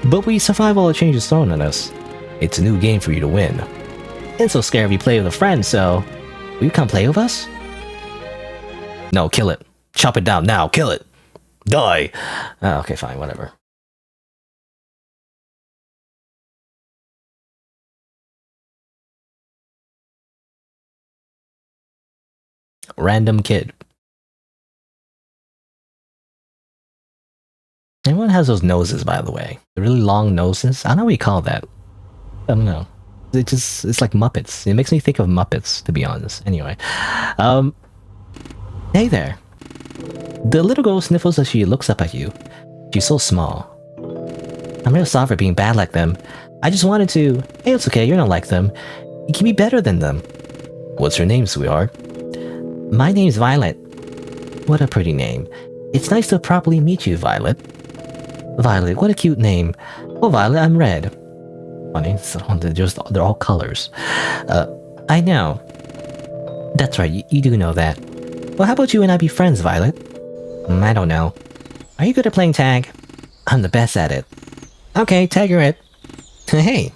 But we survive all the changes thrown at us. It's a new game for you to win. It's so scary if you play with a friend, so... Will you come play with us? No, kill it. Chop it down now, kill it! Die! Oh, okay, fine, whatever. Random kid. Everyone has those noses, by the way. The really long noses. I don't know what you call that. I don't know. It's like Muppets. It makes me think of Muppets, to be honest. Anyway. Hey there. The little girl sniffles as she looks up at you. She's so small. I'm real sorry for being bad like them. I just wanted to... Hey, it's okay, you're not like them. You can be better than them. What's your name, sweetheart? My name's Violet. What a pretty name. It's nice to properly meet you, Violet. Violet, what a cute name. Oh, Violet, I'm red. Funny, so they're all colors. I know. That's right, you do know that. Well, how about you and I be friends, Violet? I don't know. Are you good at playing tag? I'm the best at it. Okay, tag you're it. Hey.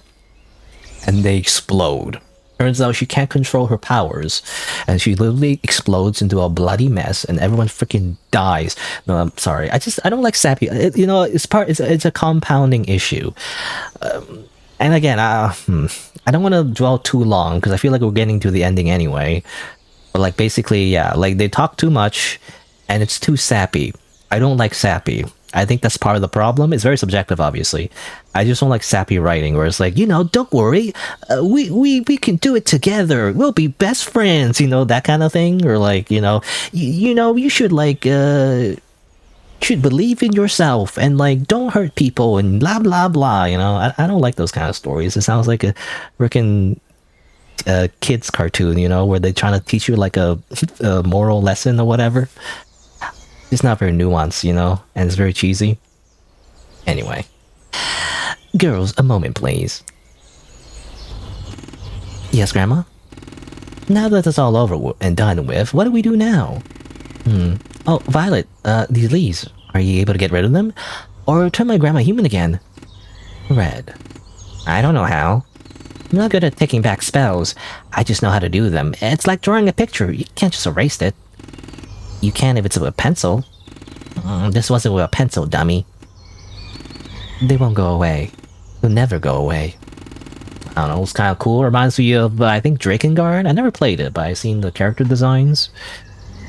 And they explode. Turns out she can't control her powers, and she literally explodes into a bloody mess, and everyone freaking dies. No, I'm sorry. I don't like sappy. You know, it's a compounding issue. And again, I don't want to dwell too long because I feel like we're getting to the ending anyway. But like basically, yeah, like they talk too much, and it's too sappy. I don't like sappy. I think that's part of the problem. It's very subjective, obviously. I just don't like sappy writing, where it's like, you know, don't worry, we can do it together. We'll be best friends, you know, that kind of thing. Or like, you know, you should like, should believe in yourself and like don't hurt people and blah blah blah. You know, I don't like those kind of stories. It sounds like a freaking kids cartoon, you know, where they're trying to teach you like a moral lesson or whatever. It's not very nuanced, you know, and it's very cheesy. Anyway. Girls, a moment, please. Yes, Grandma? Now that it's all over and done with, what do we do now? Oh, Violet, these leaves, are you able to get rid of them? Or turn my grandma human again? Red. I don't know how. I'm not good at taking back spells. I just know how to do them. It's like drawing a picture. You can't just erase it. You can if it's with a pencil. This wasn't with a pencil, dummy. They won't go away. They'll never go away. I don't know, it's kind of cool. Reminds me of, I think, Drakengard. I never played it, but I've seen the character designs.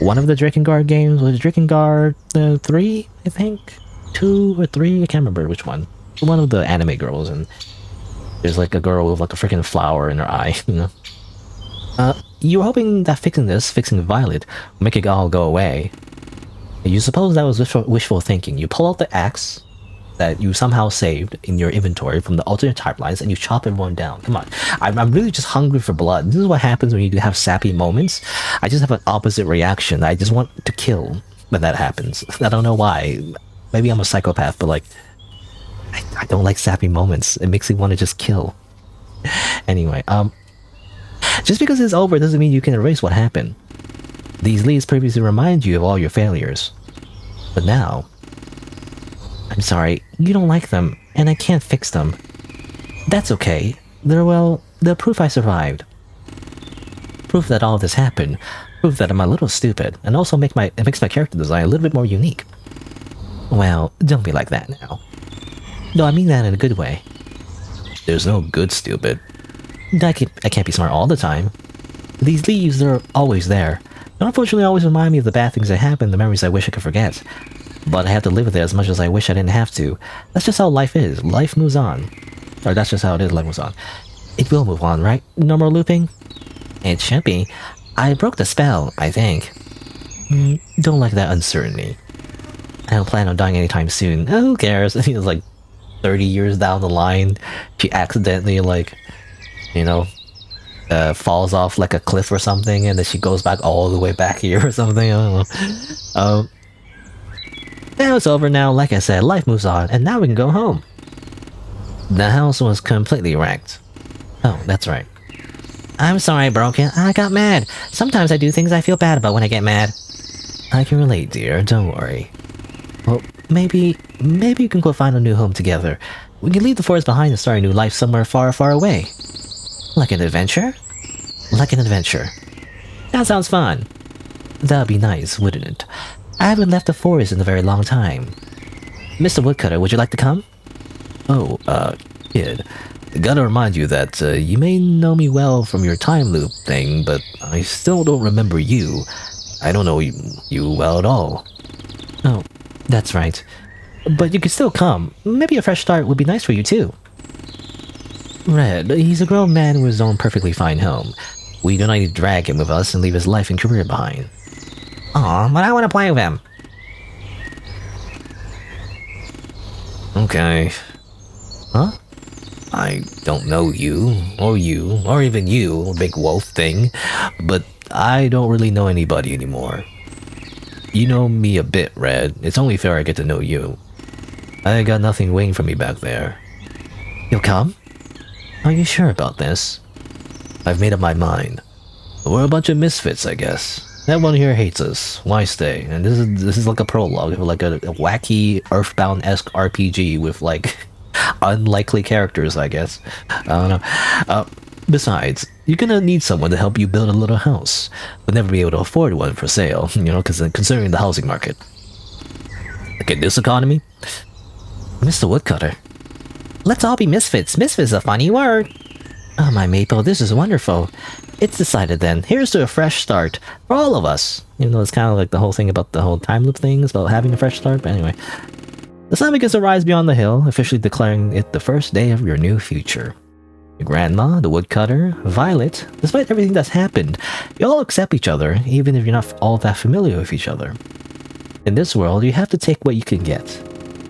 One of the Drakengard games was Drakengard 3, I think? 2 or 3? I can't remember which one. One of the anime girls, and there's like a girl with like a freaking flower in her eye, you know? You were hoping that fixing Violet, will make it all go away. You suppose that was wishful thinking. You pull out the axe that you somehow saved in your inventory from the alternate timelines and you chop everyone down. Come on. I'm really just hungry for blood. This is what happens when you have sappy moments. I just have an opposite reaction. I just want to kill when that happens. I don't know why. Maybe I'm a psychopath, but like, I don't like sappy moments. It makes me want to just kill. Anyway, just because it's over doesn't mean you can erase what happened. These leaves previously remind you of all your failures. But now, I'm sorry, you don't like them, and I can't fix them. That's okay. They're proof I survived. Proof that all of this happened. Proof that I'm a little stupid, and also it makes my character design a little bit more unique. Well, don't be like that now. No, I mean that in a good way. There's no good stupid. I can't be smart all the time. These leaves, they're always there. They unfortunately always remind me of the bad things that happened, the memories I wish I could forget. But I have to live with it as much as I wish I didn't have to. That's just how life is. Life moves on. Or that's just how it is, life moves on. It will move on, right? No more looping? It should be. I broke the spell, I think. Don't like that uncertainty. I don't plan on dying anytime soon. Who cares? I think it's like 30 years down the line, she accidentally, like, you know, falls off like a cliff or something, and then she goes back all the way back here or something. I don't know. Now it's over now. Like I said, life moves on, and now we can go home. The house was completely wrecked. Oh, that's right. I'm sorry I broke it. I got mad. Sometimes I do things I feel bad about when I get mad. I can relate, dear. Don't worry. Well, maybe you can go find a new home together. We can leave the forest behind and start a new life somewhere far, far away. Like an adventure? Like an adventure. That sounds fun. That'd be nice, wouldn't it? I haven't left the forest in a very long time. Mr. Woodcutter, would you like to come? Oh, kid. Gotta remind you that, you may know me well from your time loop thing, but I still don't remember you. I don't know you well at all. Oh, that's right. But you could still come. Maybe a fresh start would be nice for you too. Red, he's a grown man with his own perfectly fine home. We do not need to drag him with us and leave his life and career behind. Aw, but I want to play with him. Okay. Huh? I don't know you, or even you, big wolf thing, but I don't really know anybody anymore. You know me a bit, Red. It's only fair I get to know you. I got nothing waiting for me back there. You'll come? Are you sure about this? I've made up my mind. We're a bunch of misfits, I guess. Everyone here hates us. Why stay? And this is like a prologue, like a wacky Earthbound-esque RPG with like unlikely characters, I guess. I don't know. Besides, you're gonna need someone to help you build a little house, but never be able to afford one for sale, you know, considering the housing market. Like in this economy? Mr. Woodcutter. Let's all be misfits. Misfits is a funny word. Oh, my Maple, this is wonderful. It's decided then. Here's to a fresh start for all of us. Even though it's kind of like the whole thing about the whole time loop things, about having a fresh start, but anyway. The sun begins to rise beyond the hill, officially declaring it the first day of your new future. Your grandma, the woodcutter, Violet, despite everything that's happened, you all accept each other, even if you're not all that familiar with each other. In this world, you have to take what you can get.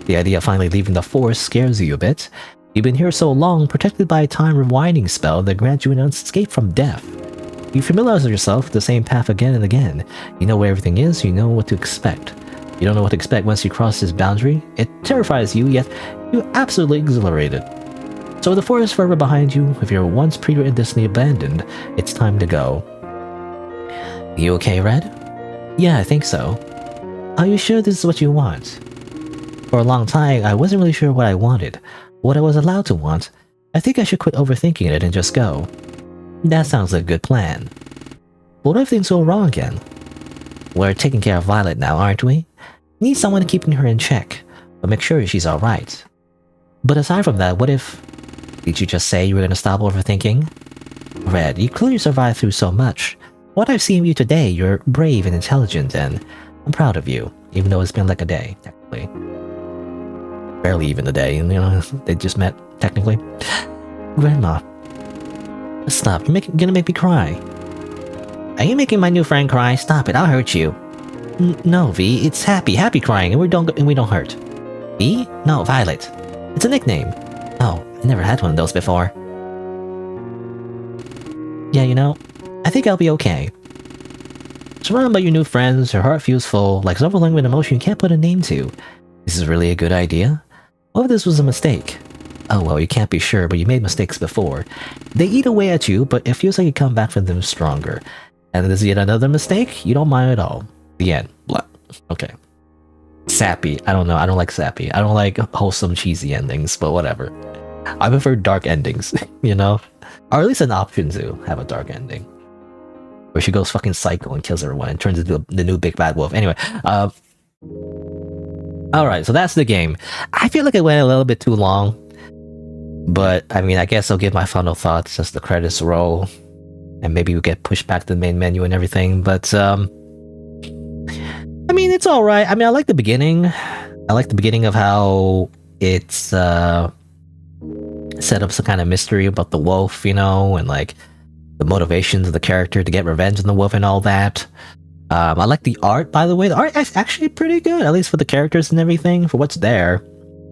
The idea of finally leaving the forest scares you a bit. You've been here so long, protected by a time rewinding spell that grants you an escape from death. You familiarize yourself with the same path again and again. You know where everything is, you know what to expect. You don't know what to expect once you cross this boundary. It terrifies you, yet you're absolutely exhilarated. So with the forest forever behind you, with your once prewritten destiny abandoned, it's time to go. You okay, Red? Yeah, I think so. Are you sure this is what you want? For a long time, I wasn't really sure what I wanted, what I was allowed to want. I think I should quit overthinking it and just go. That sounds like a good plan. But what if things go wrong again? We're taking care of Violet now, aren't we? Need someone keeping her in check, but make sure she's alright. But aside from that, what if... Did you just say you were gonna stop overthinking? Red, you clearly survived through so much. What I've seen of you today, you're brave and intelligent, and I'm proud of you, even though it's been like a day, technically. Barely even a day, and they just met, technically. Grandma. Stop, you're gonna make me cry. Are you making my new friend cry? Stop it, I'll hurt you. No, V, it's Happy crying, and we don't hurt. V? No, Violet. It's a nickname. Oh, I never had one of those before. Yeah, I think I'll be okay. Surrounded by your new friends, your heart feels full, like it's overwhelming with emotion you can't put a name to. This is really a good idea? What if this was a mistake? Oh well, you can't be sure, but you made mistakes before. They eat away at you, but it feels like you come back from them stronger. And there's yet another mistake? You don't mind at all. The end. Blah. Okay. Sappy. I don't know. I don't like sappy. I don't like wholesome, cheesy endings, but whatever. I prefer dark endings, Or at least an option to have a dark ending. Where she goes fucking psycho and kills everyone and turns into the new big bad wolf. Anyway, alright, so that's the game. I feel like it went a little bit too long. But, I mean, I guess I'll give my final thoughts as the credits roll. And maybe we get pushed back to the main menu and everything. But, I mean, it's alright. I mean, I like the beginning. I like the beginning of how it's set up some kind of mystery about the wolf, and like the motivations of the character to get revenge on the wolf and all that. I like the art, by the way. The art is actually pretty good, at least for the characters and everything, for what's there.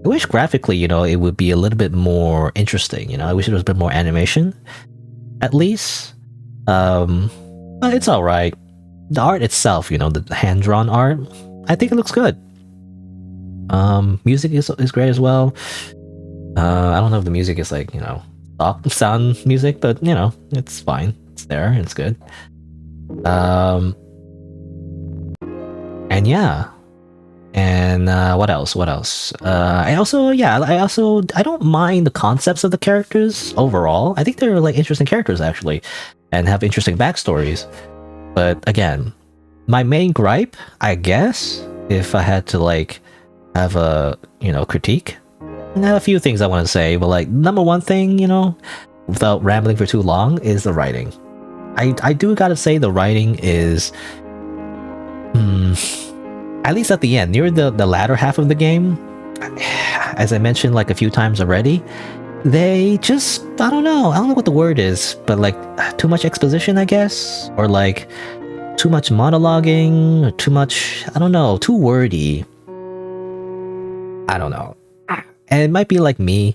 I wish graphically, it would be a little bit more interesting, I wish there was a bit more animation, at least. But it's alright. The art itself, the hand-drawn art, I think it looks good. Music is great as well. I don't know if the music is like, soft sound music, but, it's fine. It's there, it's good. And yeah. And what else? I don't mind the concepts of the characters overall. I think they're like interesting characters actually, and have interesting backstories. But again, my main gripe, I guess, if I had to like have a critique, and I have a few things I want to say, but like number one thing, without rambling for too long, is the writing. I do gotta say the writing is at least at the end, near the latter half of the game, as I mentioned like a few times already, they just, I don't know what the word is, but like too much exposition, I guess, or like too much monologuing, or too much, I don't know, too wordy. I don't know. And it might be like me,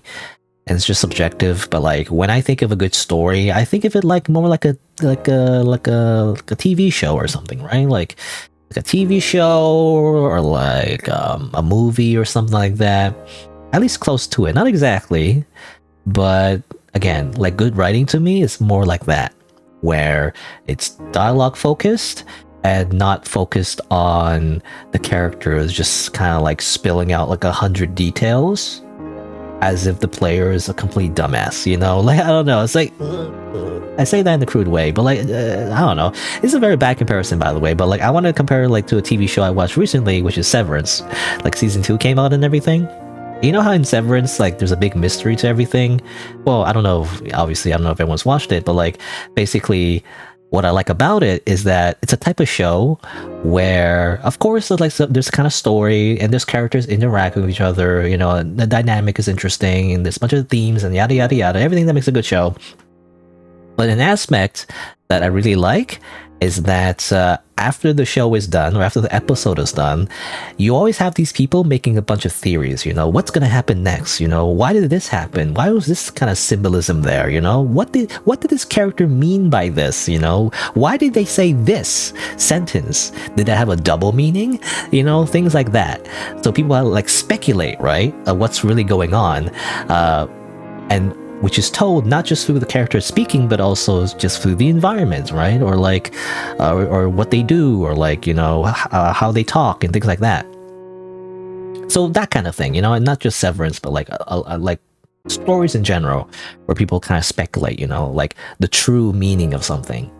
and it's just subjective, but like when I think of a good story, I think of it like more like a TV show or something, right? Like a TV show or like a movie or something like that. At least close to it. Not exactly, but again, like good writing to me is more like that, where it's dialogue focused and not focused on the characters just kind of like spilling out like 100 details as if the player is a complete dumbass, like I don't know, it's like I say that in a crude way, but like I don't know, it's a very bad comparison by the way, but like I want to compare like to a TV show I watched recently, which is Severance. Like season 2 came out and everything. You know how in Severance like there's a big mystery to everything? Well, I don't know if everyone's watched it, but like basically what I like about it is that it's a type of show where, of course, there's kind of story and there's characters interacting with each other, and the dynamic is interesting and there's a bunch of themes and yada yada yada, everything that makes a good show. But an aspect that I really like is that after the show is done, or after the episode is done, you always have these people making a bunch of theories, what's going to happen next, why did this happen, why was this kind of symbolism there, what did this character mean by this, why did they say this sentence, did that have a double meaning, things like that. So people like speculate, right, what's really going on, and which is told not just through the character speaking, but also just through the environment, right? Or like, or what they do, or like, how they talk and things like that. So that kind of thing, and not just Severance, but like stories in general, where people kind of speculate, like the true meaning of something.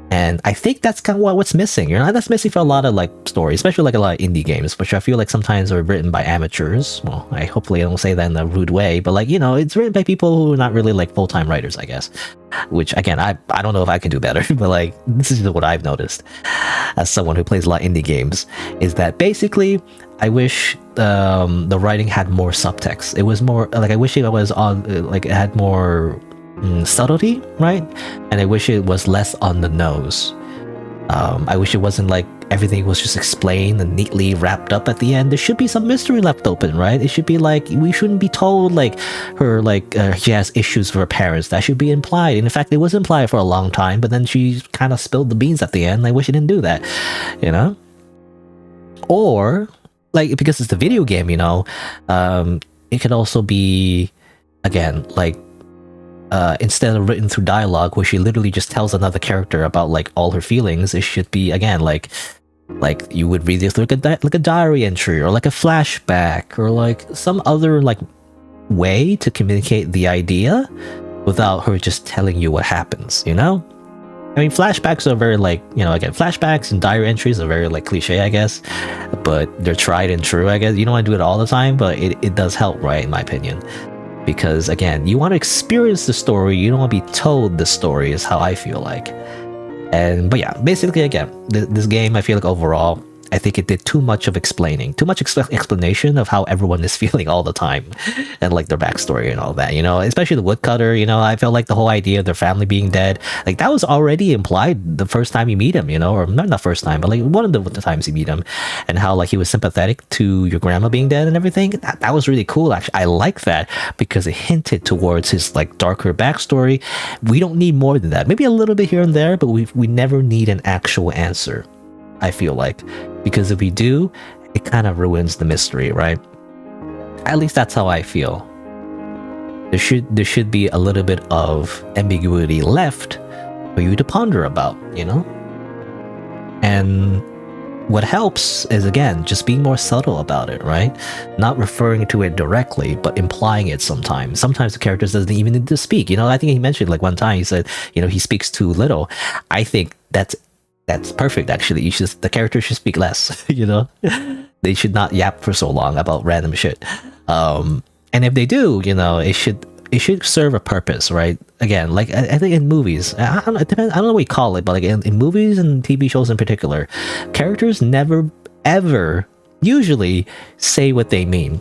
And I think that's kind of what's missing. That's missing for a lot of like stories, especially like a lot of indie games, which I feel like sometimes are written by amateurs. Well, hopefully I don't say that in a rude way, but like, it's written by people who are not really like full-time writers, I guess. Which again, I don't know if I can do better, but like, this is what I've noticed as someone who plays a lot of indie games, is that basically I wish the writing had more subtext. It was more like, I wish it was on like it had more subtlety, right? And I wish it was less on the nose. I wish it wasn't like everything was just explained and neatly wrapped up at the end. There should be some mystery left open, right? It should be like, we shouldn't be told like her she has issues with her parents. That should be implied. And in fact, it was implied for a long time, but then she kind of spilled the beans at the end. I wish it didn't do that, or like, because it's the video game, it could also be, again, like, instead of written through dialogue where she literally just tells another character about like all her feelings, it should be, again, like you would read this like a diary entry, or like a flashback, or like some other like way to communicate the idea without her just telling you what happens. I mean, flashbacks are very like, again, flashbacks and diary entries are very like cliche, I guess, but they're tried and true, I guess. You don't want to do it all the time, but it does help, right, in my opinion. Because again, you want to experience the story, you don't want to be told the story, is how I feel like. But yeah, basically, again, this game, I feel like overall, I think it did too much of explaining, too much explanation of how everyone is feeling all the time, and like their backstory and all that, especially the woodcutter. I felt like the whole idea of their family being dead, like that was already implied the first time you meet him, or not the first time, but like one of the times you meet him, and how like he was sympathetic to your grandma being dead and everything. That was really cool, actually. I like that because it hinted towards his like darker backstory. We don't need more than that. Maybe a little bit here and there, but we never need an actual answer, I feel like, because if we do, it kind of ruins the mystery, right? At least that's how I feel. There should be a little bit of ambiguity left for you to ponder about, And what helps is, again, just being more subtle about it, right? Not referring to it directly, but implying it sometimes. Sometimes the characters doesn't even need to speak. I think he mentioned like one time, he said, he speaks too little. I think that's perfect, actually. The character should speak less, They should not yap for so long about random shit. And if they do, it should serve a purpose, right? Again, like I think in movies, I don't know what you call it, but like in movies and TV shows in particular, characters never ever usually say what they mean.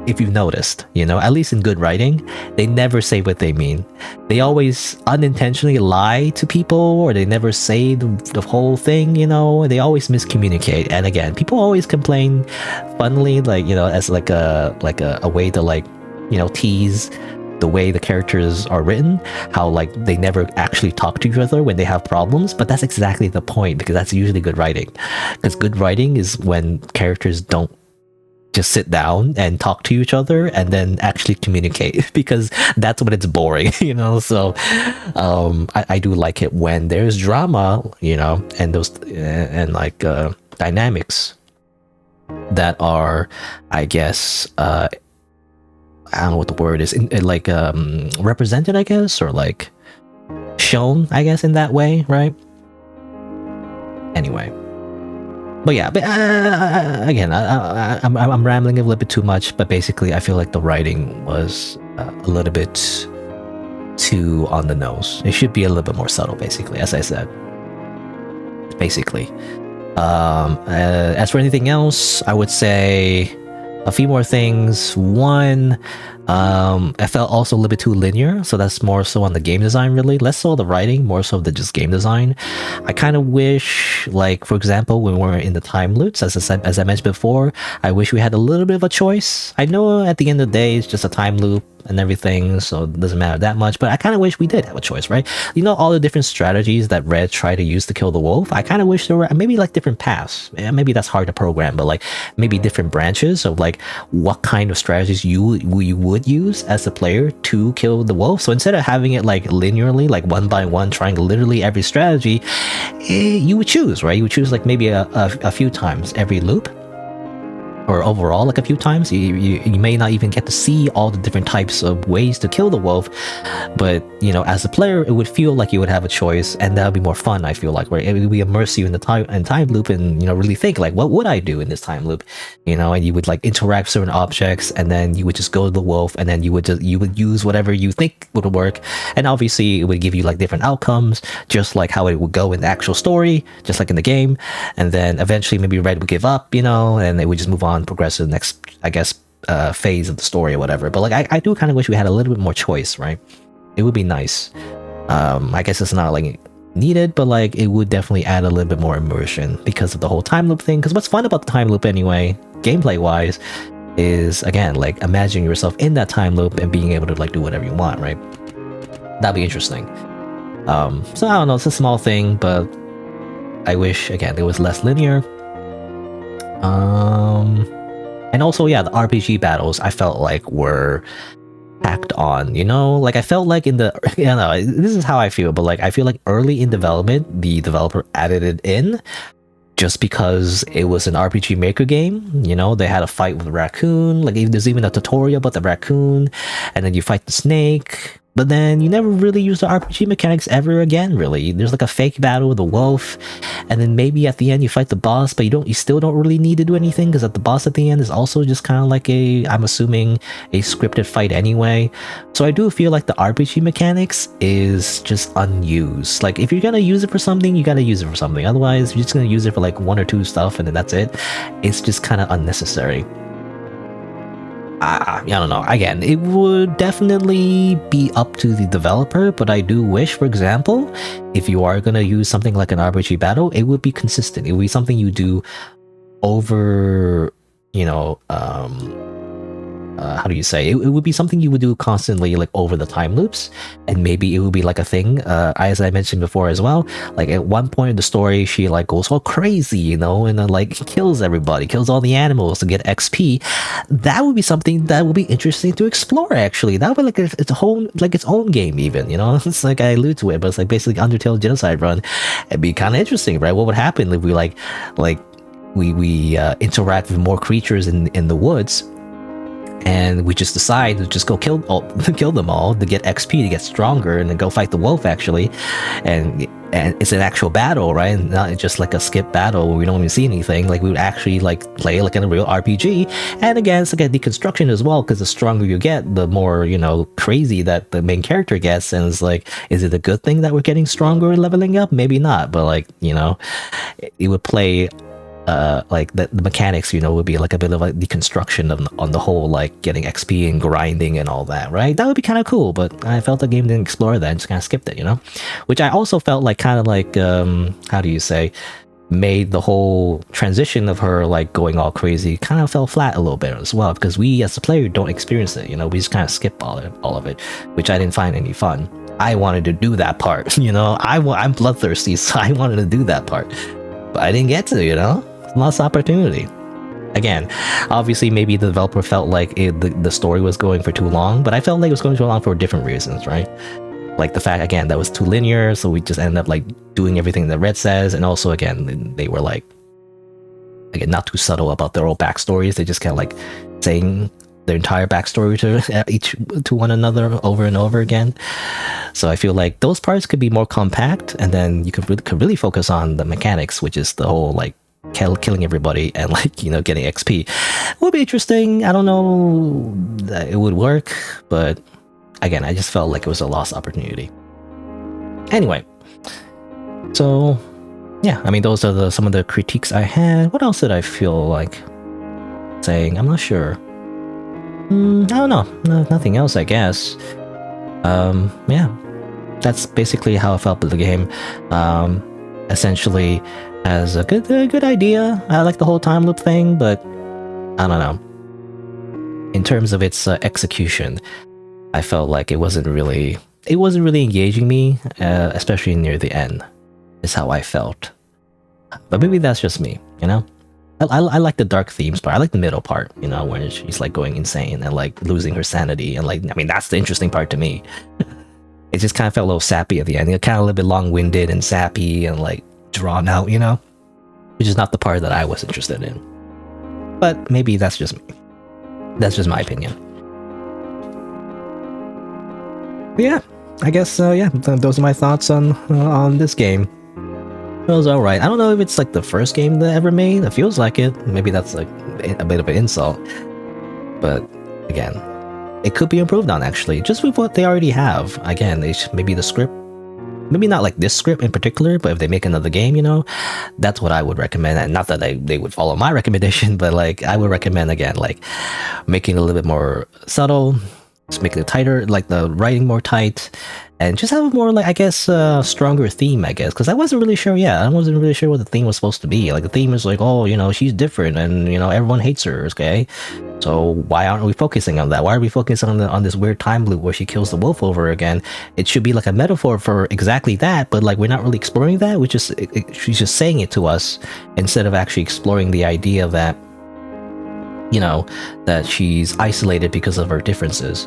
If you've noticed, at least in good writing, they never say what they mean. They always unintentionally lie to people, or they never say the whole thing, They always miscommunicate. And again, people always complain funnily, like, as like a way to like, tease the way the characters are written, how like they never actually talk to each other when they have problems. But that's exactly the point, because that's usually good writing. Because good writing is when characters don't just sit down and talk to each other and then actually communicate, because that's when it's boring, So I do like it when there's drama, and those and like dynamics that are, I guess, I don't know what the word is, like represented, I guess, or like shown, I guess, in that way, right? Anyway. But yeah, but again, I'm rambling a little bit too much, but basically I feel like the writing was a little bit too on the nose. It should be a little bit more subtle, basically, as I said. Basically. As for anything else, I would say a few more things. One, I felt also a little bit too linear, so that's more so on the game design, really. Less so the writing, more so the just game design. I kind of wish, like, for example, when we're in the time loops, as I mentioned before, I wish we had a little bit of a choice. I know at the end of the day, it's just a time loop, and everything, so it doesn't matter that much. But I kind of wish we did have a choice, right? You know, all the different strategies that Red tried to use to kill the wolf. I kind of wish there were maybe like different paths. Maybe that's hard to program, but like maybe different branches of like what kind of strategies you would use as a player to kill the wolf. So instead of having it like linearly, like one by one, trying literally every strategy, you would choose, right? You would choose like maybe a few times every loop, or overall like a few times. You may not even get to see all the different types of ways to kill the wolf, but you know, as a player, it would feel like you would have a choice, and that would be more fun. I feel like, where it would immerse you in the time loop, and you know, really think like, what would I do in this time loop, you know? And you would like interact with certain objects, and then you would just go to the wolf, and then you would use whatever you think would work, and obviously it would give you like different outcomes, just like how it would go in the actual story, just like in the game. And then eventually maybe Red would give up, you know, and they would just move on, progress to the next, I guess, phase of the story or whatever. But like I do kind of wish we had a little bit more choice, right? It would be nice. I guess it's not like needed, but like it would definitely add a little bit more immersion because of the whole time loop thing. Because what's fun about the time loop anyway, gameplay wise, is again like imagining yourself in that time loop and being able to like do whatever you want, right? That'd be interesting. So I don't know, it's a small thing, but I wish again it was less linear. And also, yeah, the RPG battles I felt like were tacked on, you know? Like I felt like in the, you know, this is how I feel, but like I feel like early in development, the developer added it in just because it was an RPG Maker game, you know? They had a fight with a raccoon, like there's even a tutorial about the raccoon, and then you fight the snake. But then you never really use the RPG mechanics ever again, really. There's like a fake battle with a wolf, and then maybe at the end you fight the boss, but you still don't really need to do anything, because the boss at the end is also just kind of like I'm assuming, a scripted fight anyway. So I do feel like the RPG mechanics is just unused. Like if you're gonna use it for something, you gotta use it for something. Otherwise, you're just gonna use it for like one or two stuff, and then that's it. It's just kind of unnecessary. I don't know. Again, it would definitely be up to the developer, but I do wish, for example, if you are going to use something like an RPG battle, it would be consistent. It would be something you do over, you know, how do you say? It would be something you would do constantly, like over the time loops, and maybe it would be like a thing. As I mentioned before as well, like at one point in the story, she like goes all crazy, you know, and then like kills everybody, kills all the animals to get XP. That would be something that would be interesting to explore. Actually, that would be like its own game, even. You know, it's like I allude to it, but it's like basically Undertale Genocide Run. It'd be kind of interesting, right? What would happen if we we interact with more creatures in the woods, and we just decide to just go kill them all to get XP, to get stronger, and then go fight the wolf actually, and it's an actual battle, right? And not just like a skip battle where we don't even see anything. Like we would actually like play like in a real RPG. And again, it's like a deconstruction as well, because the stronger you get, the more, you know, crazy that the main character gets. And it's like, is it a good thing that we're getting stronger and leveling up? Maybe not, but like, you know, it would play like the mechanics, you know, would be like a bit of a deconstruction on the whole, like getting XP and grinding and all that, right? That would be kind of cool, but I felt the game didn't explore that and just kind of skipped it, you know? Which I also felt like kind of like, how do you say, made the whole transition of her like going all crazy kind of fell flat a little bit as well, because we as a player don't experience it, you know? We just kind of skip all of it, which I didn't find any fun. I wanted to do that part, you know? I'm bloodthirsty, so I wanted to do that part, but I didn't get to, you know? Lost opportunity. Again, obviously maybe the developer felt like the story was going for too long, but I felt like it was going too long for different reasons, right? Like the fact, again, that was too linear, so we just ended up like doing everything that Red says, and also again, they were like, again, not too subtle about their own backstories. They just kind of like saying their entire backstory to one another over and over again. So I feel like those parts could be more compact, and then you could really focus on the mechanics, which is the whole like killing everybody and like, you know, getting XP. It would be interesting. I don't know that it would work, but again, I just felt like it was a lost opportunity. Anyway, so yeah, I mean, those are some of the critiques I had. What else did I feel like saying? I'm not sure. I don't know. Nothing else, I guess. Yeah, that's basically how I felt with the game. Essentially, as a good idea. I like the whole time loop thing, but I don't know. In terms of its execution, I felt like it wasn't really engaging me, especially near the end. Is how I felt. But maybe that's just me, you know. I like the dark themes part. I like the middle part, you know, where she's like going insane and like losing her sanity, and like I mean that's the interesting part to me. It just kind of felt a little sappy at the end. It kind of a little bit long-winded and sappy and like drawn out, you know, which is not the part that I was interested in. But maybe that's just me. That's just my opinion. But yeah, I guess yeah. Those are my thoughts on this game. It was alright. I don't know if it's like the first game they ever made. It feels like it. Maybe that's like a bit of an insult. But again, it could be improved on actually. Just with what they already have. Again, maybe the script, maybe not like this script in particular, but if they make another game, you know, that's what I would recommend. And not that they would follow my recommendation, but like I would recommend again, like making it a little bit more subtle, just making it tighter, like the writing more tight, and just have a more like I guess stronger theme, I guess, because I wasn't really sure. Yeah, I wasn't really sure what the theme was supposed to be. Like the theme is like, oh, you know, she's different, and you know, everyone hates her. Okay, so why aren't we focusing on that? Why are we focusing on this weird time loop where she kills the wolf over again? It should be like a metaphor for exactly that, but like we're not really exploring that. She's just saying it to us instead of actually exploring the idea that, you know, that she's isolated because of her differences.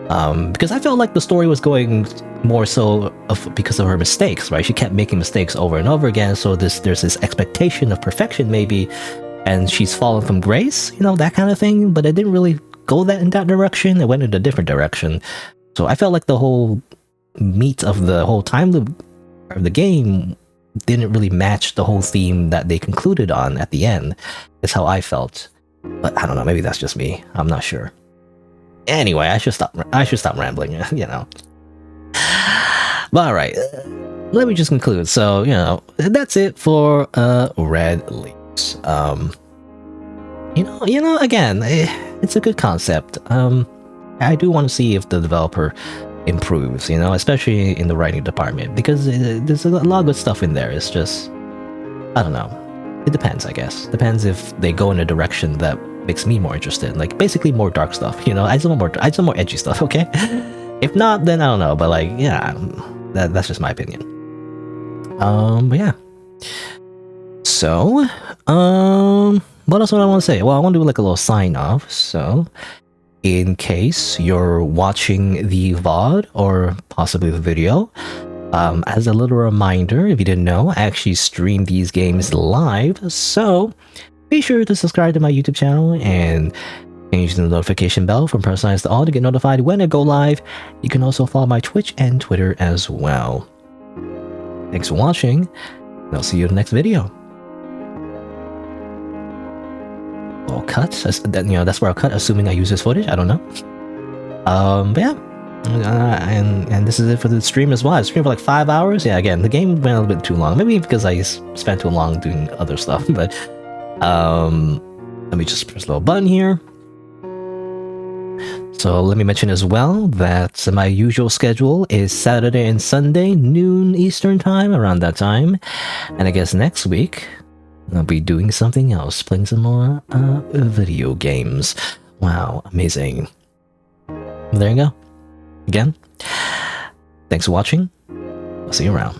Because I felt like the story was going more so because of her mistakes, right? She kept making mistakes over and over again, so there's this expectation of perfection maybe, and she's fallen from grace, you know, that kind of thing. But it didn't really go in that direction. It went in a different direction. So I felt like the whole meat of the whole time loop of the game didn't really match the whole theme that they concluded on at the end. Is how I felt. But I don't know, maybe that's just me. I'm not sure. Anyway, I should stop rambling, you know. But all right, let me just conclude. So, you know, that's it for Red Leaks. You know, again, it's a good concept. I do want to see if the developer improves, you know, especially in the writing department, because there's a lot of good stuff in there. It's just, I don't know. It depends, I guess. Depends if they go in a direction that makes me more interested. Like basically more dark stuff, you know. I just want more edgy stuff, okay? If not, then I don't know. But like, yeah, that's just my opinion. But yeah. So, what else would I want to say? Well, I want to do like a little sign off. So, in case you're watching the VOD or possibly the video, as a little reminder, if you didn't know, I actually stream these games live, so be sure to subscribe to my YouTube channel and change the notification bell from personalized to all to get notified when I go live. You can also follow my Twitch and Twitter as well. Thanks for watching, and I'll see you in the next video. I'll cut, you know, that's where I'll cut, assuming I use this footage, I don't know. But yeah. And this is it for the stream as well. I streamed for like 5 hours. Yeah, again, the game went a little bit too long. Maybe because I spent too long doing other stuff. But let me just press a little button here. So let me mention as well that my usual schedule is Saturday and Sunday, noon Eastern time, around that time. And I guess next week I'll be doing something else, playing some more video games. Wow, amazing. There you go. Again, thanks for watching. I'll see you around.